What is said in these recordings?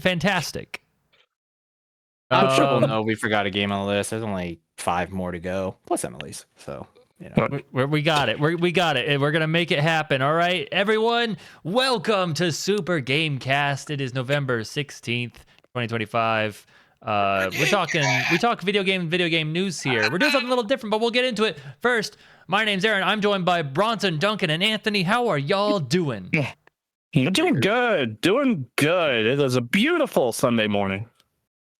fantastic. I'm sure we'll know we forgot a game on the list. There's only 5 more to go, plus Emily's. So, you know. We got it. We got it. And we're going to make it happen. All right, everyone, welcome to Super Gamecast. It is November 16th, 2025. We talk video game news here. We're doing something a little different, but we'll get into it. First, my name's Aaron. I'm joined by Bronson, Duncan, and Anthony. How are y'all doing? You're doing good. It was a beautiful Sunday morning.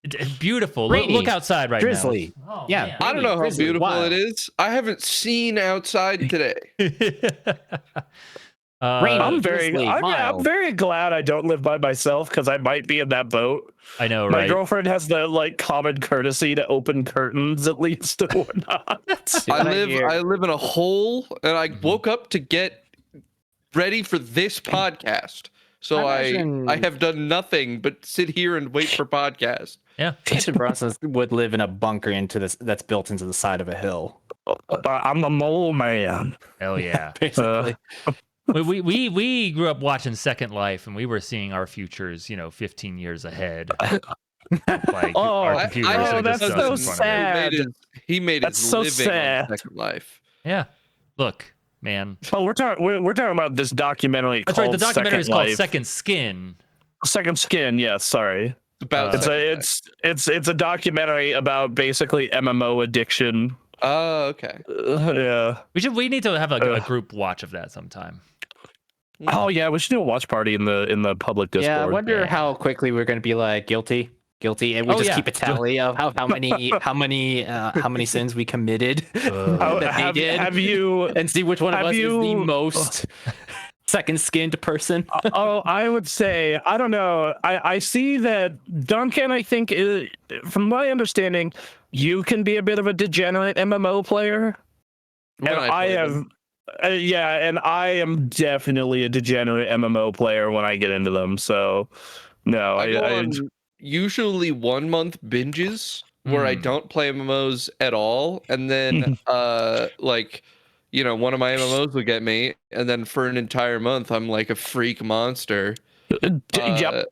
It's beautiful. Rainy, look outside right drizzly. now. Oh, Yeah, man. I don't know how Grizzly, beautiful wild. it is. I haven't seen outside today. I'm very mild. glad I don't live by myself because I might be in that boat. I know, My right? girlfriend has the common courtesy to open curtains at least or whatnot. I live in a hole, and I woke up to get ready for this podcast. So I have done nothing but sit here and wait for podcast. Yeah, Jason Bronson would live in a bunker that's built into the side of a hill. I'm the mole man. hell yeah. Basically. We grew up watching Second Life, and we were seeing our futures, 15 years ahead. Like our computers are that's just so in front of us. sad. He made That's his so living sad. on Second Life. Yeah, look, man. Oh, we're talking about this documentary. That's right. The called documentary is Second called Life. Second Skin. Second Skin. Yes, sorry. About It's a documentary about basically MMO addiction. Oh, okay. Yeah. We need to have a group watch of that sometime. Oh yeah, we should do a watch party in the public Discord. Yeah, I wonder how quickly we're going to be like guilty, and we just keep a tally of how many sins we committed that they did, have you and see which one of us is the most second skinned person. I would say, I don't know. I see that Duncan, I think, from my understanding, you can be a bit of a degenerate MMO player. When And I have, and I am definitely a degenerate MMO player when I get into them. So, no, I go on usually 1 month binges where I don't play MMOs at all, and then one of my MMOs will get me, and then for an entire month I'm like a freak monster. Yep.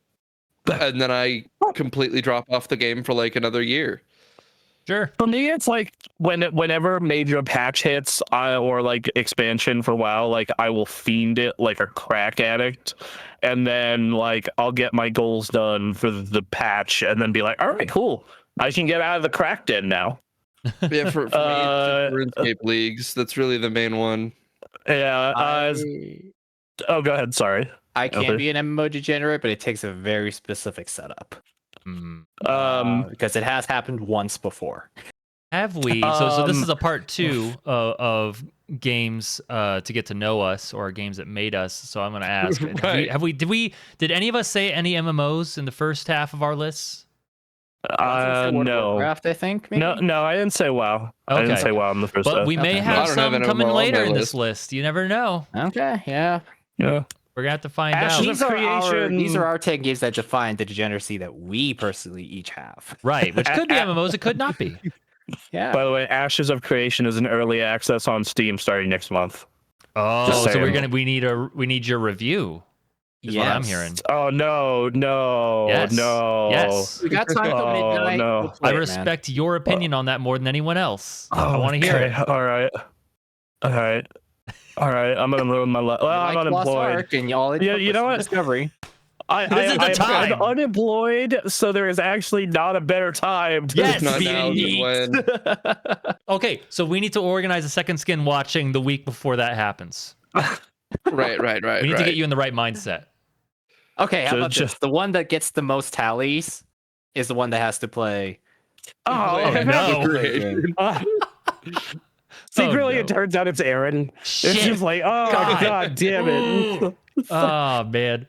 And then I completely drop off the game for like another year. Sure. For me, it's like whenever major patch hits or like expansion for WoW, like I will fiend it like a crack addict, and then like I'll get my goals done for the patch, and then be like, all right, cool, I can get out of the crack den now. Yeah, for me, it's just RuneScape leagues. That's really the main one. Yeah. Oh, go ahead. Sorry. I can be an MMO degenerate, but it takes a very specific setup. Because it has happened once before. Have we? So this is a part 2 of games to get to know us, or games that made us. So I'm going to ask: Right. Did any of us say any MMOs in the first half of our lists? No. Warcraft, I think. Maybe? No, I didn't say WoW. Okay. I didn't say WoW in the first. But we may Okay. I have don't some have an coming MMO on later my in this list. list. You never know. Okay, yeah. Yeah. We're gonna have to find Ashes out. of These are our 10 games that define the degeneracy that we personally each have. Right, which could be MMOs, it could not be. Yeah. By the way, Ashes of Creation is in early access on Steam starting next month. Oh, Just so saying. we need your review. Is what I'm hearing. Oh no. Yes. No. Yes. We got time till midnight. no. We'll play I it, respect your opinion on that more than anyone else. I want to hear it. All right. I'm gonna ruin my life. Well, man. I'm Lost unemployed. Ark and y'all You know what? Discovery. This is the time. I'm unemployed, so there is actually not a better time. Yes. Not be now, neat. then when. Okay, so we need to organize a second skin watching the week before that happens. Right. We need to get you in the right mindset. Okay, how about Just- this? The one that gets the most tallies is the one that has to play. Oh, no. Great. Secretly, no. it turns out it's Aaron. Shit. It's just like, oh god damn it. Oh man,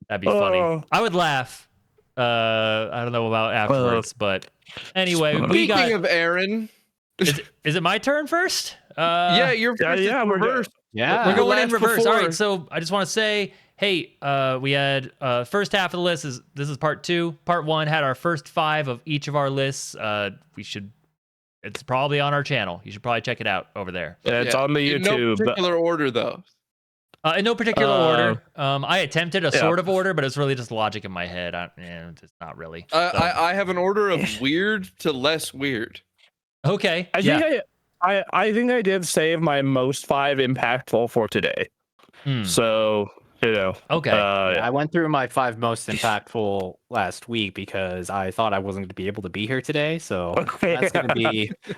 that'd be funny. Oh. I would laugh. I don't know about afterwards, but anyway, we Speaking got. of Aaron, Is it my turn first? yeah, you're first. yeah, we're reverse. Yeah. We're going in last reverse. All before. right, so I just want to say, hey, we had first half of the list this is part 2. Part 1 had our first 5 of each of our lists. It's probably on our channel. You should probably check it out over there. It's on the In no YouTube. particular order, though. In no particular order. I attempted a sort of order, but it's really just logic in my head. It's not really. I have an order of weird to less weird. Okay. I think I did save my most 5 impactful for today. So, Okay. I went through my 5 most impactful last week because I thought I wasn't going to be able to be here today. So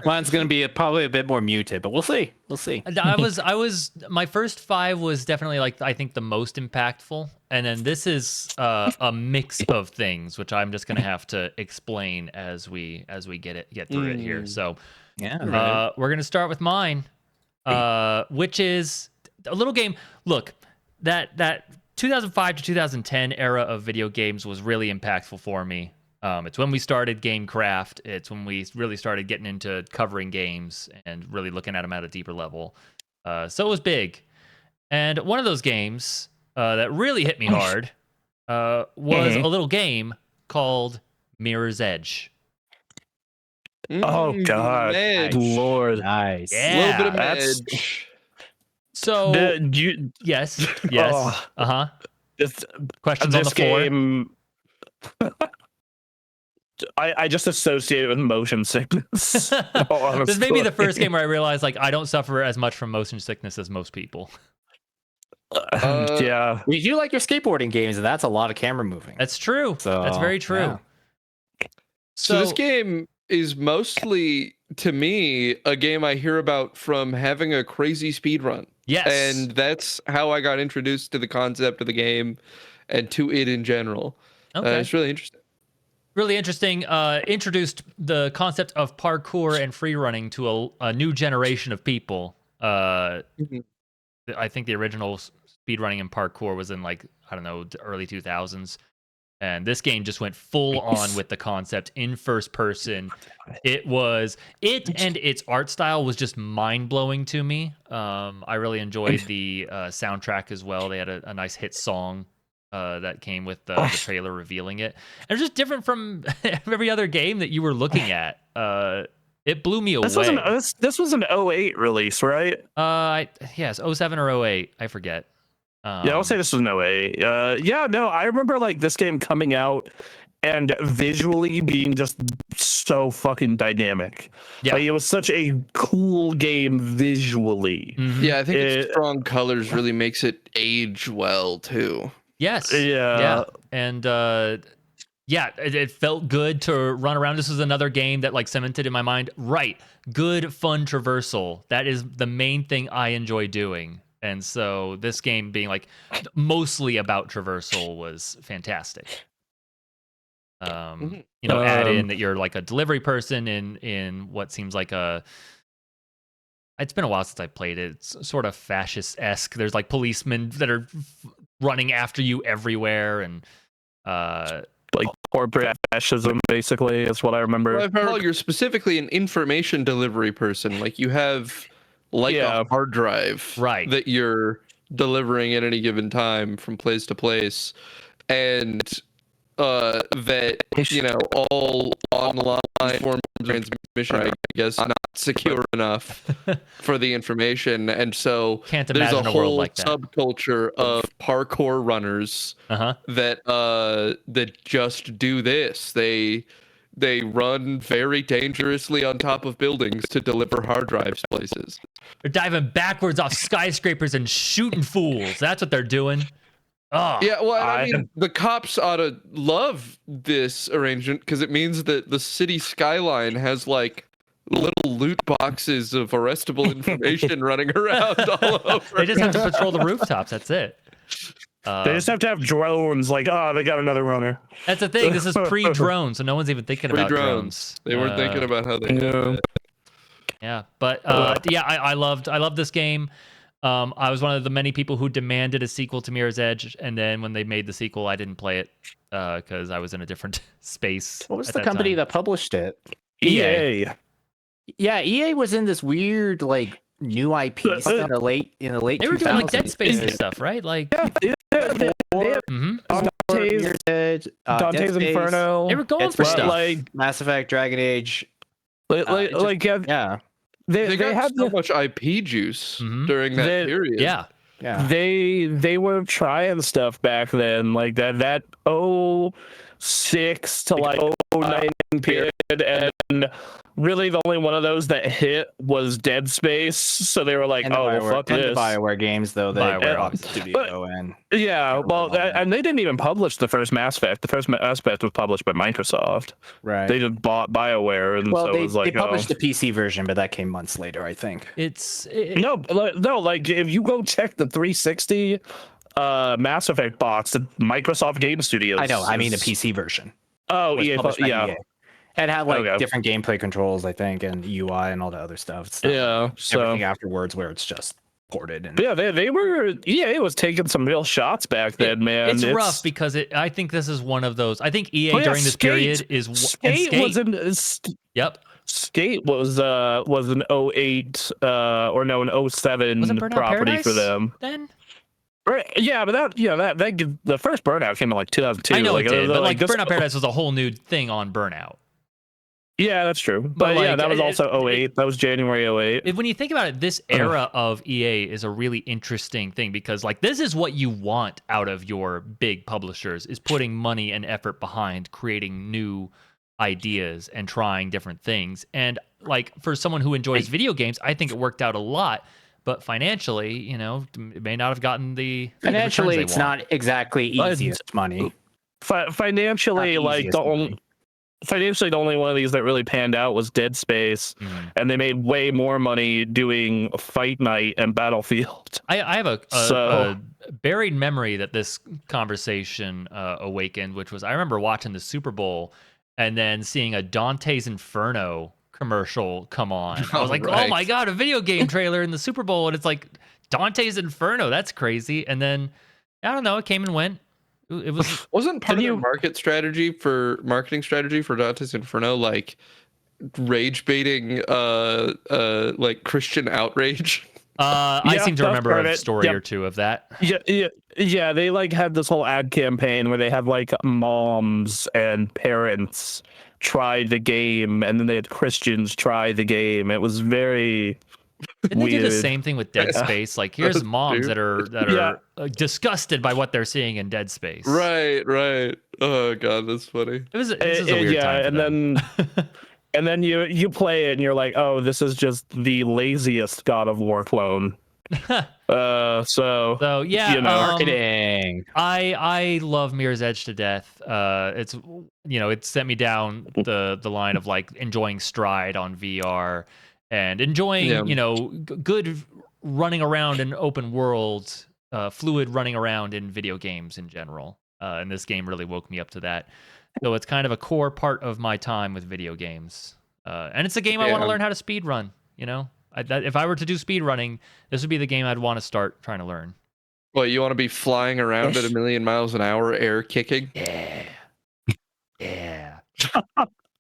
mine's going to be probably a bit more muted, but we'll see. We'll see. My first 5 was definitely like, I think the most impactful. And then this is a mix of things, which I'm just going to have to explain as we get through it here. So we're going to start with mine, which is a little game. Look, that 2005 to 2010 era of video games was really impactful for me. It's when we started GameCraft. It's when we really started getting into covering games and really looking at them at a deeper level. So it was big. And one of those games that really hit me hard was a little game called Mirror's Edge. Oh God, Lord, nice. Yeah, a little bit of edge. So yes. Questions on the floor. Game, I just associate it with motion sickness. This may be the first game where I realized like I don't suffer as much from motion sickness as most people. Yeah, you do like your skateboarding games, and that's a lot of camera moving. That's true. So, that's very true. Yeah. So this game is mostly, to me, a game I hear about from having a crazy speed run. Yes. And that's how I got introduced to the concept of the game and to it in general. Okay. It's really interesting. Really interesting. Introduced the concept of parkour and free running to a new generation of people. I think the original speed running and parkour was in like, I don't know, the early 2000s. And this game just went full on with the concept in first person. And its art style was just mind blowing to me. I really enjoyed the soundtrack as well. They had a nice hit song that came with the trailer revealing it. And it was just different from every other game that you were looking at. It blew me away. This was an 08 release, right? Yes, 07 or 08. I forget. Yeah, I'll say this was an 08. I remember like this game coming out and visually being just so fucking dynamic. Yeah, like, it was such a cool game visually. Mm-hmm. Yeah, I think its strong colors really makes it age well too. Yes. Yeah. And it felt good to run around. This was another game that like cemented in my mind. Right, good, fun traversal. That is the main thing I enjoy doing. And so this game being like mostly about traversal was fantastic. Add in that you're like a delivery person in what seems like it's been a while since I played it. It's sort of fascist-esque. There's like policemen that are running after you everywhere, and like corporate fascism, basically, is what I remember. Well, Paul, you're specifically an information delivery person. Like you have a hard drive that you're delivering at any given time from place to place, and that all online forms of transmission, I guess, not secure enough for the information, and so there's a whole subculture of parkour runners that just do this. They run very dangerously on top of buildings to deliver hard drives places. They're diving backwards off skyscrapers and shooting fools. That's what they're doing. Oh, yeah, well, I mean, the cops ought to love this arrangement because it means that the city skyline has like little loot boxes of arrestable information running around all over. They just have to patrol the rooftops. That's it. They just have to have drones. Like, they got another runner. That's the thing. This is pre-drone, so no one's even thinking about drones. They weren't thinking about how they do it. Yeah, but I loved this game. I was one of the many people who demanded a sequel to Mirror's Edge, and then when they made the sequel, I didn't play it because I was in a different space. What was the company that published it? EA. Yeah, EA was in this weird like new IP stuff in the late 2000s. They were doing like Dead Space and stuff, right? Like Dante's Inferno. They were going for stuff like Mass Effect, Dragon Age. They had so much IP juice during that period. Yeah. Yeah. They were trying stuff back then, like that 06 to like 09 period, and really the only one of those that hit was Dead Space. So they were like, And "Oh, well, fuck and this." the BioWare games, though, they BioWare, bought the studio and Yeah, well, that. and they didn't even publish the first Mass Effect. The first Mass Effect was published by Microsoft. Right. They just bought BioWare, and Well, so it was like, they published the PC version, but that came months later, I think. no, like if you go check the 360 Mass Effect box, the Microsoft Game Studios. I know. I mean the PC version. Oh, Was EA, published by yeah. EA. It had like Okay. different gameplay controls, I think, and UI and all the other stuff. It's not Yeah, so everything afterwards where it's just ported. And yeah, they were EA was taking some real shots back then, man. It's rough because I think this is one of those. I think EA during this period is Skate was in. Yep. Skate was an 08 or no, an 07 Was it Burnout property Paradise for them. then? Yeah, but that the first Burnout came in like 2002. I know like, it did, but like this, Burnout Paradise was a whole new thing on Burnout. Yeah, that's true. But yeah, like, that was also 08. That was January 08. When you think about it, this era of EA is a really interesting thing because like this is what you want out of your big publishers is putting money and effort behind creating new ideas and trying different things. And like for someone who enjoys video games, I think it worked out a lot. But financially, you know, it may not have gotten the financially, it's want. not exactly easiest money. Financially, like financially, the only one of these that really panned out was Dead Space, and they made way more money doing Fight Night and Battlefield. I have a buried memory that this conversation awakened, which was I remember watching the Super Bowl and then seeing a Dante's Inferno commercial come on. I was like, oh my God, a video game trailer in the Super Bowl. And it's like Dante's Inferno. That's crazy. And then, I don't know, it came and went. It wasn't part of their marketing strategy for Dante's Inferno like rage baiting like Christian outrage. I seem to remember a story or two of that. Yeah. They like had this whole ad campaign where they had like moms and parents try the game, and then they had Christians try the game. It was very Didn't weird. They do the same thing with Dead Space? Like, here's moms that are disgusted by what they're seeing in Dead Space. Right. Oh God, that's funny. This is a weird time. And then you play it and you're like, oh, this is just the laziest God of War clone. So yeah, you know, marketing. I love Mirror's Edge to death. It's it sent me down the line of like enjoying Stride on VR and enjoying good running around in open world, fluid running around in video games in general. And this game really woke me up to that. So it's kind of a core part of my time with video games. And it's a game I want to learn how to speed run. You know, if I were to do speed running, this would be the game I'd want to start trying to learn. Well, you want to be flying around at 1,000,000 miles an hour, air kicking? Yeah.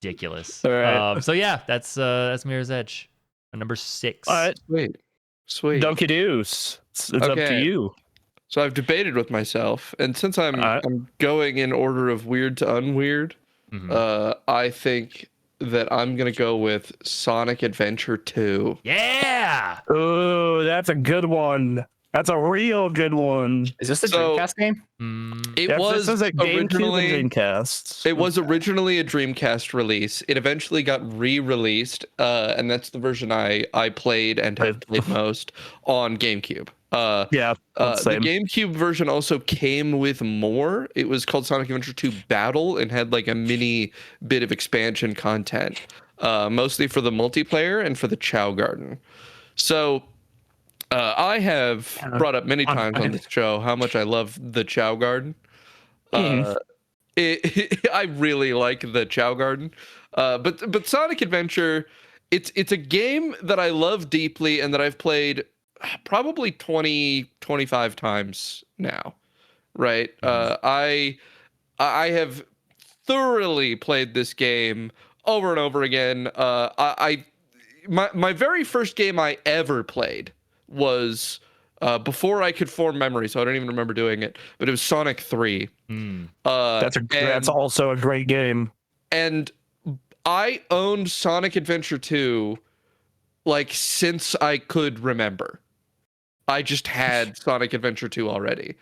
Ridiculous. All right. So yeah, that's Mirror's Edge, number 6. All right. Sweet. Donkey Deuce. It's up to you. So I've debated with myself, and since I'm going in order of weird to unweird, I think that I'm gonna go with Sonic Adventure 2. Yeah. Oh, that's a good one. That's a real good one. Is this a Dreamcast game? This is a GameCube and Dreamcast. It was originally a Dreamcast release. It eventually got re-released, and that's the version I played and have played most on GameCube. The GameCube version also came with more. It was called Sonic Adventure 2 Battle and had like a mini bit of expansion content, mostly for the multiplayer and for the Chow Garden. So I have brought up many times on this show how much I love the Chow Garden. I really like the Chow Garden, but Sonic Adventure, it's a game that I love deeply and that I've played probably 20-25 times now, right? I have thoroughly played this game over and over again. My very first game I ever played was before I could form memory, so I don't even remember doing it, but it was Sonic 3. That's also a great game. And I owned Sonic Adventure 2 like since I could remember. I just had Sonic Adventure 2 already.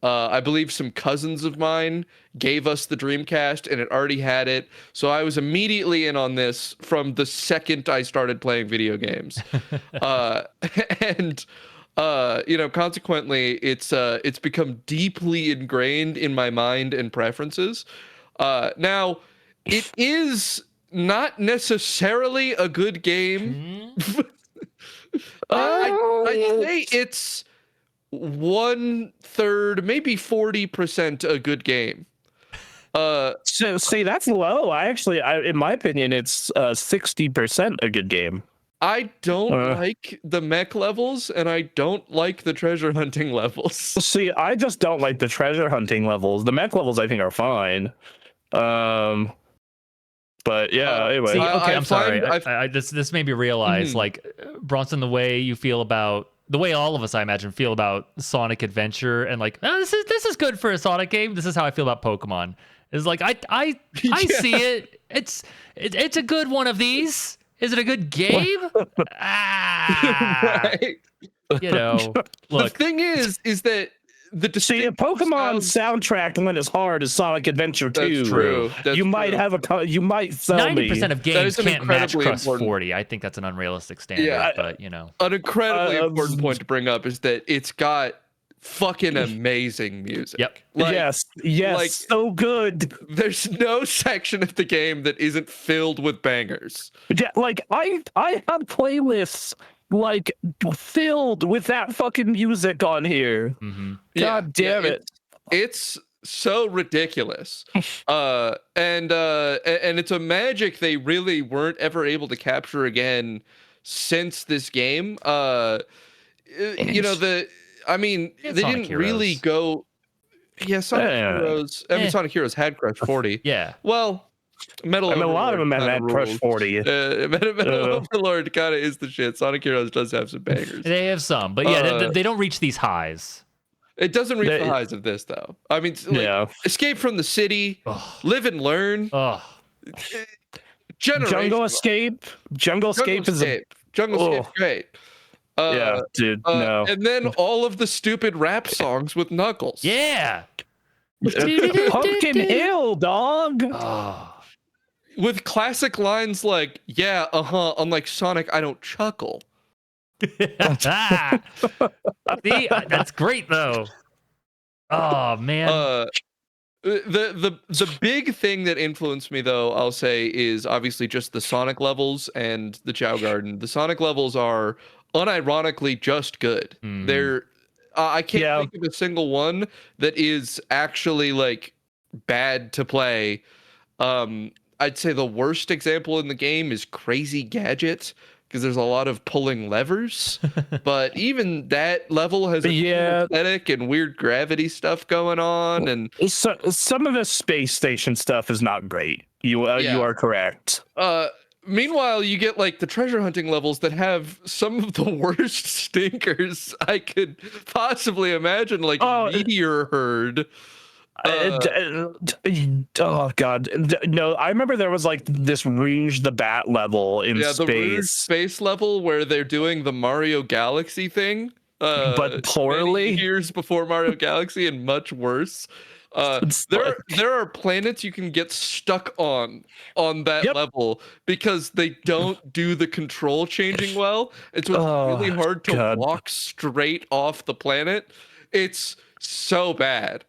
I believe some cousins of mine gave us the Dreamcast, and it already had it. So I was immediately in on this from the second I started playing video games. And consequently, it's become deeply ingrained in my mind and preferences. Now, it is not necessarily a good game. I'd say it's 1/3, maybe 40% a good game. So see, that's low. In my opinion, it's 60% a good game. I don't like the mech levels, and I don't like the treasure hunting levels. See, I just don't like the treasure hunting levels. The mech levels, I think, are fine. But yeah, anyway. See, okay, I'm sorry. This made me realize, like, Bronson, the way you feel about the way all of us, I imagine, feel about Sonic Adventure, and like, oh, this is good for a Sonic game. This is how I feel about Pokemon. It's like I see it. It's a good one of these. Is it a good game? Right. You know, look. The thing is that the See, a Pokemon soundtrack when it's hard is Sonic Adventure 2. That's true. You might sell 90% of games can't match Crust important. 40. I think that's an unrealistic standard, but you know. An incredibly important point to bring up is that it's got fucking amazing music. Yep. Like, yes, like, so good. There's no section of the game that isn't filled with bangers. Yeah, like I have playlists like filled with that fucking music on here. Mm-hmm. God damn it. It's so ridiculous. And it's a magic they really weren't ever able to capture again since this game. They didn't really go. Yeah, Sonic Heroes. Sonic Heroes had Crush 40. Yeah. Well, a lot of them had Crush 40. Metal Overlord kind of is the shit. Sonic Heroes does have some bangers. They have some, but yeah, they don't reach these highs. It doesn't reach the highs of this, though. I mean, Escape from the City, Live and Learn, Jungle Escape. Jungle Escape is great. Yeah, dude. No. And then all of the stupid rap songs with Knuckles. Yeah. Pumpkin Hill, dog. With classic lines like, yeah, unlike Sonic, I don't chuckle. See, that's great though. Oh man. The big thing that influenced me though, I'll say, is obviously just the Sonic levels and the Chow Garden. The Sonic levels are unironically just good. They're I can't think of a single one that is actually like bad to play. I'd say the worst example in the game is Crazy Gadget, because there's a lot of pulling levers. But even that level has aesthetic and weird gravity stuff going on, and some of the space station stuff is not great. You are correct. Meanwhile, you get like the treasure hunting levels that have some of the worst stinkers I could possibly imagine, like Meteor Herd. Oh god, no! I remember there was like this Rouge the Bat level in space. The Rouge space level where they're doing the Mario Galaxy thing, but poorly. Many years before Mario Galaxy, and much worse. There are planets you can get stuck on that level because they don't do the control changing well. It's really hard to walk straight off the planet. It's so bad.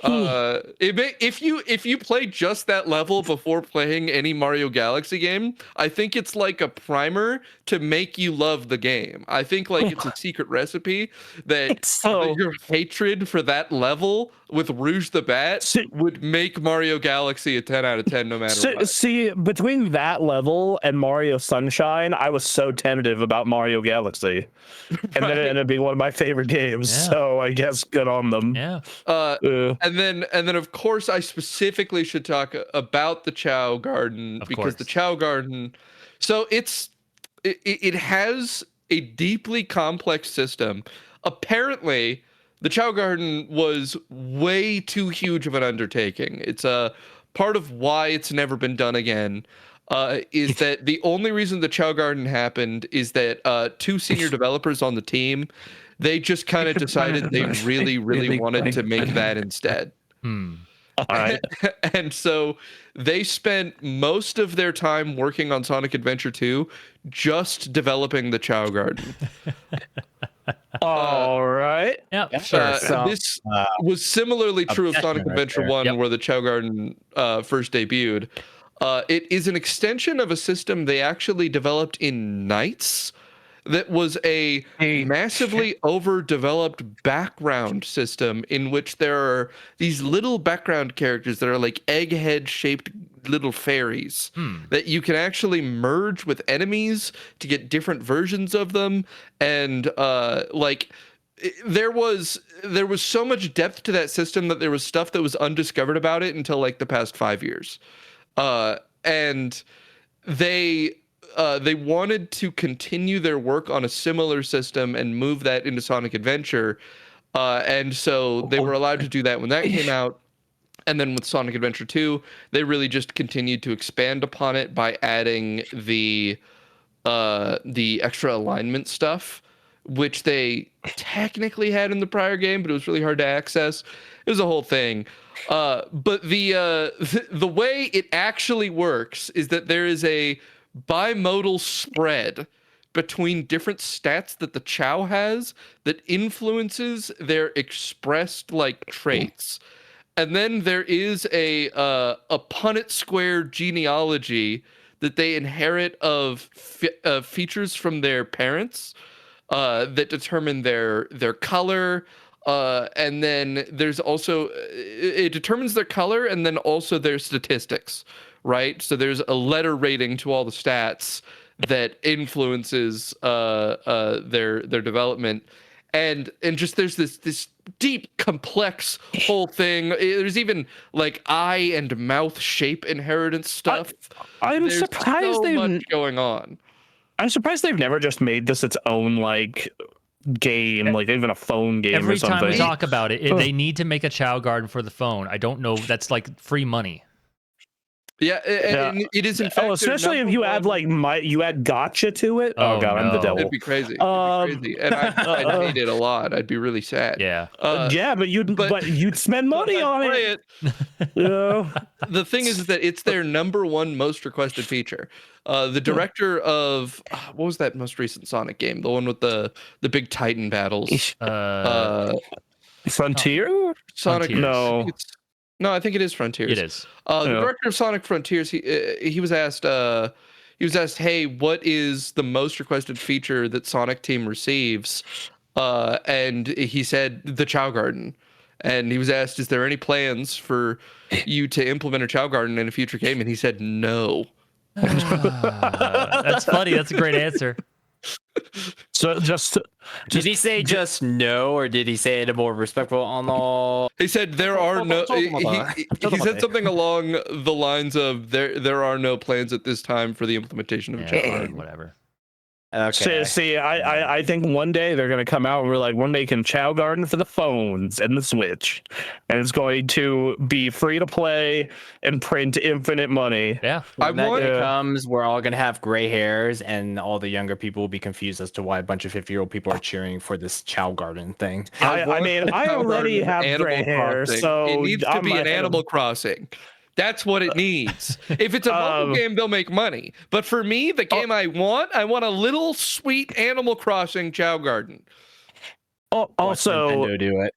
If you play just that level before playing any Mario Galaxy game, I think it's like a primer to make you love the game. I think like it's a secret recipe that your hatred for that level with Rouge the Bat would make Mario Galaxy a 10 out of 10 no matter what. See, between that level and Mario Sunshine, I was so tentative about Mario Galaxy. And then it ended up being one of my favorite games. Yeah. So I guess good on them. Yeah. And then of course I specifically should talk about the Chow Garden, because the Chow Garden, so it has a deeply complex system. Apparently, the Chow Garden was way too huge of an undertaking. It's a part of why it's never been done again. Is that the only reason the Chow Garden happened is that 2 senior developers on the team They just kind of decided they really wanted to make that instead. All right. And so they spent most of their time working on Sonic Adventure 2 just developing the Chow Garden. All right. Yep, sure. This was similarly true of Sonic Adventure 1, where the Chow Garden first debuted. It is an extension of a system they actually developed in Nights that was a massively overdeveloped background system in which there are these little background characters that are like egghead-shaped little fairies that you can actually merge with enemies to get different versions of them. And there was so much depth to that system that there was stuff that was undiscovered about it until like the past 5 years. And they wanted to continue their work on a similar system and move that into Sonic Adventure. And so they were allowed to do that when that came out. And then with Sonic Adventure 2, they really just continued to expand upon it by adding the extra alignment stuff, which they technically had in the prior game, but it was really hard to access. It was a whole thing. But the way it actually works is that there is a bimodal spread between different stats that the Chow has that influences their expressed like traits. And then there is a Punnett square genealogy that they inherit of features from their parents that determine their color. And then there's also, it determines their color and then also their statistics, right? So there's a letter rating to all the stats that influences their development. And just there's this deep, complex whole thing. There's even like eye and mouth shape inheritance stuff. I'm surprised so much going on. I'm surprised they've never just made this its own like game, like even a phone game Every or something. time we talk about it, they need to make a Chow Garden for the phone. I don't know. That's like free money. Yeah, and it is in fact. Especially if you add like you add gotcha to it. Oh god, I'm the devil. It'd be crazy. And I'd hate it a lot. I'd be really sad. Yeah. But you'd spend money on it. The thing is that it's their #1 most requested feature. The director of what was that most recent Sonic game? The one with the big Titan battles. Frontier? Sonic? No. No, I think it is Frontiers. It is. The director of Sonic Frontiers, he was asked, hey, what is the most requested feature that Sonic Team receives? And he said the Chow Garden. And he was asked, is there any plans for you to implement a Chow Garden in a future game? And he said no. That's funny. That's a great answer. So did he say just no, or did he say it a more respectful on all? He said there are no. He said something along the lines of there are no plans at this time for the implementation of a Chow Garden. Whatever. Okay. See, I think one day they're going to come out and we're like, we're making Chow Garden for the phones and the Switch. And it's going to be free to play and print infinite money. Yeah. When that day comes, we're all going to have gray hairs and all the younger people will be confused as to why a bunch of 50-year-old people are cheering for this Chow Garden thing. I mean, I already have gray hair, so it needs to be an Animal Crossing. That's what it needs. If it's a mobile game, they'll make money. But for me, the game I want a little sweet Animal Crossing Chow Garden. Also, Nintendo do it.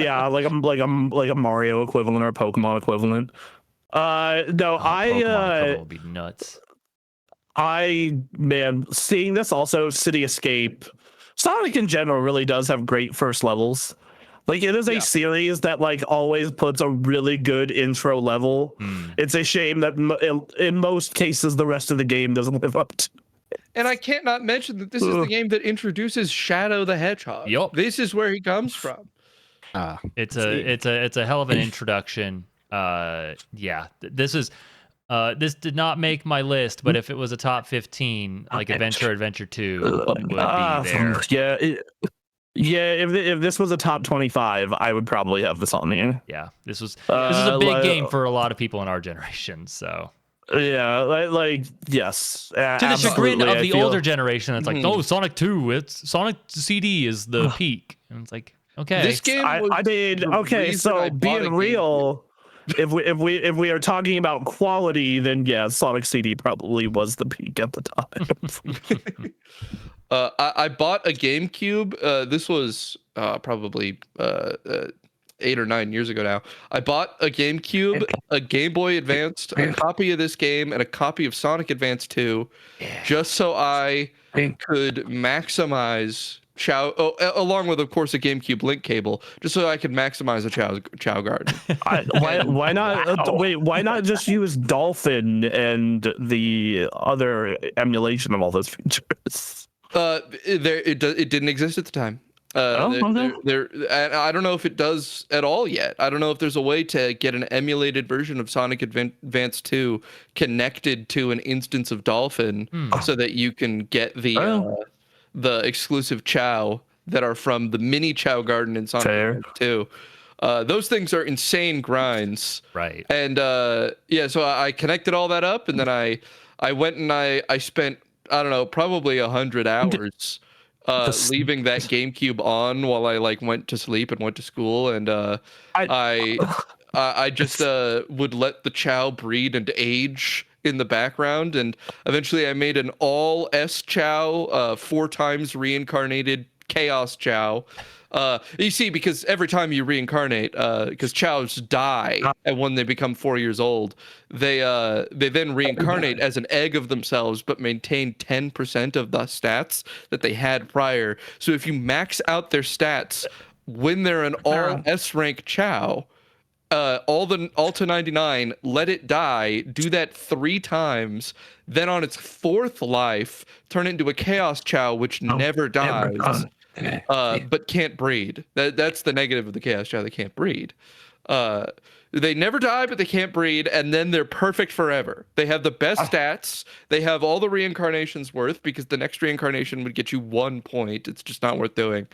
Yeah, like a Mario equivalent or a Pokemon equivalent. Pokemon will be nuts. Seeing this also, City Escape, Sonic in general really does have great first levels. Like, it is a series that, like, always puts a really good intro level. It's a shame that in most cases, the rest of the game doesn't live up to it. And I can't not mention that this is the game that introduces Shadow the Hedgehog. Yup. This is where he comes from. It's a hell of an introduction. This did not make my list, but if it was a top 15, like Adventure 2 would be there. If this was a top 25, I would probably have this on here. Yeah, this was a big game for a lot of people in our generation. So Yeah, like yes. To the chagrin of the older generation, it's like, Mhm. oh, Sonic 2, it's Sonic CD is the peak. And it's like, okay. This game was I mean, the okay, reason I so bought a being GameCube. real, if we are talking about quality, then yeah, Sonic CD probably was the peak at the time. I bought a GameCube. This was probably 8 or 9 years ago now. I bought a GameCube, a Game Boy Advanced, a copy of this game, and a copy of Sonic Advance 2, just so I could maximize Chow. Oh, along with, of course, a GameCube link cable, just so I could maximize the Chow Garden. Why not? Wait, why not just use Dolphin and the other emulation of all those features? It didn't exist at the time. And I don't know if it does at all yet. I don't know if there's a way to get an emulated version of Sonic Advance 2 connected to an instance of Dolphin, so that you can get the exclusive Chow that are from the mini Chow Garden in Sonic Advance 2. Those things are insane grinds. Right. And so I connected all that up, and then I went and I spent, I don't know, probably 100 hours leaving that GameCube on while I went to sleep and went to school, and I just would let the Chow breed and age in the background, and eventually I made an all S Chow, 4 times reincarnated Chaos Chow. You see, because every time you reincarnate, because Chows die, and when they become 4 years old, they then reincarnate as an egg of themselves, but maintain 10% of the stats that they had prior. So if you max out their stats when they're an all S rank Chow, all to 99, let it die, do that 3 times, then on its 4th life, turn it into a Chaos Chow, which never dies. But can't breed. That's the negative of the Chaos Chow. They can't breed. They never die, but they can't breed, and then they're perfect forever. They have the best stats. They have all the reincarnations worth, because the next reincarnation would get you 1 point. It's just not worth doing.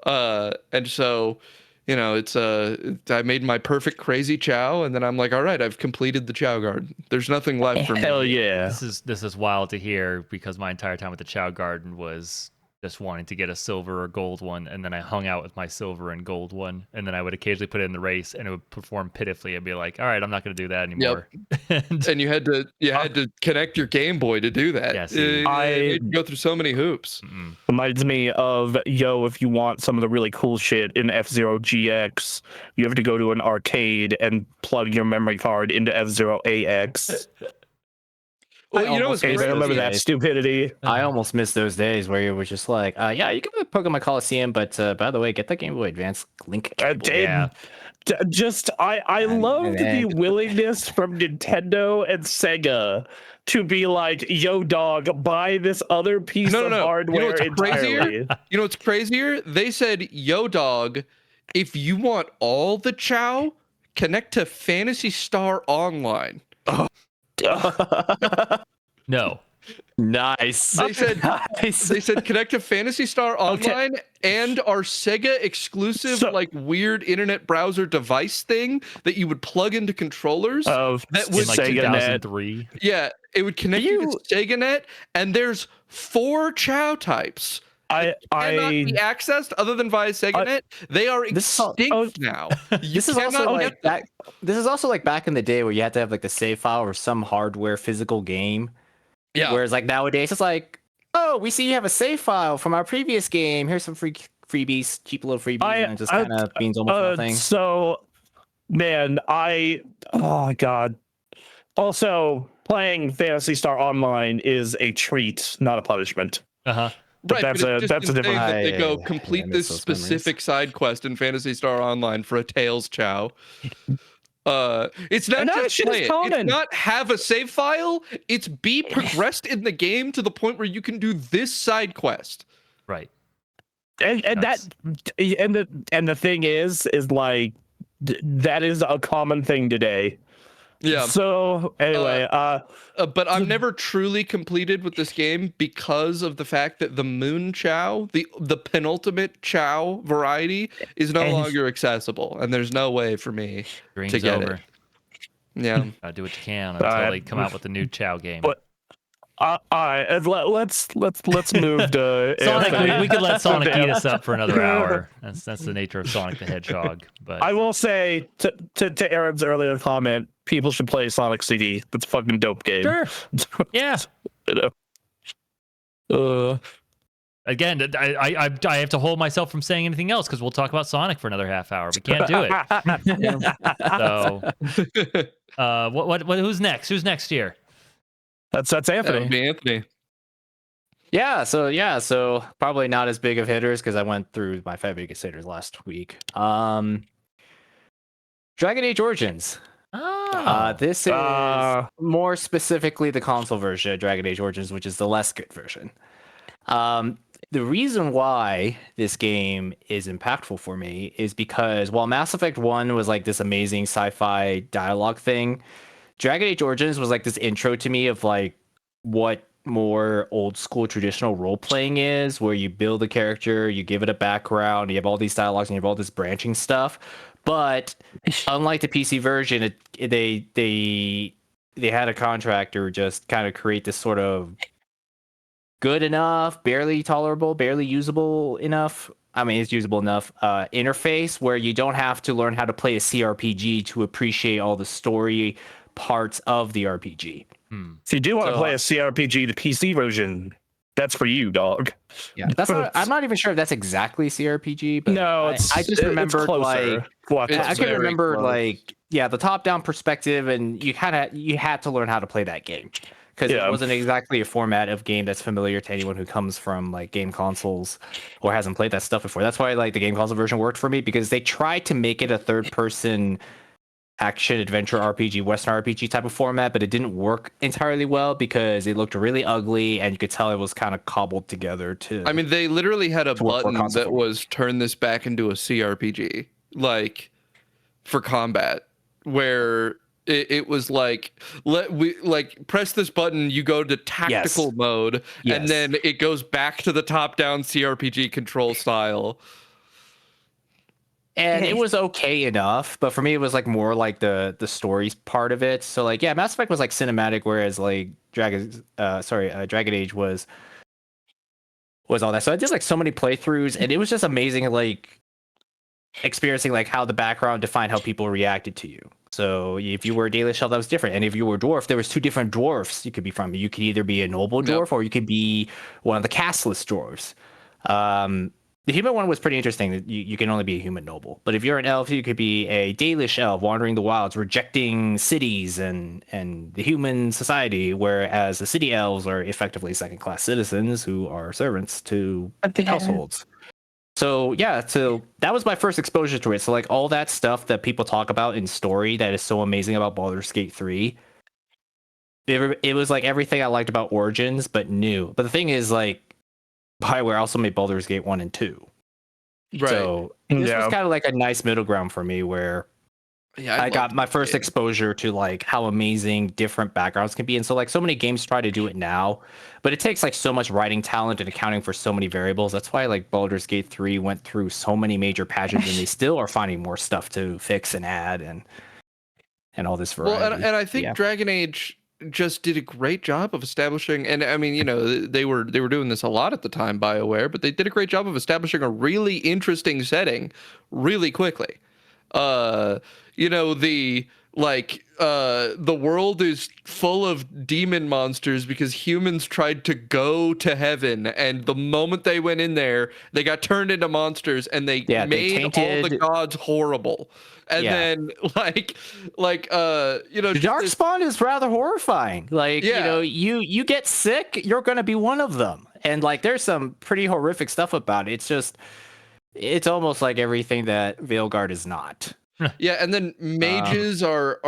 And so, it's I made my perfect crazy Chow, and then I'm like, all right, I've completed the Chow Garden. There's nothing left for me. Hell yeah! This is wild to hear, because my entire time with the Chow Garden was just wanting to get a silver or gold one, and then I hung out with my silver and gold one, and then I would occasionally put it in the race, and it would perform pitifully. I'd be like, all right, I'm not going to do that anymore. Yep. and you had to connect your Game Boy to do that. Yes, I go through so many hoops. Reminds me of, if you want some of the really cool shit in F-Zero GX, you have to go to an arcade and plug your memory card into F-Zero AX. Well, I remember that stupidity. I almost missed those days where you were just like, yeah, you can play Pokemon Coliseum, but by the way, get the Game Boy Advance link. I love the willingness from Nintendo and Sega to be like, yo, dog, buy this other piece of hardware entirely. You know what's crazier? They said, yo, dog, if you want all the Chow, connect to Phantasy Star Online. No. Nice. They said connect to Phantasy Star Online and our Sega exclusive weird internet browser device thing that you would plug into controllers. Of that was like 2003. Yeah, it would connect you to SegaNet, and there's 4 Chow types. Cannot be accessed other than via SegaNet. They are extinct now. This is also like back in the day where you had to have like the save file or some hardware physical game. Yeah. Whereas like nowadays it's like, oh, we see you have a save file from our previous game. Here's some freebies, cheap little freebies, and it just kind of means almost nothing. So, man, oh god. Also, playing Phantasy Star Online is a treat, not a punishment. Right, that's a different. That they go complete this specific side quest in Phantasy Star Online for a Tails Chow. It's not just play it. It's not have a save file. It's be progressed in the game to the point where you can do this side quest. Right. And the thing is like that is a common thing today. Yeah. So anyway, but I'm never truly completed with this game because of the fact that the Moon Chow, the penultimate Chow variety, is no longer accessible, and there's no way for me to get it. Yeah. Do what you can until they come out with a new Chow game. But all right, let's move to Sonic. We could let Sonic eat us up for another hour. That's the nature of Sonic the Hedgehog. But I will say to Aaron's earlier comment, people should play Sonic CD. That's a fucking dope game. sure, yeah. You know? Again, I have to hold myself from saying anything else because we'll talk about Sonic for another half hour. We can't do it. So, what? Who's next? Who's next year? That's That Anthony. would be Anthony. So probably not as big of hitters because I went through my 5 biggest hitters last week. Dragon Age Origins. Oh. This is more specifically the console version of Dragon Age Origins, which is the less good version. The reason why this game is impactful for me is because while Mass Effect 1 was like this amazing sci-fi dialogue thing, Dragon Age Origins was like this intro to me of like what more old school traditional role playing is, where you build a character, you give it a background, you have all these dialogues and you have all this branching stuff. But unlike the PC version, they had a contractor just kind of create this sort of good enough, barely tolerable, barely usable enough. I mean, it's usable enough interface where you don't have to learn how to play a CRPG to appreciate all the story parts of the RPG. If you do want to play a CRPG, the PC version, that's for you, dog. Yeah, I'm not even sure if that's exactly CRPG, but no, I just remembered like I can remember close. like the top-down perspective, and you had to learn how to play that game because it wasn't exactly a format of game that's familiar to anyone who comes from like game consoles or hasn't played that stuff before. That's why like the game console version worked for me, because they tried to make it a third-person action adventure RPG, Western RPG type of format, but it didn't work entirely well because it looked really ugly and you could tell it was kind of cobbled together too. I mean, they literally had a button that was turn this back into a CRPG, like for combat, where it was like press this button, you go to tactical mode, and then it goes back to the top-down CRPG control style. And it was okay enough, but for me, it was like more like the stories part of it. So like, Mass Effect was like cinematic, whereas like Dragon Age was all that. So I did like so many playthroughs, and it was just amazing, like experiencing like how the background defined how people reacted to you. So if you were a Dalish elf, that was different, and if you were a dwarf, there was 2 different dwarfs you could be from. You could either be a noble dwarf, or you could be one of the casteless dwarves. The human one was pretty interesting. You can only be a human noble. But if you're an elf, you could be a Dalish elf wandering the wilds, rejecting cities and the human society, whereas the city elves are effectively second-class citizens who are servants to households. So that was my first exposure to it. So like all that stuff that people talk about in story that is so amazing about Baldur's Gate 3, it was like everything I liked about Origins, but new. But the thing is, like, BioWare also made Baldur's Gate 1 and 2. Right. So this was kind of like a nice middle ground for me where I got my first exposure to like how amazing different backgrounds can be. And so like so many games try to do it now, but it takes like so much writing talent and accounting for so many variables. That's why like Baldur's Gate 3 went through so many major patches, and they still are finding more stuff to fix and add and all this variety. Well, and I think Dragon Age just did a great job of establishing, and I mean, you know, they were doing this a lot at the time, BioWare, but they did a great job of establishing a really interesting setting really quickly. You know, the world is full of demon monsters because humans tried to go to heaven, and the moment they went in there, they got turned into monsters, and they made all the gods horrible. And then you know, the Darkspawn is rather horrifying. Like, you know, you get sick, you're gonna be one of them. And like there's some pretty horrific stuff about it. It's almost like everything that Veilguard is not. Yeah, and then mages are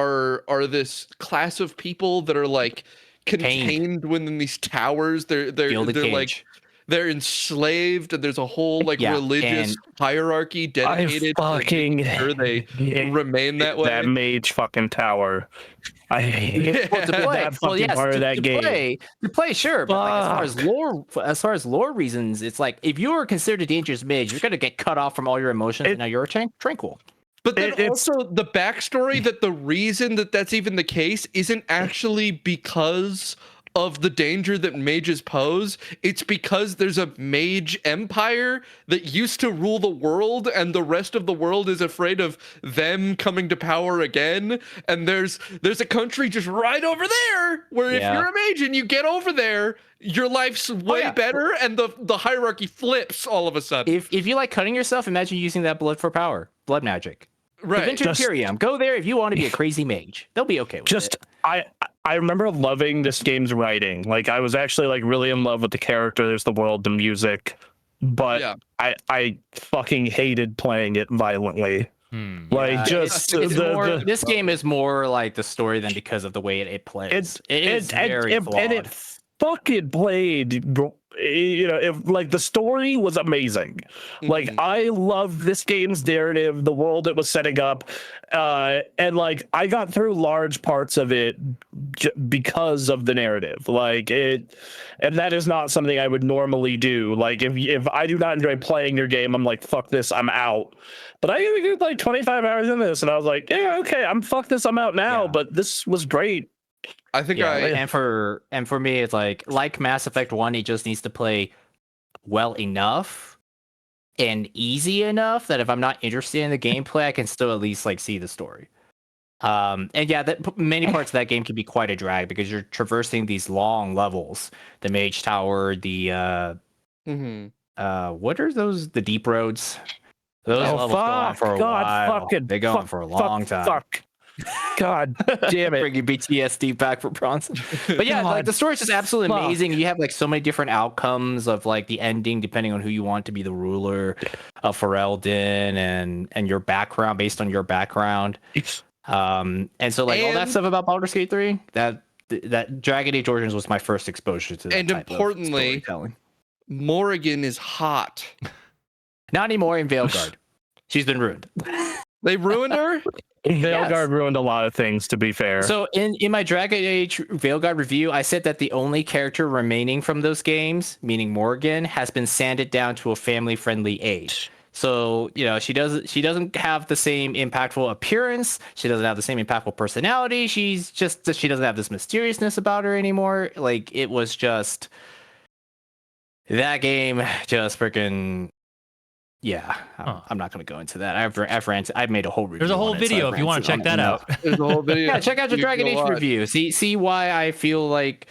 this class of people that are like contained within these towers. They're like they're enslaved, and there's a whole like religious hierarchy dedicated to making sure they remain that way. That mage fucking tower. I hate that fucking part of that game. To play, sure, but like, as far as lore reasons, it's like if you are considered a dangerous mage, you're gonna get cut off from all your emotions, and now you're tranquil. But then also the backstory that the reason that that's even the case isn't actually because of the danger that mages pose. It's because there's a mage empire that used to rule the world, and the rest of the world is afraid of them coming to power again. And there's a country just right over there where if you're a mage and you get over there, your life's way better, and the hierarchy flips all of a sudden. If you like cutting yourself, imagine using that blood for power, blood magic. Right. The Imperium. Go there if you want to be a crazy mage. They'll be okay with it. I remember loving this game's writing. Like, I was actually like really in love with the characters, the world, the music, but I fucking hated playing it violently. Like, this game is more like the story than because of the way it plays. It's very flawed. And it fucking played, you know, if like the story was amazing. Like, I loved this game's narrative, the world it was setting up, and like I got through large parts of it because of the narrative. Like, it, and that is not something I would normally do. Like, if I do not enjoy playing your game, I'm like, fuck this, I'm out. But I did like 25 hours in this, and I was like, yeah, okay, fuck this, I'm out now. But this was great. I think and for me, it's like Mass Effect 1, it just needs to play well enough and easy enough that if I'm not interested in the gameplay, I can still at least like see the story. And yeah, that many parts of that game can be quite a drag because you're traversing these long levels. The Mage Tower, the what are those? The deep roads. Those levels go on for a while. They go on for a long time. God damn it. Bringing PTSD back for Bronson. But yeah, like the story is just absolutely amazing. You have like so many different outcomes of like the ending depending on who you want to be the ruler of Ferelden and your background based on your background. And so like all that stuff about Baldur's Gate 3, that Dragon Age Origins was my first exposure to that. And importantly, Morrigan is hot. Not anymore in Veilguard. She's been ruined. They ruined her? Veilguard ruined a lot of things, to be fair. So in my Dragon Age Veilguard review, I said that the only character remaining from those games, meaning Morgan, has been sanded down to a family-friendly age. So, you know, she doesn't have the same impactful appearance. She doesn't have the same impactful personality. She doesn't have this mysteriousness about her anymore. Like, it was just that game just freaking. Yeah, I'm not going to go into that. I've made a whole review. There's a whole video if you want to check that out. There's a whole video. Yeah, check out your Dragon Age review. See why I feel like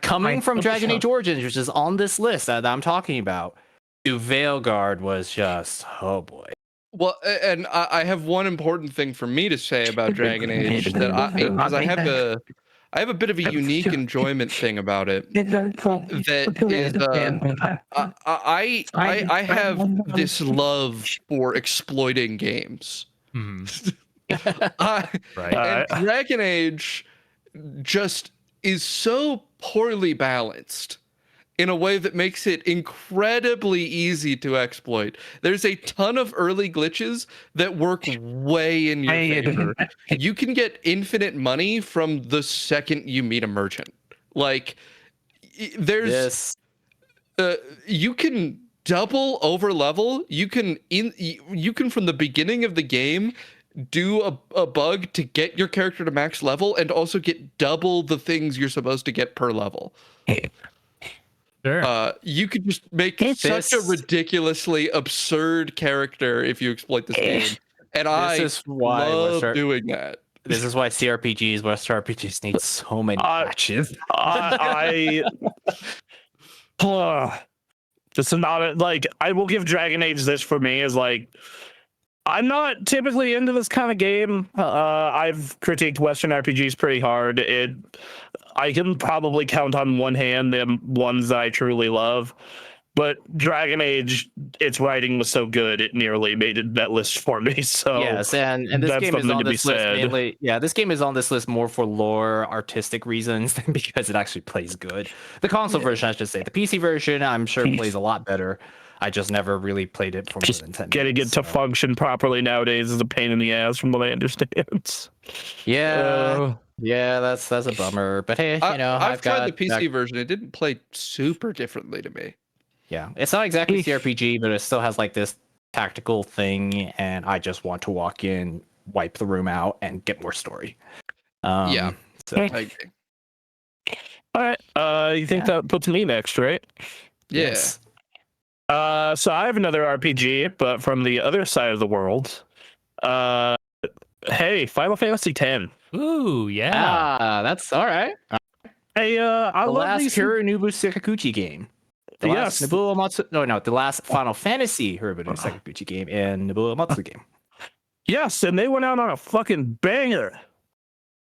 coming from Dragon Age Origins, which is on this list that I'm talking about, to Veilguard was just, oh boy. Well, and I have one important thing for me to say about Dragon Age that I have a bit of a unique enjoyment thing about it. That is, I have this love for exploiting games. And Dragon Age just is so poorly balanced in a way that makes it incredibly easy to exploit. There's a ton of early glitches that work way in your favor. You can get infinite money from the second you meet a merchant. Like, there's you can double over level. You can from the beginning of the game do a bug to get your character to max level and also get double the things you're supposed to get per level. Sure. You could just make such a ridiculously absurd character if you exploit this game, and I love doing that. This is why Western RPGs need so many patches. This is not like I will give Dragon Age this for me is like I'm not typically into this kind of game. I've critiqued Western RPGs pretty hard. I can probably count on one hand the ones that I truly love. But Dragon Age, its writing was so good, it nearly made that list for me. So yes, and this game is on this list mainly. Yeah, this game is on this list more for lore, artistic reasons than because it actually plays good. The console version, I should say. The PC version, I'm sure plays a lot better. I just never really played it for more than 10 Getting minutes, it to function properly nowadays is a pain in the ass, from what I understand. Yeah, that's a bummer. But hey, you know, I've tried the PC version. It didn't play super differently to me. Yeah, it's not exactly CRPG, but it still has like this tactical thing, and I just want to walk in, wipe the room out, and get more story. Yeah. So I agree. All right. You think that puts me next, right? Yeah. yes. So I have another RPG, but from the other side of the world. Hey, Final Fantasy X. Ooh, yeah. That's all right. Hey, I The love last these. Hironobu Sakaguchi game. The last Yes. Nobuo Matsu. No, the last Final Fantasy Hironobu Sakaguchi game and Nobuo Matsu game. Yes, and they went out on a fucking banger.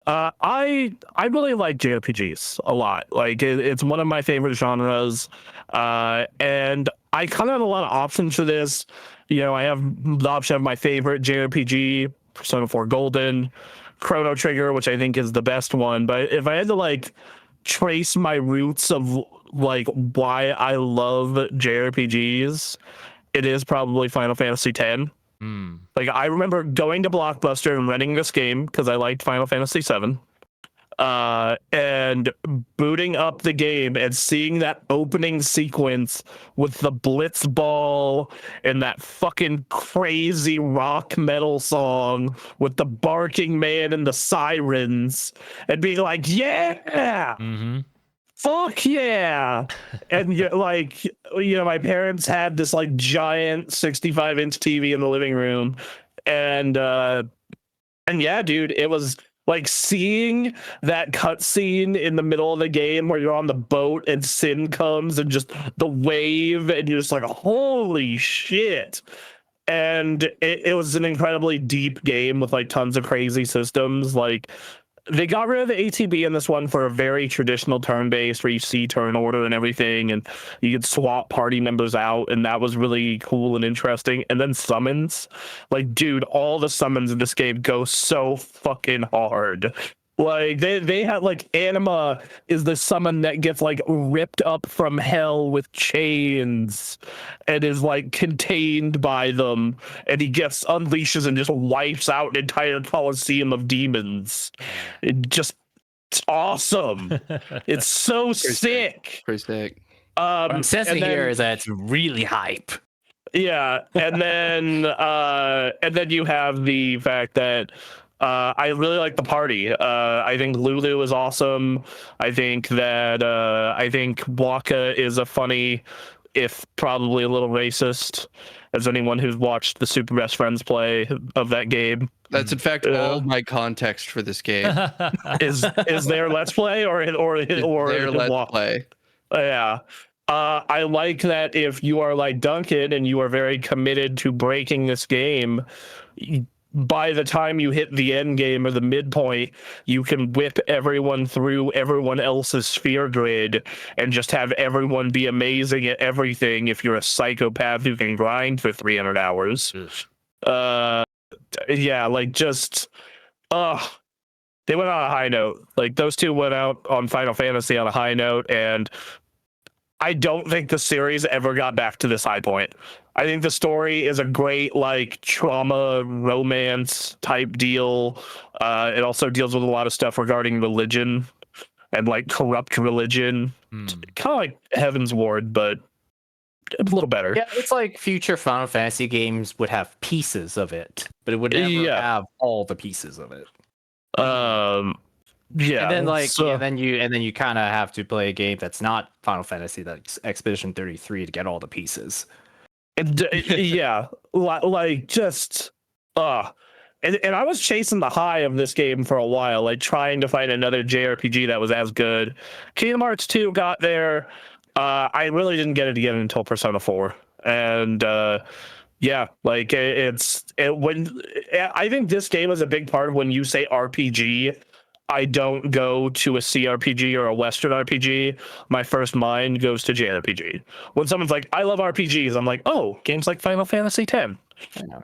I really like JRPGs a lot. Like it's one of my favorite genres, and I kind of have a lot of options for this. You know, I have the option of my favorite JRPG, Persona 4 Golden, Chrono Trigger, which I think is the best one. But if I had to like trace my roots of like why I love JRPGs, it is probably Final Fantasy X. Mm. Like I remember going to Blockbuster and renting this game because I liked Final Fantasy VII, and booting up the game and seeing that opening sequence with the Blitz ball and that fucking crazy rock metal song with the barking man and the sirens, and being like, yeah. Mm-hmm. Fuck yeah. And my parents had this like giant 65-inch TV in the living room, and yeah, dude, it was like seeing that cutscene in the middle of the game where you're on the boat and Sin comes and just the wave, and you're just like, holy shit. And it was an incredibly deep game with like tons of crazy systems. Like they got rid of the ATB in this one for a very traditional turn-based where you see turn order and everything, and you could swap party members out, and that was really cool and interesting. And then summons. Like, dude, all the summons in this game go so fucking hard. Like, they had, like, Anima is the summon that gets, like, ripped up from hell with chains and is, like, contained by them. And he gets unleashes and just wipes out an entire coliseum of demons. It's awesome. It's so sick. Pretty sick. What I'm sensing here is that it's really hype. Yeah, and then you have the fact that I really like the party. I think Lulu is awesome. I think Waka is a funny, if probably a little racist, as anyone who's watched the Super Best Friends play of that game. That's in fact all my context for this game. Is there Let's Play or their Let's Play? Yeah. I like that if you are like Duncan and you are very committed to breaking this game, by the time you hit the end game or the midpoint, you can whip everyone through everyone else's sphere grid and just have everyone be amazing at everything if you're a psychopath who can grind for 300 hours. Yeah, like just they went on a high note. Like those two went out on Final Fantasy on a high note, and I don't think the series ever got back to this high point. I think the story is a great like trauma romance type deal. It also deals with a lot of stuff regarding religion and like corrupt religion. Kind of like Heaven's Ward, but a little better. Yeah, it's like future Final Fantasy games would have pieces of it, but it would never have all the pieces of it. Yeah, and then then you kind of have to play a game that's not Final Fantasy, that's Expedition 33, to get all the pieces. Yeah, like just and I was chasing the high of this game for a while, like trying to find another JRPG that was as good. Kingdom Hearts 2 got there. I really didn't get it again until Persona 4, and yeah, like when I think this game is a big part of when you say RPG. I don't go to a CRPG or a Western RPG. My first mind goes to JRPG. When someone's like, I love RPGs, I'm like, oh, games like Final Fantasy X.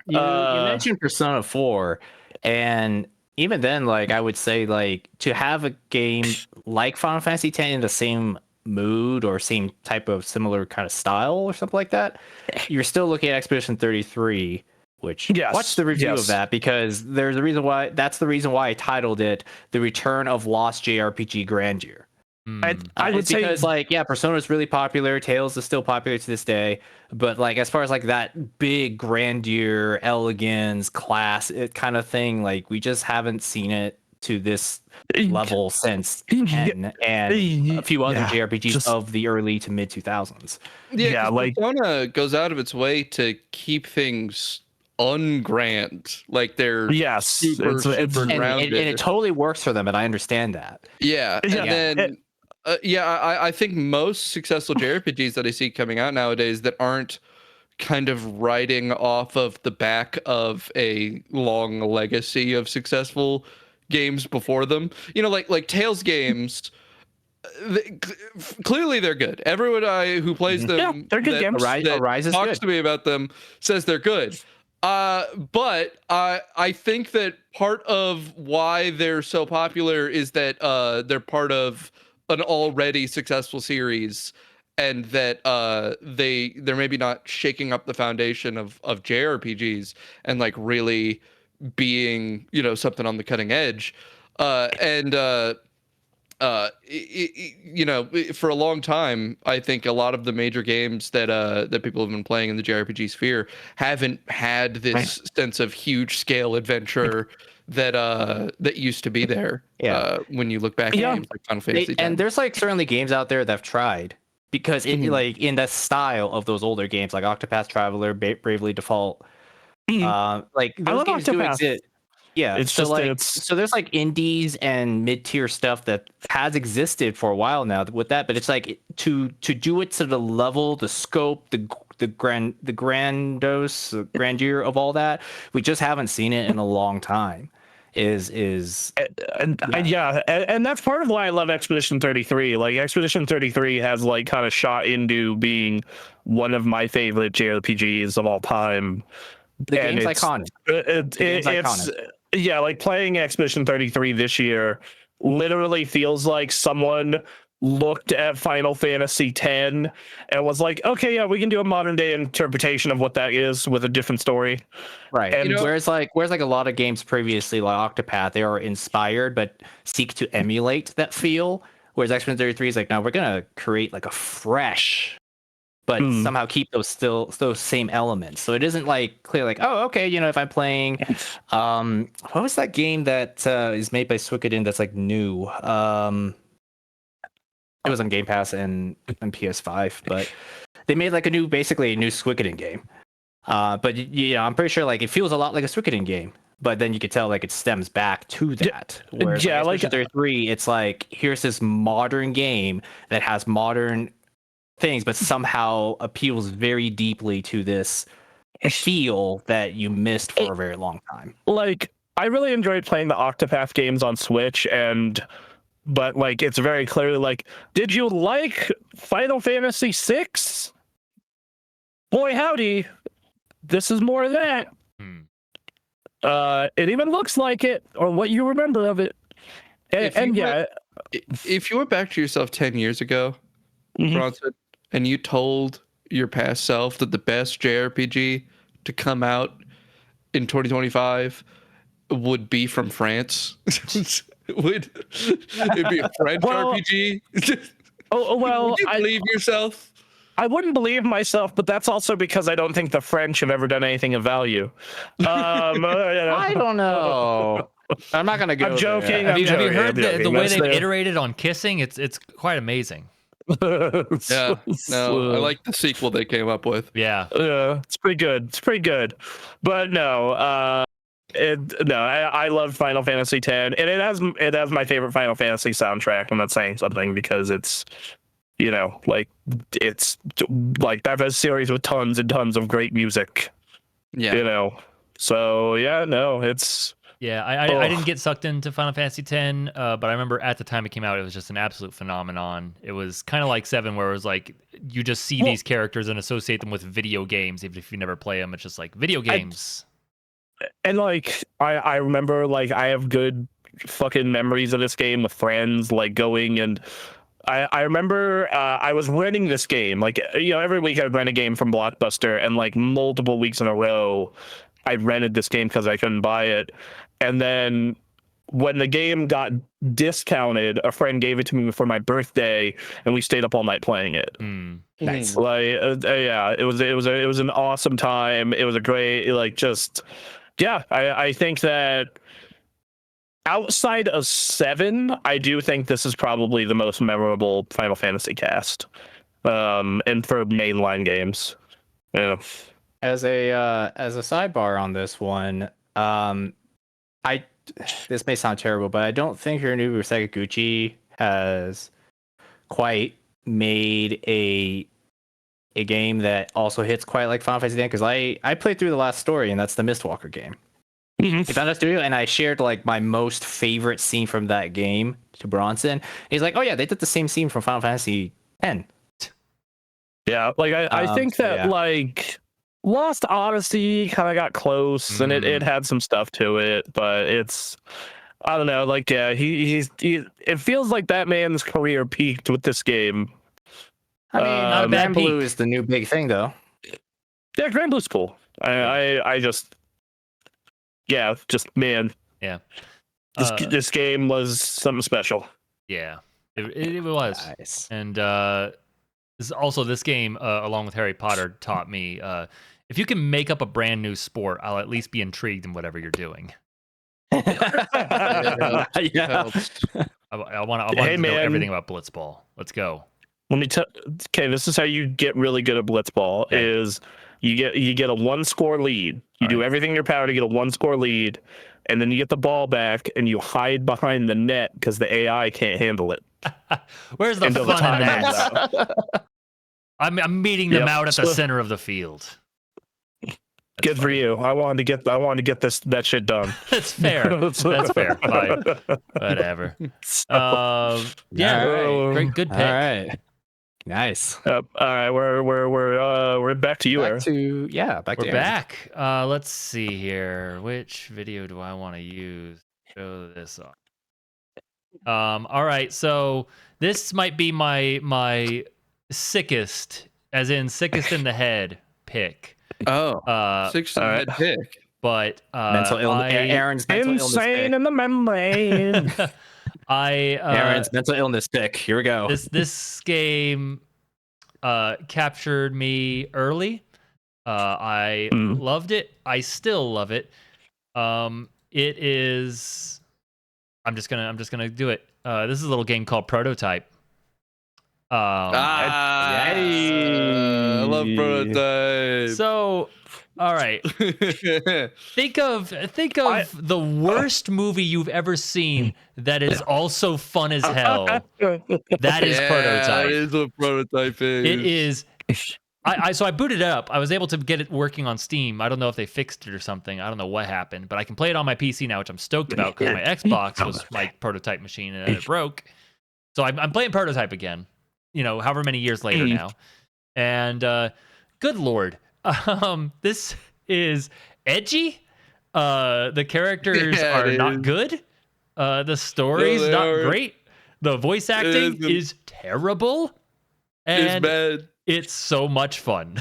You mentioned Persona 4, and even then, like, I would say, like, to have a game like Final Fantasy X in the same mood or same type of similar kind of style or something like that, you're still looking at Expedition 33. Which watch the review of that, because there's a reason why. That's the reason why I titled it "The Return of Lost JRPG Grandeur." I would it's say because like Persona is really popular, Tales is still popular to this day, but like as far as like that big grandeur, elegance, class kind of thing, like we just haven't seen it to this level since 10 and a few other JRPGs of the early to mid 2000s. Yeah, like Persona goes out of its way to keep things ungrand, like they're super grounded, and it totally works for them, and I understand that. Yeah, and then I think most successful JRPGs that I see coming out nowadays that aren't kind of riding off of the back of a long legacy of successful games before them, like Tales games. Clearly they're good. Everyone who plays them, they're good games. Arise is talks good. to me about them says they're good. But I think that part of why they're so popular is that they're part of an already successful series, and that they're maybe not shaking up the foundation of JRPGs and like really being something on the cutting edge, for a long time, I think a lot of the major games that people have been playing in the JRPG sphere haven't had this sense of huge scale adventure that used to be there. When you look back at games like Final Fantasy X. And there's like certainly games out there that have tried, because it like in the style of those older games like Octopath Traveler, Bravely Default, like those games do exist. Yeah, it's so just like so there's like indies and mid-tier stuff that has existed for a while now with that, but it's like to do it to the level, the scope, the grandeur of all that, we just haven't seen it in a long time. And that's part of why I love Expedition 33. Like Expedition 33 has like kind of shot into being one of my favorite JRPGs of all time. The game's iconic. It's iconic. Yeah, like playing Expedition 33 this year literally feels like someone looked at Final Fantasy X and was like, okay, yeah, we can do a modern day interpretation of what that is with a different story. Right. And whereas like a lot of games previously, like Octopath, they are inspired but seek to emulate that feel. Whereas Expedition 33 is like, no, we're gonna create like a fresh, but somehow keep those same elements. So it isn't like clear like, oh, okay, if I'm playing what was that game that is made by Suikoden that's like new? It was on Game Pass and PS5, but they made like basically a new Suikoden game. But I'm pretty sure like it feels a lot like a Suikoden game, but then you could tell like it stems back to that. Whereas like 33, it's like here's this modern game that has modern things, but somehow appeals very deeply to this feel that you missed for a very long time. Like I really enjoyed playing the Octopath games on Switch, but like it's very clearly like, did you like Final Fantasy VI? Boy howdy, this is more of that. It even looks like it, or what you remember of it. If you went back to yourself 10 years ago, Bronson, and you told your past self that the best JRPG to come out in 2025 would be from France, would it be a French RPG? Would you believe yourself? I wouldn't believe myself, but that's also because I don't think the French have ever done anything of value. I don't know. I'm not gonna go. I'm joking. Have you heard the way they've iterated on kissing? It's quite amazing. Yeah, no, I like the sequel they came up with. Yeah, it's pretty good. But no, I love Final Fantasy X, and it has my favorite Final Fantasy soundtrack. I'm not saying something because it's it's like that series with tons and tons of great music. Yeah, so yeah, no, it's. Yeah, I didn't get sucked into Final Fantasy X, but I remember at the time it came out, it was just an absolute phenomenon. It was kind of like 7, where it was like you just see these characters and associate them with video games, even if you never play them. It's just like video games. And like I remember, like I have good fucking memories of this game with friends, like going and. I remember I was renting this game, like every week I'd rent a game from Blockbuster, and like multiple weeks in a row I rented this game because I couldn't buy it. And then when the game got discounted, a friend gave it to me for my birthday, and we stayed up all night playing it. Nice. Like, yeah, it was an awesome time. It was a great, like, just, yeah. I think that outside of 7, I do think this is probably the most memorable Final Fantasy cast, and for mainline games. Yeah. As a sidebar on this one, this may sound terrible, but I don't think Hironobu Sakaguchi has quite made a game that also hits quite like Final Fantasy X, because I played through the last story, and that's the Mistwalker game. He found a studio, and I shared like my most favorite scene from that game to Bronson. He's like, "Oh yeah, they did the same scene from Final Fantasy X." Yeah, like I think that like Lost Odyssey kind of got close, and it had some stuff to it, but it's, I don't know, like, yeah, he it feels like that man's career peaked with this game. I mean, not a bad Grand Blue peak. is the new big thing, though. Yeah, Grand Blue's cool. I just, yeah, just, man, Yeah. this game was something special. Yeah, it was. Nice. And this game, along with Harry Potter, taught me if you can make up a brand new sport, I'll at least be intrigued in whatever you're doing. Yeah. I want to Hey, know man. everything about Blitzball. Let's go. Let me tell. Okay, this is how you get really good at Blitzball. Okay. Is you get a 1-score lead. You do everything in your power to get a 1-score lead, and then you get the ball back and you hide behind the net because the AI can't handle it. Where's the Until fun the time in runs that? out. I'm meeting them Yep. out at the center of the field. Good for you. I wanted to get that shit done. That's fair. That's fair. Fine. Whatever. Yeah. All Great. Good pick. All right. Nice. All right, we're back to you, Back Aaron. to We're Aaron. back. Let's see here. Which video do I want to use? Show this off. All right. So this might be my sickest, as in sickest in the head pick. Oh, 6 all right. head pick. But Mental illness. Aaron's mental illness Insane pick. in the membrane. Aaron's mental illness pick. Here we go. This game captured me early. I loved it. I still love it. It is. I'm just gonna do it. This is a little game called Prototype. I love Prototype. So, all right. Think of the worst movie you've ever seen that is also fun as hell. That is Prototype. That is what Prototype is. It is. So I booted it up. I was able to get it working on Steam. I don't know if they fixed it or something. I don't know what happened, but I can play it on my PC now, which I'm stoked about because my Xbox was my Prototype machine and then it broke. So I'm playing Prototype again. You know, however many years later now. And good lord, this is edgy. The characters are not good. The story's not great. The voice acting is terrible. And it's bad. It's so much fun.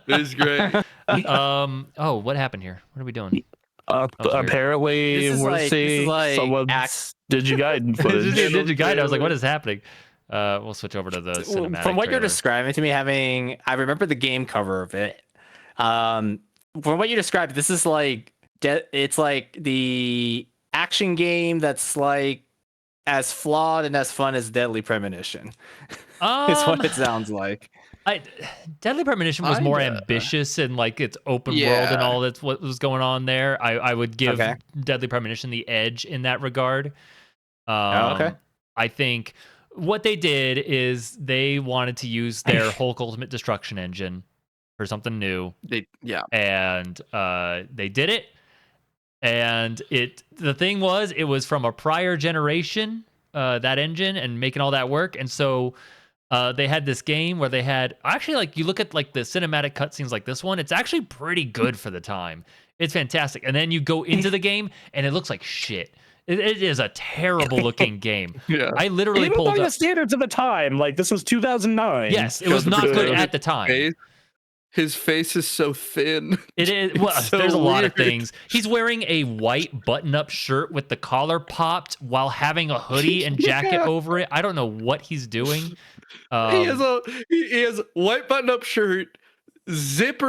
It's great. Oh, what happened here? What are we doing? Apparently, This is we're like- seeing this is like someone's Digiguide footage. Digiguide. I was like, what is happening? We'll switch over to the cinematic. From what you're trailer. describing to me, I remember the game cover of it. From what you described, this is like it's like the action game that's like as flawed and as fun as Deadly Premonition. It's what it sounds like. Deadly Premonition was more ambitious and like its open world and all that's what was going on there. I would give Deadly Premonition the edge in that regard. Okay. I think what they did is they wanted to use their Hulk Ultimate Destruction engine for something new. And they did it. And the thing was, it was from a prior generation, that engine, and making all that work. And so they had this game where they had actually, like, you look at like the cinematic cutscenes like this one, it's actually pretty good for the time. It's fantastic. And then you go into the game and it looks like shit. It is a terrible looking game. Yeah. I literally Even pulled by up the standards of the time, like this was 2009. Yes, it was not good at the time. his face is so thin. It is. Well, so there's a lot of weird. things. He's wearing a white button-up shirt with the collar popped while having a hoodie and jacket over it. I don't know what he's doing. He has white button-up shirt, zip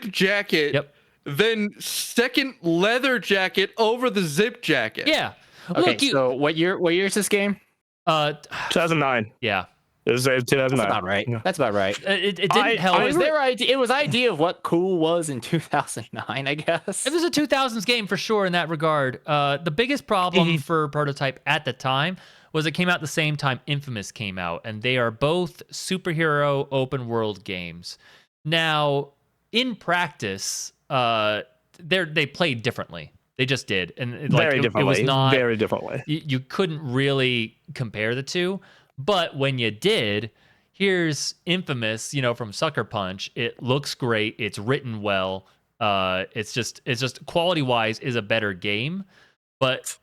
jacket. Yep. Then second leather jacket over the zip jacket. Yeah. Okay, Look, so what year is this game? 2009. Yeah. It was 2009. That's about right. Yeah. That's about right. It didn't help. It was their idea. It was idea of what cool was in 2009, I guess. It was a 2000s game for sure in that regard. The biggest problem for Prototype at the time was it came out the same time Infamous came out, and they are both superhero open world games. Now, in practice, they played differently. They just did, and it was not very differently. You couldn't really compare the two. But when you did, here's Infamous, from Sucker Punch. It looks great. It's written well. It's just quality-wise is a better game. But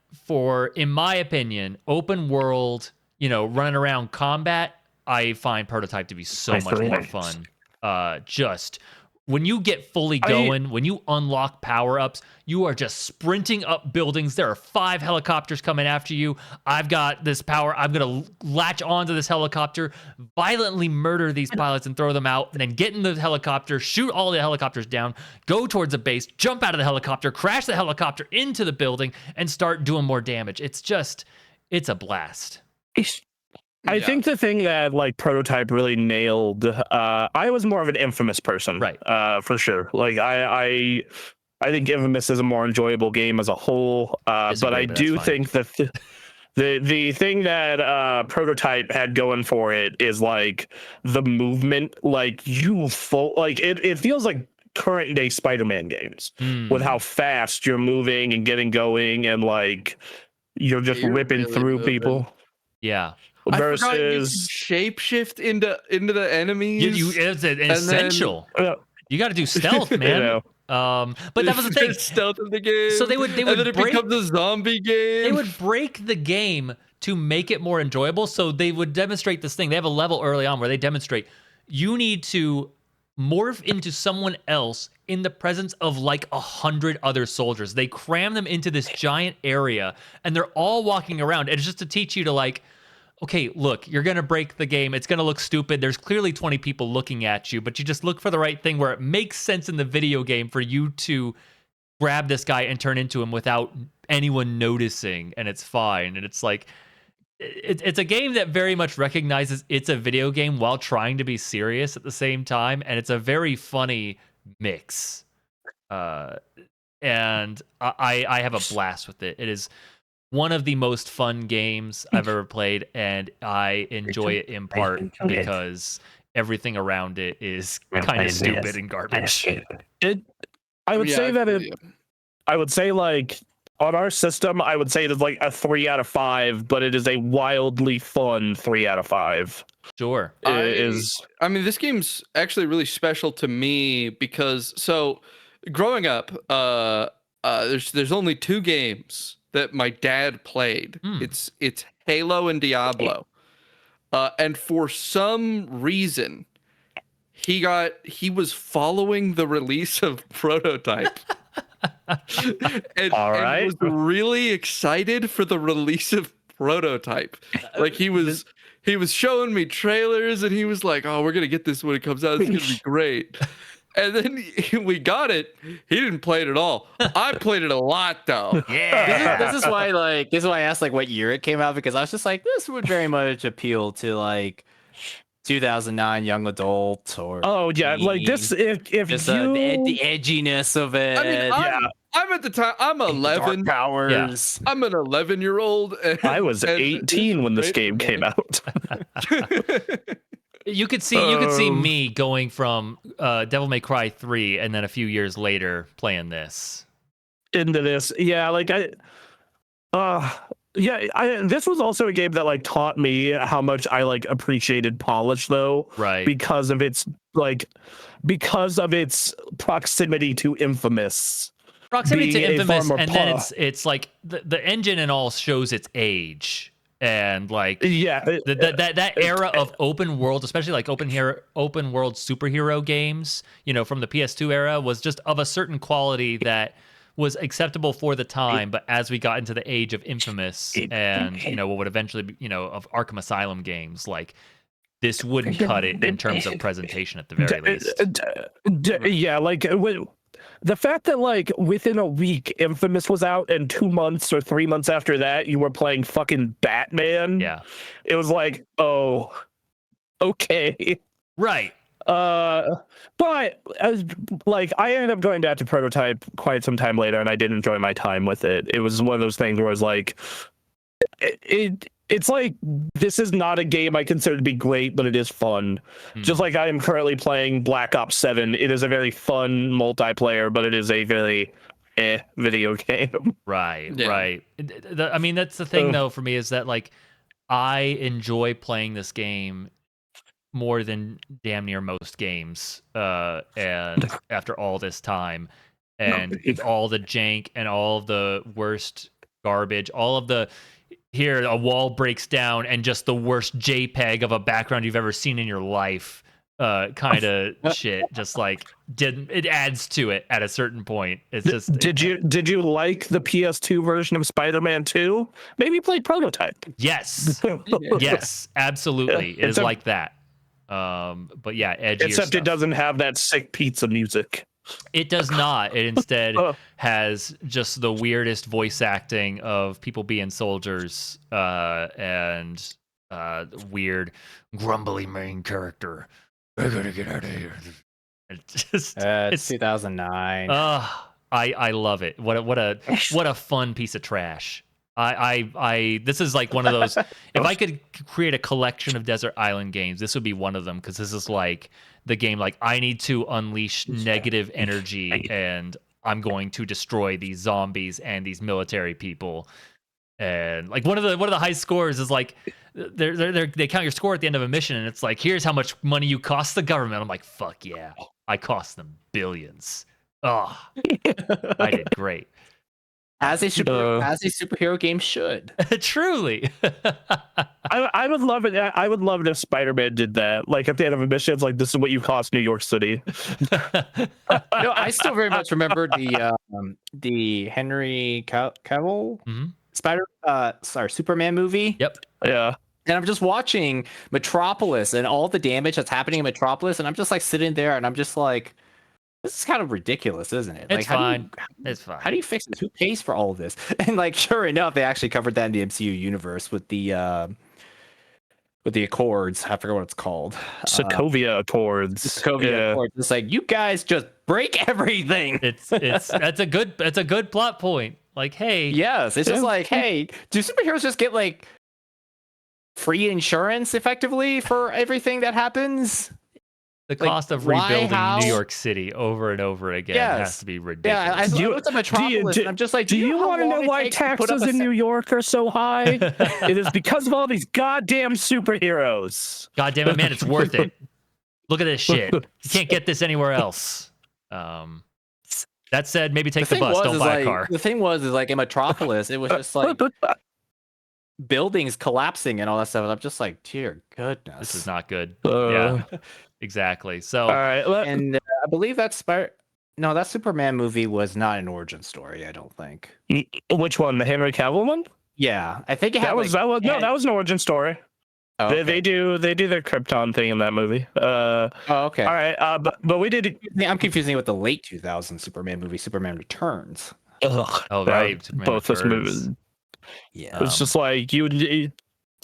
in my opinion, open world, running around combat, I find Prototype to be so much more fun. Just when you get fully going, when you unlock power-ups, you are just sprinting up buildings. There are 5 helicopters coming after you. I've got this power. I'm going to latch onto this helicopter, violently murder these pilots and throw them out, and then get in the helicopter, shoot all the helicopters down, go towards a base, jump out of the helicopter, crash the helicopter into the building, and start doing more damage. It's a blast. I think the thing that Prototype really nailed, I was more of an Infamous person, right? For sure. I think Infamous is a more enjoyable game as a whole, but I do think that the thing that Prototype had going for it is the movement. It feels like current day Spider-Man games with how fast you're moving and getting going, and you're just ripping really through people. Yeah. Versus I forgot you can shapeshift into the enemies. It's essential. You got to do stealth, man. But that was the thing. Stealth in the game. So they would and then it becomes a zombie game. They would break the game to make it more enjoyable. So they would demonstrate this thing. They have a level early on where they demonstrate you need to morph into someone else in the presence of 100 other soldiers. They cram them into this giant area, and they're all walking around. And it's just to teach you to okay, look, you're going to break the game. It's going to look stupid. There's clearly 20 people looking at you, but you just look for the right thing where it makes sense in the video game for you to grab this guy and turn into him without anyone noticing, and it's fine. And it's it's a game that very much recognizes it's a video game while trying to be serious at the same time, and it's a very funny mix. And I have a blast with it. It is one of the most fun games I've ever played, and I enjoy it in part because everything around it is kind of stupid and garbage. I would say on our system, I would say it is a 3 out of 5, but it is a wildly fun 3 out of 5. Sure. I mean, this game's actually really special to me because growing up, there's only 2 games that my dad played. It's Halo and Diablo. And for some reason, he was following the release of Prototype. and was really excited for the release of Prototype. He was showing me trailers, and he was like, "Oh, we're gonna get this when it comes out. It's gonna be great." And then we got it. He didn't play it at all. I played it a lot, though. Yeah. This is why I asked what year it came out, because I was just this would very much appeal to 2009 young adult or this if just you the edginess of it. I mean, I'm at the time. I'm 11. Dark powers. I'm an 11-year-old. I was 18 when this game came out. You could see me going from Devil May Cry 3 and then a few years later playing this. Into this. Yeah, this was also a game that taught me how much I appreciated polish, though. Right. Because of its proximity to Infamous. Proximity to Infamous, and then it's the engine and all shows its age. And like yeah, that era of open world, especially like open world superhero games, from the PS2 era, was just of a certain quality that was acceptable for the time. But as we got into the age of Infamous and what would eventually be, of Arkham Asylum games, like this wouldn't cut it in terms of presentation at the very least. Yeah, like the fact that like within a week Infamous was out and 2 months or 3 months after that you were playing fucking Batman. Yeah. It was like, oh, okay. Right. But as like I ended up going back to Prototype quite some time later and I did enjoy my time with it. It was one of those things where I was like it's like, this is not a game I consider to be great, but it is fun. Just like I am currently playing Black Ops 7. It is a very fun multiplayer, but it is a very video game. Right, right. I mean, that's the thing, though, for me, is that, like, I enjoy playing this game more than damn near most games, and after all this time, and all the jank and all the worst garbage, all of the... Here, a wall breaks down and just the worst JPEG of a background you've ever seen in your life, kind of shit. Just like it adds to it at a certain point. It's just. Did you like the PS2 version of Spider-Man 2? Maybe play Prototype. Yes, yes, absolutely. It is like that. But yeah, edgier except stuff. It doesn't have that sick pizza music. It does not. It instead has just the weirdest voice acting of people being soldiers, and weird, grumbly main character. I gotta get out of here. It's 2009. I love it. What a fun piece of trash. This is like one of those. If I could create a collection of Desert Island games, this would be one of them, because this is like the game. Like, I need to unleash negative energy, and I'm going to destroy these zombies and these military people. And like one of the high scores is like they count your score at the end of a mission, and it's like, here's how much money you cost the government. I'm like, fuck yeah, I cost them billions. Oh, I did great. As a superhero game should. Truly. I would love it. I would love it if Spider-Man did that. Like at the end of a mission, it's like, this is what you cost New York City. No, I still very much remember the Henry Cavill Superman movie. Yep. Yeah. And I'm just watching Metropolis and all the damage that's happening in Metropolis, and I'm just like sitting there, and I'm just like, this is kind of ridiculous, isn't it? It's like, fine. It's fine. How do you fix this? Who pays for all of this? And like, sure enough, they actually covered that in the MCU universe with the Accords. I forget what it's called. Sokovia Accords. Sokovia Accords. It's like, you guys just break everything. That's a good plot point. Like, hey. Yes, it's just like, hey, do superheroes just get like free insurance effectively for everything that happens? The cost of rebuilding New York City over and over again has to be ridiculous. Yeah, I looked at Metropolis, and I'm just like, do you want to know why taxes in New York are so high? It is because of all these goddamn superheroes. God damn it, man, it's worth it. Look at this shit. You can't get this anywhere else. That said, maybe take the bus, don't buy a car. The thing was, like in Metropolis, it was just like buildings collapsing and all that stuff. And I'm just like, dear goodness. This is not good. Yeah. Exactly. So, all right, and I believe that Superman movie was not an origin story. I don't think. Which one? The Henry Cavill one? Yeah, I think that was an origin story. Oh, okay. They do their Krypton thing in that movie. Okay. All right. But we did. I'm confusing it with the late 2000 Superman movie, Superman Returns. Ugh. Oh right. Both those movies. Yeah. It's just like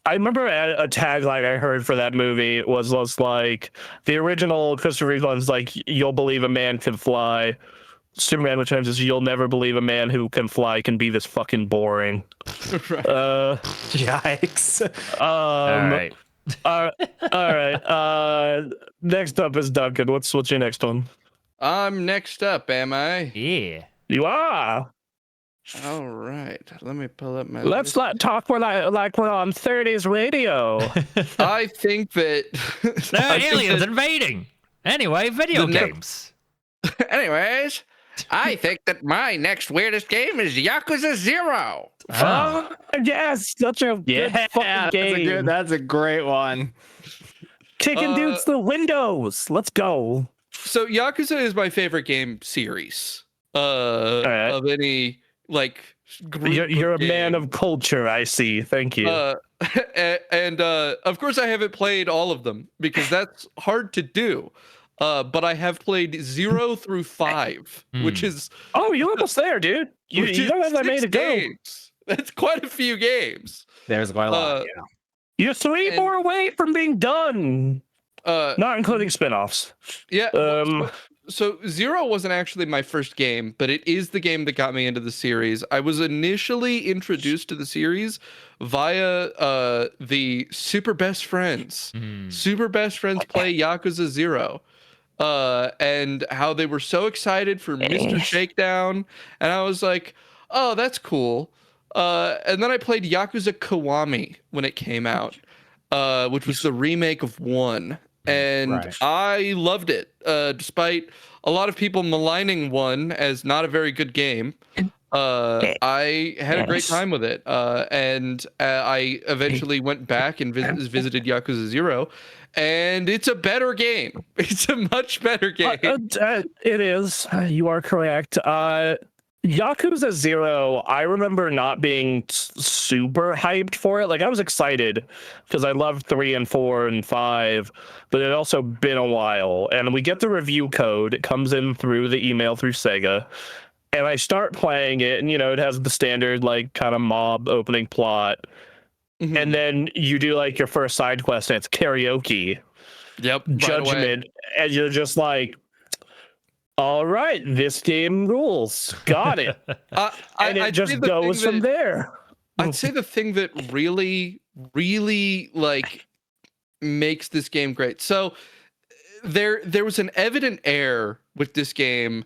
I remember a tagline I heard for that movie was like, the original Christopher Reeve one's like, you'll believe a man can fly. Superman Returns is, you'll never believe a man who can fly can be this fucking boring. Yikes. All right. Next up is Duncan. What's your next one? I'm next up, am I? Yeah. You are. All right, let me pull up my list. Talk like we're on 30s radio. I think that there are aliens invading. Anyway, video games. Anyways, I think that my next weirdest game is Yakuza 0. Oh. Yes, such a good fucking game. That's a great one. Kicking dudes through windows. Let's go. So Yakuza is my favorite game series. Right. Of any like group. You're a man of culture, I see. Thank you. And of course I haven't played all of them because that's hard to do. But I have played 0 through 5, which is you're almost there, dude. You don't have that many to go. That's quite a few games. There's quite a lot. Yeah. You're 3 more away from being done. Not including spinoffs. Yeah. So 0 wasn't actually my first game, but it is the game that got me into the series. I was initially introduced to the series via the Super Best Friends. Super Best Friends play Yakuza 0. And how they were so excited for Mr. Shakedown. And I was like, oh, that's cool. And then I played Yakuza Kiwami when it came out, which was the remake of 1. And I loved it, despite a lot of people maligning 1 as not a very good game. I had a great time with it. And I eventually went back and visited Yakuza 0. And it's a better game. It's a much better game. It is. You are correct. Yakuza 0, I remember not being super hyped for it. Like, I was excited because I loved 3 and 4 and 5, but it had also been a while. And we get the review code. It comes in through the email through Sega. And I start playing it, and, it has the standard, like, kind of mob opening plot. And then you do, like, your first side quest, and it's karaoke. Yep. Judgment. And you're just like, all right, this game rules. Got it. And it just goes from there. I'd say the thing that really, really like makes this game great. So there was an evident error with this game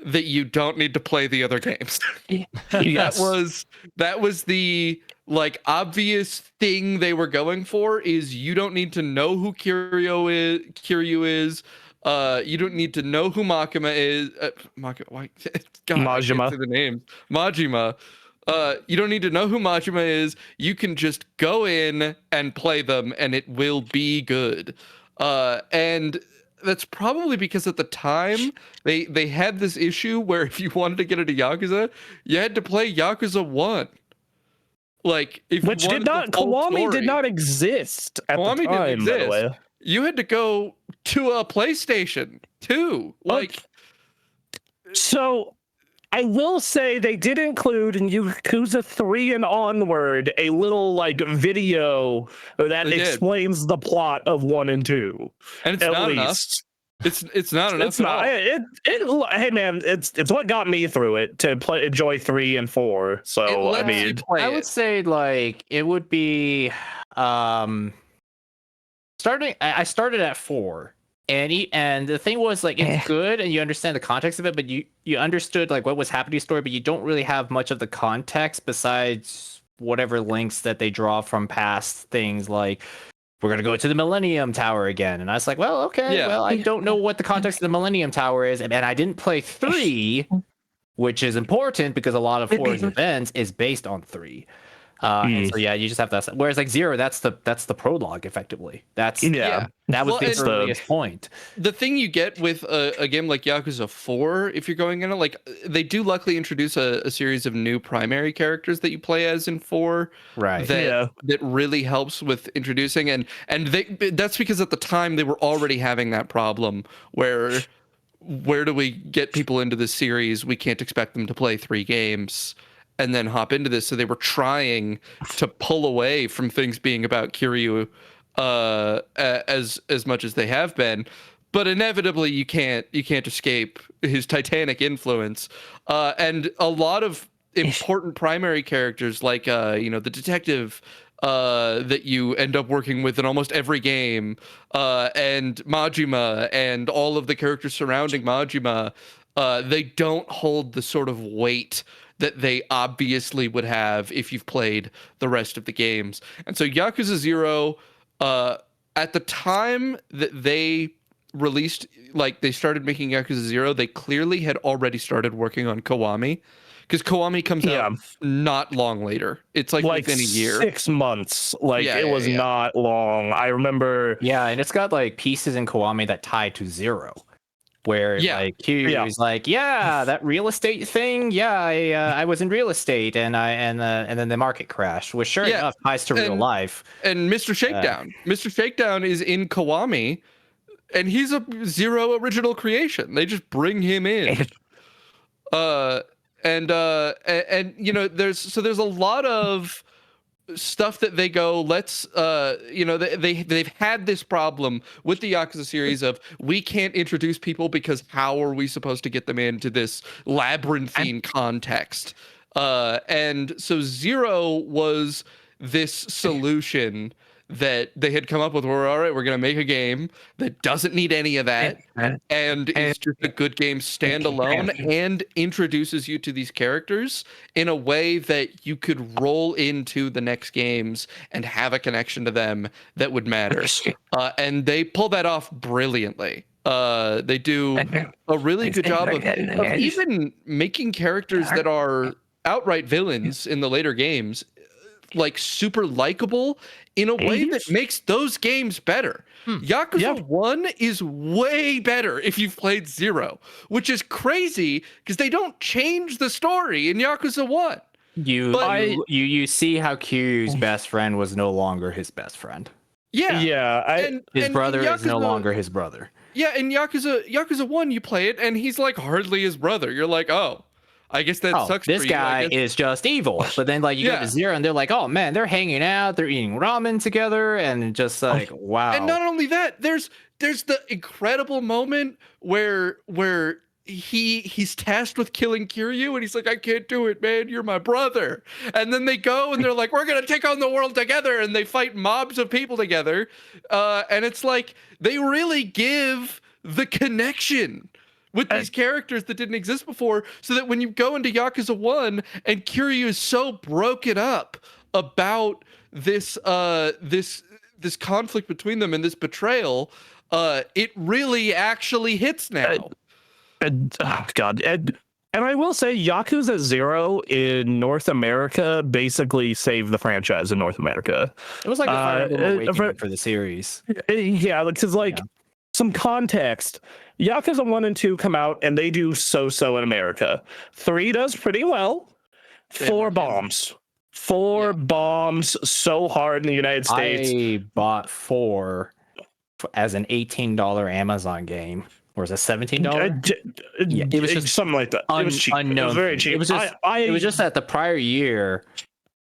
that you don't need to play the other games. Yes. That was the like obvious thing they were going for, is you don't need to know who Kiryu is. You don't need to know who Makima is. God, Majima. I can't say the name. Majima. You don't need to know who Majima is. You can just go in and play them, and it will be good. And that's probably because at the time they had this issue where if you wanted to get into Yakuza, you had to play Yakuza 1. Like, if which did not Kiwami did not exist at the time, by the way. You had to go to a PlayStation 2. Like, so I will say they did include in Yakuza 3 and onward a little like video that explains the plot of 1 and 2. And it's not enough. It's not enough. It's not. Hey man, it's what got me through it to enjoy 3 and 4. So I mean, I would say like it would be I started at 4. And the thing was, like, it's good and you understand the context of it, but you understood like what was happening in the story, but you don't really have much of the context besides whatever links that they draw from past things, like we're gonna go to the Millennium Tower again. And I was like, well, okay, well, I don't know what the context of the Millennium Tower is, and I didn't play 3, which is important because a lot of 4's events is based on 3. And so you just have to. Whereas like 0, that's the prologue effectively. That was the earliest point. The thing you get with a game like Yakuza 4, if you're going into like, they do luckily introduce a series of new primary characters that you play as in 4. Right. That really helps with introducing and that's because at the time they were already having that problem where do we get people into this series? We can't expect them to play 3 games and then hop into this. So they were trying to pull away from things being about Kiryu as much as they have been. But inevitably you can't escape his titanic influence. And a lot of important primary characters like the detective that you end up working with in almost every game, and Majima and all of the characters surrounding Majima, they don't hold the sort of weight that they obviously would have if you've played the rest of the games. And so Yakuza 0, at the time that they released, like they started making Yakuza 0, they clearly had already started working on Kiwami, because Kiwami comes out not long later. It's like within a year. 6 months. Like it was not long. I remember. Yeah, and it's got like pieces in Kiwami that tie to 0. Where like Kiryu's like, that real estate thing, I was in real estate and then the market crashed, which sure enough ties to real life. And Mr. Shakedown is in Kiwami, and he's a 0 original creation. They just bring him in. And you know, there's a lot of stuff that they go, let's you know, they've had this problem with the Yakuza series of, we can't introduce people because how are we supposed to get them into this labyrinthine context, and so 0 was this solution that they had come up with, where all right, we're going to make a game that doesn't need any of that and is just a good game standalone and introduces you to these characters in a way that you could roll into the next games and have a connection to them that would matter. And they pull that off brilliantly. They do a really good job of even making characters that are outright villains in the later games like super likable in a way that makes those games better. Yakuza 1 is way better if you've played 0, which is crazy because they don't change the story in Yakuza 1. You see how Kiryu's best friend was no longer his best friend. His brother is no longer his brother. Yeah, in Yakuza 1 you play it and he's like hardly his brother. You're like, oh, I guess that sucks. This guy is just evil. But then, like, you go to 0, and they're like, "Oh man, they're hanging out, they're eating ramen together," and just like, wow. And not only that, there's the incredible moment where he's tasked with killing Kiryu, and he's like, "I can't do it, man. You're my brother." And then they go and they're like, "We're gonna take on the world together," and they fight mobs of people together. And it's like they really give the connection with these characters that didn't exist before, so that when you go into Yakuza 1 and Kiryu is so broken up about this this conflict between them and this betrayal, it really actually hits now. And I will say Yakuza 0 in North America basically saved the franchise in North America. It was like a Fire Emblem Awakening for the series. Yeah, because some context. Yakuza 1 and 2 come out and they do so-so in America. 3 does pretty well. 4 bombs. 4 bombs so hard in the United States. I bought 4 as an $18 Amazon game. Or was it $17? It was just something like that. It was cheap. Unknown. It was very cheap. It was just that the prior year,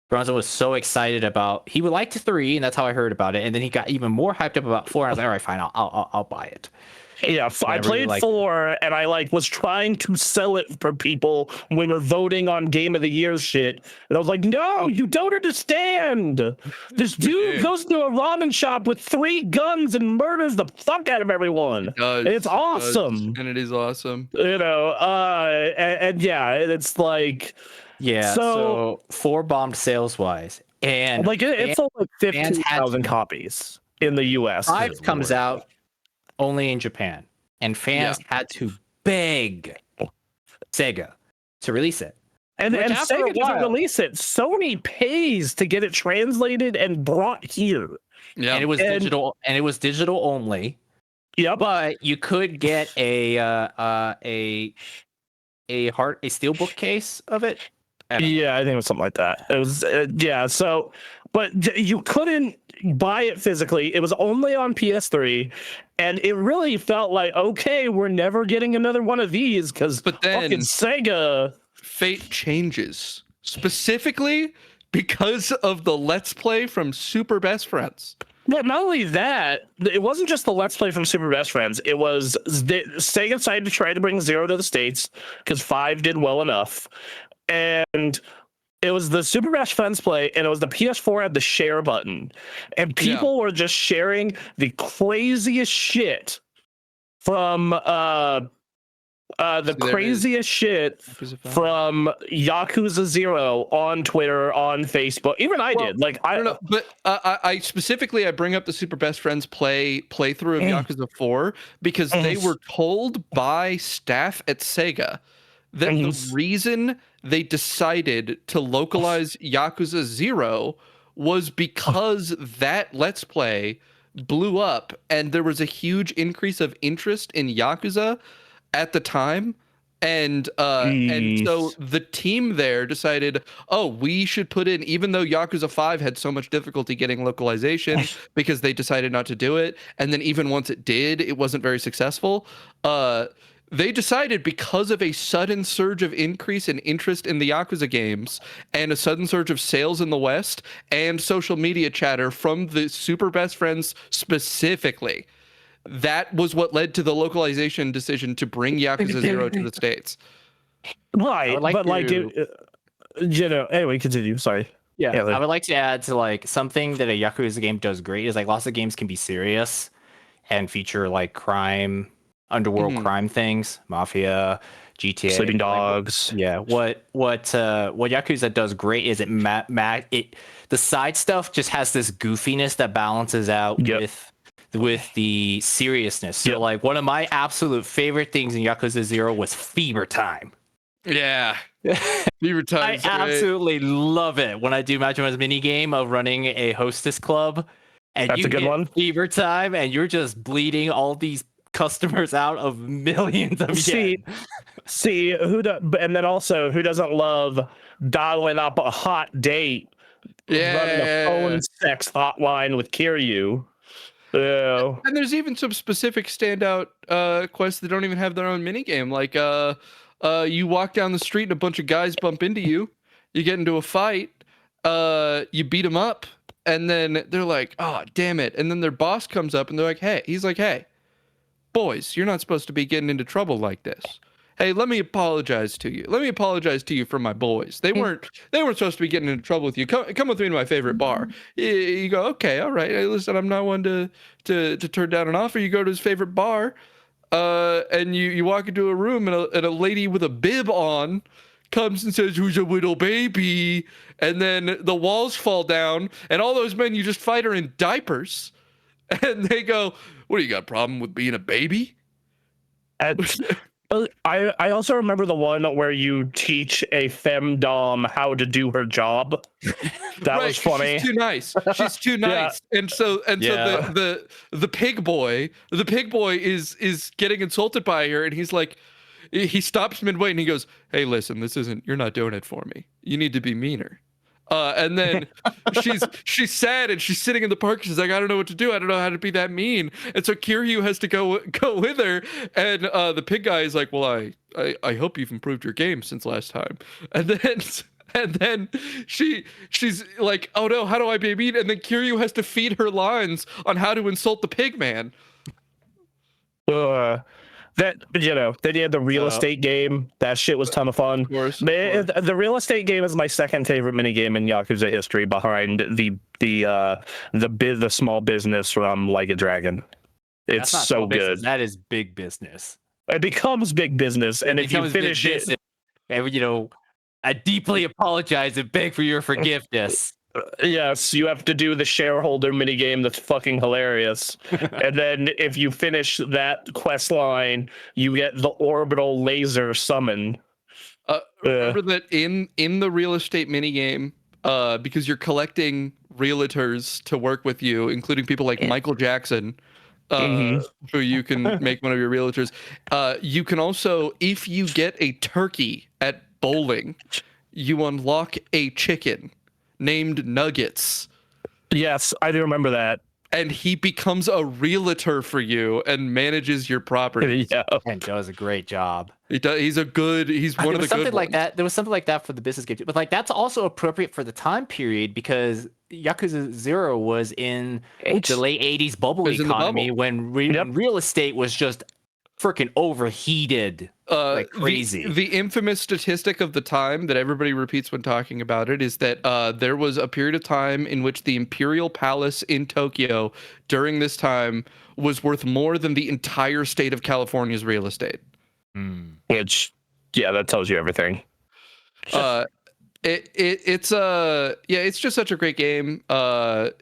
Bronson was so excited about, he liked 3, and that's how I heard about it. And then he got even more hyped up about 4. And I was like, all right, fine, I'll buy it. Yeah, I played 4, and I was trying to sell it for people when we're voting on Game of the Year shit. And I was like, no, you don't understand. This dude goes to a ramen shop with 3 guns and murders the fuck out of everyone. It's awesome. And it is awesome. You know, and it's like... Yeah, so 4 bombed sales-wise. And it sold like 15,000 copies in the U.S. 5 comes out only in Japan, and fans had to beg Sega to release it. And Sega doesn't release it. Sony pays to get it translated and brought here. Yeah, and it was digital, and it was digital only. Yeah, but you could get a steelbook case of it. I think it was something like that. It was So, but you couldn't buy it physically. It was only on PS3, and it really felt like, okay, we're never getting another one of these because fucking Sega. Fate changes specifically because of the Let's Play from Super Best Friends. But not only that, it wasn't just the Let's Play from Super Best Friends. It was Sega decided to try to bring 0 to the States because 5 did well enough. And it was the Super Best Friends play, and it was the PS4 had the share button, and people were just sharing the craziest shit from The there it is. craziest shit Yakuza 5. from Yakuza 0 on Twitter, on Facebook. Even I did. Like, I don't know, but I specifically I bring up the Super Best Friends playthrough of Yakuza 4 because they were told by staff at Sega that the reason they decided to localize Yakuza 0 was because that Let's Play blew up and there was a huge increase of interest in Yakuza at the time. And so the team there decided, oh, we should put in, even though Yakuza 5 had so much difficulty getting localization because they decided not to do it. And then even once it did, it wasn't very successful. They decided, because of a sudden surge of increase in interest in the Yakuza games and a sudden surge of sales in the West and social media chatter from the Super Best Friends specifically, that was what led to the localization decision to bring Yakuza 0 to the States. Right, but like, anyway, continue. Sorry. Yeah, I would like to add to like something that a Yakuza game does great is like lots of games can be serious and feature like crime, underworld crime things, mafia, GTA, Sleeping Dogs. What Yakuza does great is the side stuff just has this goofiness that balances out with the seriousness. So like one of my absolute favorite things in Yakuza 0 was Fever Time. Yeah. Fever Time. I absolutely love it when I do Majima's mini game of running a hostess club and that's you a good one. Fever Time and you're just bleeding all these customers out of millions of yen. See and then also who doesn't love dialing up a hot date, running a phone sex hotline with Kiryu. Yeah. And there's even some specific standout quests that don't even have their own minigame. Like you walk down the street and a bunch of guys bump into you. You get into a fight. You beat them up. And then they're like, oh, damn it. And then their boss comes up and they're like, hey, boys, you're not supposed to be getting into trouble like this. Hey, let me apologize to you. Let me apologize to you for my boys. They weren't supposed to be getting into trouble with you. Come with me to my favorite bar. You go, okay, all right. Hey, listen, I'm not one to turn down an offer. You go to his favorite bar, and you walk into a room and a lady with a bib on comes and says, "Who's a little baby?" And then the walls fall down, and all those men you just fight are in diapers, and they go, "What do you got a problem with being a baby?" I also remember the one where you teach a femdom how to do her job. That was funny. She's too nice. She's too nice. And so the pig boy is getting insulted by her, and he's like, he stops midway and he goes, "Hey, listen, you're not doing it for me. You need to be meaner." And then she's sad and she's sitting in the park. She's like, I don't know what to do. I don't know how to be that mean. And so Kiryu has to go with her. And the pig guy is like, well, I hope you've improved your game since last time. And then she's like, oh no, how do I be mean? And then Kiryu has to feed her lines on how to insult the pig man. Then you had the real estate game. That shit was a ton of fun. Of course. The real estate game is my second favorite minigame in Yakuza history, behind the small business from Like a Dragon. It's so good. That is big business. It becomes big business, and if you finish it, I deeply apologize and beg for your forgiveness. Yes, you have to do the shareholder minigame that's fucking hilarious. And then if you finish that quest line, you get the orbital laser summon. Remember that in the real estate minigame, because you're collecting realtors to work with you, including people like Michael Jackson, who you can make one of your realtors. You can also, if you get a turkey at bowling, you unlock a chicken named Nuggets. Yes, I do remember that. And he becomes a realtor for you and manages your property. Yeah, and does a great job. He does. He's one of the good ones. There was something like that for the business game, but like that's also appropriate for the time period because Yakuza 0 was in the late 80s bubble economy when real estate was just freaking overheated like crazy. The infamous statistic of the time that everybody repeats when talking about it is that there was a period of time in which the Imperial Palace in Tokyo during this time was worth more than the entire state of California's real estate. Which, yeah, that tells you everything. It's just such a great game.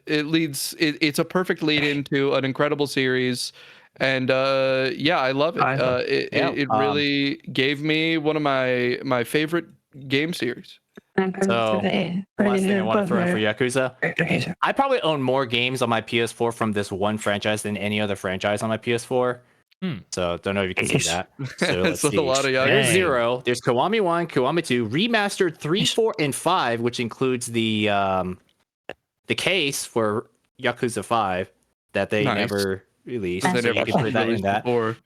It's a perfect lead into an incredible series, and I love it. It really gave me one of my favorite game series. So the last thing I want to throw in for Yakuza, I probably own more games on my PS4 from this one franchise than any other franchise on my PS4. So don't know if you can see that. So let's see. A lot of Yakuza. There's 0. There's Kiwami 1, Kiwami 2, remastered 3, 4, and 5, which includes the case for Yakuza 5 that they never released. So you can put that in that. Before.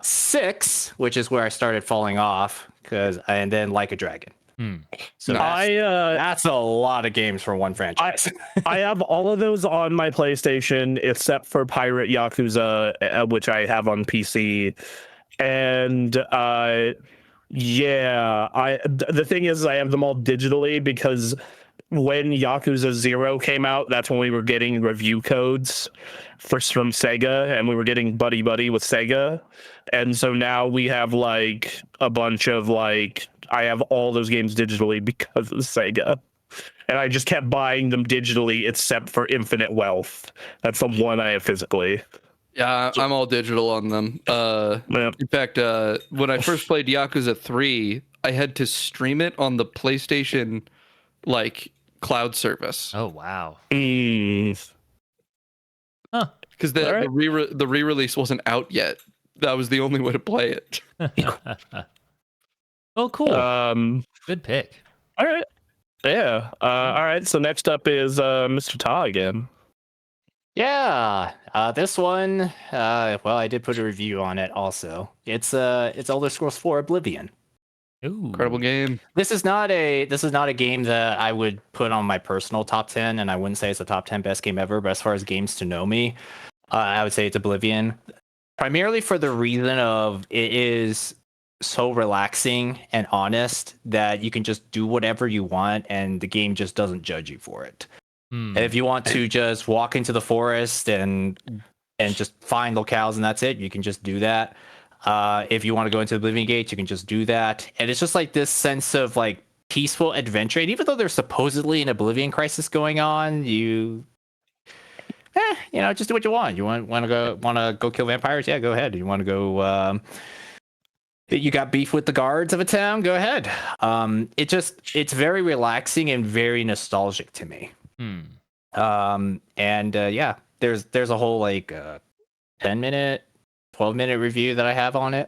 6, which is where I started falling off, and then Like a Dragon. So that's a lot of games for one franchise. I have all of those on my PlayStation except for Pirate Yakuza, which I have on PC. And the thing is, I have them all digitally because when Yakuza 0 came out, that's when we were getting review codes from Sega, and we were getting buddy with Sega. And so now we have like a bunch of like, I have all those games digitally because of Sega. And I just kept buying them digitally except for Infinite Wealth. That's the one I have physically. Yeah, I'm all digital on them. In fact, when I first played Yakuza 3, I had to stream it on the PlayStation like cloud service. Oh wow. Huh. Because the re-release wasn't out yet. That was the only way to play it. Oh, cool. Good pick. All right. Yeah. All right. So next up is Mr. Ta again. Yeah. This one. Well, I did put a review on it. Also, it's Elder Scrolls 4 Oblivion. Ooh. Incredible game. This is not a game that I would put on my personal top 10, and I wouldn't say it's a top 10 best game ever. But as far as games to know me, I would say it's Oblivion. Primarily for the reason of it is so relaxing and honest that you can just do whatever you want and the game just doesn't judge you for it. And if you want to just walk into the forest and just find locales and that's it, you can just do that. If you want to go into the Oblivion Gates, you can just do that. And it's just like this sense of like peaceful adventure. And even though there's supposedly an Oblivion crisis going on, just do what you want. You want to go kill vampires? Yeah, go ahead. You want to go you got beef with the guards of a town? Go ahead. It's very relaxing and very nostalgic to me. There's a whole like 10-minute, 12-minute review that I have on it.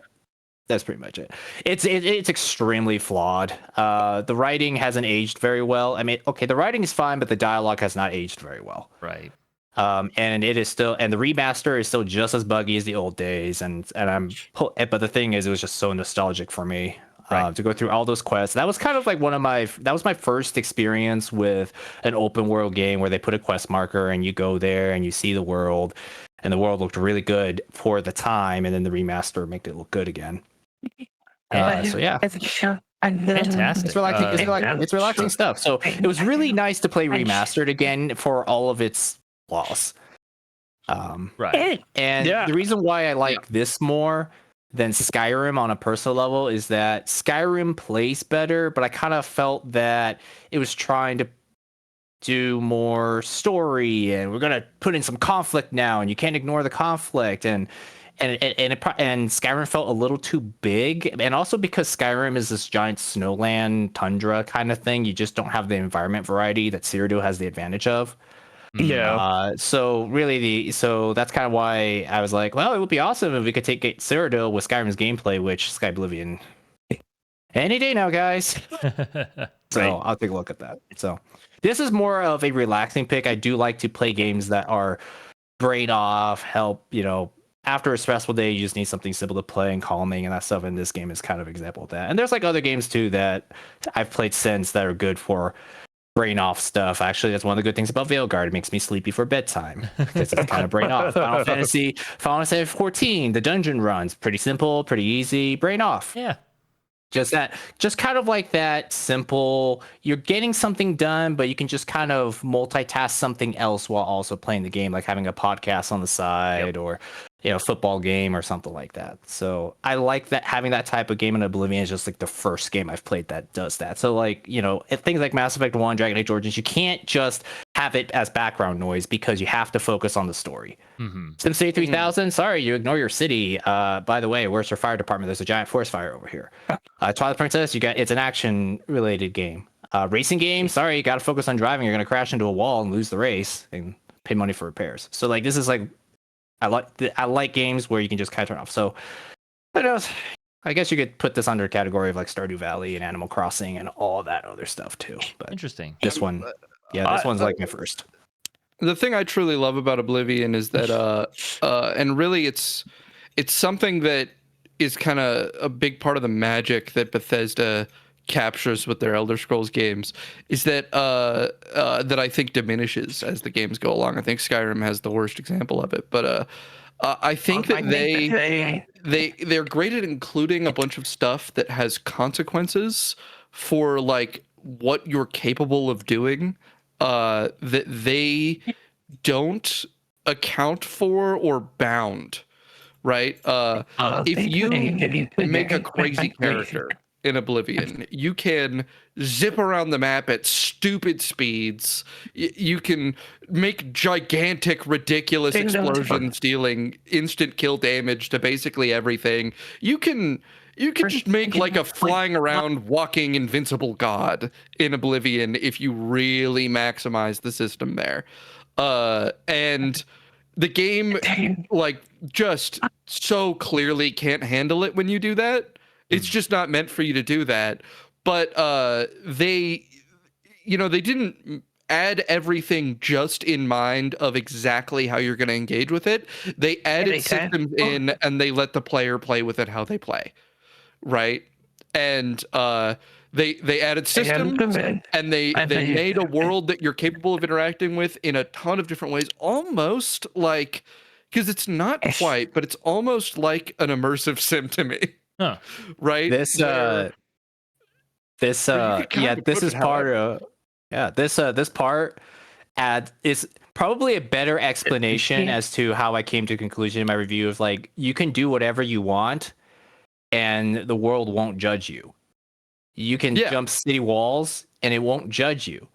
That's pretty much it. It's extremely flawed. The writing hasn't aged very well. I mean, okay, the writing is fine, but the dialogue has not aged very well. Right. And it is still, and the remaster is still just as buggy as the old days. But the thing is, it was just so nostalgic for me to go through all those quests. That was kind of like that was my first experience with an open world game where they put a quest marker and you go there and you see the world, and the world looked really good for the time, and then the remaster made it look good again. So yeah. Fantastic. It's relaxing. It's relaxing stuff. So it was really nice to play remastered again for all of its flaws. Right. And the reason why I like this more than Skyrim on a personal level is that Skyrim plays better, but I kind of felt that it was trying to do more story, and we're gonna put in some conflict now, and you can't ignore the conflict, and Skyrim felt a little too big, and also because Skyrim is this giant snowland tundra kind of thing, you just don't have the environment variety that Cyrodiil has the advantage of. Yeah. So that's kind of why I was like, well, it would be awesome if we could take Cyrodiil with Skyrim's gameplay, which Sky Oblivion any day now, guys. So I'll take a look at that. So this is more of a relaxing pick. I do like to play games that are brain off, help, after a stressful day, you just need something simple to play and calming and that stuff. And this game is kind of an example of that. And there's like other games too that I've played since that are good for brain off stuff. Actually, that's one of the good things about Veilguard. It makes me sleepy for bedtime because it's kind of brain off. Final Fantasy 14, the dungeon runs pretty simple, pretty easy, brain off. Yeah. Just kind of like that simple, you're getting something done, but you can just kind of multitask something else while also playing the game, like having a podcast on the side or, football game or something like that. So I like that, having that type of game in Oblivion is just like the first game I've played that does that. So like, if things like Mass Effect 1, Dragon Age Origins, you can't just have it as background noise because you have to focus on the story. SimCity 3000, sorry, you ignore your city. By the way, where's your fire department? There's a giant forest fire over here. Twilight Princess, it's an action related game. Racing game, sorry, you got to focus on driving. You're going to crash into a wall and lose the race and pay money for repairs. So like, this is like, I like games where you can just kind of turn off. So I guess you could put this under a category of like Stardew Valley and Animal Crossing and all that other stuff too. But interesting. This one, this one's like my first. The thing I truly love about Oblivion is that, and really it's something that is kind of a big part of the magic that Bethesda captures with their Elder Scrolls games, is that that I think diminishes as the games go along. I think Skyrim has the worst example of it, but I think that they're great at including a bunch of stuff that has consequences for like what you're capable of doing, that they don't account for or bound. Right? If you make a crazy character in Oblivion, you can zip around the map at stupid speeds. You can make gigantic, ridiculous explosions dealing instant kill damage to basically everything. You can just make like a flying around, walking, invincible god in Oblivion if you really maximize the system there. And the game, like, just so clearly can't handle it when you do that. It's just not meant for you to do that. But they didn't add everything just in mind of exactly how you're going to engage with it. They added systems in, and they let the player play with it how they play, right? And they added systems, and they made a world that you're capable of interacting with in a ton of different ways, almost like, because it's not quite, but it's almost like an immersive sim to me. Huh. Right? This part is probably a better explanation as to how I came to a conclusion in my review of like, you can do whatever you want and the world won't judge you. You can jump city walls and it won't judge you.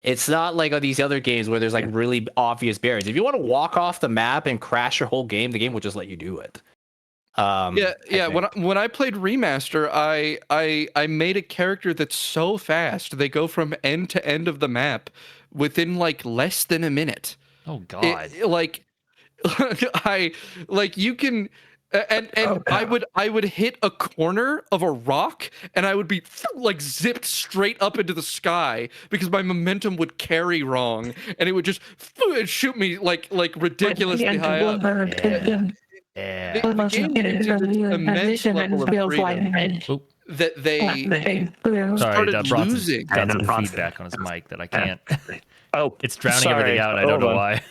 It's not like these other games where there's like really obvious barriers. If you want to walk off the map and crash your whole game, the game will just let you do it. When I played Remaster, I made a character that's so fast they go from end to end of the map within like less than a minute. Oh God! You can. And I would hit a corner of a rock and I would be like zipped straight up into the sky because my momentum would carry wrong and it would just shoot me like ridiculously high up. The game gives you this immense level of freedom that they started losing. Got some feedback on his mic that I can't. It's drowning sorry. everything out. I don't know why.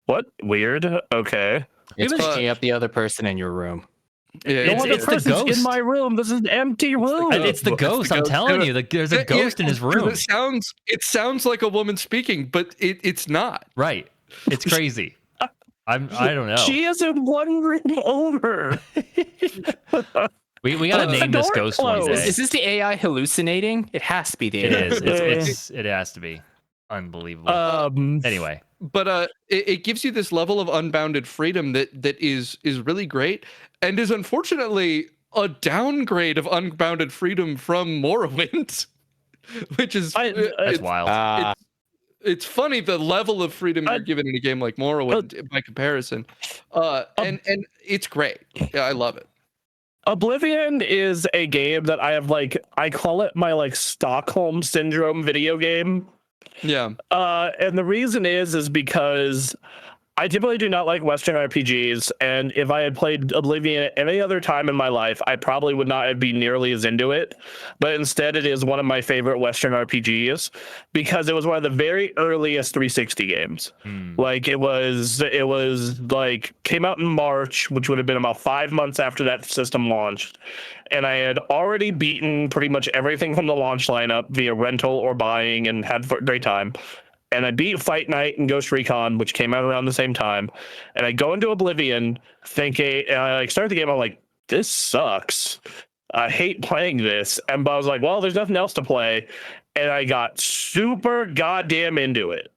What? Weird. Okay. It's picking up the other person in your room. Yeah, it's the ghost in my room. This is an empty room. It's the ghost. I'm telling you, there's a ghost in his room. It sounds like a woman speaking, but it's not. Right. It's crazy. I don't know. She is in one room over. We gotta name this ghost one day. Is this the AI hallucinating? It has to be the AI. It is. It has to be. Unbelievable. Anyway. But it gives you this level of unbounded freedom that is really great, and is unfortunately a downgrade of unbounded freedom from Morrowind, which is that's wild. It's funny the level of freedom you're given in a game like Morrowind by comparison, and it's great. Yeah, I love it. Oblivion is a game that I have I call it my Stockholm syndrome video game. Yeah. And the reason is because I typically do not like Western RPGs, and if I had played Oblivion at any other time in my life, I probably would not be nearly as into it. But instead, it is one of my favorite Western RPGs because it was one of the very earliest 360 games. Like it was like came out in March, which would have been about 5 months after that system launched, and I had already beaten pretty much everything from the launch lineup via rental or buying, and had a great time. And I beat Fight Night and Ghost Recon, which came out around the same time. And I go into Oblivion thinking, I start the game, I'm like, this sucks. I hate playing this. And but I was like, well, there's nothing else to play. And I got super goddamn into it.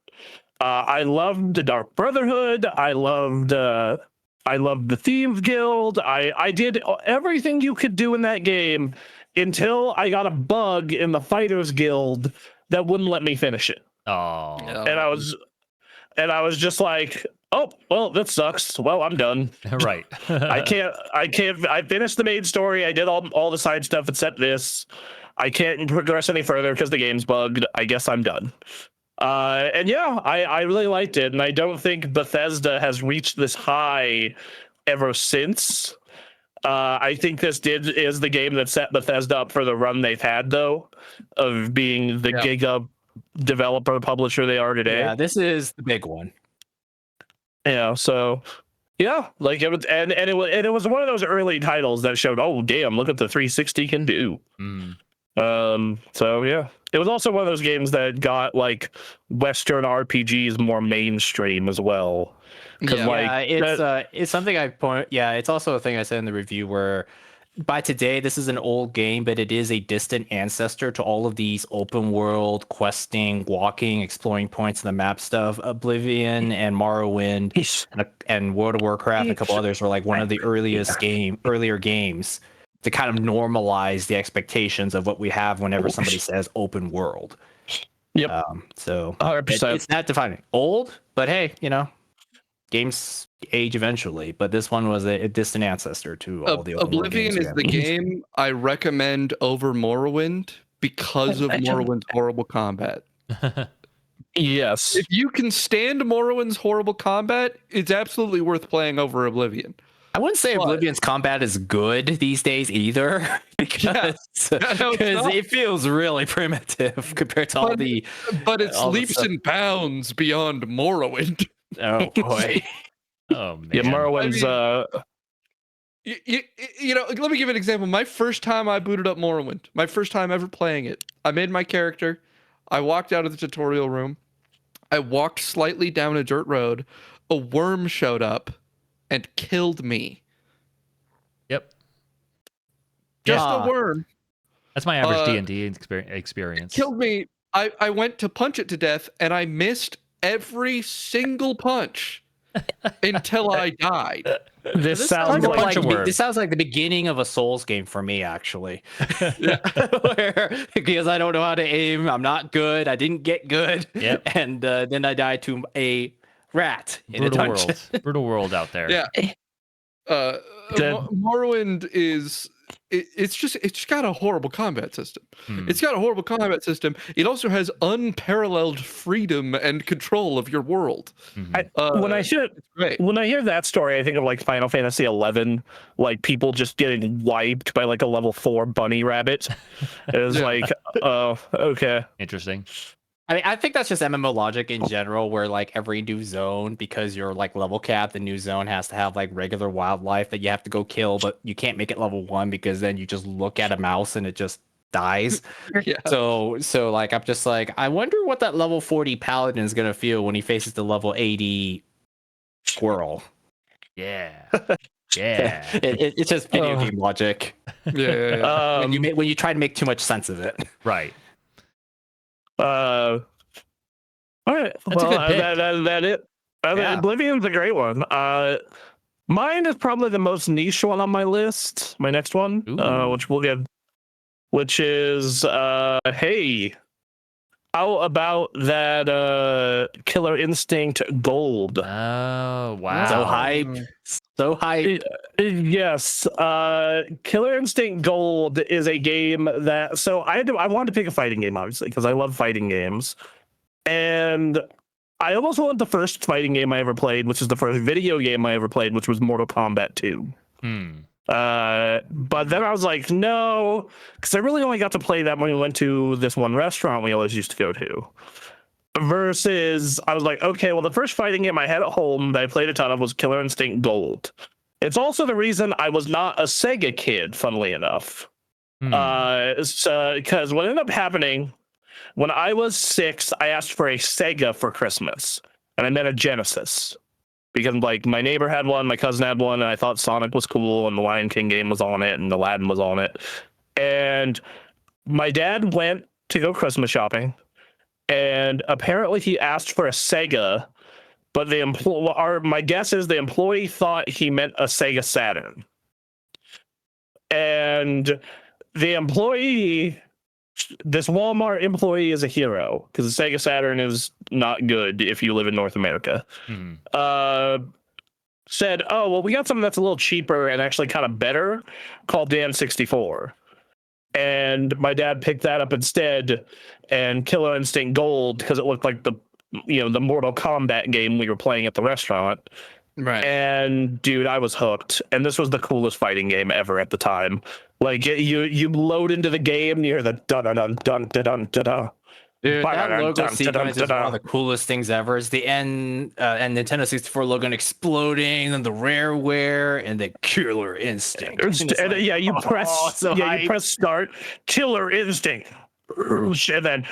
I loved the Dark Brotherhood. I loved the Thieves Guild. I did everything you could do in that game until I got a bug in the Fighters Guild that wouldn't let me finish it. Oh. And I was just like, oh, well, that sucks. Well, I'm done. Right. I finished the main story. I did all the side stuff except this. I can't progress any further because the game's bugged. I guess I'm done. And yeah, I really liked it. And I don't think Bethesda has reached this high ever since. I think this is the game that set Bethesda up for the run they've had, though, of being the giga developer publisher they are today. Yeah, this is the big one. Yeah, so yeah, like it was, and it was one of those early titles that showed, oh damn, look what the 360 can do. So yeah, it was also one of those games that got like Western RPGs more mainstream as well. It's something I point. Yeah, it's also a thing I said in the review where by today this is an old game, but it is a distant ancestor to all of these open world questing, walking, exploring points in the map stuff. Oblivion and Morrowind and World of Warcraft and a couple others were like one of the earlier games to kind of normalize the expectations of what we have whenever somebody says open world. Yep. So 100%. It's not defining old, but hey, games age eventually, but this one was a distant ancestor to all the Oblivion is the game I recommend over Morrowind because of Morrowind's horrible combat. Yes. If you can stand Morrowind's horrible combat, it's absolutely worth playing over Oblivion. I wouldn't say Oblivion's combat is good these days either, because it feels really primitive compared to all the. But it's leaps and bounds beyond Morrowind. Oh boy. Oh man. Yeah, Morrowind's let me give an example. My first time I booted up Morrowind, my first time ever playing it, I made my character. I walked out of the tutorial room. I walked slightly down a dirt road. A worm showed up and killed me. Yep. Just a worm. That's my average D&D experience. It killed me. I went to punch it to death and I missed every single punch until I died. This sounds like the beginning of a Souls game for me, actually. Because I don't know how to aim. I'm not good. I didn't get good. Yep. And then I died to a rat in a dungeon. Brutal world out there. Yeah. Morrowind is it's just got a horrible combat system. It's got a horrible combat system. It also has unparalleled freedom and control of your world. When I hear that story, I think of like Final Fantasy 11, like people just getting wiped by like a level 4 bunny rabbit. It was like, oh, okay, interesting. I mean, I think that's just MMO logic in general, where like every new zone, because you're like level capped, the new zone has to have like regular wildlife that you have to go kill, but you can't make it level 1 because then you just look at a mouse and it just dies. Yeah. So like I'm just like, I wonder what that level 40 paladin is gonna feel when he faces the level 80 squirrel. Yeah. Yeah. It's just video game logic. Yeah. When you try to make too much sense of it. Right. All right. That's a good pick. That it. Oblivion's a great one. Mine is probably the most niche one on my list. My next one, which we'll get, which is hey, how about that Killer Instinct Gold? Oh wow! So hype. Yes. Killer Instinct Gold is a game that, so I wanted to pick a fighting game, obviously, because I love fighting games. And I almost want the first fighting game I ever played, which is the first video game I ever played, which was Mortal Kombat 2. But then I was like, no, because I really only got to play that when we went to this one restaurant we always used to go to. Versus, I was like, okay, well, the first fighting game I had at home that I played a ton of was Killer Instinct Gold. It's also the reason I was not a Sega kid, funnily enough. Because what ended up happening, when I was 6, I asked for a Sega for Christmas, and I meant a Genesis. Because, like, my neighbor had one, my cousin had one, and I thought Sonic was cool, and the Lion King game was on it, and Aladdin was on it. And my dad went to go Christmas shopping, and apparently he asked for a Sega, but my guess is the employee thought he meant a Sega Saturn. And the employee, this Walmart employee, is a hero, because the Sega Saturn is not good if you live in North America. Said, oh, well, we got something that's a little cheaper and actually kind of better called the N64. And my dad picked that up instead, and Killer Instinct Gold, because it looked like the Mortal Kombat game we were playing at the restaurant. Right. And dude, I was hooked. And this was the coolest fighting game ever at the time. Like, you load into the game, and you hear the dun dun dun dun dun dun dun. Dude, that logo sequence is one of the coolest things ever. It's the and Nintendo 64 logo exploding, and the Rareware, and the Killer Instinct. You press start, Killer Instinct, and then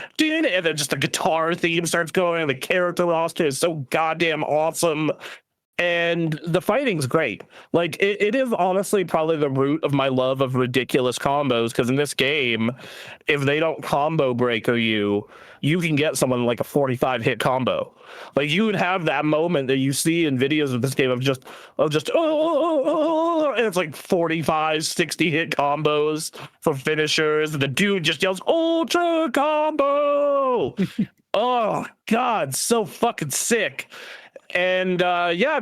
just the guitar theme starts going, and the character roster is so goddamn awesome. And the fighting's great. Like, it is honestly probably the root of my love of ridiculous combos, because in this game, if they don't combo breaker you can get someone like a 45-hit combo. Like, you would have that moment that you see in videos of this game of just and it's like 45, 60 hit combos for finishers, and the dude just yells ultra combo. Oh god, so fucking sick. And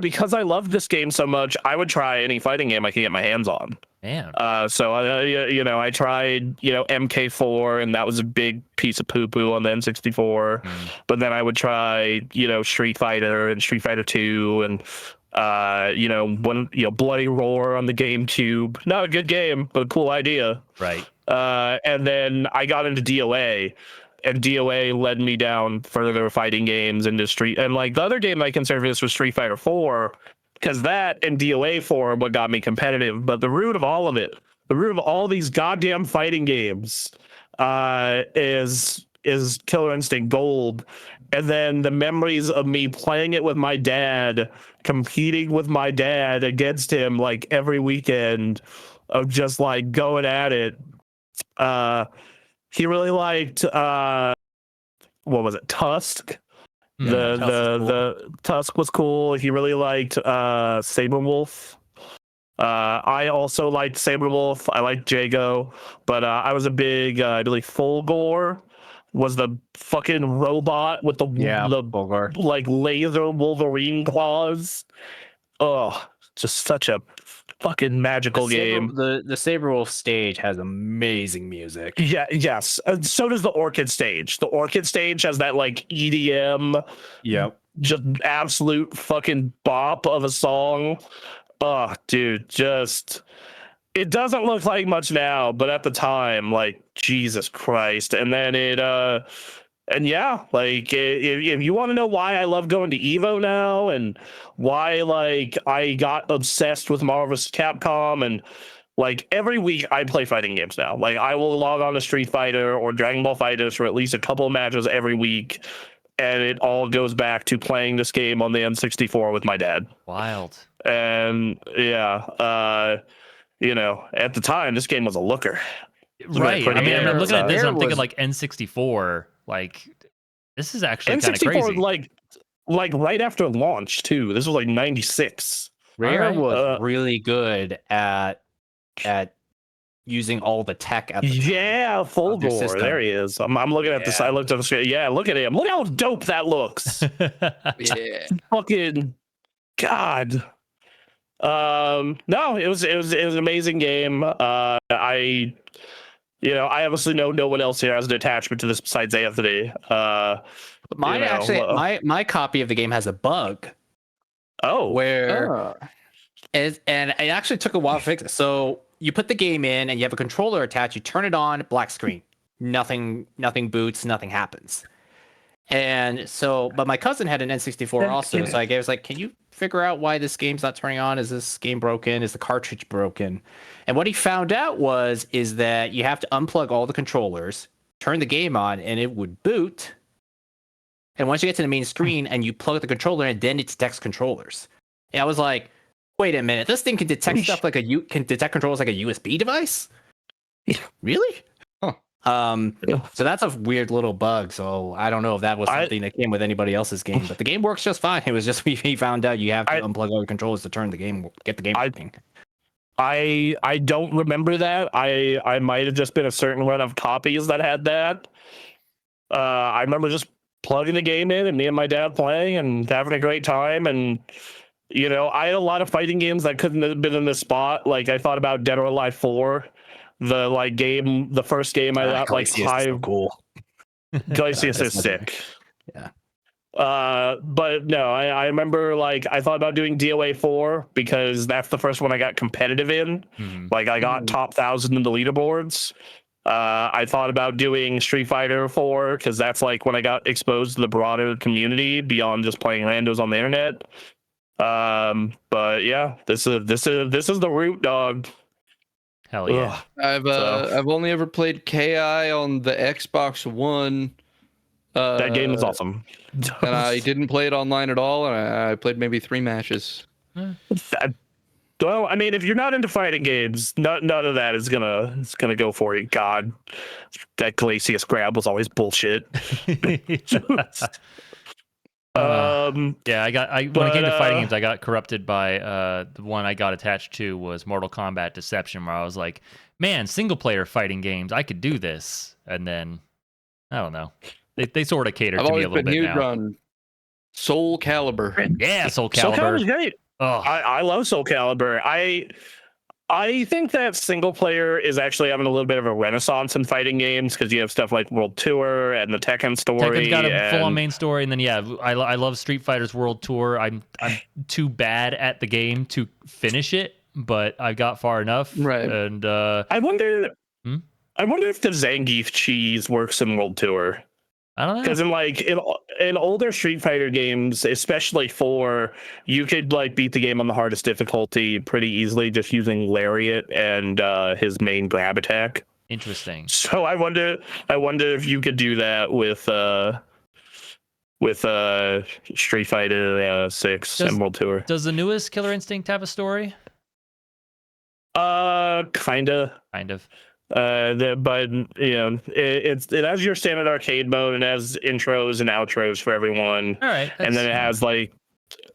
because I love this game so much, I would try any fighting game I can get my hands on. Man. So I tried MK4, and that was a big piece of poo poo on the N64. But then I would try Street Fighter and Street Fighter 2, and Bloody Roar on the GameCube. Not a good game, but a cool idea. Right. And then I got into DOA. And DOA led me down further fighting games into Street. And like the other game I consider this was Street Fighter 4, because that and DOA 4 what got me competitive. But the root of all of it, the root of all these goddamn fighting games, is Killer Instinct Gold. And then the memories of me playing it with my dad, competing with my dad against him like every weekend, of just like going at it. He really liked what was it, Tusk? The Tusk was cool. He really liked Saberwolf. I also liked Saberwolf. I liked Jago, but I was a big I believe Fulgor was the fucking robot with the like laser Wolverine claws. Oh, just such a fucking magical game. The Saberwolf stage has amazing music. Yes. So does the Orchid stage. The Orchid stage has that like EDM. Yep. Just absolute fucking bop of a song. Oh, dude, it doesn't look like much now, but at the time, like, Jesus Christ. And then if you want to know why I love going to Evo now, and why like I got obsessed with Marvel vs. Capcom, and like every week I play fighting games now. Like, I will log on to Street Fighter or Dragon Ball FighterZ for at least a couple of matches every week, and it all goes back to playing this game on the N64 with my dad. Wild. And at the time this game was a looker. Right. I mean, I'm looking at this and I'm thinking like N64, like this is actually kind of crazy. Like right after launch too. This was like 96. Rare was really good at using all the tech at the Fulgor. There he is. I'm looking at this. I looked at the screen. Yeah, look at him. Look how dope that looks. Yeah. Fucking God. No, it was an amazing game. I obviously know no one else here has an attachment to this besides Anthony. Mine actually, my copy of the game has a bug. Where and it actually took a while to fix it. So you put the game in and you have a controller attached. You turn it on, black screen, nothing boots, nothing happens. And so, but my cousin had an N64 also, so I was like, "Can you figure out why this game's not turning on? Is this game broken? Is the cartridge broken?" And what he found out is that you have to unplug all the controllers, turn the game on, and it would boot. And once you get to the main screen and you plug the controller in, then it detects controllers. And I was like, "Wait a minute, this thing can detect stuff like can detect controllers like a USB device? Really?" So that's a weird little bug. So I don't know if that was something that came with anybody else's game, but the game works just fine. It was just he found out you have to unplug all the controllers to turn the game, get the game working. I don't remember that. I might have just been a certain run of copies that had that. I remember just plugging the game in and me and my dad playing and having a great time. And I had a lot of fighting games that couldn't have been in this spot. Like I thought about Dead or Alive 4. The first game I got like high. So cool. Glacius is sick. Yeah. But no, I remember like I thought about doing DOA 4 because that's the first one I got competitive in. Like I got top 1,000 in the leaderboards. I thought about doing Street Fighter 4 because that's like when I got exposed to the broader community beyond just playing randos on the internet. But yeah, this is the root, dog. Hell yeah. I've only ever played KI on the Xbox One. That game is awesome. And I didn't play it online at all, and I played maybe 3 matches. Well, I mean, if you're not into fighting games, none of that is gonna go for you. God, that Glacius grab was always bullshit. Yeah, when it came to fighting games, I got corrupted by the one I got attached to was Mortal Kombat Deception, where I was like, man, single player fighting games, I could do this. And then I don't know. They sort of cater to me a little bit now. On Soul Calibur. Yeah, Soul Calibur. Soul Calibur's great. Oh. I love Soul Calibur. I think that single player is actually having a little bit of a renaissance in fighting games because you have stuff like World Tour and the Tekken story. Tekken's got a full-on main story, and then I love Street Fighter's World Tour. I'm too bad at the game to finish it, but I got far enough. Right. And I wonder if the Zangief cheese works in World Tour. I don't know. Because in older Street Fighter games, especially 4, you could like beat the game on the hardest difficulty pretty easily just using Lariat and his main grab attack. Interesting. So I wonder if you could do that with Street Fighter 6 and World Tour. Does the newest Killer Instinct have a story? Kinda. Kind of. But it has your standard arcade mode and has intros and outros for everyone. All right, and then it has like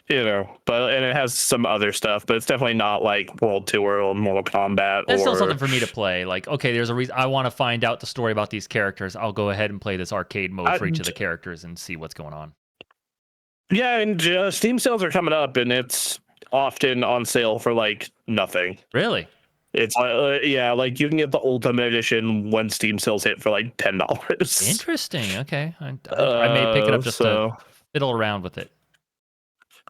and it has some other stuff, but it's definitely not like World Tour or Mortal Kombat. That's still something for me to play. Like, okay, there's a reason I want to find out the story about these characters. I'll go ahead and play this arcade mode for each of the characters and see what's going on. Yeah, and Steam sales are coming up, and it's often on sale for like nothing. Really? It's like you can get the Ultimate Edition when Steam sales hit for like $10. Interesting. Okay, I may pick it up just to fiddle around with it.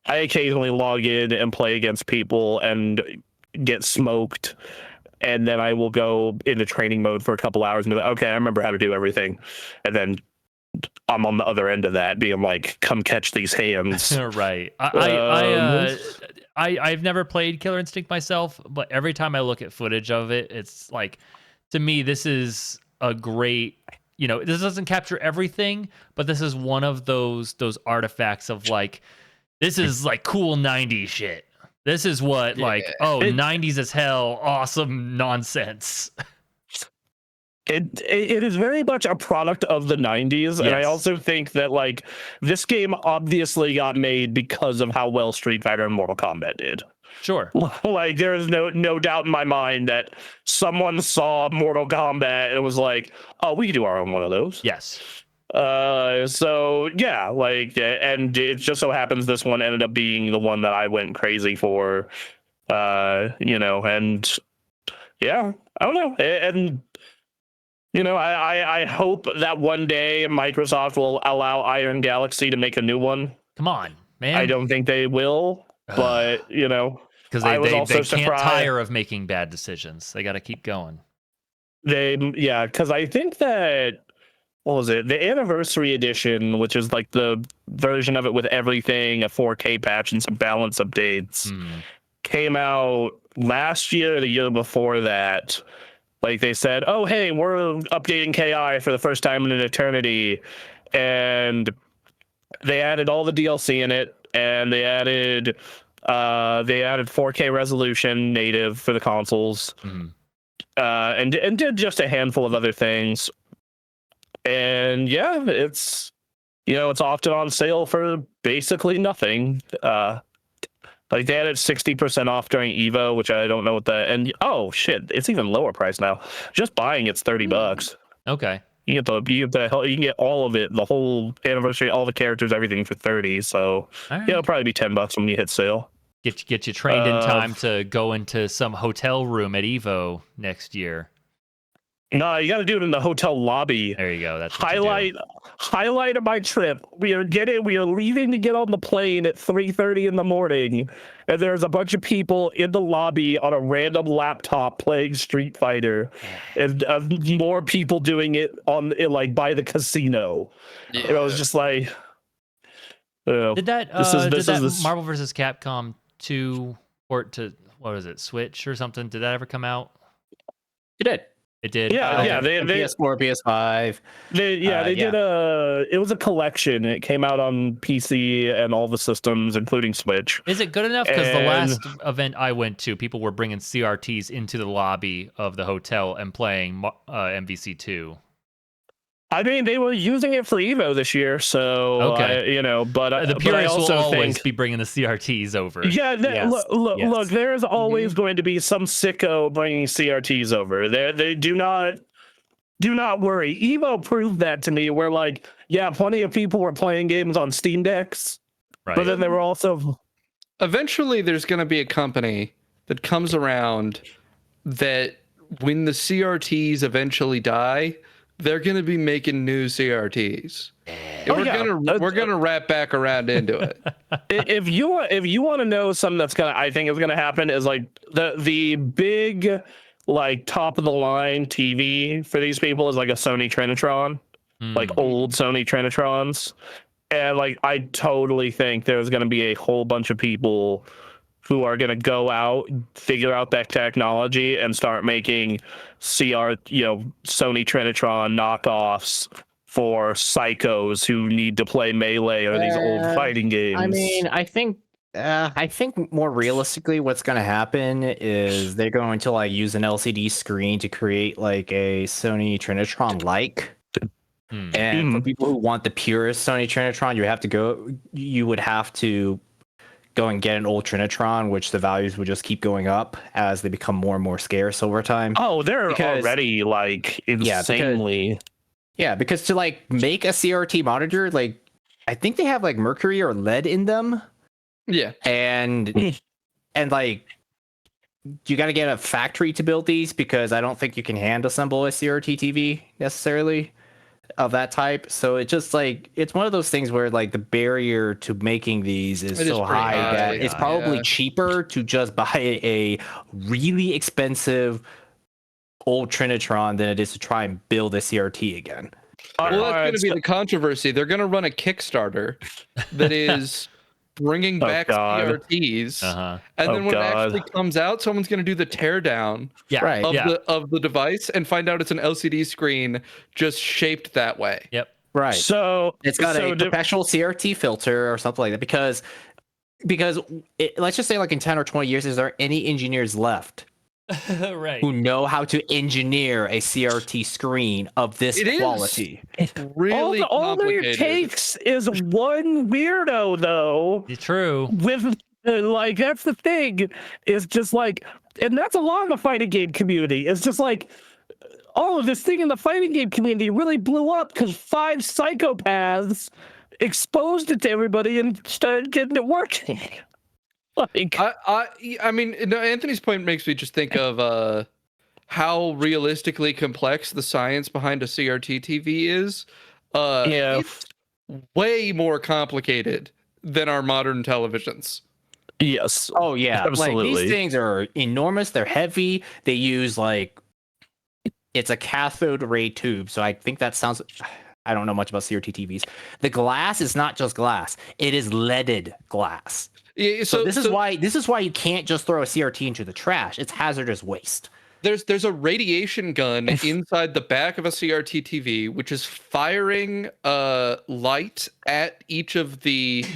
I occasionally log in and play against people and get smoked, and then I will go into training mode for a couple hours and be like, okay, I remember how to do everything, and then I'm on the other end of that, being like, come catch these hands. Right. I've never played Killer Instinct myself, but every time I look at footage of it, it's like, to me, this is a great, this doesn't capture everything, but this is one of those artifacts of like, this is like cool 90s shit. This is what 90s as hell, awesome nonsense. It is very much a product of the 90s, yes. And I also think that like this game obviously got made because of how well Street Fighter and Mortal Kombat did. Sure. Like there is no doubt in my mind that someone saw Mortal Kombat and was like, "Oh, we can do our own one of those." Yes. So yeah, like, and it just so happens this one ended up being the one that I went crazy for. And yeah, I don't know, and. I hope that one day Microsoft will allow Iron Galaxy to make a new one. Come on, man. I don't think they will, but because I was also they can't surprised. tire of making bad decisions. They got to keep going. Because I think that, what was it? The Anniversary Edition, which is like the version of it with everything, a 4K patch and some balance updates, came out last year, the year before that. Like they said, oh, hey, we're updating KI for the first time in an eternity. And they added all the DLC in it, and they added 4K resolution native for the consoles. And did just a handful of other things. And yeah, it's it's often on sale for basically nothing. Like they had it 60% off during Evo, which I don't know what that. And oh shit, it's even lower price now. Just buying it's $30. Okay. You can get all of it, the whole anniversary, all the characters, everything for 30. So right. It'll probably be $10 when you hit sale. Get you trained in time to go into some hotel room at Evo next year. No, you got to do it in the hotel lobby. There you go. That's highlight of my trip. We are leaving to get on the plane at 3:30 in the morning, and there's a bunch of people in the lobby on a random laptop playing Street Fighter, and more people doing it by the casino. Yeah. And I was just like, did that Marvel vs. Capcom 2 port to what was it, Switch or something? Did that ever come out? It did. It did. Yeah. They PS4, PS5. They did it was a collection. It came out on PC and all the systems, including Switch. Is it good enough? Because the last event I went to, people were bringing CRTs into the lobby of the hotel and playing MVC2. I mean, they were using it for Evo this year, so okay. But the purists will always think be bringing the CRTs over. Yeah, look, there is always going to be some sicko bringing CRTs over. They do not worry. Evo proved that to me. Where plenty of people were playing games on Steam Decks, right. But then they were also. Eventually, there's going to be a company that comes around that when the CRTs eventually die, they're going to be making new CRTs. We're gonna wrap back around into it. If you want to know something I think is gonna happen is the big top of the line TV for these people is a Sony Trinitron, old Sony Trinitrons, and I totally think there's gonna be a whole bunch of people who are going to go out, figure out that technology, and start making Sony Trinitron knockoffs for psychos who need to play Melee or these old fighting games. I mean, I think more realistically, what's going to happen is they're going to use an LCD screen to create a Sony Trinitron And for people who want the purest Sony Trinitron, you would have to go and get an old Trinitron, which the values would just keep going up as they become more and more scarce over time. Oh, they're already insanely. Because to make a CRT monitor, I think they have mercury or lead in them. Yeah. And you got to get a factory to build these because I don't think you can hand assemble a CRT TV necessarily of that type. So it just it's one of those things where the barrier to making these is so high that it's probably cheaper to just buy a really expensive old Trinitron than it is to try and build a CRT again. Well, that's going to be the controversy. They're going to run a Kickstarter that is bringing back CRTs, and then when it actually comes out, someone's going to do the teardown of the device and find out it's an LCD screen just shaped that way. Yep. Right. So it's got a professional CRT filter or something like that because let's just say in 10 or 20 years, is there any engineers left right. who know how to engineer a CRT screen of this quality? It's really all it takes is one weirdo, though. It's true. With that's the thing. Is just and that's a lot of the fighting game community. It's just this thing in the fighting game community really blew up because 5 psychopaths exposed it to everybody and started getting it working. I mean, Anthony's point makes me just think of how realistically complex the science behind a CRT TV is, it's way more complicated than our modern televisions. Yes. Oh yeah, absolutely. Like these things are enormous. They're heavy. They use like it's a cathode ray tube. So I think that sounds. I don't know much about CRT TVs. The glass is not just glass; it is leaded glass. Yeah, so this is why you can't just throw a CRT into the trash. It's hazardous waste. There's a radiation gun inside the back of a CRT TV, which is firing light at each of the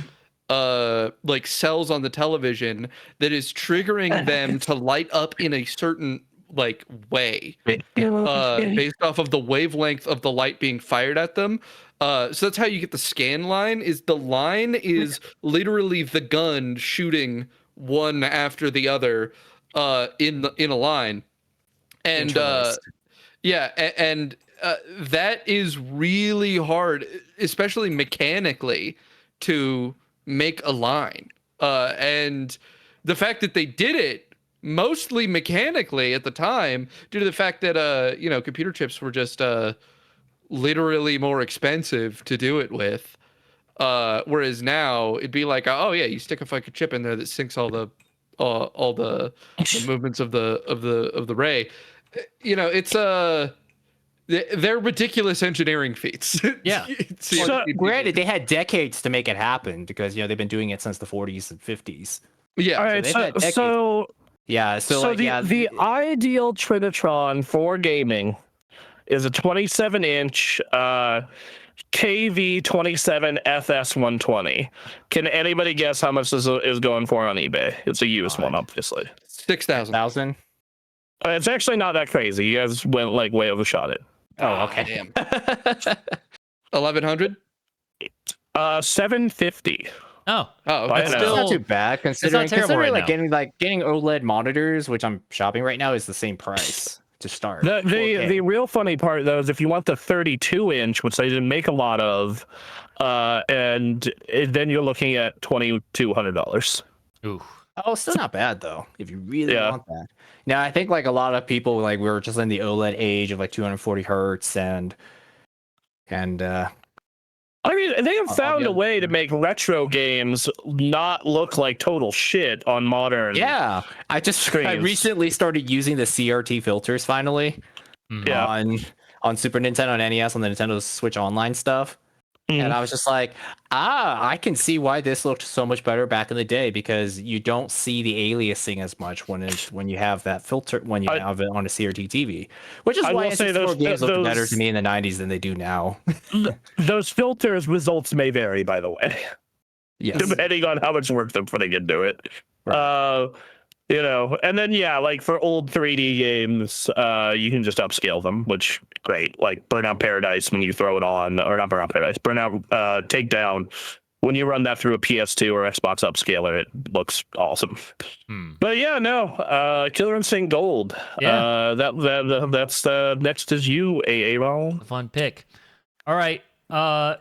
like cells on the television that is triggering them to light up in a certain like way based off of the wavelength of the light being fired at them. So that's how you get the scan line. Is the line is literally the gun shooting one after the other in a line. And that is really hard, especially mechanically, to make a line. And the fact that they did it mostly mechanically at the time, due to the fact that computer chips were just literally more expensive to do it with. Whereas now it'd be like, oh yeah, you stick a fucking chip in there that syncs all the movements of the ray. It's they're ridiculous engineering feats. Yeah. So, granted, they had decades to make it happen because they've been doing it since the 40s and 50s. Yeah. All right. So the ideal Trinitron for gaming is a 27-inch KV27 FS120. Can anybody guess how much this is going for on eBay? It's a used one, obviously. 6,000. It's actually not that crazy. You guys went like way overshot it. Oh, okay. Damn. 1,100. Okay. $750. That's still not too bad considering right getting OLED monitors, which I'm shopping right now, is the same price to start. The real funny part though is if you want the 32-inch, which they didn't make a lot of, then you're looking at $2,200. Ooh. Oh, still not bad though. If you really want that. Now I think like a lot of people we were just in the OLED age of like 240 hertz and I mean, they have found a way to make retro games not look like total shit on modern. Yeah, I recently started using the CRT filters finally. Yeah. On Super Nintendo, on NES, on the Nintendo Switch Online stuff. And I was just like, I can see why this looked so much better back in the day because you don't see the aliasing as much when you have that filter when you have it on a CRT TV, which is why N64 games look better to me in the 90s than they do now. Those filters results may vary, by the way. Yes. Depending on how much work they're putting into it. Right. And then like for old 3D games, you can just upscale them, which great. Like Burnout Paradise when you throw it on, or not Burnout Paradise, Burnout Takedown. When you run that through a PS2 or Xbox upscaler, it looks awesome. But Killer Instinct Gold. Yeah. That's next is you, AA. Fun pick. All right.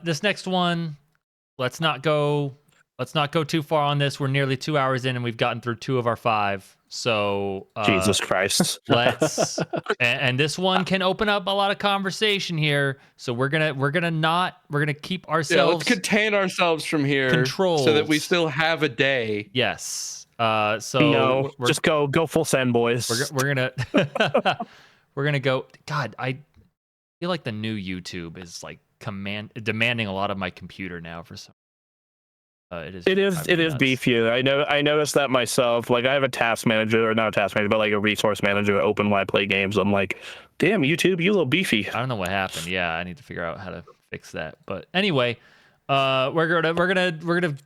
This next one, let's not go too far on this. We're nearly 2 hours in and we've gotten through 2 of our 5. So Jesus Christ. and this one can open up a lot of conversation here. So we're gonna keep ourselves let's contain ourselves from here controlled so that we still have a day. Yes. So just go full send, boys. We're gonna we're gonna go. God, I feel like the new YouTube is like demanding a lot of my computer now for some. It is beefier. I noticed that myself. Like I have a task manager, or not a task manager, but like a resource manager open while I play games. I'm like, damn, YouTube, you a little beefy. I don't know what happened. Yeah, I need to figure out how to fix that. But anyway, we're gonna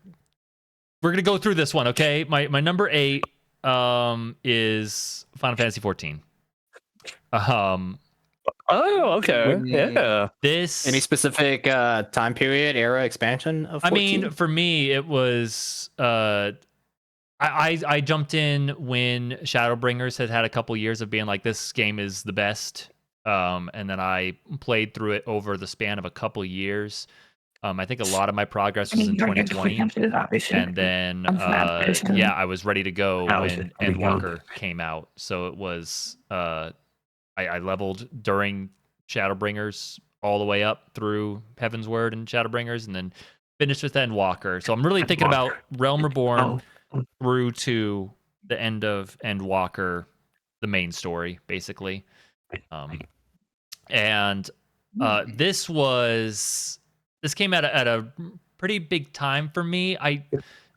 go through this one. Okay, my number 8 is Final Fantasy 14. Oh, okay. Yeah. Any specific time period, era, expansion of 14? I mean, for me, it was I jumped in when Shadowbringers had a couple years of being like, this game is the best. And then I played through it over the span of a couple years. I think a lot of my progress was in 2020. And then, I was ready to go when Endwalker came out. So it was I leveled during Shadowbringers all the way up through Heaven's Word and Shadowbringers, and then finished with Endwalker. So I'm really thinking about Realm Reborn through to the end of Endwalker, the main story, basically. And this came at a pretty big time for me. I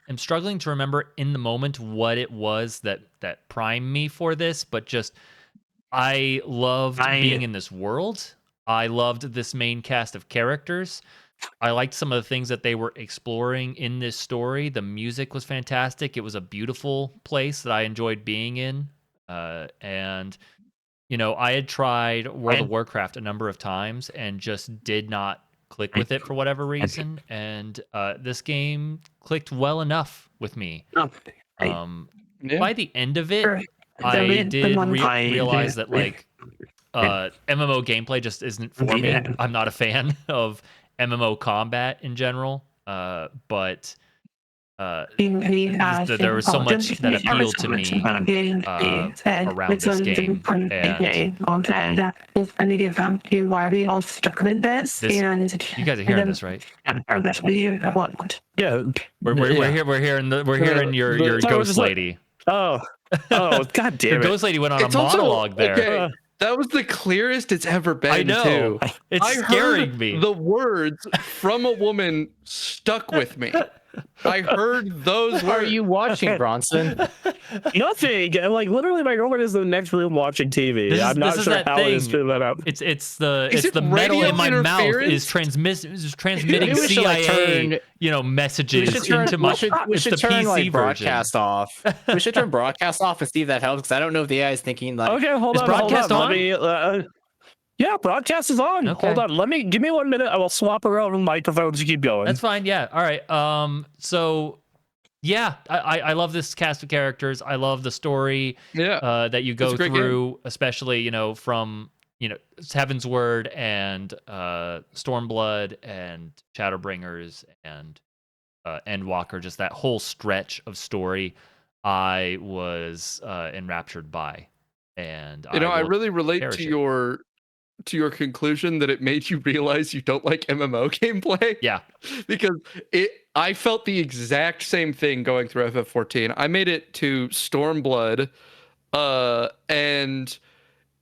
am struggling to remember in the moment what it was that primed me for this, but just I loved being in this world. I loved this main cast of characters. I liked some of the things that they were exploring in this story. The music was fantastic. It was a beautiful place that I enjoyed being in. And I had tried World of Warcraft a number of times and just did not click with it for whatever reason. And this game clicked well enough with me. By the end of it, I did realize that MMO gameplay just isn't for me. I'm not a fan of MMO combat in general, but there was so much that appealed to me around this game. You guys are hearing this, right? Yeah, we're hearing your ghost lady. Oh, god damn Your it! ghost lady went on a monologue there. Okay, that was the clearest it's ever been. I know. Too. It's scaring me. The words from a woman stuck with me. I heard those words. What are you watching, Bronson? Nothing. Like literally, my girlfriend is the next room watching TV. I'm not sure how it is doing that up. It's the metal in my mouth is transmitting CIA messages into my. We should turn PC broadcast off. We should turn broadcast off and see if that helps. Because I don't know if the AI is thinking like. Okay, hold on. Broadcast on? Yeah, broadcast is on. Okay. Hold on. Give me 1 minute. I will swap around microphones. You keep going. That's fine. Yeah. All right. So, yeah, I love this cast of characters. I love the story. Yeah. That you go through, especially from Heaven's Word and Stormblood and Shadowbringers and Endwalker. Just that whole stretch of story, I was enraptured by, and I really relate to your conclusion that it made you realize you don't like MMO gameplay. Yeah. Because I felt the exact same thing going through FF14. I made it to Stormblood, and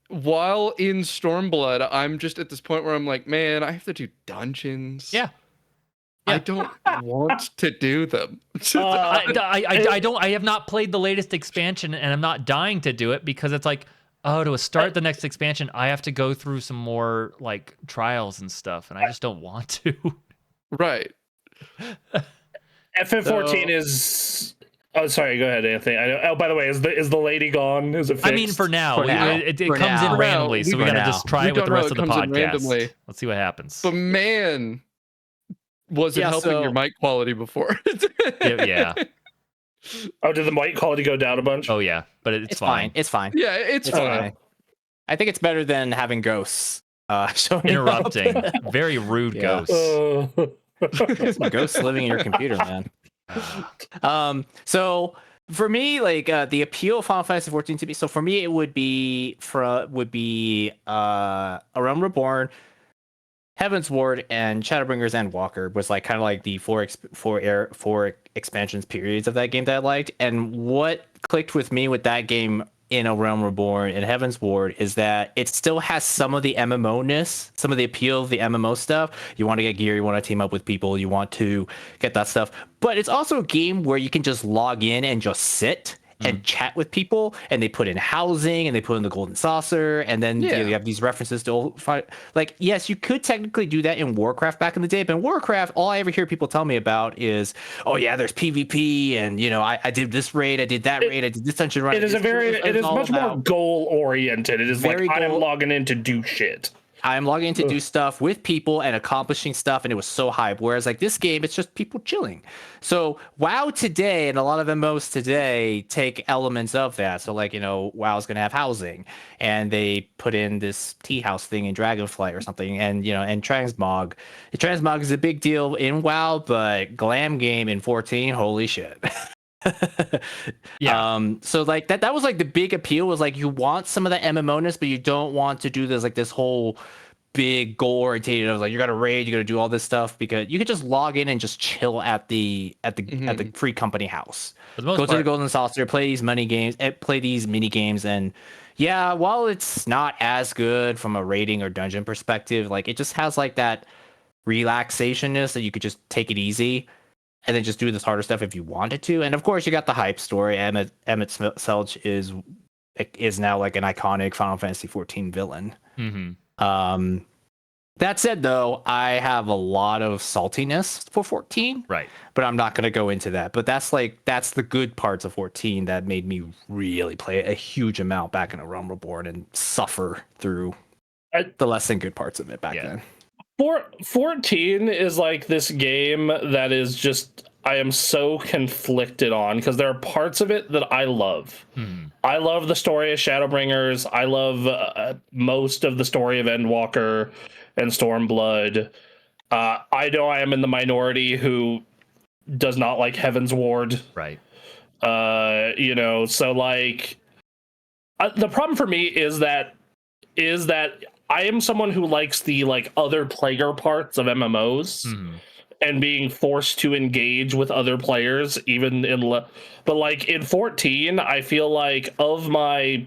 while in Stormblood, I'm just at this point where I'm like, man, I have to do dungeons. Yeah. I don't want to do them. I have not played the latest expansion, and I'm not dying to do it because it's like, to start the next expansion, I have to go through some more trials and stuff, and I just don't want to. Right. FF14 is. Oh, sorry. Go ahead, Anthony. By the way, is the lady gone? Is it fixed? I mean, for now, it comes in randomly, so we gotta just try it with the rest of the podcast. Let's see what happens. But man, was it helping your mic quality before? Yeah. Oh, did the mic quality go down a bunch? Oh yeah, but it's fine. It's fine. Yeah, it's fine. I think it's better than having ghosts interrupting. Very rude ghosts. Ghosts living in your computer, man. So for me, the appeal of Final Fantasy 14 to me. So for me, it would be A Realm Reborn, Heaven's Ward, and Shadowbringers Endwalker was kind of the four expansions periods of that game that I liked. And what clicked with me with that game in A Realm Reborn and Heaven's Ward is that it still has some of the MMO-ness, some of the appeal of the MMO stuff. You want to get gear, you want to team up with people, you want to get that stuff. But it's also a game where you can just log in and just sit and chat with people, and they put in housing and they put in the golden saucer, and then you have these references to yes, you could technically do that in Warcraft back in the day, but in Warcraft, all I ever hear people tell me about is, oh yeah, there's PvP, and I did this raid, I did that raid, I did this dungeon run. It is much more goal oriented. It is very I'm logging in to do shit. I'm logging in to do stuff with people and accomplishing stuff, and it was so hype. Whereas this game, it's just people chilling. So WoW today and a lot of MMOs today take elements of that. So WoW's gonna have housing, and they put in this tea house thing in Dragonflight or something, and and transmog. Transmog is a big deal in WoW, but glam game in 14, holy shit. Yeah. So like that was like the big appeal was like you want some of the MMO-ness, but you don't want to do this whole big goal oriented of like you got to raid, you got to do all this stuff, because you could just log in and just chill at the free company house. For the most Go part, to the Golden Saucer, play these play these mini games, and yeah, while it's not as good from a raiding or dungeon perspective, like it just has like that relaxationness that you could just take it easy and then just do this harder stuff if you wanted to. And of course, you got the hype story. Emmett Selch is now like an iconic Final Fantasy 14 villain. mm-hmm. That said, though, I have a lot of saltiness for 14, Right? but I'm not going to go into that. But that's the good parts of 14 that made me really play a huge amount back in A Realm Reborn and suffer through the less than good parts of it back then. 14 is like this game that is just, I am so conflicted on, because there are parts of it that I love. I love the story of Shadowbringers. I love most of the story of Endwalker and Stormblood. I know I am in the minority who does not like Heaven's Ward. Right. So like the problem for me is that I am someone who likes the like other player parts of MMOs and being forced to engage with other players, even but like in 14, I feel like of my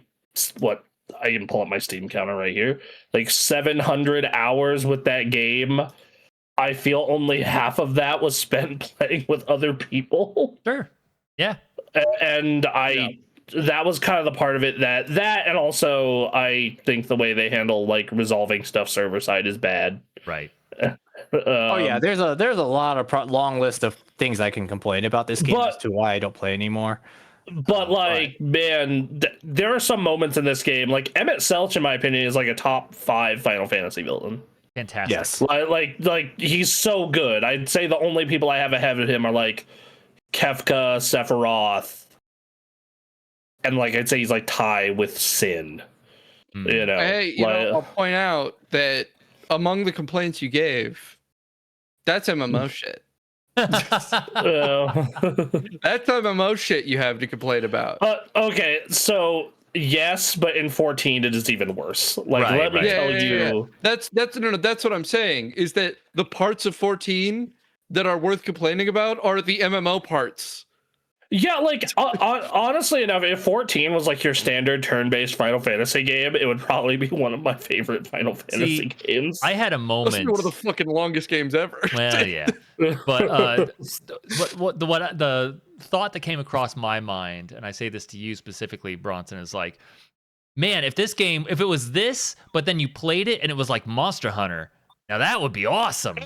I can pull up my Steam counter right here, like 700 hours with that game. I feel only half of that was spent playing with other people. Sure. Yeah. And that was kind of the part of it that and also I think the way they handle like resolving stuff server side is bad. Right. Oh yeah, there's a lot of long list of things I can complain about this game as to why I don't play anymore. But man, there are some moments in this game. Like Emmett Selch, in my opinion, is like a top 5 Final Fantasy villain. Fantastic. Yes. Like he's so good. I'd say the only people I have ahead of him are like Kefka, Sephiroth, and like I'd say he's like tie with Sin. Hey, I'll point out that among the complaints you gave, that's MMO shit. That's MMO shit you have to complain about. Okay, so yes, but in 14 it is even worse. Like let me tell you. That's what I'm saying, is that the parts of 14 that are worth complaining about are the MMO parts. Yeah, like honestly enough, if 14 was like your standard turn-based Final Fantasy game, it would probably be one of my favorite Final Fantasy games. I had a moment. That's one of the fucking longest games ever. Well, yeah, but what the thought that came across my mind, and I say this to you specifically, Bronson, is like, man, if it was this, but then you played it and it was like Monster Hunter, now that would be awesome.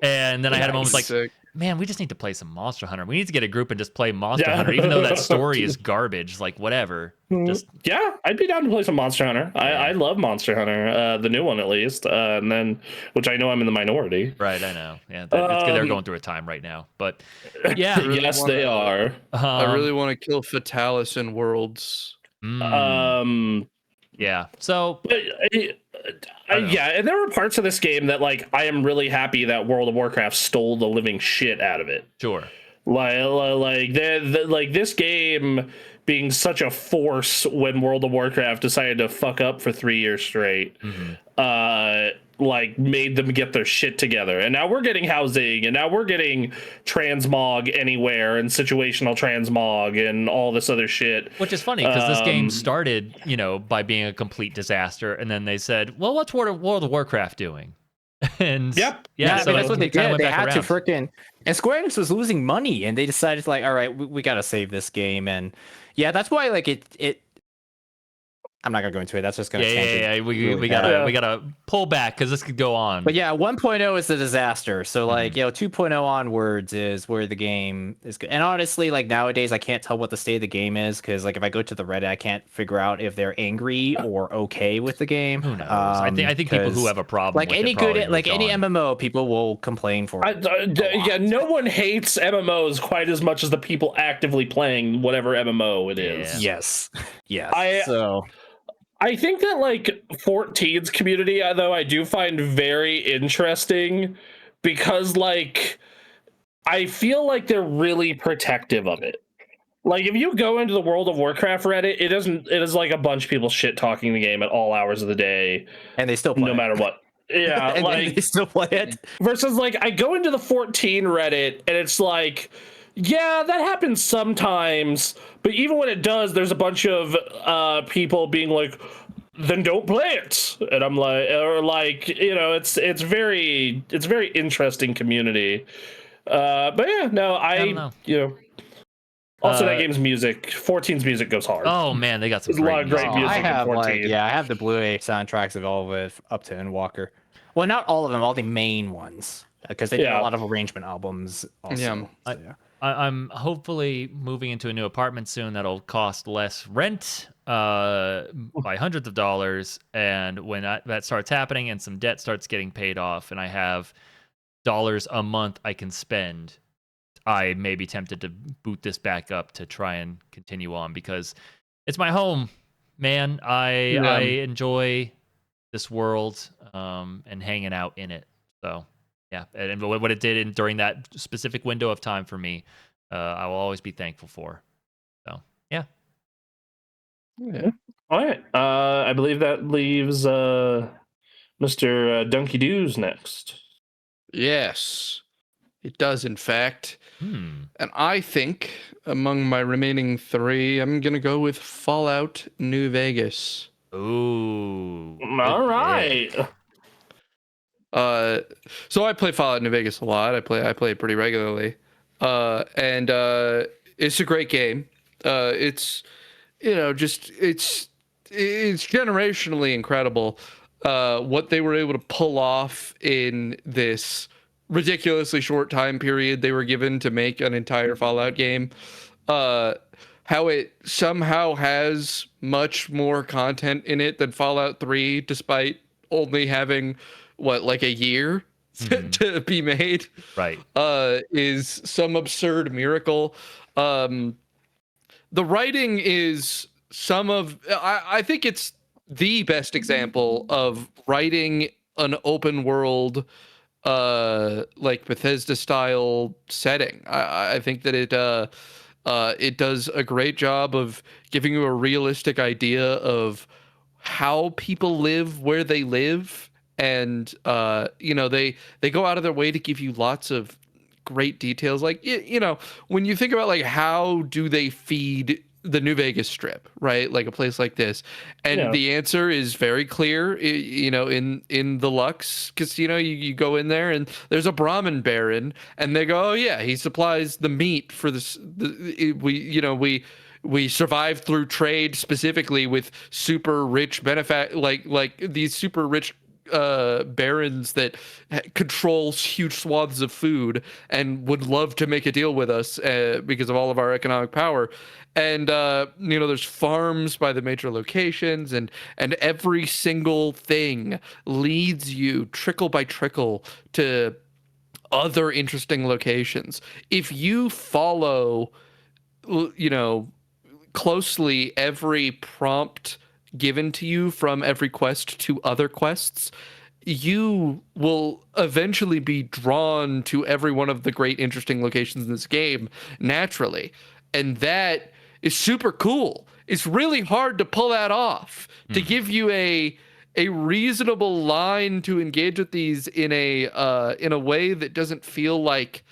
And then I had a moment like, man, we just need to play some Monster Hunter. We need to get a group and just play Monster Hunter, even though that story is garbage. Like, whatever. Yeah, I'd be down to play some Monster Hunter. I love Monster Hunter, the new one at least, and then which I know I'm in the minority. Right, I know. Yeah, they're going through a time right now, but yeah, yes, they are. I really want to kill Fatalis in Worlds. Yeah. So. Yeah, and there were parts of this game that like I am really happy that World of Warcraft stole the living shit out of it. Sure. Like this game being such a force when World of Warcraft decided to fuck up for 3 years straight, like made them get their shit together. And now we're getting housing, and now we're getting transmog anywhere and situational transmog and all this other shit. Which is funny because this game started, by being a complete disaster, and then they said, "Well, what's World of Warcraft doing?" And so that's what they did. They had to freaking. And Square Enix was losing money, and they decided like, all right, we got to save this game, and yeah, that's why like it. I'm not gonna go into it. That's just gonna change. Yeah. We gotta pull back because this could go on. But yeah, 1.0 is a disaster. So like 2.0 onwards is where the game is good. And honestly, like nowadays, I can't tell what the state of the game is because like if I go to the Reddit, I can't figure out if they're angry or okay with the game. Who knows? I think people who have a problem like with any it good like any MMO, people will complain for. No one hates MMOs quite as much as the people actively playing whatever MMO it is. Yes. I think that like 14's community, though, I do find very interesting because like I feel like they're really protective of it. Like, if you go into the World of Warcraft Reddit, it is like a bunch of people shit talking the game at all hours of the day, and they still play no matter what. Yeah, and like they still play it. versus like I go into the 14 Reddit and it's like, yeah, that happens sometimes, but even when it does, there's a bunch of people being like, then don't play it, and I'm like, or like, it's very interesting community. But yeah, no, I don't know. Also, that game's music, 14's music goes hard. Oh man, they got some There's a lot of great music I have in 14. I have the Blu-ray soundtracks of all of it up to Endwalker. Well, not all of them, all the main ones, because they did a lot of arrangement albums also. Yeah. I'm hopefully moving into a new apartment soon that'll cost less rent by hundreds of dollars, and when that starts happening and some debt starts getting paid off and I have dollars a month I can spend, I may be tempted to boot this back up to try and continue on, because it's my home, man. I enjoy this world and hanging out in it. So yeah, and what it did during that specific window of time for me, I will always be thankful for. So yeah. All right. I believe that leaves Mr. Dunky Doos next. Yes, it does, in fact. And I think among my remaining 3, I'm going to go with Fallout New Vegas. Ooh. All right. So I play Fallout New Vegas a lot. I play it pretty regularly. And it's a great game. It's generationally incredible what they were able to pull off in this ridiculously short time period they were given to make an entire Fallout game. How it somehow has much more content in it than Fallout 3, despite only having like a year to be made, right? Is some absurd miracle. The writing is I think it's the best example of writing an open world like Bethesda style setting. I think that it does a great job of giving you a realistic idea of how people live where they live, and they go out of their way to give you lots of great details. Like, when you think about like how do they feed the New Vegas Strip, right? Like a place like this, and the answer is very clear. In the Lux Casino, you go in there and there's a Brahmin baron, and they go, oh yeah, he supplies the meat for this. We survive through trade, specifically with super rich like these super rich barons that control huge swaths of food and would love to make a deal with us because of all of our economic power. And there's farms by the major locations, and every single thing leads you trickle by trickle to other interesting locations. If you follow closely every prompt given to you from every quest to other quests, you will eventually be drawn to every one of the great interesting locations in this game naturally. And that is super cool. It's really hard to pull that off, to give you a reasonable line to engage with these in a way that doesn't feel like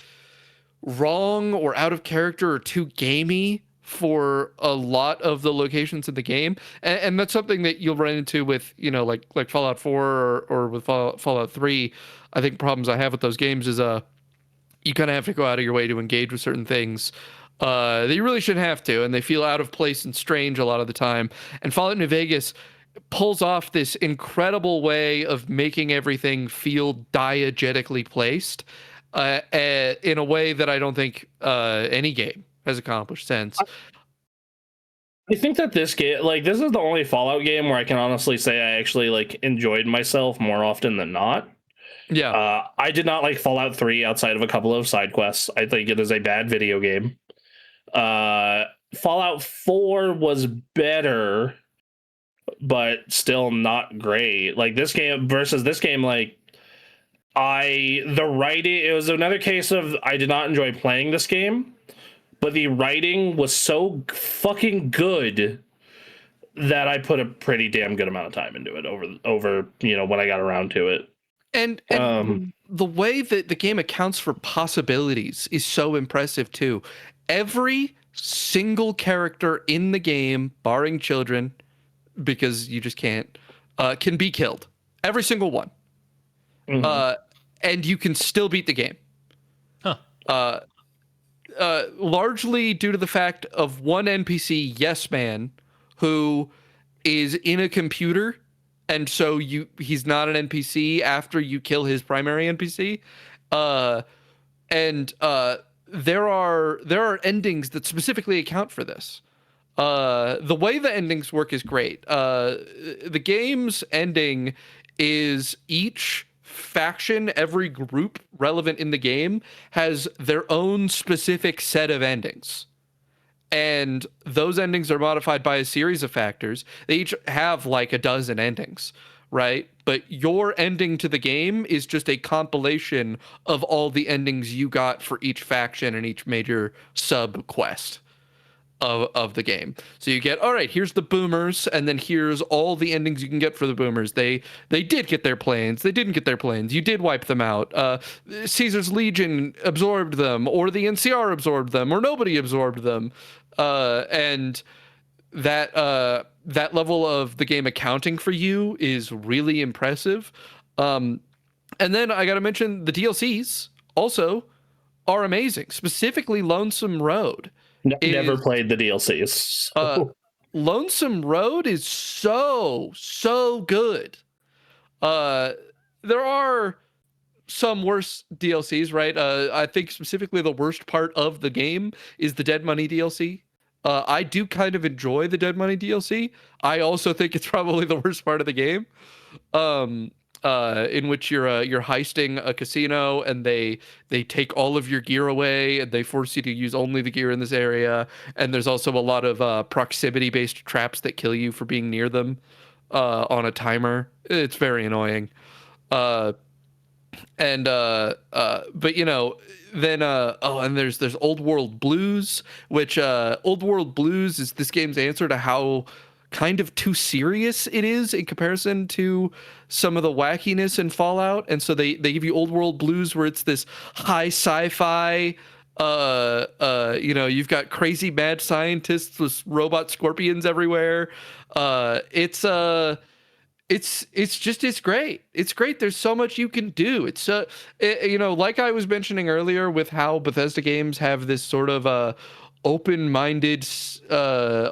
wrong or out of character or too gamey for a lot of the locations in the game. And that's something that you'll run into with, like Fallout 4 or with Fallout 3. I think problems I have with those games is you kind of have to go out of your way to engage with certain things that you really shouldn't have to, and they feel out of place and strange a lot of the time. And Fallout New Vegas pulls off this incredible way of making everything feel diegetically placed in a way that I don't think any game has accomplished since. I think that this game, like, this is the only Fallout game where I can honestly say I actually like enjoyed myself more often than not. Yeah. I did not like Fallout 3 outside of a couple of side quests. I think it is a bad video game. Fallout 4 was better, but still not great. Like, this game versus this game, like, the writing, it was another case of I did not enjoy playing this game, but the writing was so fucking good that I put a pretty damn good amount of time into it over when I got around to it. And the way that the game accounts for possibilities is so impressive too. Every single character in the game, barring children, because you just can't, can be killed. Every single one. Mm-hmm. And you can still beat the game. Huh. Largely due to the fact of one NPC, Yes Man, who is in a computer, and so he's not an NPC after you kill his primary NPC. There are endings that specifically account for this. The way the endings work is great. The game's ending is each faction, every group relevant in the game has their own specific set of endings. And those endings are modified by a series of factors. They each have like a dozen endings, right? But your ending to the game is just a compilation of all the endings you got for each faction and each major sub quest of the game. So you get, all right, here's the boomers, and then here's all the endings you can get for the boomers. They did get their planes. They didn't get their planes. You did wipe them out. Caesar's Legion absorbed them, or the NCR absorbed them, or nobody absorbed them. And that level of the game accounting for you is really impressive. And then I got to mention the DLCs also are amazing, specifically Lonesome Road. Never played the DLCs. Lonesome Road is so good. There are some worse DLCs, right? I think specifically the worst part of the game is the Dead Money DLC. I do kind of enjoy the Dead Money DLC. I also think it's probably the worst part of the game. In which you're heisting a casino, and they take all of your gear away, and they force you to use only the gear in this area. And there's also a lot of proximity-based traps that kill you for being near them on a timer. It's very annoying. But then and there's Old World Blues, which Old World Blues is this game's answer to how kind of too serious it is in comparison to some of the wackiness in Fallout. And so they give you Old World Blues, where it's this high sci-fi, you've got crazy mad scientists with robot scorpions everywhere. It's great. It's great. There's so much you can do. It's like I was mentioning earlier with how Bethesda games have this sort of open-minded,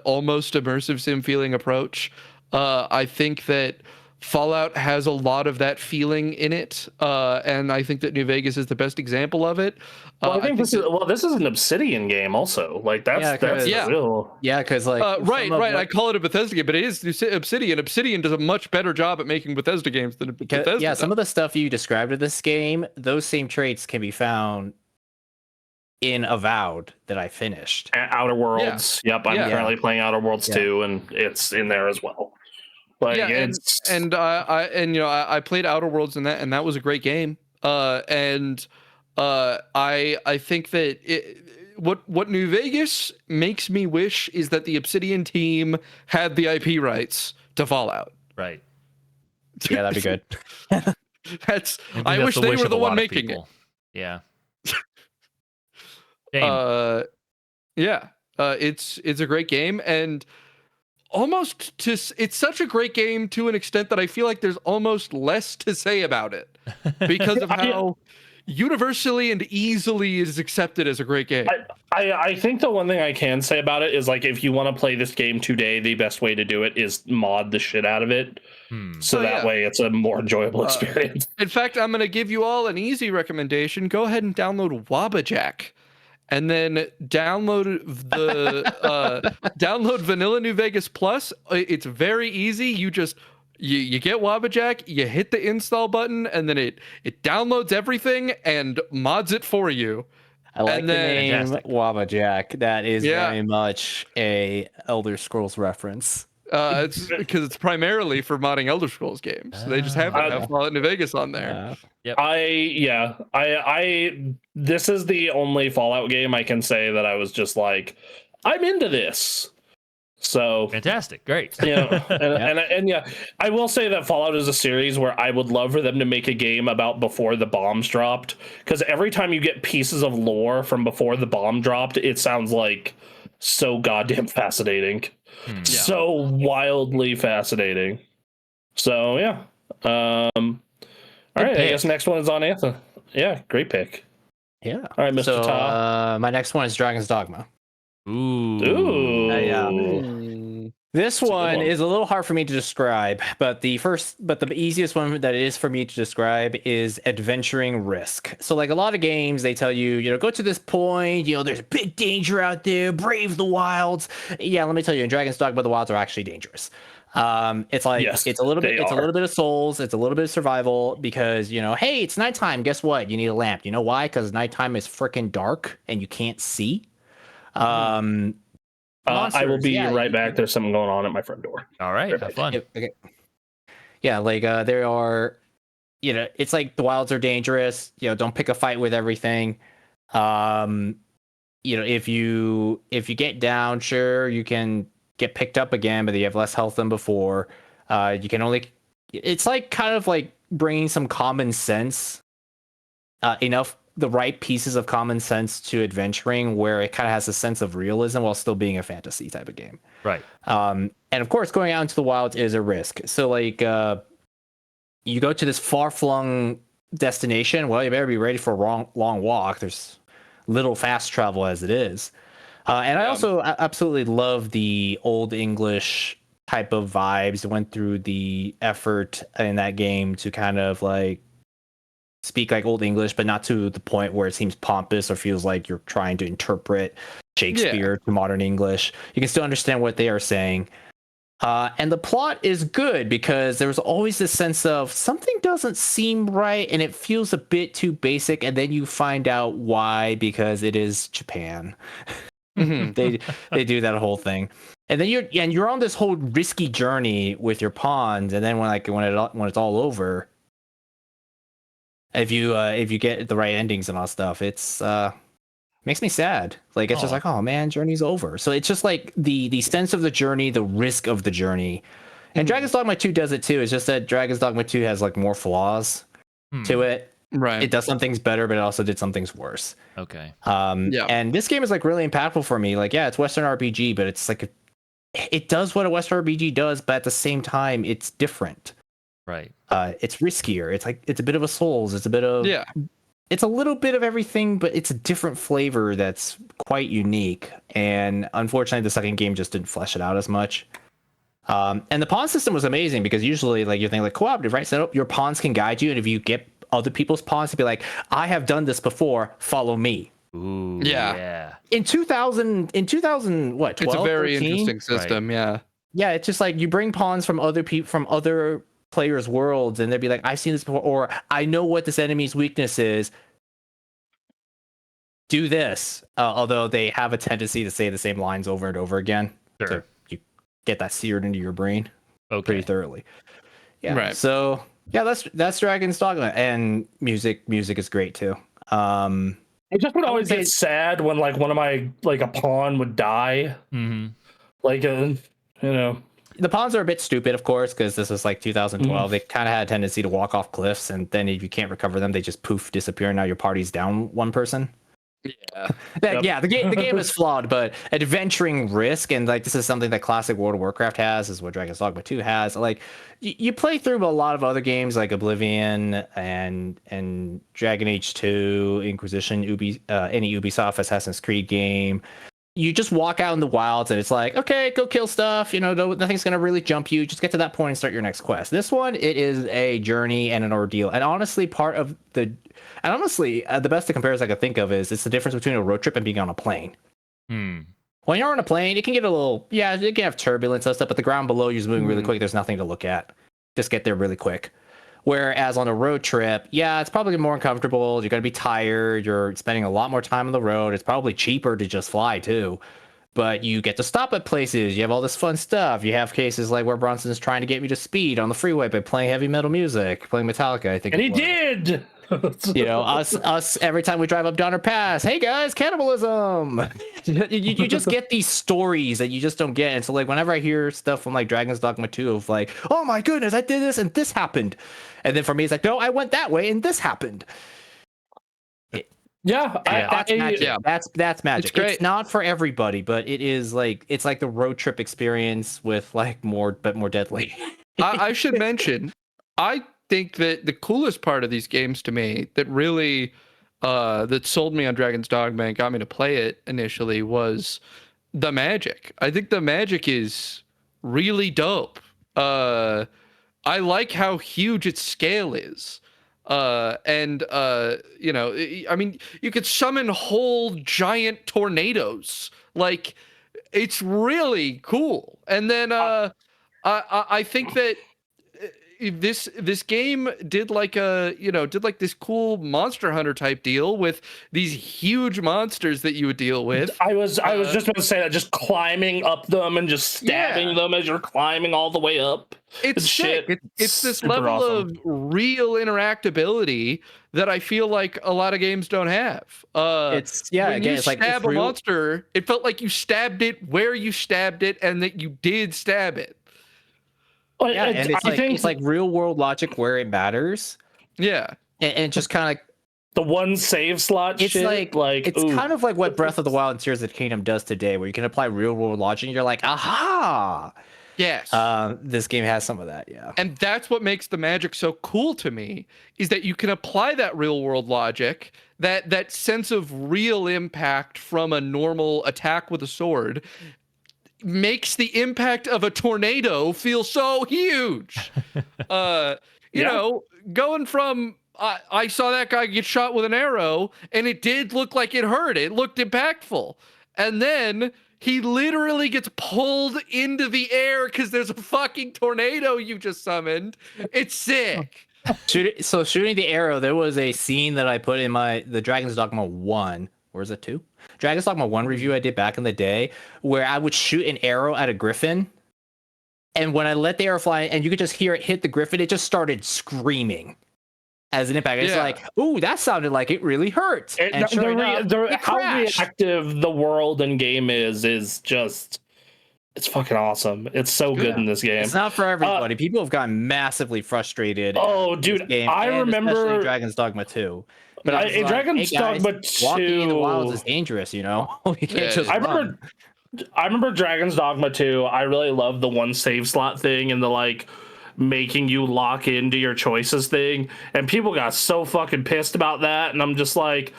almost immersive sim feeling approach. I think that Fallout has a lot of that feeling in it, and I think that New Vegas is the best example of it. Well, I think this is an Obsidian game also. Like that's real. Yeah, because like right. I call it a Bethesda game, but it is Obsidian. Obsidian does a much better job at making Bethesda games than Bethesda. Yeah, some of the stuff you described of this game, those same traits can be found in Avowed that I finished. Outer Worlds. Yeah. Yep, I'm currently playing Outer Worlds 2, and it's in there as well. Like, I played Outer Worlds in that, and that was a great game. I think that what New Vegas makes me wish is that the Obsidian team had the IP rights to Fallout. Right. Yeah, that'd be good. I wish they were the one making it. Yeah. It's a great game, and it's such a great game to an extent that I feel like there's almost less to say about it because of how universally and easily it is accepted as a great game. I think the one thing I can say about it is, like, if you want to play this game today, the best way to do it is mod the shit out of it. So that way it's a more enjoyable experience. In fact, I'm going to give you all an easy recommendation. Go ahead and download Wabbajack. And then download Vanilla New Vegas Plus. It's very easy. You just you get Wabbajack, you hit the install button, and then it downloads everything and mods it for you. I like the name Wabbajack. That is very much a Elder Scrolls reference. It's because it's primarily for modding Elder Scrolls games. They just happen to have Fallout New Vegas on there. Yep. This is the only Fallout game I can say that I was just like, I'm into this. So fantastic, great. And yeah, I will say that Fallout is a series where I would love for them to make a game about before the bombs dropped, because every time you get pieces of lore from before the bomb dropped, it sounds like so goddamn fascinating, so wildly fascinating. So yeah, all right. I guess next one is on Anthony. Yeah, great pick. Yeah. All right, Mr. Ta. My next one is Dragon's Dogma. Ooh. This one is a little hard for me to describe, but the easiest one that it is for me to describe is adventuring risk. So like a lot of games, they tell you, go to this point, there's a big danger out there, brave the wilds. Yeah, let me tell you, in Dragon's Dogma, the wilds are actually dangerous. It's like, it's a little bit of Souls, it's a little bit of survival, because, hey, it's nighttime. Guess what? You need a lamp. You know why? Because nighttime is freaking dark and you can't see. I will be right back. There's something going on at my front door. All right, have fun. Okay. Yeah, like there are, it's like the wilds are dangerous. Don't pick a fight with everything. If you get down, sure, you can get picked up again, but you have less health than before. You can only. It's like kind of like bringing some common sense, enough. The right pieces of common sense to adventuring, where it kind of has a sense of realism while still being a fantasy type of game. Right. And of course, going out into the wilds is a risk. So like, you go to this far-flung destination. Well, you better be ready for a long walk. There's little fast travel as it is. And I also absolutely love the old English type of vibes that went through the effort in that game to kind of like speak like old English, but not to the point where it seems pompous or feels like you're trying to interpret Shakespeare to modern English. You can still understand what they are saying. And the plot is good, because there's always this sense of something doesn't seem right and it feels a bit too basic. And then you find out why, because it is Japan. They do that whole thing. And then you're on this whole risky journey with your pawns. And then when it's all over, if you get the right endings and all stuff, it's makes me sad. Like, it's just like, oh man, journey's over. So it's just like the sense of the journey, the risk of the journey. And Dragon's Dogma 2 does it too. It's just that Dragon's Dogma 2 has like more flaws to it. Right. It does some things better, but it also did some things worse. Okay. And this game is like really impactful for me. Like, yeah, it's Western RPG, but it's like it does what a Western RPG does, but at the same time, it's different. Right. It's riskier. It's like, it's a bit of a Souls. It's a bit of it's a little bit of everything, but it's a different flavor that's quite unique. And unfortunately, the second game just didn't flesh it out as much. And the pawn system was amazing, because usually, like, you think like cooperative, right? So your pawns can guide you, and if you get other people's pawns to be like, I have done this before, follow me. Ooh, yeah. In 2000, what? 12, it's a very 13? interesting system. Right. Yeah. It's just like you bring pawns from other people, from other players' worlds, and they'd be like, I've seen this before, or I know what this enemy's weakness is. Do this. Although they have a tendency to say the same lines over and over again. Sure. So you get that seared into your brain pretty thoroughly. Yeah. Right. So yeah, that's Dragon's Dogma, and music is great too. I just would always get sad when like one of my a pawn would die. Mm-hmm. Like the pawns are a bit stupid, of course, because this is like 2012. They kind of had a tendency to walk off cliffs, and then if you can't recover them, they just poof disappear. And now your party's down one person. Yeah. The game is flawed, but adventuring risk, and like this is something that classic World of Warcraft has, is what Dragon's Dogma 2 has. Like you play through a lot of other games like Oblivion and Dragon Age 2, Inquisition, any Ubisoft Assassin's Creed game. You just walk out in the wilds, and it's like, okay, go kill stuff. Nothing's gonna really jump you. Just get to that point and start your next quest. This one, it is a journey and an ordeal. And honestly, the best comparison I could think of is it's the difference between a road trip and being on a plane. When you're on a plane, it can get a little, it can have turbulence and stuff, but the ground below you is moving really quick. There's nothing to look at. Just get there really quick. Whereas on a road trip, it's probably more uncomfortable. You're going to be tired. You're spending a lot more time on the road. It's probably cheaper to just fly too. but you get to stop at places. You have all this fun stuff. You have cases like where Bronson's trying to get me to speed on the freeway by playing heavy metal music, playing Metallica, I think. And he did. You know, us every time we drive up Donner Pass, hey guys, cannibalism. You just get these stories that you just don't get. And so like whenever I hear stuff from like Dragon's Dogma 2 of like, oh my goodness, I did this and this happened. And then for me it's like, no, I went that way and this happened. That's magic. Yeah. That's magic. It's great. It's not for everybody, but it is like it's like the road trip experience with like more deadly. I should mention, I think that the coolest part of these games to me that really that sold me on Dragon's Dogma and got me to play it initially was the magic. I think the magic is really dope. I like how huge its scale is. You know, I mean, you could summon whole giant tornadoes. Like, it's really cool. And then I think that this game did like this cool Monster Hunter type deal with these huge monsters that you would deal with. I was just going to say that, just climbing up them and just stabbing them as you're climbing all the way up. It's sick. It's this level of real interactability that I feel like a lot of games don't have. When you stab a monster, it felt like you stabbed it where you stabbed it, and that you did stab it. Yeah, and it's like real world logic where it matters. Yeah, and just kind of the one save slot. It's shit, it's kind of like what Breath of the Wild and Tears of the Kingdom does today, where you can apply real world logic. And you're like, aha. Yes. This game has some of that, yeah. And that's what makes the magic so cool to me, is that you can apply that real world logic, that sense of real impact from a normal attack with a sword, makes the impact of a tornado feel so huge. You know, going from I saw that guy get shot with an arrow and it did look like it hurt. It looked impactful. And then he literally gets pulled into the air because there's a fucking tornado you just summoned. It's sick. Shooting the arrow, there was a scene that I put in the Dragon's Dogma 1. Or is it 2? Dragon's Dogma 1 review I did back in the day, where I would shoot an arrow at a griffin. And when I let the arrow fly and you could just hear it hit the griffin, it just started screaming as an impact. It's like, ooh, that sounded like it really hurt. And sure enough, how reactive the world and game is just, it's fucking awesome. It's so good in this game. It's not for everybody. People have gotten massively frustrated. Oh, dude, game, I remember especially Dragon's Dogma 2. But Dragon's Dogma 2, walking in the wilds is dangerous, you know. You can't just run. I remember Dragon's Dogma 2. I really loved the one save slot thing and the like making you lock into your choices thing. And people got so fucking pissed about that. And I'm just like,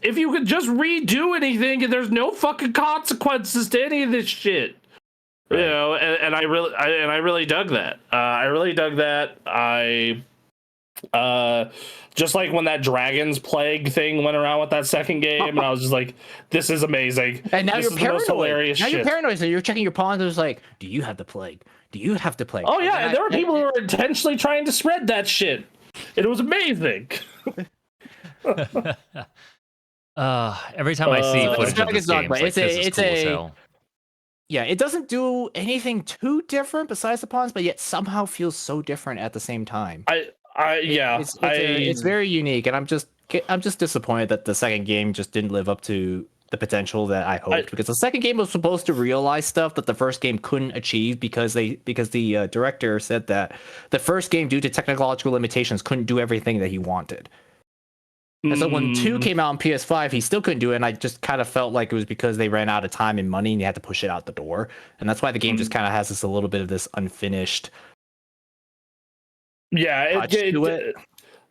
if you could just redo anything and there's no fucking consequences to any of this shit. Right. You know, and I really dug that. Just like when that Dragon's Plague thing went around with that second game, and I was just like, this is amazing. And now you're paranoid. You're paranoid, so you're checking your pawns, and it's like, do you have the plague? Do you have the plague? Oh, yeah, and there were people who were intentionally trying to spread that shit. It was amazing. Every time I see footage of this game, it's cool as hell. Yeah, it doesn't do anything too different besides the pawns, but yet somehow feels so different at the same time. It's very unique, and I'm just disappointed that the second game just didn't live up to the potential that I hoped, because the second game was supposed to realize stuff that the first game couldn't achieve because the director said that the first game, due to technological limitations, couldn't do everything that he wanted. And so when 2 came out on PS5, he still couldn't do it, and I just kind of felt like it was because they ran out of time and money and they had to push it out the door. And that's why the game just kind of has this a little bit of this unfinished touch to it.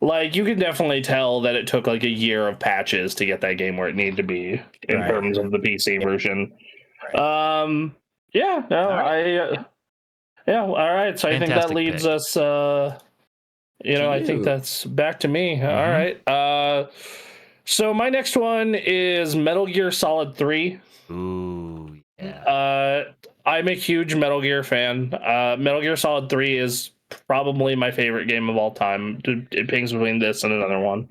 Like, you can definitely tell that it took like a year of patches to get that game where it needed to be in terms of the PC version. All right. So I think that leads us I think that's back to me. All right. So my next one is Metal Gear Solid 3. Ooh, yeah. I'm a huge Metal Gear fan. Metal Gear Solid 3 is probably my favorite game of all time. It pings between this and another one.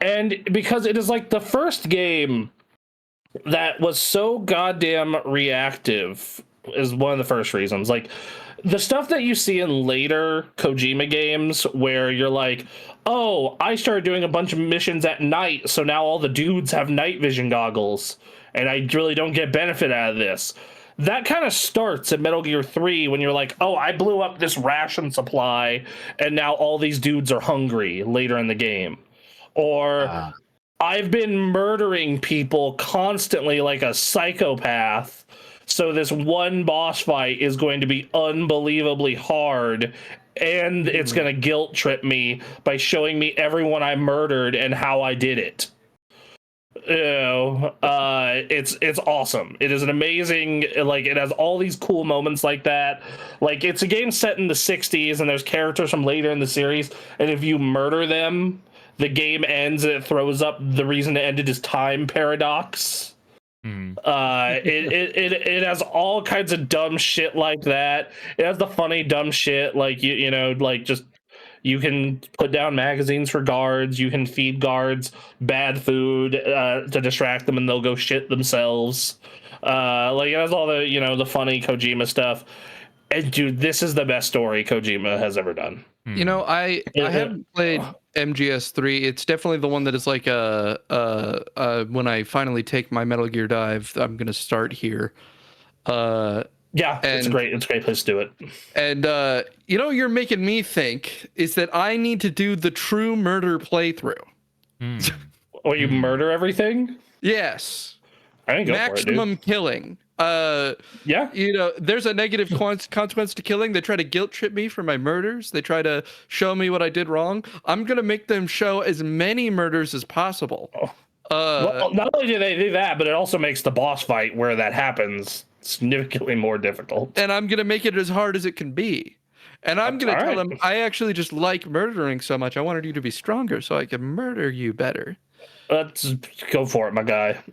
And because it is like the first game that was so goddamn reactive is one of the first reasons. Like, the stuff that you see in later Kojima games where you're like, oh, I started doing a bunch of missions at night, so now all the dudes have night vision goggles, and I really don't get benefit out of this. That kind of starts at Metal Gear 3 when you're like, oh, I blew up this ration supply, and now all these dudes are hungry later in the game. Or I've been murdering people constantly like a psychopath, so this one boss fight is going to be unbelievably hard, and it's going to guilt trip me by showing me everyone I murdered and how I did it. You know, it's awesome. It is an amazing, like, it has all these cool moments like that. Like, it's a game set in the 60s, and there's characters from later in the series, and if you murder them, the game ends and it throws up the reason it ended is time paradox. It has all kinds of dumb shit like that. It has the funny dumb shit like you know, like, just you can put down magazines for guards, you can feed guards bad food to distract them and they'll go shit themselves. Like, it has all the, you know, the funny Kojima stuff. And dude, this is the best story Kojima has ever done. You know, I haven't played MGS3. It's definitely the one that is like when I finally take my Metal Gear dive, I'm gonna start here. Yeah, it's a great place to do it. And you know, you're making me think is that I need to do the true murder playthrough. Or you murder everything? Yes. I didn't go maximum for it, killing. Yeah, you know, there's a negative consequence to killing. They try to guilt trip me for my murders. They try to show me what I did wrong. I'm gonna make them show as many murders as possible. Well, not only do they do that, but it also makes the boss fight where that happens significantly more difficult. And I'm gonna make it as hard as it can be. And I'm gonna tell them I actually just like murdering so much. I wanted you to be stronger so I can murder you better. Let's go for it, my guy.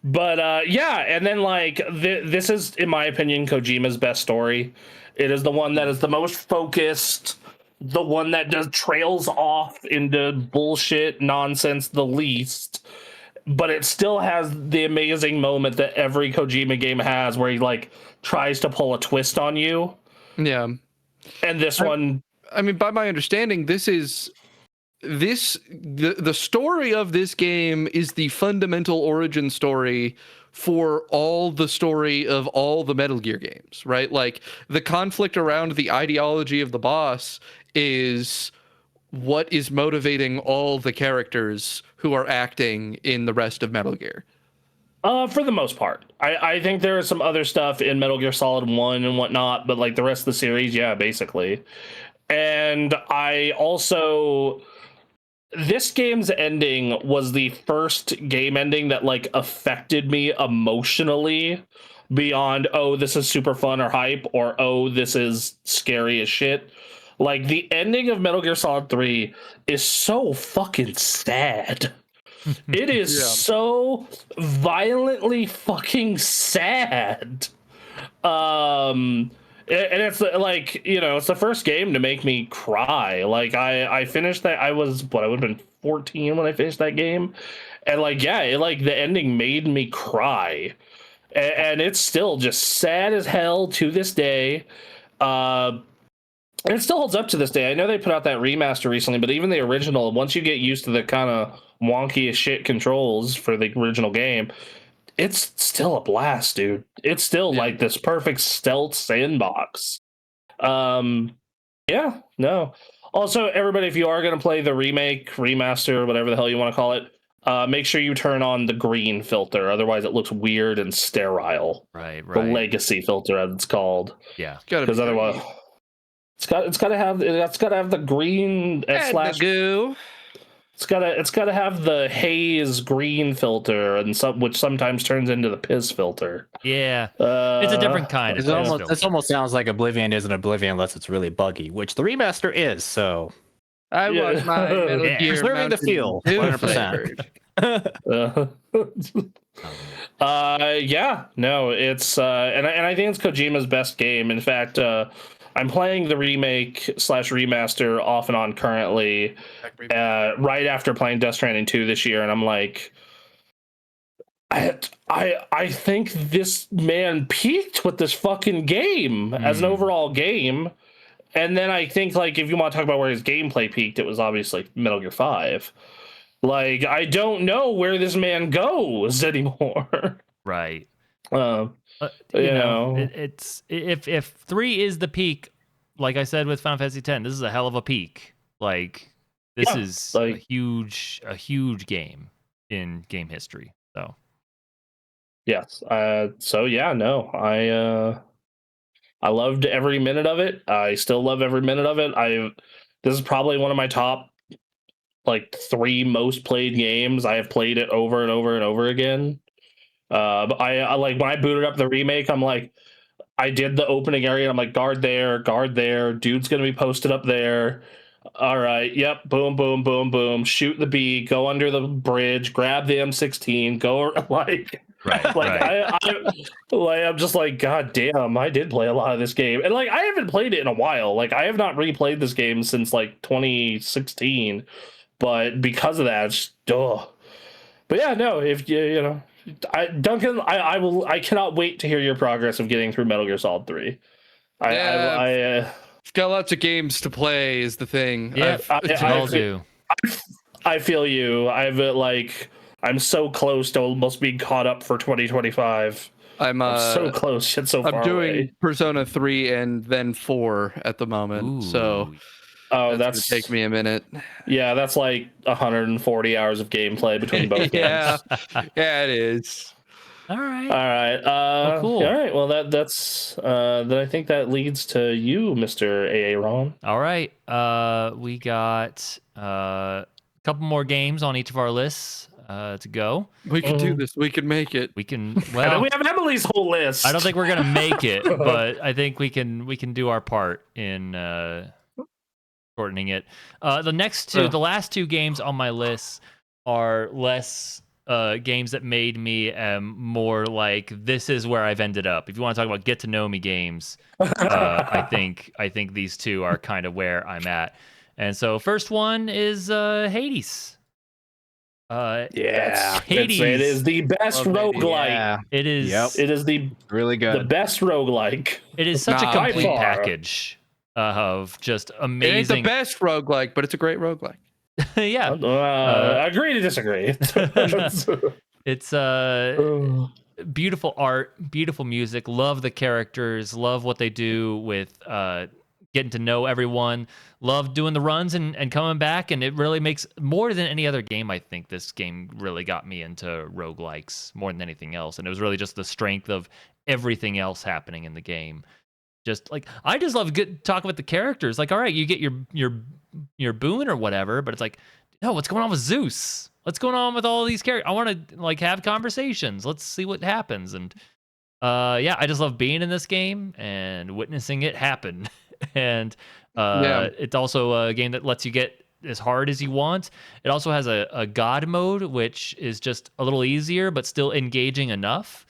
But yeah, and then like this is, in my opinion, Kojima's best story. It is the one that is the most focused, the one that just trails off into bullshit nonsense the least. But it still has the amazing moment that every Kojima game has, where he like tries to pull a twist on you. Yeah, and this one, I mean, by my understanding, the story of this game is the fundamental origin story for all the story of all the Metal Gear games, right? Like, the conflict around the ideology of the boss is what is motivating all the characters who are acting in the rest of Metal Gear. For the most part. I think there is some other stuff in Metal Gear Solid 1 and whatnot, but like the rest of the series, yeah, basically. And I also, this game's ending was the first game ending that like affected me emotionally beyond, oh, this is super fun or hype, or oh, this is scary as shit. Like, the ending of Metal Gear Solid 3 is so fucking sad. It is so violently fucking sad. And it's like, you know, it's the first game to make me cry. Like, I finished that. I would have been 14 when I finished that game. And like, yeah, it, like, the ending made me cry. And it's still just sad as hell to this day. And it still holds up to this day. I know they put out that remaster recently, but even the original, once you get used to the kind of wonky as shit controls for the original game, it's still a blast, dude. It's still like this perfect stealth sandbox. Yeah, no. Also, everybody, if you are going to play the remake, remaster, whatever the hell you want to call it, make sure you turn on the green filter. Otherwise, it looks weird and sterile. Right. The legacy filter, as it's called. Yeah. Because otherwise, it's got to have the green slash goo. It's got to have the haze green filter, and which sometimes turns into the piss filter. Yeah, it's a different kind. It almost sounds like Oblivion isn't Oblivion unless it's really buggy, which the remaster is. So I want my Metal Gear preserving the feel, 100%. Yeah, no, it's and I think it's Kojima's best game. In fact, I'm playing the remake / remaster off and on currently, right after playing Death Stranding 2 this year, and I'm like, I think this man peaked with this fucking game as an overall game. And then I think, like, if you want to talk about where his gameplay peaked, it was obviously Metal Gear 5. Like, I don't know where this man goes anymore. Right. You you know. It's if 3 is the peak, like I said with Final Fantasy X, this is a hell of a peak. Like, this is like, a huge game in game history. So yes. So yeah, no, I loved every minute of it. I still love every minute of it. This is probably one of my top, like, 3 most played games. I have played it over and over and over again. But I like, when I booted up the remake, I'm like, I did the opening area. I'm like, guard there. Dude's gonna be posted up there. All right. Yep. Boom, boom, boom, boom. Shoot the bee. Go under the bridge. Grab the M16. Go like. right. Like, right. I'm just like, God damn, I did play a lot of this game. And like, I haven't played it in a while. Like, I have not replayed this game since like 2016. But because of that, it's ugh. But yeah, no, if you know, Duncan, I cannot wait to hear your progress of getting through Metal Gear Solid 3. I've got lots of games to play is the thing. Yeah, I do. I feel you. I'm so close to almost being caught up for 2025. I'm so close yet so far I'm doing away. Persona 3 and then 4 at the moment. Ooh. So that's gonna take me a minute. Yeah, that's like 140 hours of gameplay between both yeah. games. Yeah, it is. All right. Cool. All right. Well, that's then I think that leads to you, Mr. Aaron. All right. We got a couple more games on each of our lists to go. We can do this. We can make it. We can. Well, we have Emily's whole list. I don't think we're gonna make it, but I think we can do our part in shortening it. The last 2 games on my list are less games that made me more like, this is where I've ended up. If you want to talk about get to know me games, I think these 2 are kind of where I'm at. And so first one is Hades. Hades. It is the best roguelike. Yeah. It is. Yep. It is really good. The best roguelike. It is such a complete package of just amazing. It ain't the best roguelike, but it's a great roguelike. Yeah. Agree to disagree. It's beautiful art, beautiful music. Love the characters. Love what they do with getting to know everyone. Love doing the runs and coming back. And it really makes, more than any other game, I think this game really got me into roguelikes more than anything else. And it was really just the strength of everything else happening in the game. Just like, I just love talking with the characters. Like, all right, you get your boon or whatever, but it's like, no, what's going on with Zeus? What's going on with all these characters? I want to like have conversations. Let's see what happens. And yeah, I just love being in this game and witnessing it happen. And it's also a game that lets you get as hard as you want. It also has a God mode, which is just a little easier, but still engaging enough.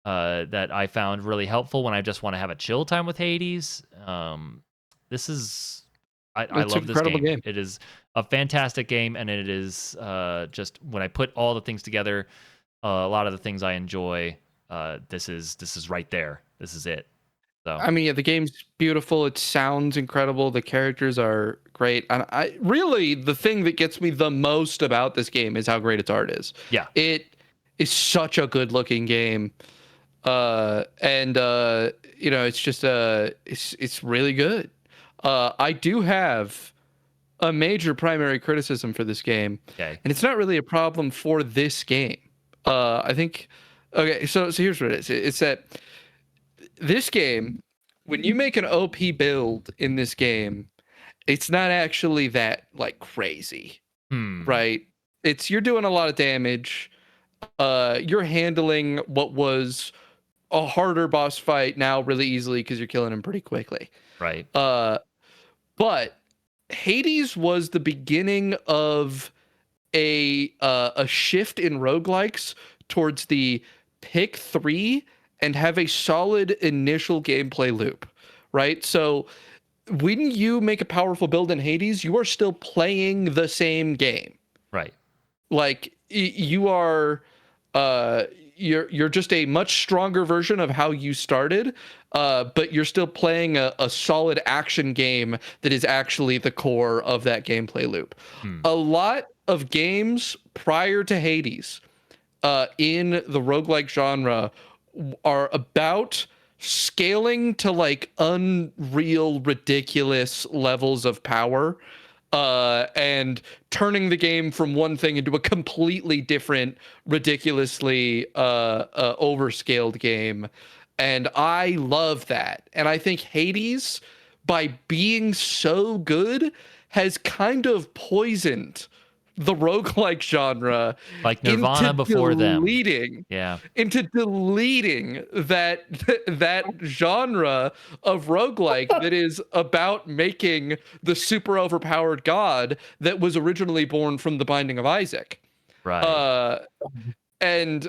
That I found really helpful when I just want to have a chill time with Hades. This is, I love this game. It is a fantastic game, and it is just, when I put all the things together, a lot of the things I enjoy, this is right there. This is it. So I mean, yeah, the game's beautiful. It sounds incredible. The characters are great. And I really, the thing that gets me the most about this game is how great its art is. Yeah, it is such a good looking game. You know, it's just it's really good. I do have a major primary criticism for this game, okay, and it's not really a problem for this game. I think, okay, so here's what it is. It's that this game, when you make an OP build in this game, it's not actually that like crazy, right? You're doing a lot of damage. You're handling what was a harder boss fight now really easily because you're killing him pretty quickly. right. But Hades was the beginning of a shift in roguelikes towards the pick 3 and have a solid initial gameplay loop, right? So when you make a powerful build in Hades, you are still playing the same game. Right. Like you are you're just a much stronger version of how you started, but you're still playing a solid action game that is actually the core of that gameplay loop. A lot of games prior to Hades in the roguelike genre are about scaling to like unreal, ridiculous levels of power, and turning the game from one thing into a completely different, ridiculously overscaled game. And I love that. And I think Hades, by being so good, has kind of poisoned the roguelike genre, like Nirvana before them. Into deleting that genre of roguelike that is about making the super overpowered god that was originally born from the Binding of Isaac. Right. And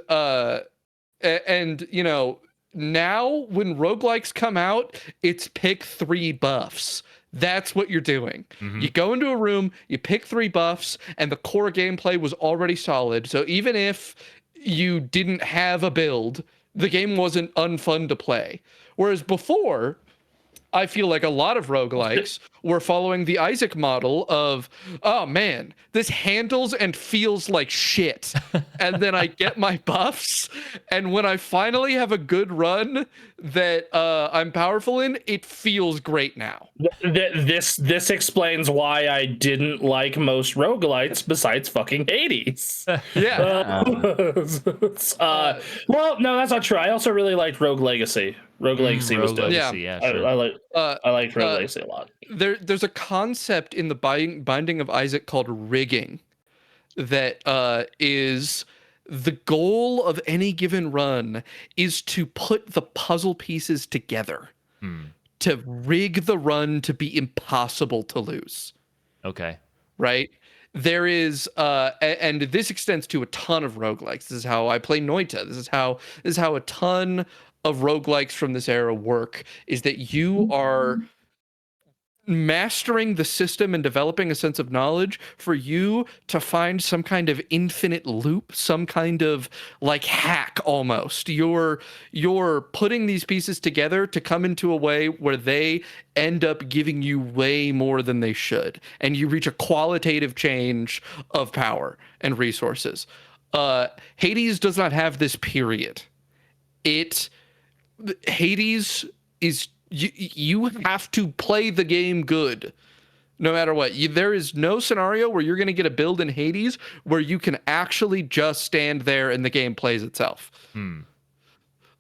you know, now when roguelikes come out, it's pick 3 buffs. That's what you're doing. You go into a room, you pick 3 buffs, and the core gameplay was already solid. So even if you didn't have a build, the game wasn't unfun to play. Whereas before, I feel like a lot of roguelikes were following the Isaac model of, oh man, this handles and feels like shit. And then I get my buffs, and when I finally have a good run that I'm powerful in, it feels great now. This explains why I didn't like most roguelites besides fucking Hades. Yeah. Well, no, that's not true. I also really liked Rogue Legacy. Rogue Legacy was dope. Yeah, sure. I liked Rogue Legacy a lot. There's a concept in the Binding of Isaac called rigging that is the goal of any given run is to put the puzzle pieces together to rig the run to be impossible to lose. Okay. Right? There is and this extends to a ton of roguelikes. This is how I play Noita. This is how a ton of roguelikes from this era work, is that you are mastering the system and developing a sense of knowledge for you to find some kind of infinite loop, some kind of like hack almost. You're putting these pieces together to come into a way where they end up giving you way more than they should, and you reach a qualitative change of power and resources. Hades does not have this period. Hades is you have to play the game good no matter what. There is no scenario where you're going to get a build in Hades where you can actually just stand there and the game plays itself.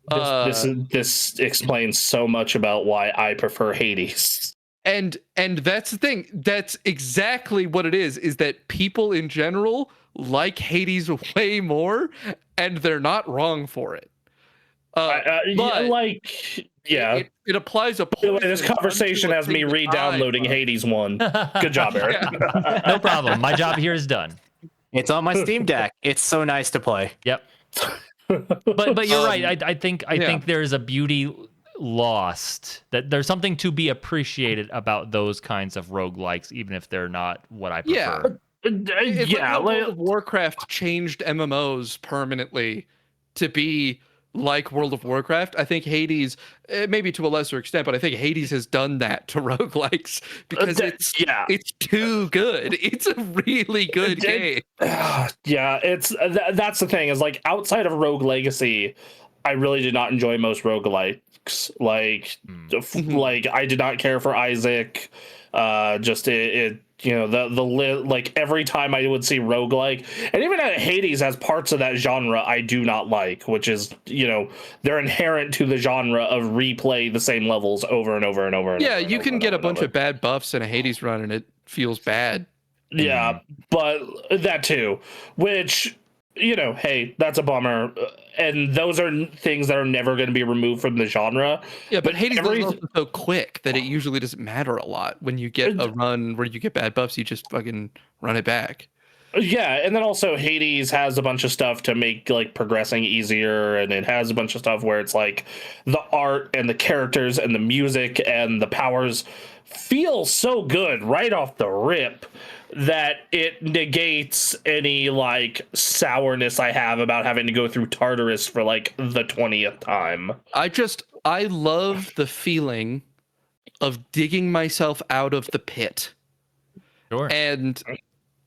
This explains so much about why I prefer Hades. And that's the thing. That's exactly what it is that people in general like Hades way more, and they're not wrong for it. It applies a point. This conversation has me re-downloading Hades 1. Good job, Eric. No problem. My job here is done. It's on my Steam Deck. It's so nice to play. Yep. But you're right. I think there's a beauty lost, that there's something to be appreciated about those kinds of roguelikes, even if they're not what I prefer. It's like how World of Warcraft changed MMOs permanently to be like World of Warcraft. I think Hades, maybe to a lesser extent, but I think Hades has done that to roguelikes because it's too good. It's a really good game. That's the thing, is like outside of Rogue Legacy, I really did not enjoy most roguelikes. Like I did not care for Isaac. Like every time I would see roguelike, and even Hades has parts of that genre I do not like, which is, they're inherent to the genre of replay the same levels over and over and over. Yeah, you can get a bunch of bad buffs in a Hades run and it feels bad. Yeah, but that too, which, hey, that's a bummer. And those are things that are never going to be removed from the genre. Yeah, but Hades is also so quick that it usually doesn't matter a lot. When you get a run where you get bad buffs, you just fucking run it back. Yeah, and then also Hades has a bunch of stuff to make like progressing easier, and it has a bunch of stuff where it's like the art and the characters and the music and the powers feel so good right off the rip that it negates any like sourness I have about having to go through Tartarus for like the 20th time. I love the feeling of digging myself out of the pit. Sure. And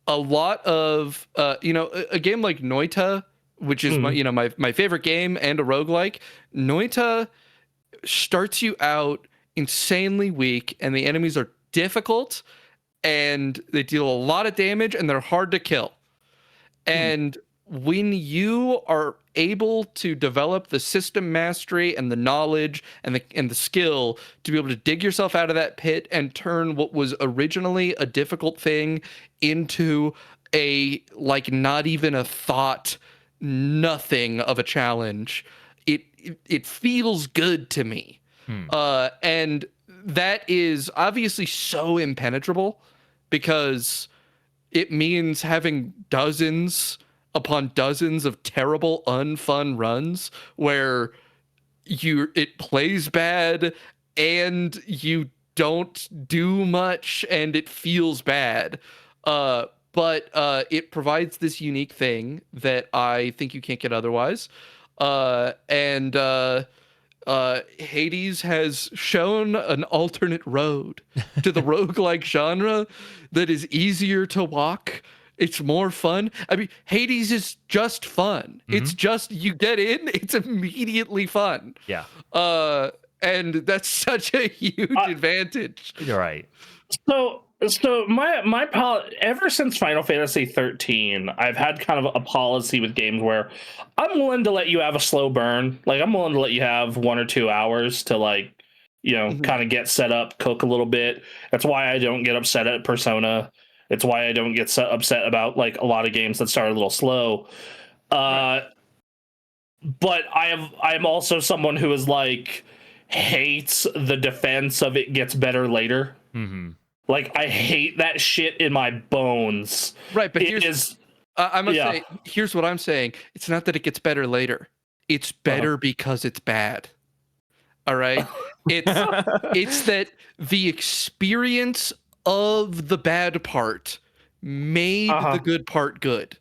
a lot of a game like Noita, which is my favorite game and a roguelike. Noita starts you out insanely weak, and the enemies are difficult, and they deal a lot of damage, and they're hard to kill. And when you are able to develop the system mastery and the knowledge and the skill to be able to dig yourself out of that pit and turn what was originally a difficult thing into a like not even a thought, nothing of a challenge, it feels good to me. And that is obviously so impenetrable because it means having dozens upon dozens of terrible, unfun runs where it plays bad and you don't do much and it feels bad. But it provides this unique thing that I think you can't get otherwise. Hades has shown an alternate road to the roguelike genre that is easier to walk. It's more fun. I mean, Hades is just fun. It's just, you get in, it's immediately fun. Yeah. And that's such a huge advantage. You're right. So ever since Final Fantasy 13, I've had kind of a policy with games where I'm willing to let you have a slow burn. Like, I'm willing to let you have 1 or 2 hours to like, kind of get set up, cook a little bit. That's why I don't get upset at Persona. It's why I don't get upset about like a lot of games that start a little slow. Right. But I'm also someone who is like hates the defense of it gets better later. Like, I hate that shit in my bones. Right, but I must say, here's what I'm saying. It's not that it gets better later. It's better because it's bad. All right? It's that the experience of the bad part made the good part good.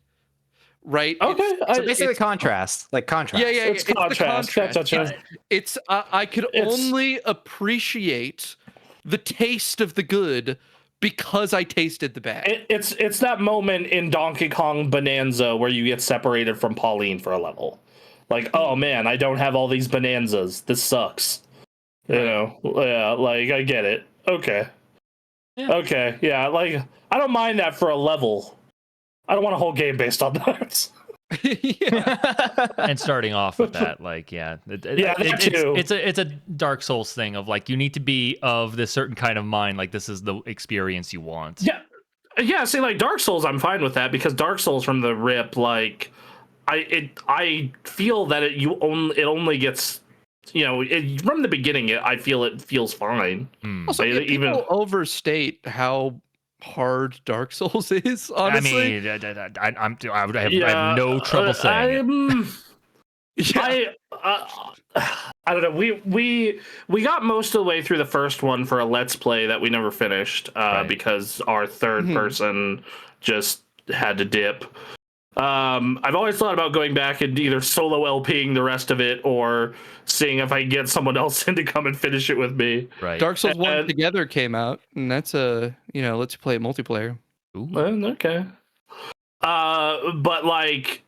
Right? Okay. So basically contrast. Like contrast. Yeah, it's contrast. It's I could only appreciate the taste of the good because I tasted the bad. It's that moment in Donkey Kong Bonanza where you get separated from Pauline for a level. Like, oh man, I don't have all these bonanzas. This sucks. Yeah, like I get it. Okay. Yeah. Okay, yeah, like I don't mind that for a level. I don't want a whole game based on that. And starting off with that, like, it's a Dark Souls thing of like, you need to be of this certain kind of mind, like this is the experience you want. See, like Dark Souls, I'm fine with that because Dark Souls from the rip, like I feel that it only gets, from the beginning I feel it feels fine. Also, people overstate how hard Dark Souls is, honestly. I would have no trouble saying it. I don't know. We got most of the way through the first one for a Let's Play that we never finished because our third person just had to dip. I've always thought about going back and either solo LPing the rest of it or seeing if I can get someone else in to come and finish it with me. Right. Dark Souls 1 Together came out, and that's let's play it multiplayer. Ooh. Well, okay. But like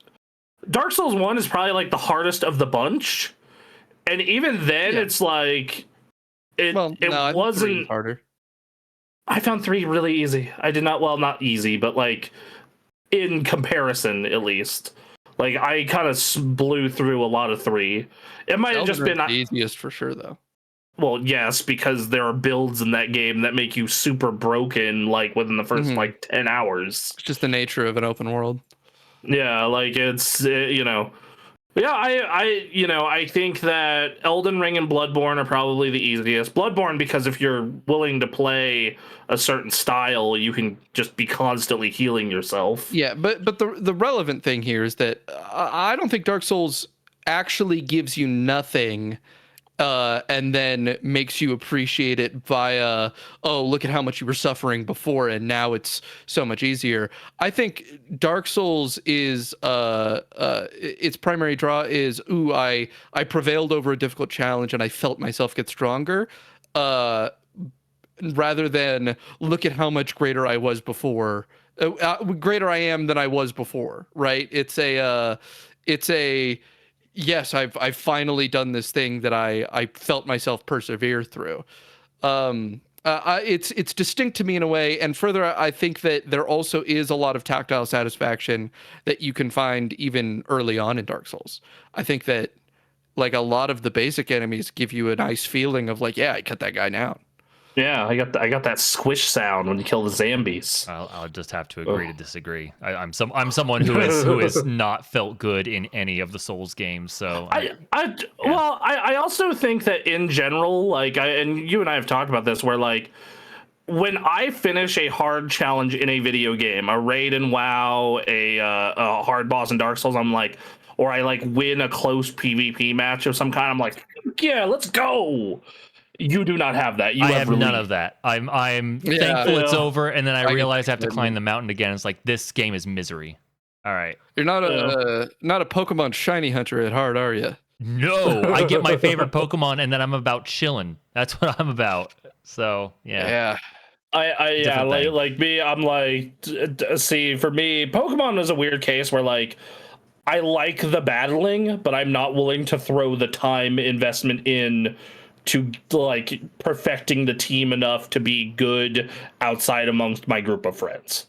Dark Souls 1 is probably like the hardest of the bunch. And even then it's like it wasn't harder. I found 3 really easy. I did not easy, but like in comparison, at least. Like, I kind of blew through a lot of 3. It might have just been the easiest for sure, though. Well, yes, because there are builds in that game that make you super broken, like, within the first, 10 hours. It's just the nature of an open world. Yeah, like, it's, Yeah, I think that Elden Ring and Bloodborne are probably the easiest. Bloodborne, because if you're willing to play a certain style, you can just be constantly healing yourself. Yeah, but the relevant thing here is that I don't think Dark Souls actually gives you nothing and then makes you appreciate it via, oh, look at how much you were suffering before and now it's so much easier. I think Dark Souls is its primary draw is, ooh, I prevailed over a difficult challenge and I felt myself get stronger, rather than look at how much greater I was before, greater I am than I was before, right? It's a yes, I've finally done this thing that I felt myself persevere through. It's distinct to me in a way, and further, I think that there also is a lot of tactile satisfaction that you can find even early on in Dark Souls. I think that like a lot of the basic enemies give you a nice feeling of like, yeah, I cut that guy down. Yeah, I got that squish sound when you kill the zombies. I'll just have to agree to disagree. I'm someone who has not felt good in any of the Souls games. So I also think that in general, like and you and I have talked about this, where like when I finish a hard challenge in a video game, a raid in WoW, a hard boss in Dark Souls, I'm like, or I like win a close PvP match of some kind, I'm like, yeah, let's go. You do not have that. I have none of that. I'm thankful it's over, and then I realize I have to climb the mountain again. It's like, this game is misery. All right. You're not a Pokemon shiny hunter at heart, are you? No, I get my favorite Pokemon, and then I'm about chilling. That's what I'm about. So yeah. Like me, I'm like, see, for me, Pokemon is a weird case where like I like the battling, but I'm not willing to throw the time investment in to like perfecting the team enough to be good outside amongst my group of friends.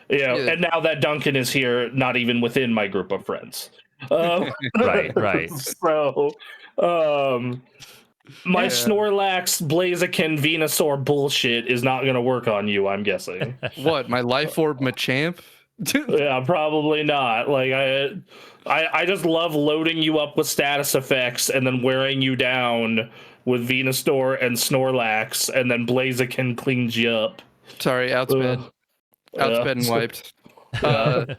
Yeah. And now that Duncan is here, not even within my group of friends. Right. So, my Snorlax, Blaziken, Venusaur bullshit is not going to work on you, I'm guessing. What, my Life Orb Machamp? Yeah, probably not. Like I just love loading you up with status effects and then wearing you down with Venusaur and Snorlax, and then Blaziken cleans you up. Sorry, outsped and wiped. But